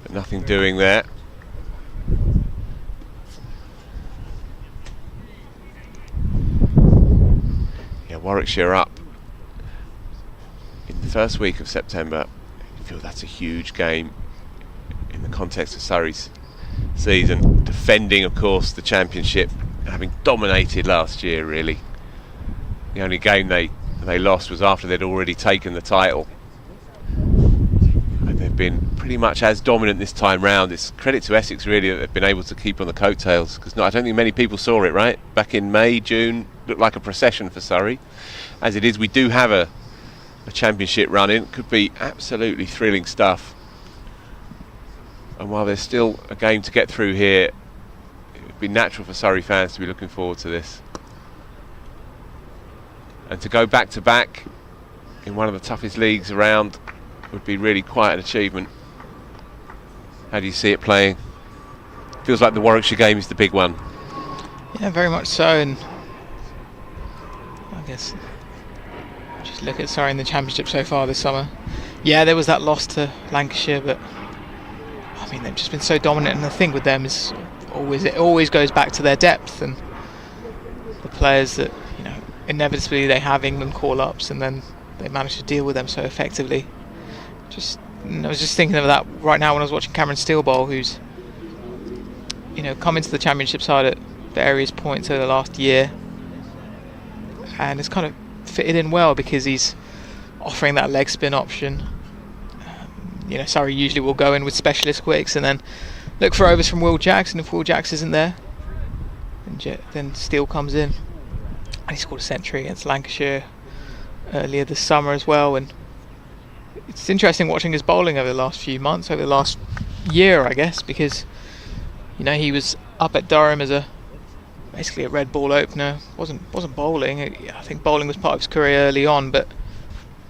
But nothing doing there. Yeah, Warwickshire up in the first week of September. I feel that's a huge game in the context of Surrey's season. Defending, of course, the championship, having dominated last year, really. The only game they lost was after they'd already taken the title. And they've been pretty much as dominant this time round. It's credit to Essex, really, that they've been able to keep on the coattails, because I don't think many people saw it, right? Back in May, June, looked like a procession for Surrey. As it is, we do have a championship run in. Could be absolutely thrilling stuff. And while there's still a game to get through here, it would be natural for Surrey fans to be looking forward to this. And to go back to back in one of the toughest leagues around would be really quite an achievement. How do you see it playing? Feels like the Warwickshire game is the big one. Yeah, very much so. And I guess just look at Surrey in the championship so far this summer. Yeah, there was that loss to Lancashire, but I mean, they've just been so dominant, and the thing with them is it always goes back to their depth and the players that, you know, inevitably they have England call-ups, and then they manage to deal with them so effectively. I was just thinking of that right now when I was watching Cameron Steelbowl, who's, you know, come into the championship side at various points over the last year, and it's kind of fitted in well because he's offering that leg spin option. You know, Surrey usually will go in with specialist quicks and then look for overs from Will Jacks, and if Will Jacks isn't there, then Steele comes in. And he scored a century against Lancashire earlier this summer as well. And it's interesting watching his bowling over the last few months, over the last year, I guess, because, you know, he was up at Durham as basically a red ball opener. wasn't bowling. I think bowling was part of his career early on, but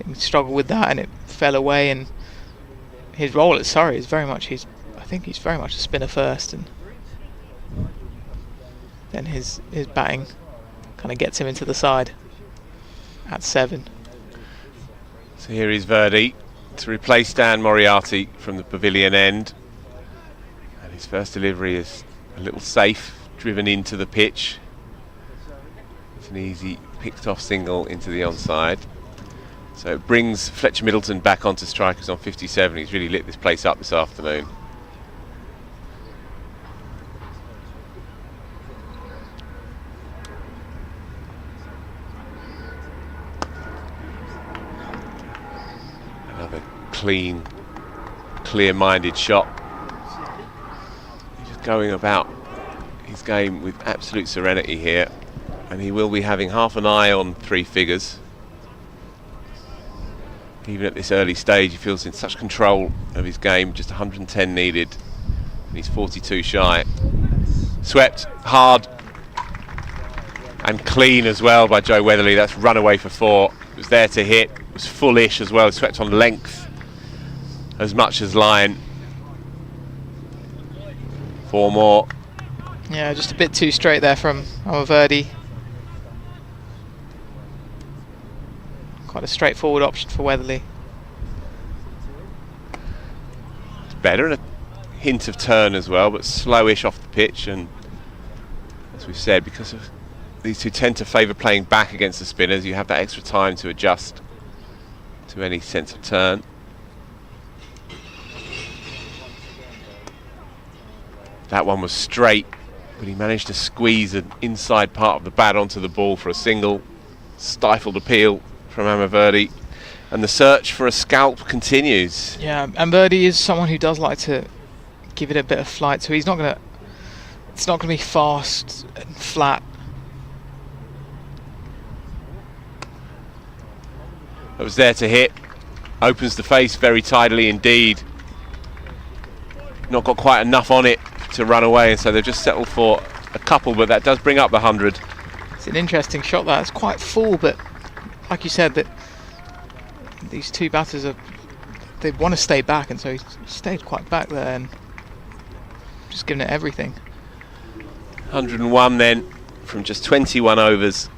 he struggled with that and it fell away. And his role at Surrey is very much he's very much a spinner first, and then his batting kind of gets him into the side at 7. So here is Verdi to replace Dan Moriarty from the pavilion end, and his first delivery is a little safe, driven into the pitch. It's an easy picked off single into the onside. So it brings Fletcher Middleton back onto strikers on 57. He's really lit this place up this afternoon. Another clean, clear-minded shot. He's just going about his game with absolute serenity here, and he will be having half an eye on 3 figures. Even at this early stage, he feels in such control of his game. Just 110 needed, and he's 42 shy. Swept hard and clean as well by Joe Weatherly. That's run away for 4. It was there to hit. It was fullish as well. Swept on length as much as line. 4 more. Yeah, just a bit too straight there from Verdi. Quite a straightforward option for Weatherly. It's better, and a hint of turn as well, but slowish off the pitch. And as we've said, because of these two tend to favour playing back against the spinners, you have that extra time to adjust to any sense of turn. That one was straight, but he managed to squeeze an inside part of the bat onto the ball for a single. Stifled appeal from Amaverdi, and the search for a scalp continues. Yeah, and Verdi is someone who does like to give it a bit of flight, so it's not going to be fast and flat. It was there to hit. Opens the face very tidily indeed. Not got quite enough on it to run away, and so they've just settled for a couple, but that does bring up the 100. It's an interesting shot that. It's quite full, but like you said, that these two batters they want to stay back, and so he stayed quite back there. And just giving it everything. 101 then from just 21 overs.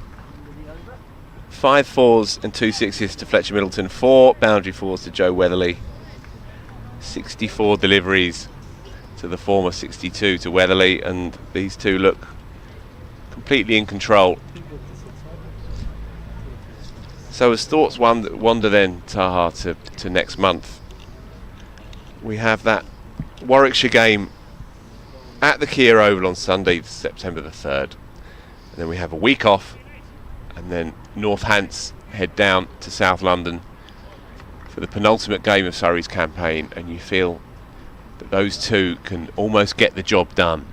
5 fours and 2 sixes to Fletcher Middleton, 4 boundary fours to Joe Weatherly, 64 deliveries to the former 62 to Weatherly, and these two look completely in control. So as thoughts wander then, Taha, to next month, we have that Warwickshire game at the Kia Oval on Sunday, September the 3rd. And then we have a week off, and then Northants head down to South London for the penultimate game of Surrey's campaign, and you feel that those two can almost get the job done.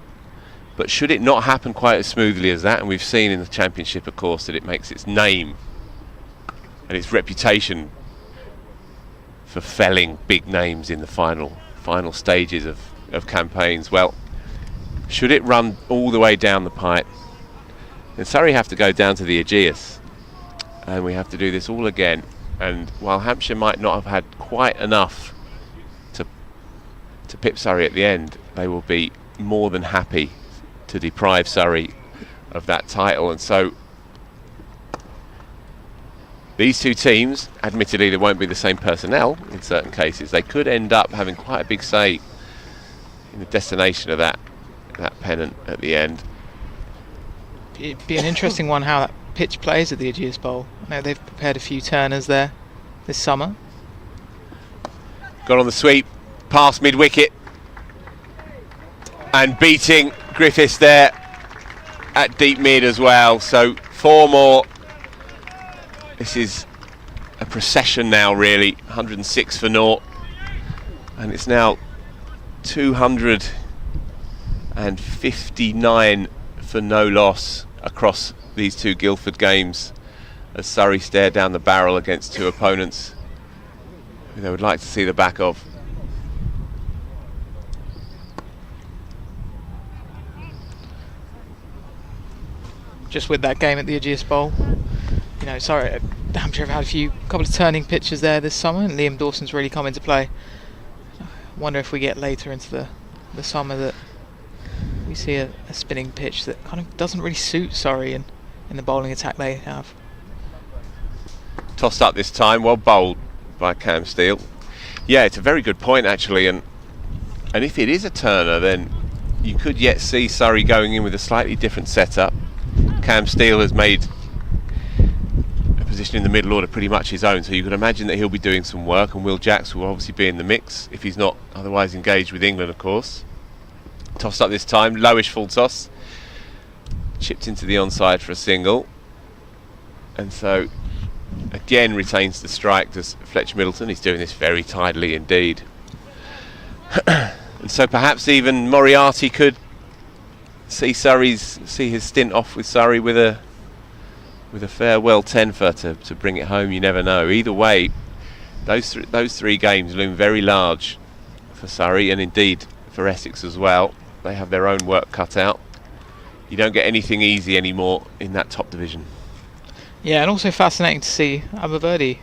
But should it not happen quite as smoothly as that, and we've seen in the Championship, of course, that it makes its name and its reputation for felling big names in the final stages of campaigns, well, should it run all the way down the pipe, then Surrey have to go down to the Aegeus, and we have to do this all again. And while Hampshire might not have had quite enough to pip Surrey at the end, they will be more than happy to deprive Surrey of that title. And so these two teams, admittedly there won't be the same personnel in certain cases, they could end up having quite a big say in the destination of that pennant at the end. It'd be an interesting one how that pitch plays at the Aegeus Bowl. I know they've prepared a few turners there this summer. Got on the sweep, past mid-wicket, and beating Griffiths there at deep mid as well. So 4 more. This is a procession now, really. 106 for naught, and it's now 259 for no loss across these two Guildford games, as Surrey stare down the barrel against two opponents who they would like to see the back of. Just with that game at the Aegeus Bowl, you know, Hampshire have had a couple of turning pitches there this summer, and Liam Dawson's really come into play. I wonder if we get later into the summer that we see a spinning pitch that kind of doesn't really suit Surrey in the bowling attack they have. Tossed up this time, well bowled by Cam Steele. Yeah, it's a very good point actually, and if it is a turner, then you could yet see Surrey going in with a slightly different setup. Cam Steele has made a position in the middle order pretty much his own, so you can imagine that he'll be doing some work, and Will Jacks will obviously be in the mix if he's not otherwise engaged with England, of course. Tossed up this time, lowish full toss, chipped into the onside for a single, and so again retains the strike. Does Fletcher Middleton. He's doing this very tidily indeed. And so perhaps even Moriarty could see his stint off with Surrey with a farewell 10-for to bring it home. You never know. Either way, those 3 games loom very large for Surrey, and indeed for Essex as well. They have their own work cut out. You don't get anything easy anymore in that top division. Yeah, and also fascinating to see Aberverde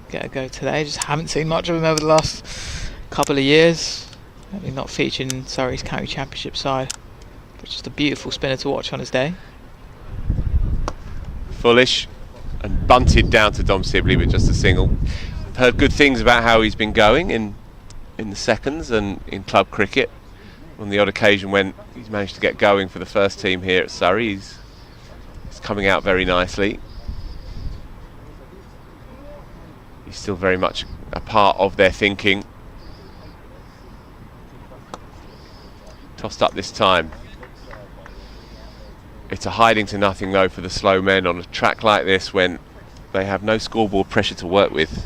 get a go today. Just haven't seen much of him over the last couple of years. I mean, not featured in Surrey's county championship side, but just a beautiful spinner to watch on his day. Fullish and bunted down to Dom Sibley with just a single. I've heard good things about how he's been going in the seconds and in club cricket. On the odd occasion when he's managed to get going for the first team here at Surrey, he's coming out very nicely. He's still very much a part of their thinking. Tossed up this time. It's a hiding to nothing though for the slow men on a track like this when they have no scoreboard pressure to work with.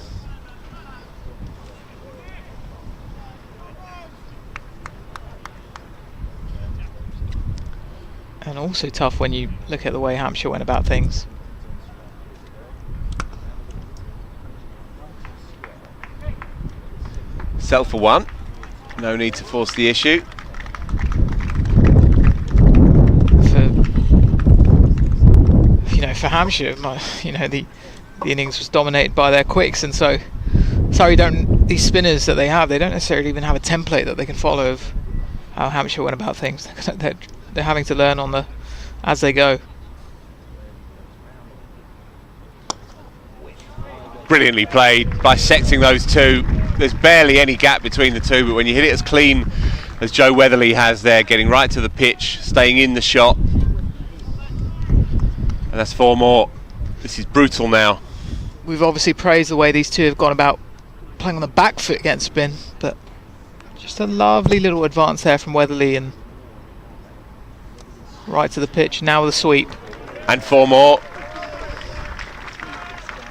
And also tough when you look at the way Hampshire went about things. Sell for 1. No need to force the issue. For Hampshire, the innings was dominated by their quicks, and so Surrey these spinners that they don't necessarily even have a template that they can follow of how Hampshire went about things. They're having to learn as they go. Brilliantly played, bisecting those two. There's barely any gap between the two, but when you hit it as clean as Joe Weatherly has there, getting right to the pitch, staying in the shot, and that's 4 more. This is brutal now. We've obviously praised the way these two have gone about playing on the back foot against spin, but just a lovely little advance there from Weatherly and right to the pitch. Now with a sweep. And 4 more.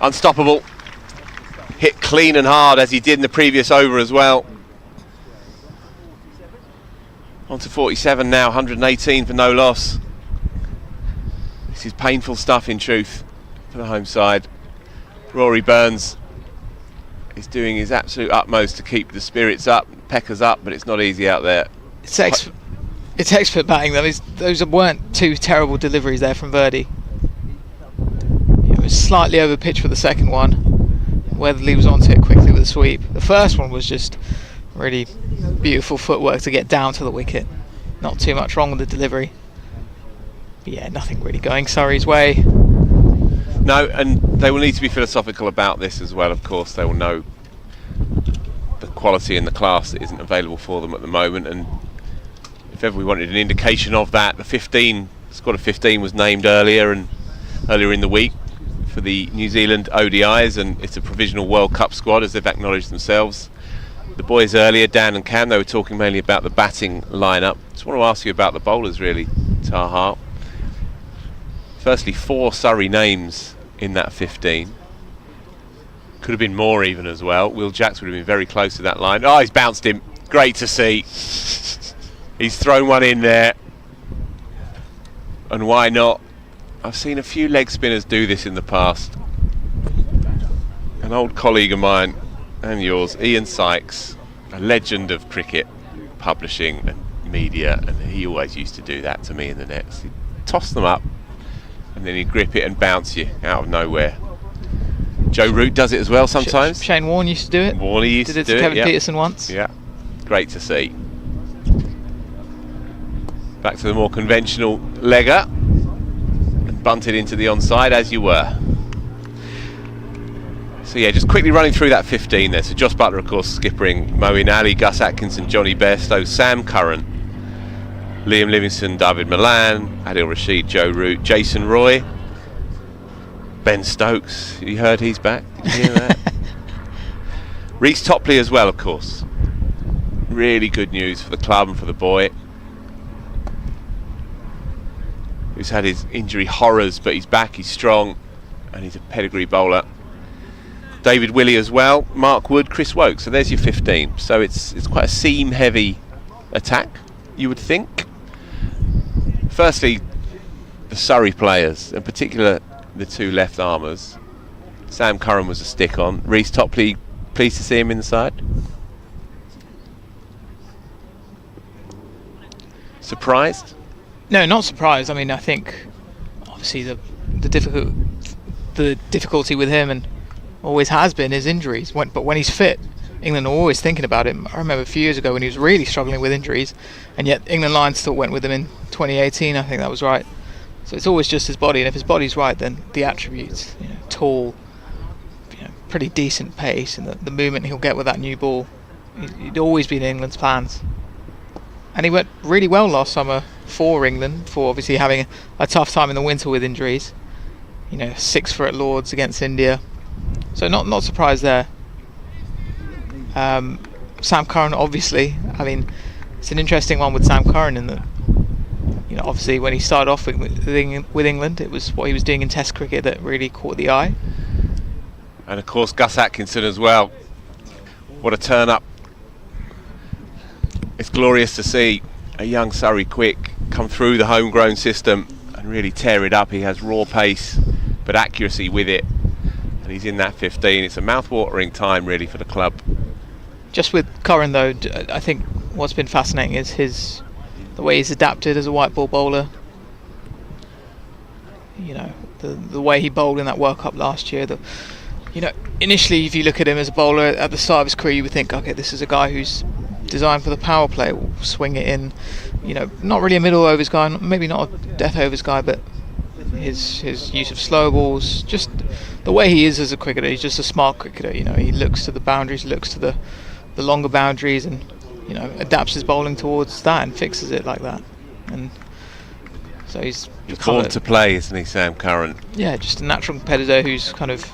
Unstoppable. Hit clean and hard as he did in the previous over as well. On to 47 now, 118 for no loss. This is painful stuff in truth for the home side. Rory Burns is doing his absolute utmost to keep the spirits up, peckers up, but it's not easy out there. It's expert batting though. Those weren't 2 terrible deliveries there from Verdi. It was slightly over pitch for the second one. Weatherly was onto it quickly with a sweep. The first one was just really beautiful footwork to get down to the wicket. Not too much wrong with the delivery. But yeah, nothing really going Surrey's way. No, and they will need to be philosophical about this as well, of course. They will know the quality and the class that isn't available for them at the moment, and if ever we wanted an indication of that, the squad of 15 was named earlier in the week for the New Zealand ODIs, and it's a provisional World Cup squad, as they've acknowledged themselves. The boys earlier, Dan and Cam, they were talking mainly about the batting lineup. Just want to ask you about the bowlers really, Taha. Firstly, 4 Surrey names in that 15. Could have been more even as well. Will Jacks would have been very close to that line. Oh, he's bounced him. Great to see. He's thrown one in there. And why not? I've seen a few leg spinners do this in the past. An old colleague of mine and yours, Ian Sykes, a legend of cricket publishing and media, and he always used to do that to me in the nets. He'd toss them up and then he'd grip it and bounce you out of nowhere. Joe Root does it as well sometimes. Shane Warne used to do it. Warne used to do it. Did it to Kevin Peterson once. Yeah, great to see. Back to the more conventional legger. Bunted into the onside as you were. So yeah, just quickly running through that 15 there. So Josh Butler, of course, skippering Moeen Ali, Gus Atkinson, Johnny Bairstow, Sam Curran, Liam Livingston, David Milan, Adil Rashid, Joe Root, Jason Roy, Ben Stokes. You heard he's back? Did you hear that? Reece Topley as well, of course. Really good news for the club and for the boy, who's had his injury horrors, but he's back, he's strong, and he's a pedigree bowler. David Willey as well, Mark Wood, Chris Woke. So there's your 15. So it's quite a seam-heavy attack, you would think. Firstly, the Surrey players, in particular the 2 left armers. Sam Curran was a stick-on. Reece Topley, pleased to see him inside. Surprised? No, not surprised. I mean, I think obviously the difficulty with him, and always has been, his injuries. But when he's fit, England are always thinking about him. I remember a few years ago when he was really struggling with injuries, and yet England Lions still went with him in 2018. I think that was right. So it's always just his body, and if his body's right, then the attributes, tall, pretty decent pace, and the movement he'll get with that new ball, he'd always been in England's plans. And he went really well last summer for England, for obviously having a tough time in the winter with injuries. 6 for at Lords against India. So not surprised there. Sam Curran, obviously, I mean, it's an interesting one with Sam Curran in that, obviously when he started off with England, it was what he was doing in Test cricket that really caught the eye. And of course Gus Atkinson as well. What a turn up. It's glorious to see a young Surrey quick come through the homegrown system and really tear it up. He has raw pace but accuracy with it, and he's in that 15. It's a mouth-watering time really for the club. Just with Curran though, I think what's been fascinating is the way he's adapted as a white ball bowler. The way he bowled in that World Cup last year. Initially if you look at him as a bowler at the start of his career, you would think, okay, this is a guy who's designed for the power play, will swing it in. Not really a middle overs guy, maybe not a death overs guy, but his use of slow balls, just the way he is as a cricketer, he's just a smart cricketer. He looks to the boundaries, looks to the longer boundaries, and adapts his bowling towards that and fixes it like that. And so he's born to play, isn't he, Sam Curran? Yeah, just a natural competitor who's kind of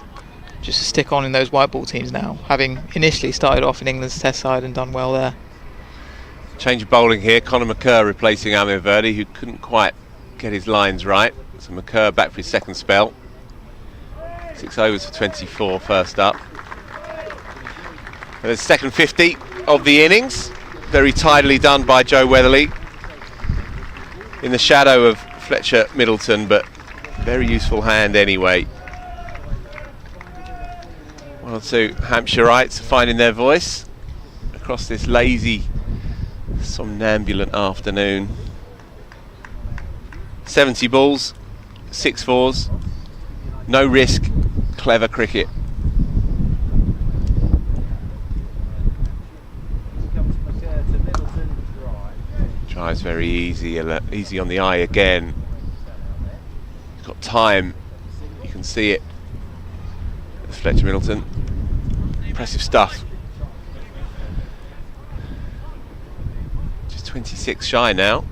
just a stick on in those white ball teams now, having initially started off in England's test side and done well there. Change of bowling here. Conor McKerr replacing Amir Verdi, who couldn't quite get his lines right. So McKerr back for his second spell. 6 overs for 24 first up. And the second 50 of the innings. Very tidily done by Joe Weatherly. In the shadow of Fletcher Middleton, but very useful hand anyway. One or two Hampshireites finding their voice across this lazy, somnambulant afternoon. 70 balls, 6 fours, no risk, clever cricket. Drives very easy on the eye again. He's got time, you can see it. It's Fletcher Middleton. Impressive stuff. Just 26 shy now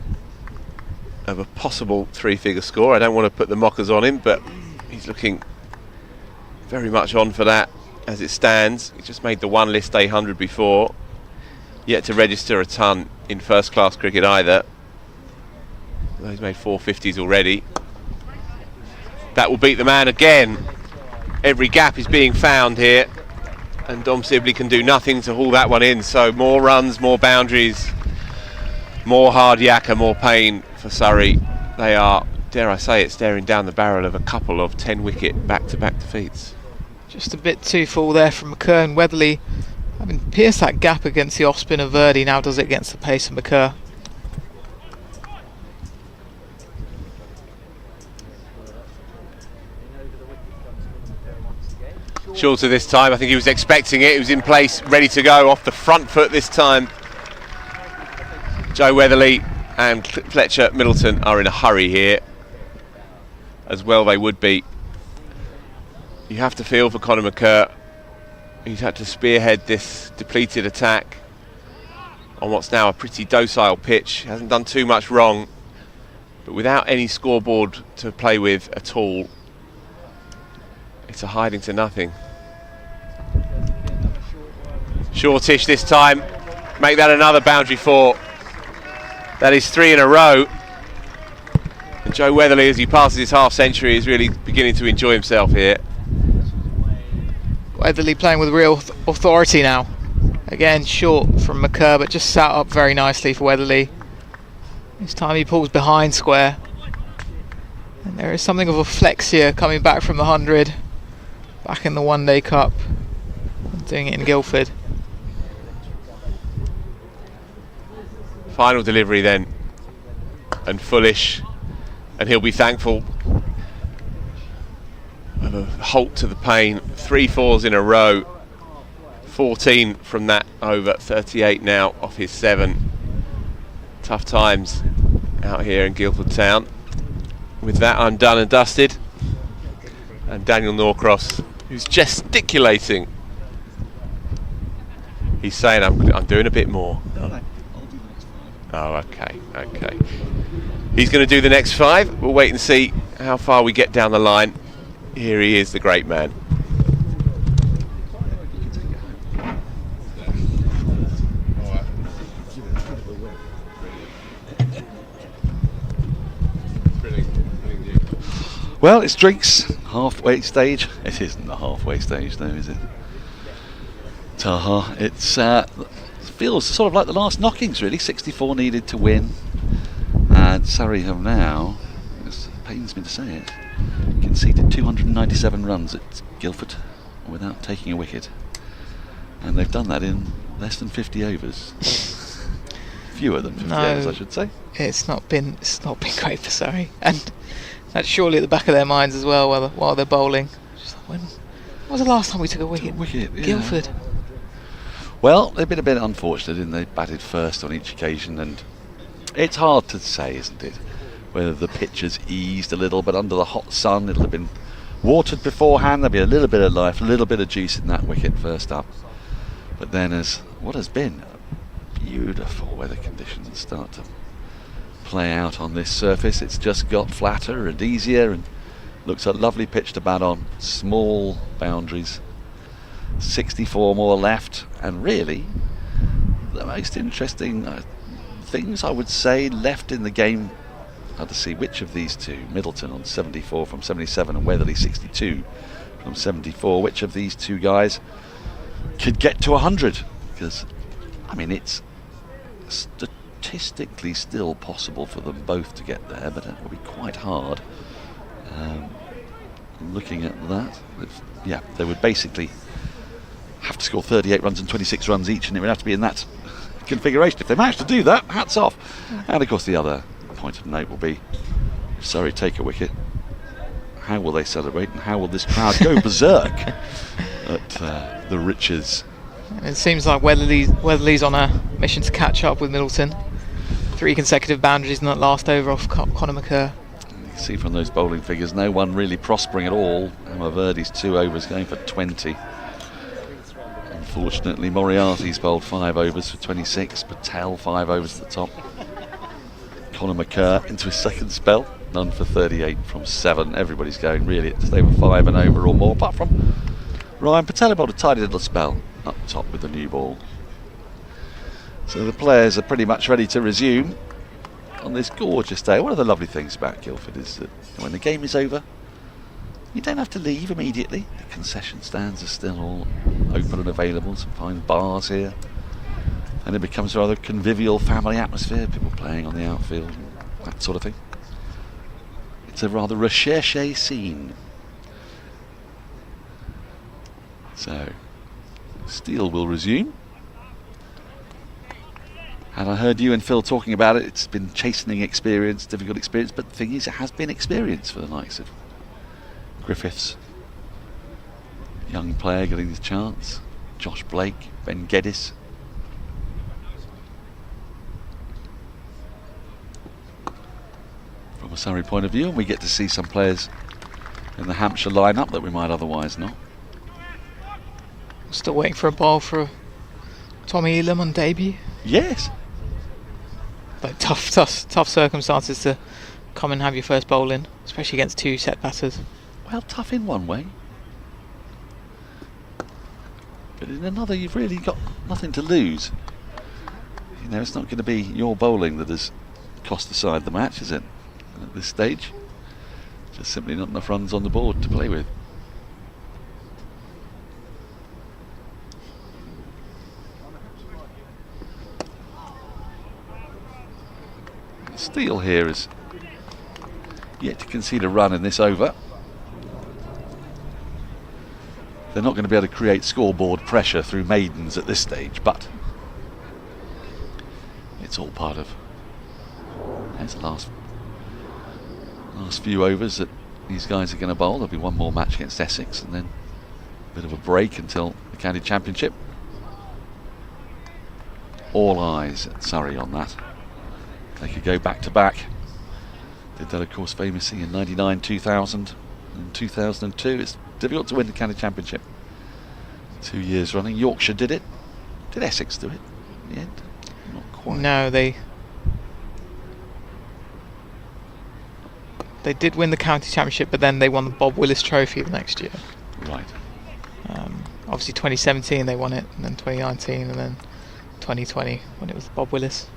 of a possible 3-figure score. I don't want to put the mockers on him, but he's looking very much on for that as it stands. He just made the one list 800 before, yet to register a ton in first class cricket either. Well, he's made 450s already. That will beat the man again. Every gap is being found here, and Dom Sibley can do nothing to haul that one in. So more runs, more boundaries, more hard yakka, more pain for Surrey. They are, dare I say it, staring down the barrel of a couple of 10-wicket back-to-back defeats. Just a bit too full there from McKerr, and Weatherly, having pierced that gap against the off-spin of Verdi, now does it against the pace of McKerr. Shorter this time. I think he was expecting it. He was in place, ready to go, off the front foot this time. Joe Weatherly and Fletcher Middleton are in a hurry here. As well they would be. You have to feel for Conor McKerr. He's had to spearhead this depleted attack on what's now a pretty docile pitch. He hasn't done too much wrong, but without any scoreboard to play with at all, it's a hiding to nothing. Shortish this time. Make that another boundary 4. That is 3 in a row. And Joe Weatherly, as he passes his half century, is really beginning to enjoy himself here. Weatherly playing with real authority now. Again, short from McKerr, but just sat up very nicely for Weatherly. This time he pulls behind square. And there is something of a flex here coming back from the 100. Back in the One Day Cup. Doing it in Guildford. Final delivery then. And Fullish. And he'll be thankful of a halt to the pain. 3 fours in a row. 14 from that over. 38 now off his 7. Tough times out here in Guildford Town. With that, I'm done and dusted. And Daniel Norcross, who's gesticulating. He's saying, I'm doing a bit more. Oh, okay. He's going to do the next 5. We'll wait and see how far we get down the line. Here he is, the great man. Well, it's drinks, halfway stage. It isn't the halfway stage though, is it? Taha, it's feels sort of like the last knockings really. 64 needed to win, and Surrey have now, it pains me to say it, conceded 297 runs at Guildford without taking a wicket, and they've done that in less than 50 overs. Fewer than 50 overs, I should say. It's not been great for Surrey, and that's surely at the back of their minds as well while they're bowling. Just like, when was the last time we took a wicket? Yeah. Guildford. Well, they've been a bit unfortunate in they batted first on each occasion, and it's hard to say, isn't it, whether the pitch has eased a little, but under the hot sun it'll have been watered beforehand. There'll be a little bit of life, a little bit of juice in that wicket first up. But then as what has been beautiful weather conditions start to play out on this surface, it's just got flatter and easier and looks a lovely pitch to bat on. Small boundaries, 64 more left, and really the most interesting things I would say left in the game are to see which of these two, Middleton on 74 from 77 and Weatherly 62 from 74, which of these two guys could get to 100, because I mean it's statistically still possible for them both to get there, but it will be quite hard. Looking at that, they would basically have to score 38 runs and 26 runs each, and it would have to be in that configuration. If they manage to do that, hats off. And of course the other point of note will be, if Surrey take a wicket, how will they celebrate and how will this crowd go berserk at the Riches? It seems like Weatherly's on a mission to catch up with Middleton. 3 consecutive boundaries in that last over off Conor McCurr. You can see from those bowling figures, no one really prospering at all. Amaverdi's 2 overs going for 20. Unfortunately, Moriarty's bowled 5 overs for 26. Patel 5 overs at the top. Conor McCurr into his second spell, none for 38 from 7. Everybody's going really at just over 5 and over or more, apart from Ryan Patel, who bowled a tidy little spell up top with the new ball. So the players are pretty much ready to resume on this gorgeous day. One of the lovely things about Guildford is that when the game is over, you don't have to leave immediately. The concession stands are still all open and available. Some fine bars here, and it becomes a rather convivial family atmosphere. People playing on the outfield, that sort of thing. It's a rather recherche scene. So Steele will resume. And I heard you and Phil talking about it. It's been chastening experience, difficult experience, but the thing is, it has been experience for the likes of Griffiths, young player getting his chance, Josh Blake, Ben Geddes. From a Surrey point of view, and we get to see some players in the Hampshire lineup that we might otherwise not. Still waiting for a ball for Tommy Elam on debut. Yes. But tough circumstances to come and have your first bowl in, especially against 2 set batters. Well, tough in one way, but in another you've really got nothing to lose. You know, it's not going to be your bowling that has cost the side the match, is it, at this stage? Just simply not enough runs on the board to play with. Steele here is yet to concede a run in this over. They're not going to be able to create scoreboard pressure through maidens at this stage, but it's all part of the last few overs that these guys are going to bowl. There'll be one more match against Essex and then a bit of a break until the county championship. All eyes at Surrey on that. They could go back to back. Did that of course famously in 99, 2000 and 2002. It's difficult to win the county championship 2 years running. Yorkshire did it. Did Essex do it in the end? Not quite. No, they did win the county championship, but then they won the Bob Willis Trophy the next year. Right. Obviously 2017 they won it, and then 2019, and then 2020 when it was Bob Willis.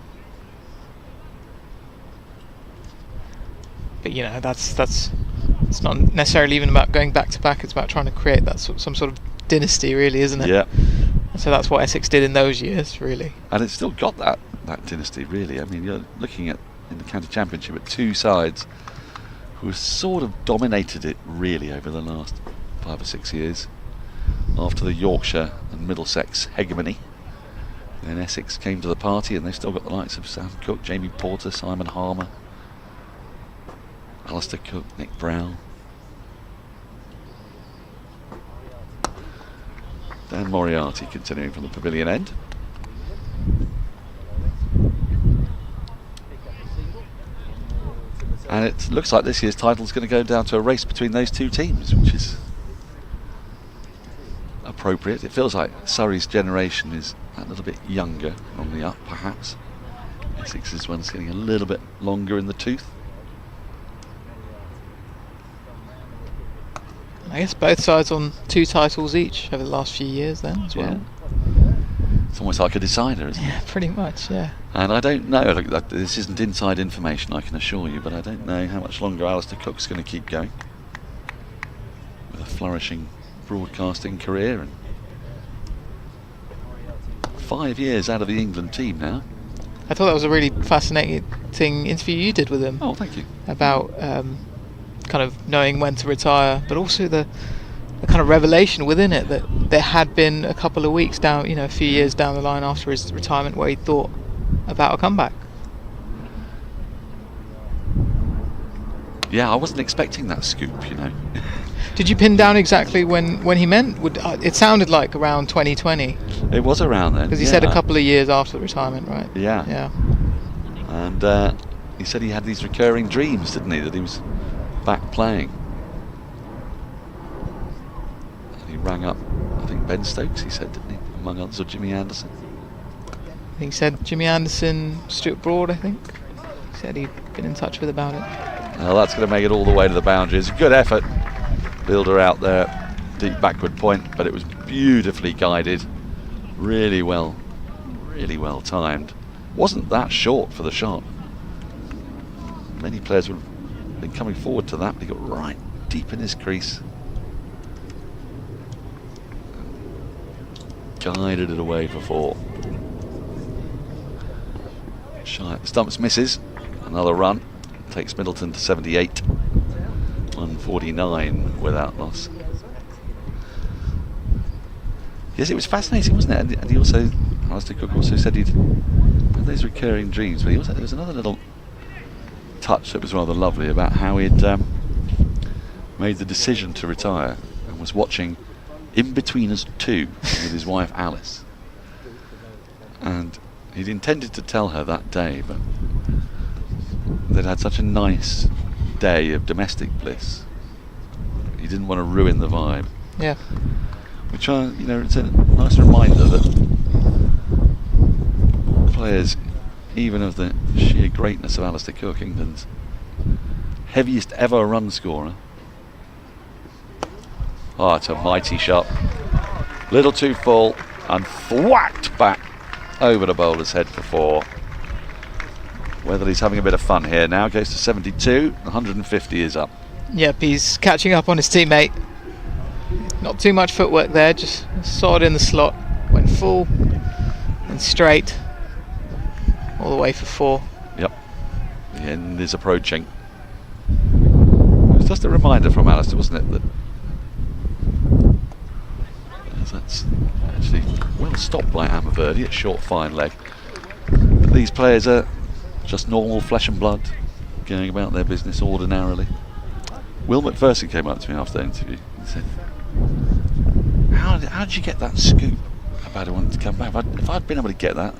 But you know, that's it's not necessarily even about going back to back. It's about trying to create that some sort of dynasty, really, isn't it? Yeah. And so that's what Essex did in those years, really. And it's still got that dynasty, really. I mean, you're looking at in the county championship at 2 sides who have sort of dominated it really over the last 5 or 6 years. After the Yorkshire and Middlesex hegemony, then Essex came to the party, and they've still got the likes of Sam Cook, Jamie Porter, Simon Harmer, Alistair Cook, Nick Brown. Dan Moriarty continuing from the pavilion end. And it looks like this year's title is going to go down to a race between those two teams, which is appropriate. It feels like Surrey's generation is a little bit younger on the up, perhaps. Essex's one's getting a little bit longer in the tooth. I guess both sides on 2 titles each over the last few years then as well. It's almost like a decider, isn't it? Yeah, pretty much, yeah. And I don't know, this isn't inside information, I can assure you, but I don't know how much longer Alistair Cook's going to keep going with a flourishing broadcasting career, and 5 years out of the England team now. I thought that was a really fascinating interview you did with him. Oh, thank you. About kind of knowing when to retire, but also the kind of revelation within it that there had been a couple of weeks down, a few years down the line after his retirement where he thought about a comeback. Yeah, I wasn't expecting that scoop, Did you pin down exactly when he meant? It sounded like around 2020. It was around then. Because he said a couple of years after the retirement, right? Yeah. Yeah. And he said he had these recurring dreams, didn't he? That he was back playing. And he rang up, I think, Ben Stokes, he said, didn't he? Among others, or Jimmy Anderson. I think he said Jimmy Anderson, Stuart Broad, I think. He said he'd been in touch with about it. Well, that's going to make it all the way to the boundaries. Good effort. Builder out there, deep backward point, but it was beautifully guided. Really well timed. Wasn't that short for the shot. Many players would have been coming forward to that, but he got right deep in his crease. Guided it away for 4. Shy at the stumps, misses. Another run. Takes Middleton to 78. 149 without loss. Yes, it was fascinating, wasn't it? And he also, Alistair Cook also said he'd had those recurring dreams, but there was another little touch that was rather lovely about how he'd made the decision to retire and was watching In-Betweeners 2 with his wife Alice. And he'd intended to tell her that day, but they'd had such a nice day of domestic bliss. He didn't want to ruin the vibe. Yeah. Which it's a nice reminder that players, even of the sheer greatness of Alistair Cook, England's heaviest ever run scorer. Oh, it's a mighty shot. Little too full and thwacked back over the bowler's head for 4. Weatherly's having a bit of fun here now. Goes to 72. 150 is up. Yep, he's catching up on his teammate. Not too much footwork there, just sawed in the slot. Went full and straight. All the way for 4. Yep. The end is approaching. It was just a reminder from Alistair, wasn't it? That that's actually well stopped by Amaverdi at short fine leg. But these players are just normal flesh and blood, going about their business ordinarily. Will McPherson came up to me after the interview and said, how did you get that scoop about wanting to come back? If I'd been able to get that,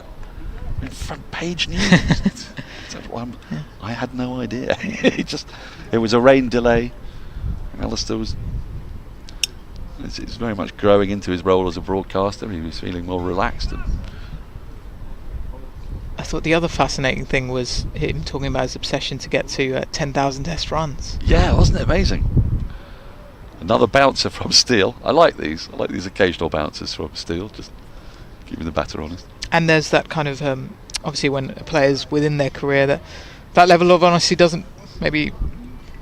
in front page news. I had no idea. It was a rain delay. Alistair was it's very much growing into his role as a broadcaster. He was feeling more relaxed. I thought the other fascinating thing was him talking about his obsession to get to 10,000 test runs. Yeah, wasn't it amazing? Another bouncer from Steele. I like these occasional bouncers from Steele, just keeping the batter honest. And there's that kind of obviously when a player's within their career, that level of honesty doesn't maybe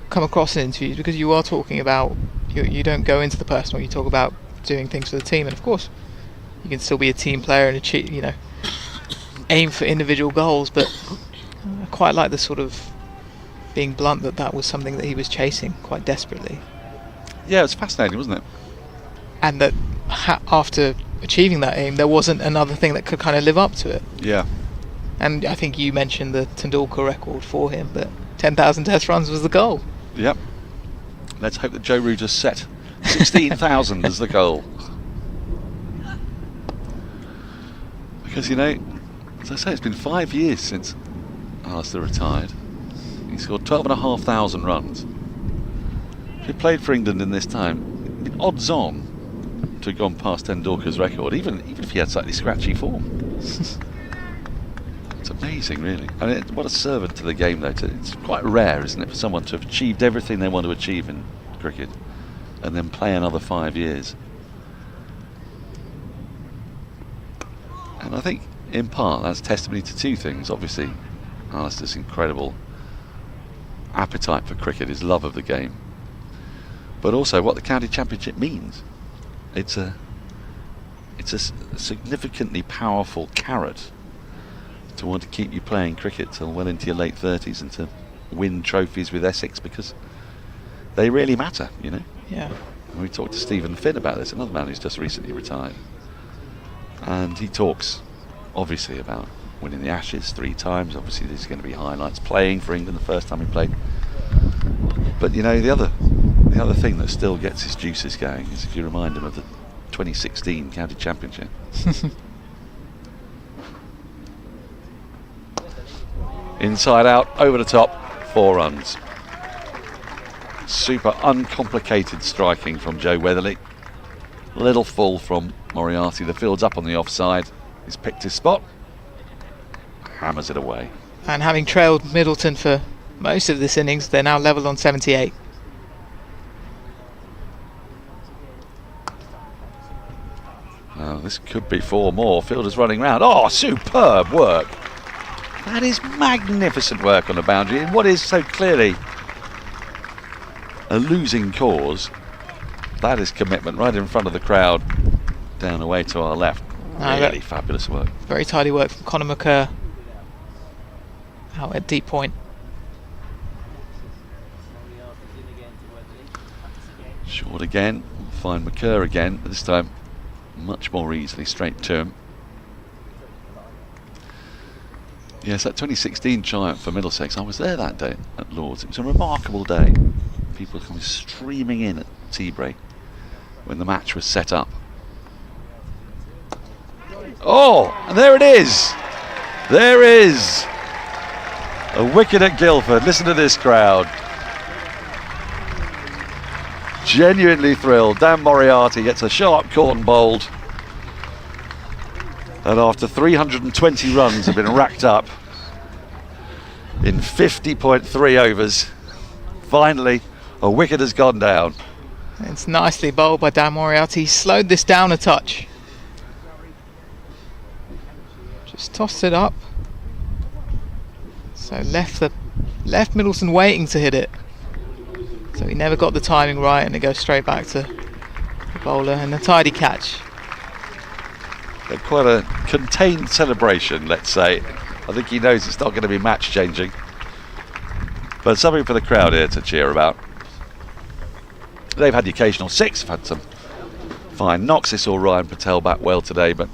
come across in interviews, because you are talking about you don't go into the personal. You talk about doing things for the team, and of course you can still be a team player and achieve, aim for individual goals, but I quite like the sort of being blunt that was something that he was chasing quite desperately. Yeah, it was fascinating, wasn't it? And that after achieving that aim, there wasn't another thing that could kind of live up to it. Yeah. And I think you mentioned the Tendulkar record for him, but 10,000 test runs was the goal. Yep. Let's hope that Joe Root has set 16,000 as the goal. Because, you know, as I say, it's been 5 years since Alistair retired. He scored 12,500 runs. If he played for England in this time, it'd be odds on to have gone past Tendulkar's record, even if he had slightly scratchy form. It's amazing, really. I mean, what a servant to the game, though. It's quite rare, isn't it, for someone to have achieved everything they want to achieve in cricket and then play another 5 years. And I think, in part, that's testimony to two things. Obviously, Alistair's incredible appetite for cricket, his love of the game, but also what the county championship means. It's a significantly powerful carrot to want to keep you playing cricket till well into your late 30s and to win trophies with Essex, because they really matter, you know. Yeah. And we talked to Stephen Finn about this, another man who's just recently retired, and he talks obviously about winning the Ashes 3 times. Obviously there's going to be highlights, playing for England the first time he played, but you know, the other thing that still gets his juices going is if you remind him of the 2016 county championship. Inside out, over the top, 4 runs. Super uncomplicated striking from Joe Weatherly. Little full from Moriarty. The field's up on the offside. He's picked his spot. Hammers it away. And having trailed Middleton for most of this innings, they're now level on 78. Oh, this could be 4 more. Fielder's running round. Oh, superb work. That is magnificent work on the boundary in what is so clearly a losing cause. That is commitment right in front of the crowd, down away to our left. Really fabulous work. Very tidy work from Conor McCurr out at deep point. Short again, find McCurr again, but this time much more easily straight to him. Yes, that 2016 triumph for Middlesex, I was there that day at Lord's. It was a remarkable day. People coming streaming in at Seabury when the match was set up. Oh, and there it is. There is a wicket at Guildford. Listen to this crowd. Genuinely thrilled. Dan Moriarty gets a sharp corn bowled, and after 320 runs have been racked up in 50.3 overs, finally a wicket has gone down. It's nicely bowled by Dan Moriarty. He slowed this down a touch. Just tossed it up. So left Middleton waiting to hit it. So he never got the timing right, and it goes straight back to the bowler, and a tidy catch. Quite a contained celebration, let's say. I think he knows it's not going to be match changing, but something for the crowd here to cheer about. They've had the occasional 6, have had some fine knocks. They saw Ryan Patel bat well today, but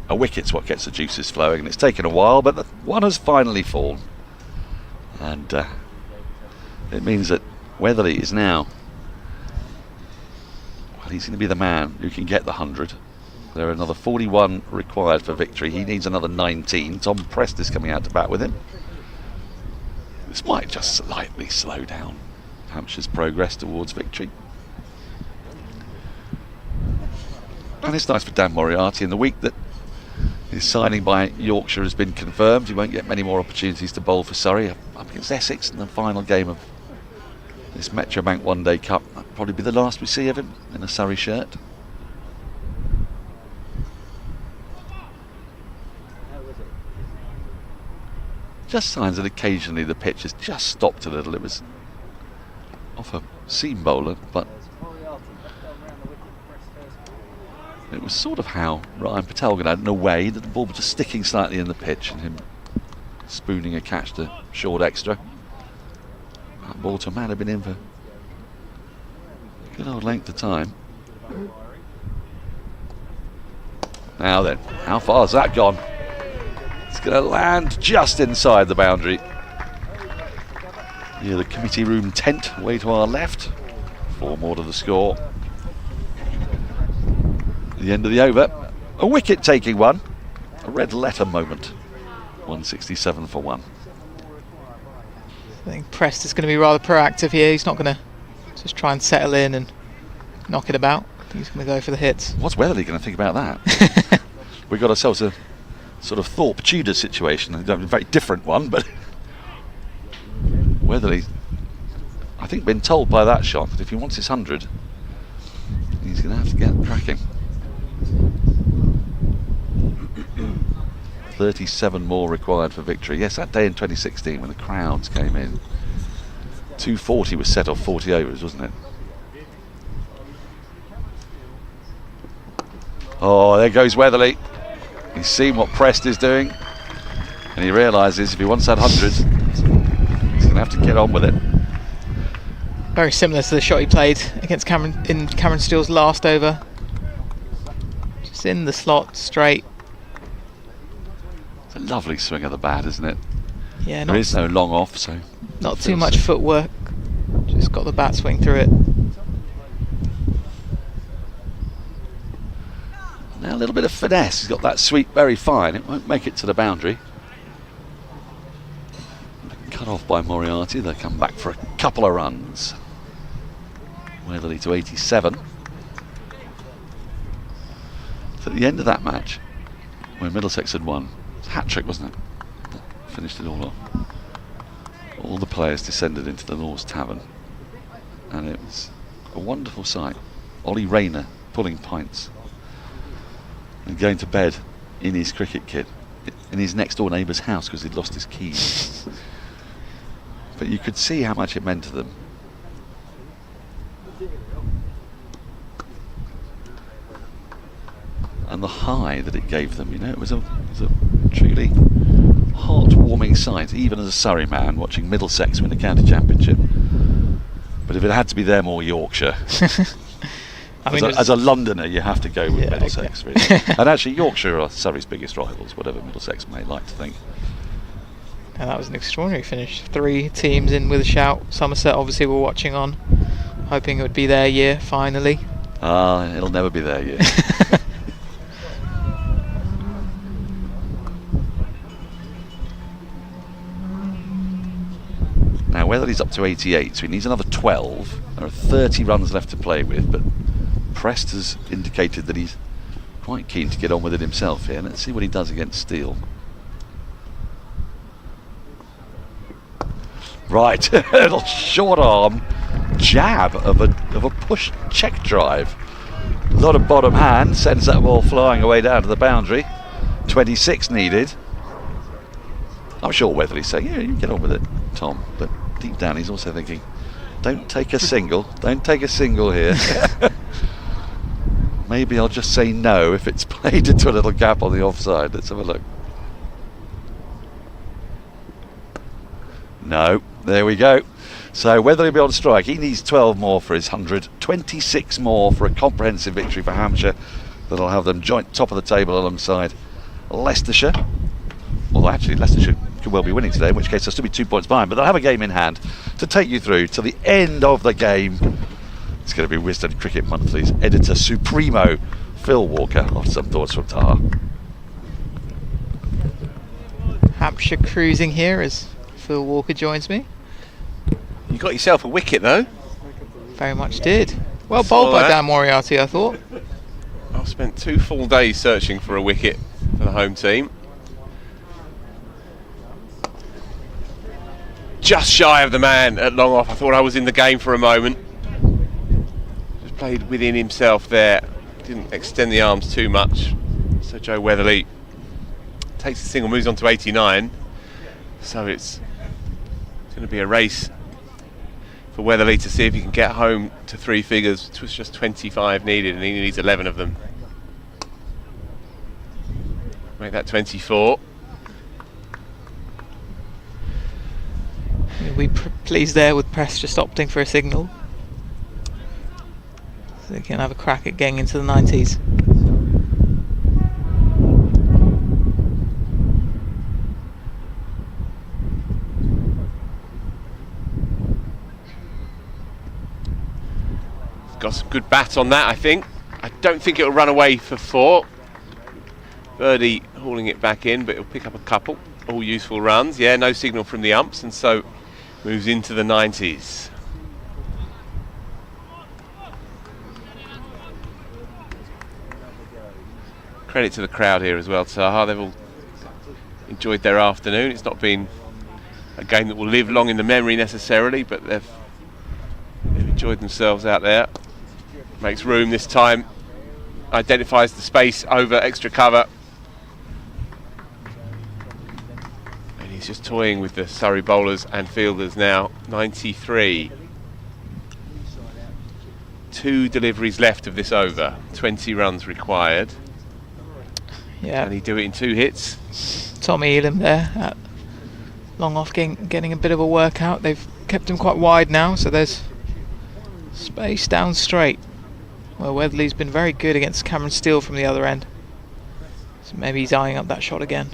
a wicket's what gets the juices flowing, and it's taken a while, but the one has finally fallen, and it means that Weatherly is now, well, he's going to be the man who can get the 100. There are another 41 required for victory. He needs another 19. Tom Prest is coming out to bat with him. This might just slightly slow down Hampshire's progress towards victory. And it's nice for Dan Moriarty in the week that his signing by Yorkshire has been confirmed. He won't get many more opportunities to bowl for Surrey up against Essex in the final game of this Metrobank One Day Cup. That'll probably be the last we see of him in a Surrey shirt. Just signs that occasionally the pitch has just stopped a little. It was off a seam bowler, but it was sort of how Ryan Patel got out in a way that the ball was just sticking slightly in the pitch and him spooning a catch to short extra. That ball to a man had been in for a good old length of time. Now then, how far has that gone? It's going to land just inside the boundary. Near the committee room tent, way to our left. 4 more to the score. The end of the over. A wicket taking one. a red letter moment. 167 for 1. I think Prest is going to be rather proactive here. He's not going to just try and settle in and knock it about. I think he's going to go for the hits. What's Weatherly going to think about that? We got ourselves a sort of Thorpe Tudor situation, a very different one, but Weatherly, I think, been told by that shot that if he wants his 100, he's going to have to get cracking. 37 more required for victory. Yes, that day in 2016 when the crowds came in, 240 was set off 40 overs, wasn't it? Oh, there goes Weatherly. He's seen what Prest is doing, and he realises if he wants that 100, he's going to have to get on with it. Very similar to the shot he played against Cameron Steele's last over. Just in the slot, straight. It's a lovely swing of the bat, isn't it? Yeah, there is no long off, so not too much footwork. Just got the bat swing through it. Now a little bit of finesse. He's got that sweep very fine. It won't make it to the boundary. Cut off by Moriarty. They'll come back for a couple of runs. Weatherly to 87. So at the end of that match, when Middlesex had won, it was a hat-trick, wasn't it? That finished it all off. All the players descended into the Lord's Tavern, and it was a wonderful sight. Ollie Rayner pulling pints and going to bed in his cricket kit in his next door neighbour's house because he'd lost his keys. But you could see how much it meant to them. And the high that it gave them, you know, it was a truly heart-warming sight, even as a Surrey man watching Middlesex win the county championship. But if it had to be them or Yorkshire, I mean, as a Londoner, you have to go with Middlesex, really. And actually, Yorkshire are Surrey's biggest rivals, whatever Middlesex may like to think. And that was an extraordinary finish. 3 teams in with a shout. Somerset, obviously, we're watching on, hoping it would be their year finally. It'll never be their year. Now Weatherly's up to 88, so he needs another 12. There are 30 runs left to play with, but Prest has indicated that he's quite keen to get on with it himself here. Let's see what he does against Steele. Right, a little short arm jab of a push check drive. A lot of bottom hand, sends that ball flying away down to the boundary. 26 needed. I'm sure Weatherly's saying, yeah, you get on with it, Tom. But deep down he's also thinking, don't take a single. Don't take a single here. Maybe I'll just say no if it's played into a little gap on the offside. Let's have a look. No, there we go. So Weatherly will be on strike. He needs 12 more for his 100, 26 more for a comprehensive victory for Hampshire. That'll have them joint top of the table alongside Leicestershire. Although actually Leicestershire could well be winning today, in which case they'll still be 2 points behind, but they'll have a game in hand to take you through to the end of the game. It's going to be Wisden Cricket Monthly's editor supremo, Phil Walker, after some thoughts from Taha. Hampshire cruising here as Phil Walker joins me. You got yourself a wicket though. Very much did. Well bowled by Dan Moriarty, I thought. I've spent 2 full days searching for a wicket for the home team. Just shy of the man at long off. I thought I was in the game for a moment. Just played within himself there. Didn't extend the arms too much. So Joe Weatherly takes the single, moves on to 89. So it's going to be a race for Weatherly to see if he can get home to 3 figures. It was just 25 needed and he needs 11 of them. Make that 24. We'll be pleased there with Prest just opting for a signal, so they can have a crack at getting into the 90s. Got some good bat on that, I think. I don't think it'll run away for 4. Birdie hauling it back in, but he'll pick up a couple. All useful runs. Yeah, no signal from the umps, and so moves into the 90s. Credit to the crowd here as well, Taha. They've all enjoyed their afternoon. It's not been a game that will live long in the memory necessarily, but they've enjoyed themselves out there. Makes room this time. Identifies the space over extra cover. And he's just toying with the Surrey bowlers and fielders now. 93. 2 deliveries left of this over. 20 runs required. Yeah. Can he do it in 2 hits? Tommy Elam there. Long off getting a bit of a workout. They've kept him quite wide now, so there's space down straight. Well, Weatherly's been very good against Cameron Steele from the other end. So maybe he's eyeing up that shot again.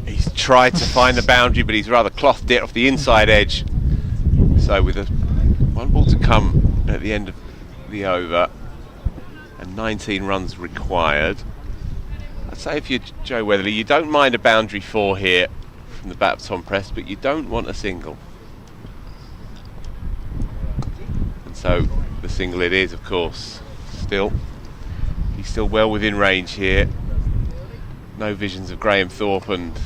He's tried to find the boundary, but he's rather clothed it off the inside edge. So with one ball to come at the end of the over and 19 runs required, I'd say if you're Joe Weatherly, you don't mind a boundary 4 here from the bat of Tom Prest, but you don't want a single. And so the single it is, of course. He's still well within range here. No visions of Graham Thorpe and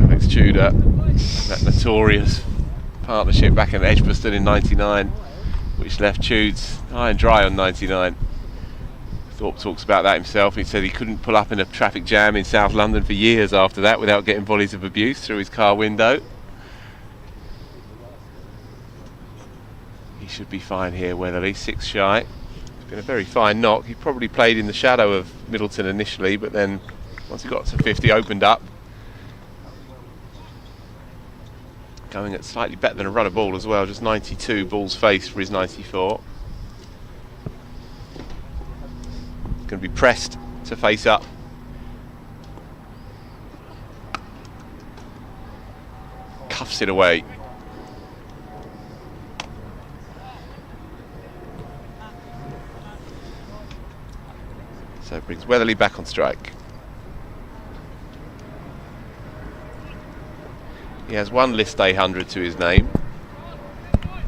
Alex Tudor, that notorious partnership back in Edgbaston in 99, which left Tudes high and dry on 99. Thorpe talks about that himself. He said he couldn't pull up in a traffic jam in South London for years after that without getting volleys of abuse through his car window. He should be fine here, Weatherly, 6 shy. It's been a very fine knock. He probably played in the shadow of Middleton initially, but then once he got to 50, opened up. Going at slightly better than a runner ball as well, just 92 balls faced for his 94. Going to be pressed to face up. Cuffs it away. So it brings Weatherly back on strike. He has one list A 100 to his name,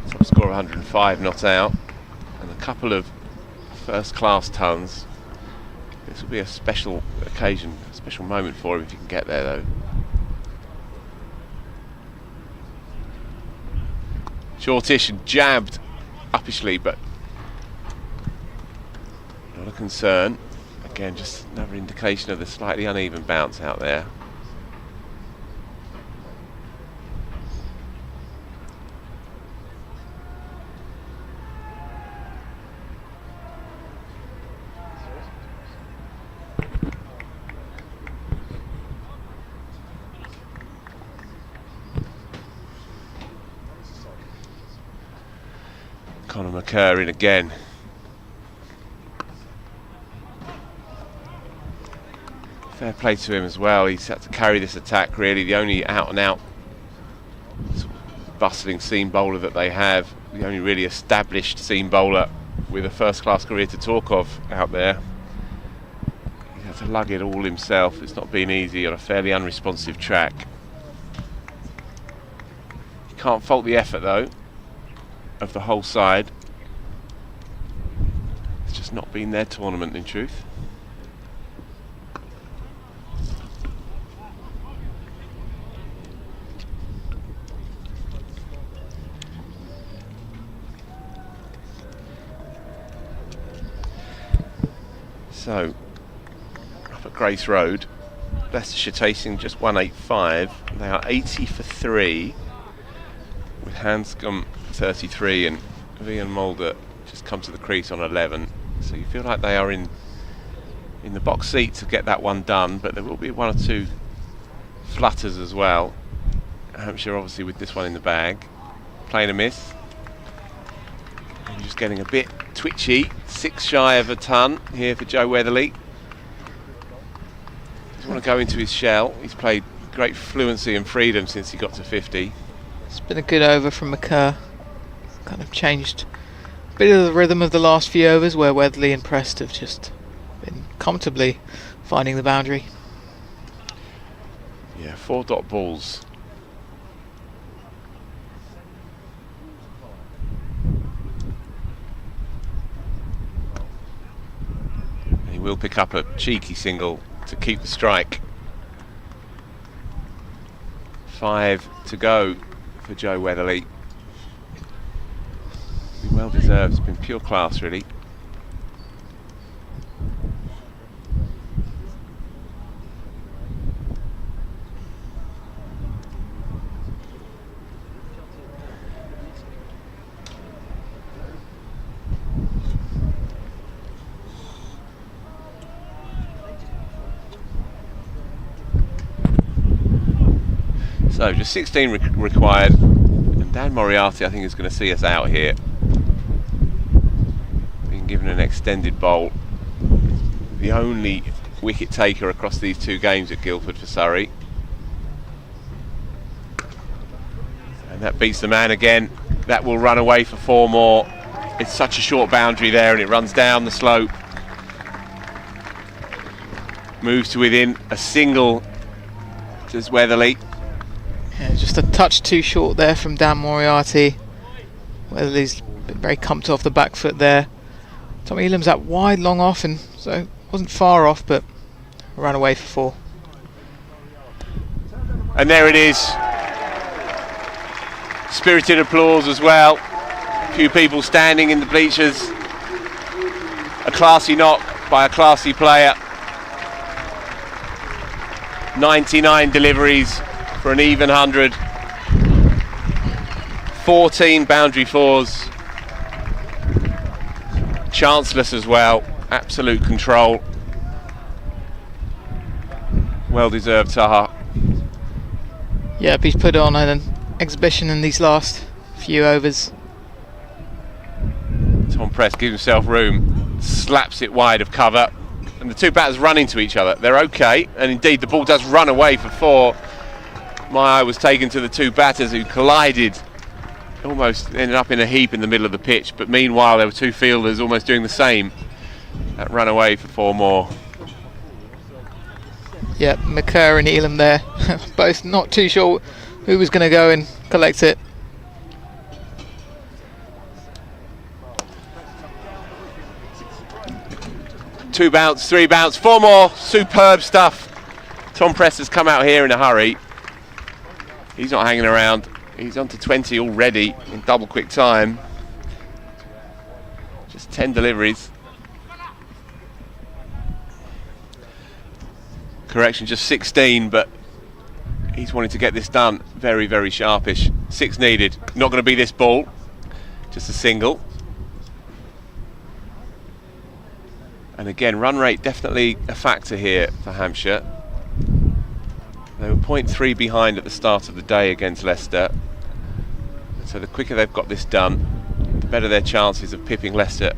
top score of 105 not out, and a couple of first class tons. This will be a special occasion, a special moment for him if he can get there though. Shortish and jabbed uppishly, but not a concern. Again, just another indication of the slightly uneven bounce out there. Conor McCurr in again. Fair play to him as well. He's had to carry this attack really. The only out and out sort of bustling seam bowler that they have. The only really established seam bowler with a first class career to talk of out there. He's had to lug it all himself. It's not been easy on a fairly unresponsive track. You can't fault the effort though of the whole side. It's just not been their tournament in truth. So up at Grace Road, Leicestershire chasing just 185. They are 80 for 3 with Hanscom 33 and Ian Mulder just come to the crease on 11, so you feel like they are in the box seat to get that one done, but there will be 1 or 2 flutters as well. Hampshire obviously with this one in the bag, playing a miss and just getting a bit twitchy. 6 shy of a ton here for Joe Weatherly. Doesn't want to go into his shell. He's played great fluency and freedom since he got to 50. It's been a good over from McCurr. kind of changed a bit of the rhythm of the last few overs, where Weatherly and Prest have just been comfortably finding the boundary. Yeah, 4-dot balls. He will pick up a cheeky single to keep the strike. 5 to go for Joe Weatherly. Well deserved, it's been pure class really. So just 16 required, and Dan Moriarty I think is going to see us out here. Being given an extended bowl, the only wicket taker across these 2 games at Guildford for Surrey, and that beats the man again. That will run away for 4 more. It's such a short boundary there, and it runs down the slope, moves to within a single. Does Weatherly. Yeah, just a touch too short there from Dan Moriarty. Weatherly's been very comfortable off the back foot there. Tommy Elam's out wide, long off, and so wasn't far off, but ran away for 4. And there it is. Spirited applause as well. A few people standing in the bleachers. A classy knock by a classy player. 99 deliveries for an even 100. 14 boundary 4s. Chanceless as well. Absolute control. Well deserved, Taha. Yeah, he's put on an exhibition in these last few overs. Tom Prest gives himself room, slaps it wide of cover, and the 2 batters run into each other. They're okay, and indeed the ball does run away for 4. My eye was taken to the 2 batters who collided, almost ended up in a heap in the middle of the pitch, but meanwhile there were 2 fielders almost doing the same. That ran away for 4 more. Yeah, McCurr and Elam there, both not too sure who was going to go and collect it. Two bounce, 3 bounce, 4 more. Superb stuff. Tom Prest has come out here in a hurry. He's not hanging around. He's on to 20 already in double quick time. Just 10 deliveries. Correction, just 16, but he's wanting to get this done. Very, very sharpish. 6 needed. Not going to be this ball. Just a single. And again, run rate definitely a factor here for Hampshire. They were 0.3 behind at the start of the day against Leicester. So the quicker they've got this done, the better their chances of pipping Leicester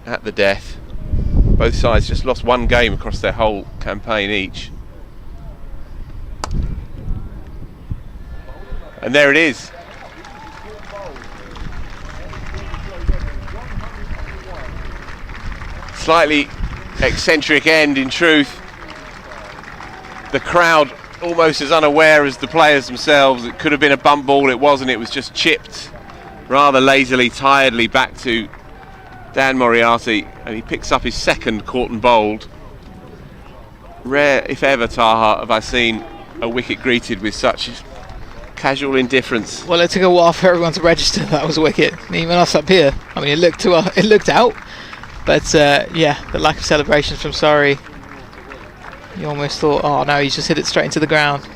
at the death. Both sides just lost 1 game across their whole campaign each. And there it is. Slightly eccentric end in truth. The crowd almost as unaware as the players themselves. It could have been a bump ball, it wasn't. It was just chipped rather lazily, tiredly back to Dan Moriarty, and he picks up his 2nd caught and bowled. Rare, if ever, Taha, have I seen a wicket greeted with such casual indifference. Well, it took a while for everyone to register that was a wicket. Even us up here. I mean, it looked out, but yeah, the lack of celebrations from Surrey. You almost thought, oh no, he's just hit it straight into the ground.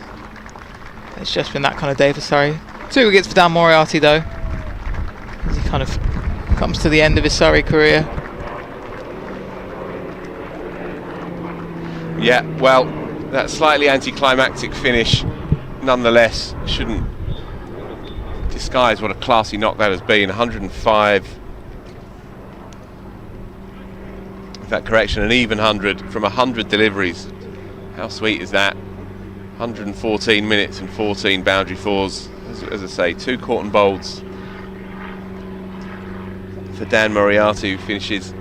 It's just been that kind of day for Surrey. 2 wickets for Dan Moriarty though, as he kind of comes to the end of his Surrey career. Yeah, well, that slightly anticlimactic finish nonetheless shouldn't disguise what a classy knock that has been. 105. In fact, correction, an even 100 from 100 deliveries. How sweet is that? 114 minutes and 14 boundary 4s. As I say, 2 caught and bowls. for Dan Moriarty, who finishes,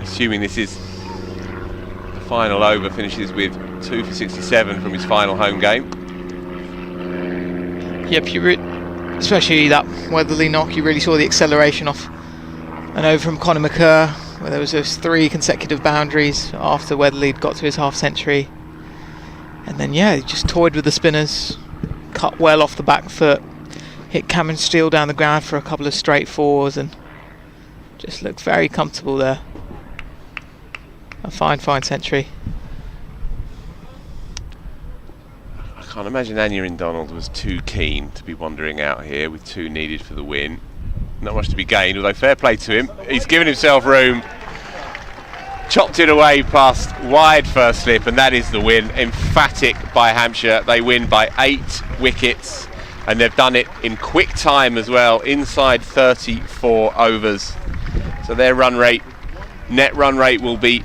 assuming this is the final over, finishes with 2 for 67 from his final home game. Yep, especially that Weatherly knock, you really saw the acceleration off and over from Conor McCurr, where there was those 3 consecutive boundaries after Weatherly got to his half century. And then he just toyed with the spinners, cut well off the back foot, hit Cameron Steele down the ground for a couple of straight 4s, and just looked very comfortable there. A fine century. I can't imagine Aneurin Donald was too keen to be wandering out here with 2 needed for the win. Not much to be gained, although fair play to him. He's given himself room, chopped it away past wide first slip, and that is the win. Emphatic by Hampshire. They win by 8 wickets, and they've done it in quick time as well, inside 34 overs. So their net run rate will be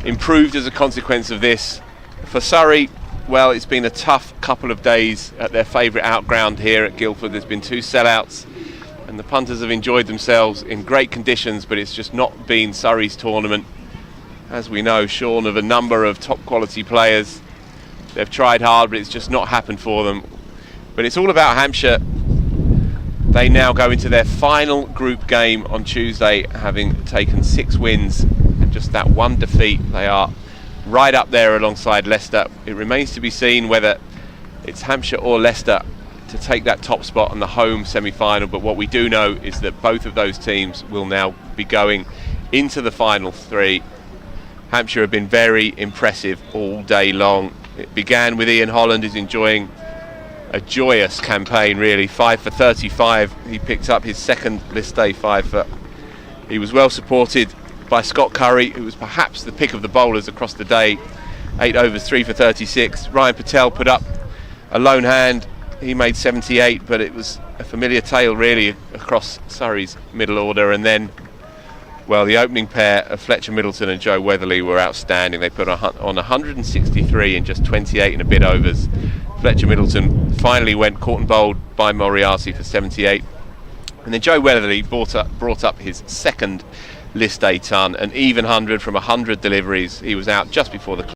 improved as a consequence of this. For Surrey, well, it's been a tough couple of days at their favourite outground here at Guildford. There's been 2 sellouts, and the punters have enjoyed themselves in great conditions, but it's just not been Surrey's tournament. As we know, shorn of a number of top quality players. They've tried hard, but it's just not happened for them. But it's all about Hampshire. They now go into their final group game on Tuesday, having taken 6 wins and just that 1 defeat. They are right up there alongside Leicester. It remains to be seen whether it's Hampshire or Leicester to take that top spot on the home semi-final, but what we do know is that both of those teams will now be going into the final 3. Hampshire have been very impressive all day long. It began with Ian Holland, who's enjoying a joyous campaign really. 5 for 35, he picked up his second list day 5 for. He was well supported by Scott Curry, who was perhaps the pick of the bowlers across the day. 8 overs, 3 for 36. Ryan Patel put up a lone hand. He made 78, but it was a familiar tale really across Surrey's middle order. And then, well, the opening pair of Fletcher Middleton and Joe Weatherly were outstanding. They put on 163 in just 28 and a bit overs. Fletcher Middleton finally went caught and bowled by Moriarty for 78. And then Joe Weatherly brought up his second list day ton, an even 100 from 100 deliveries. He was out just before the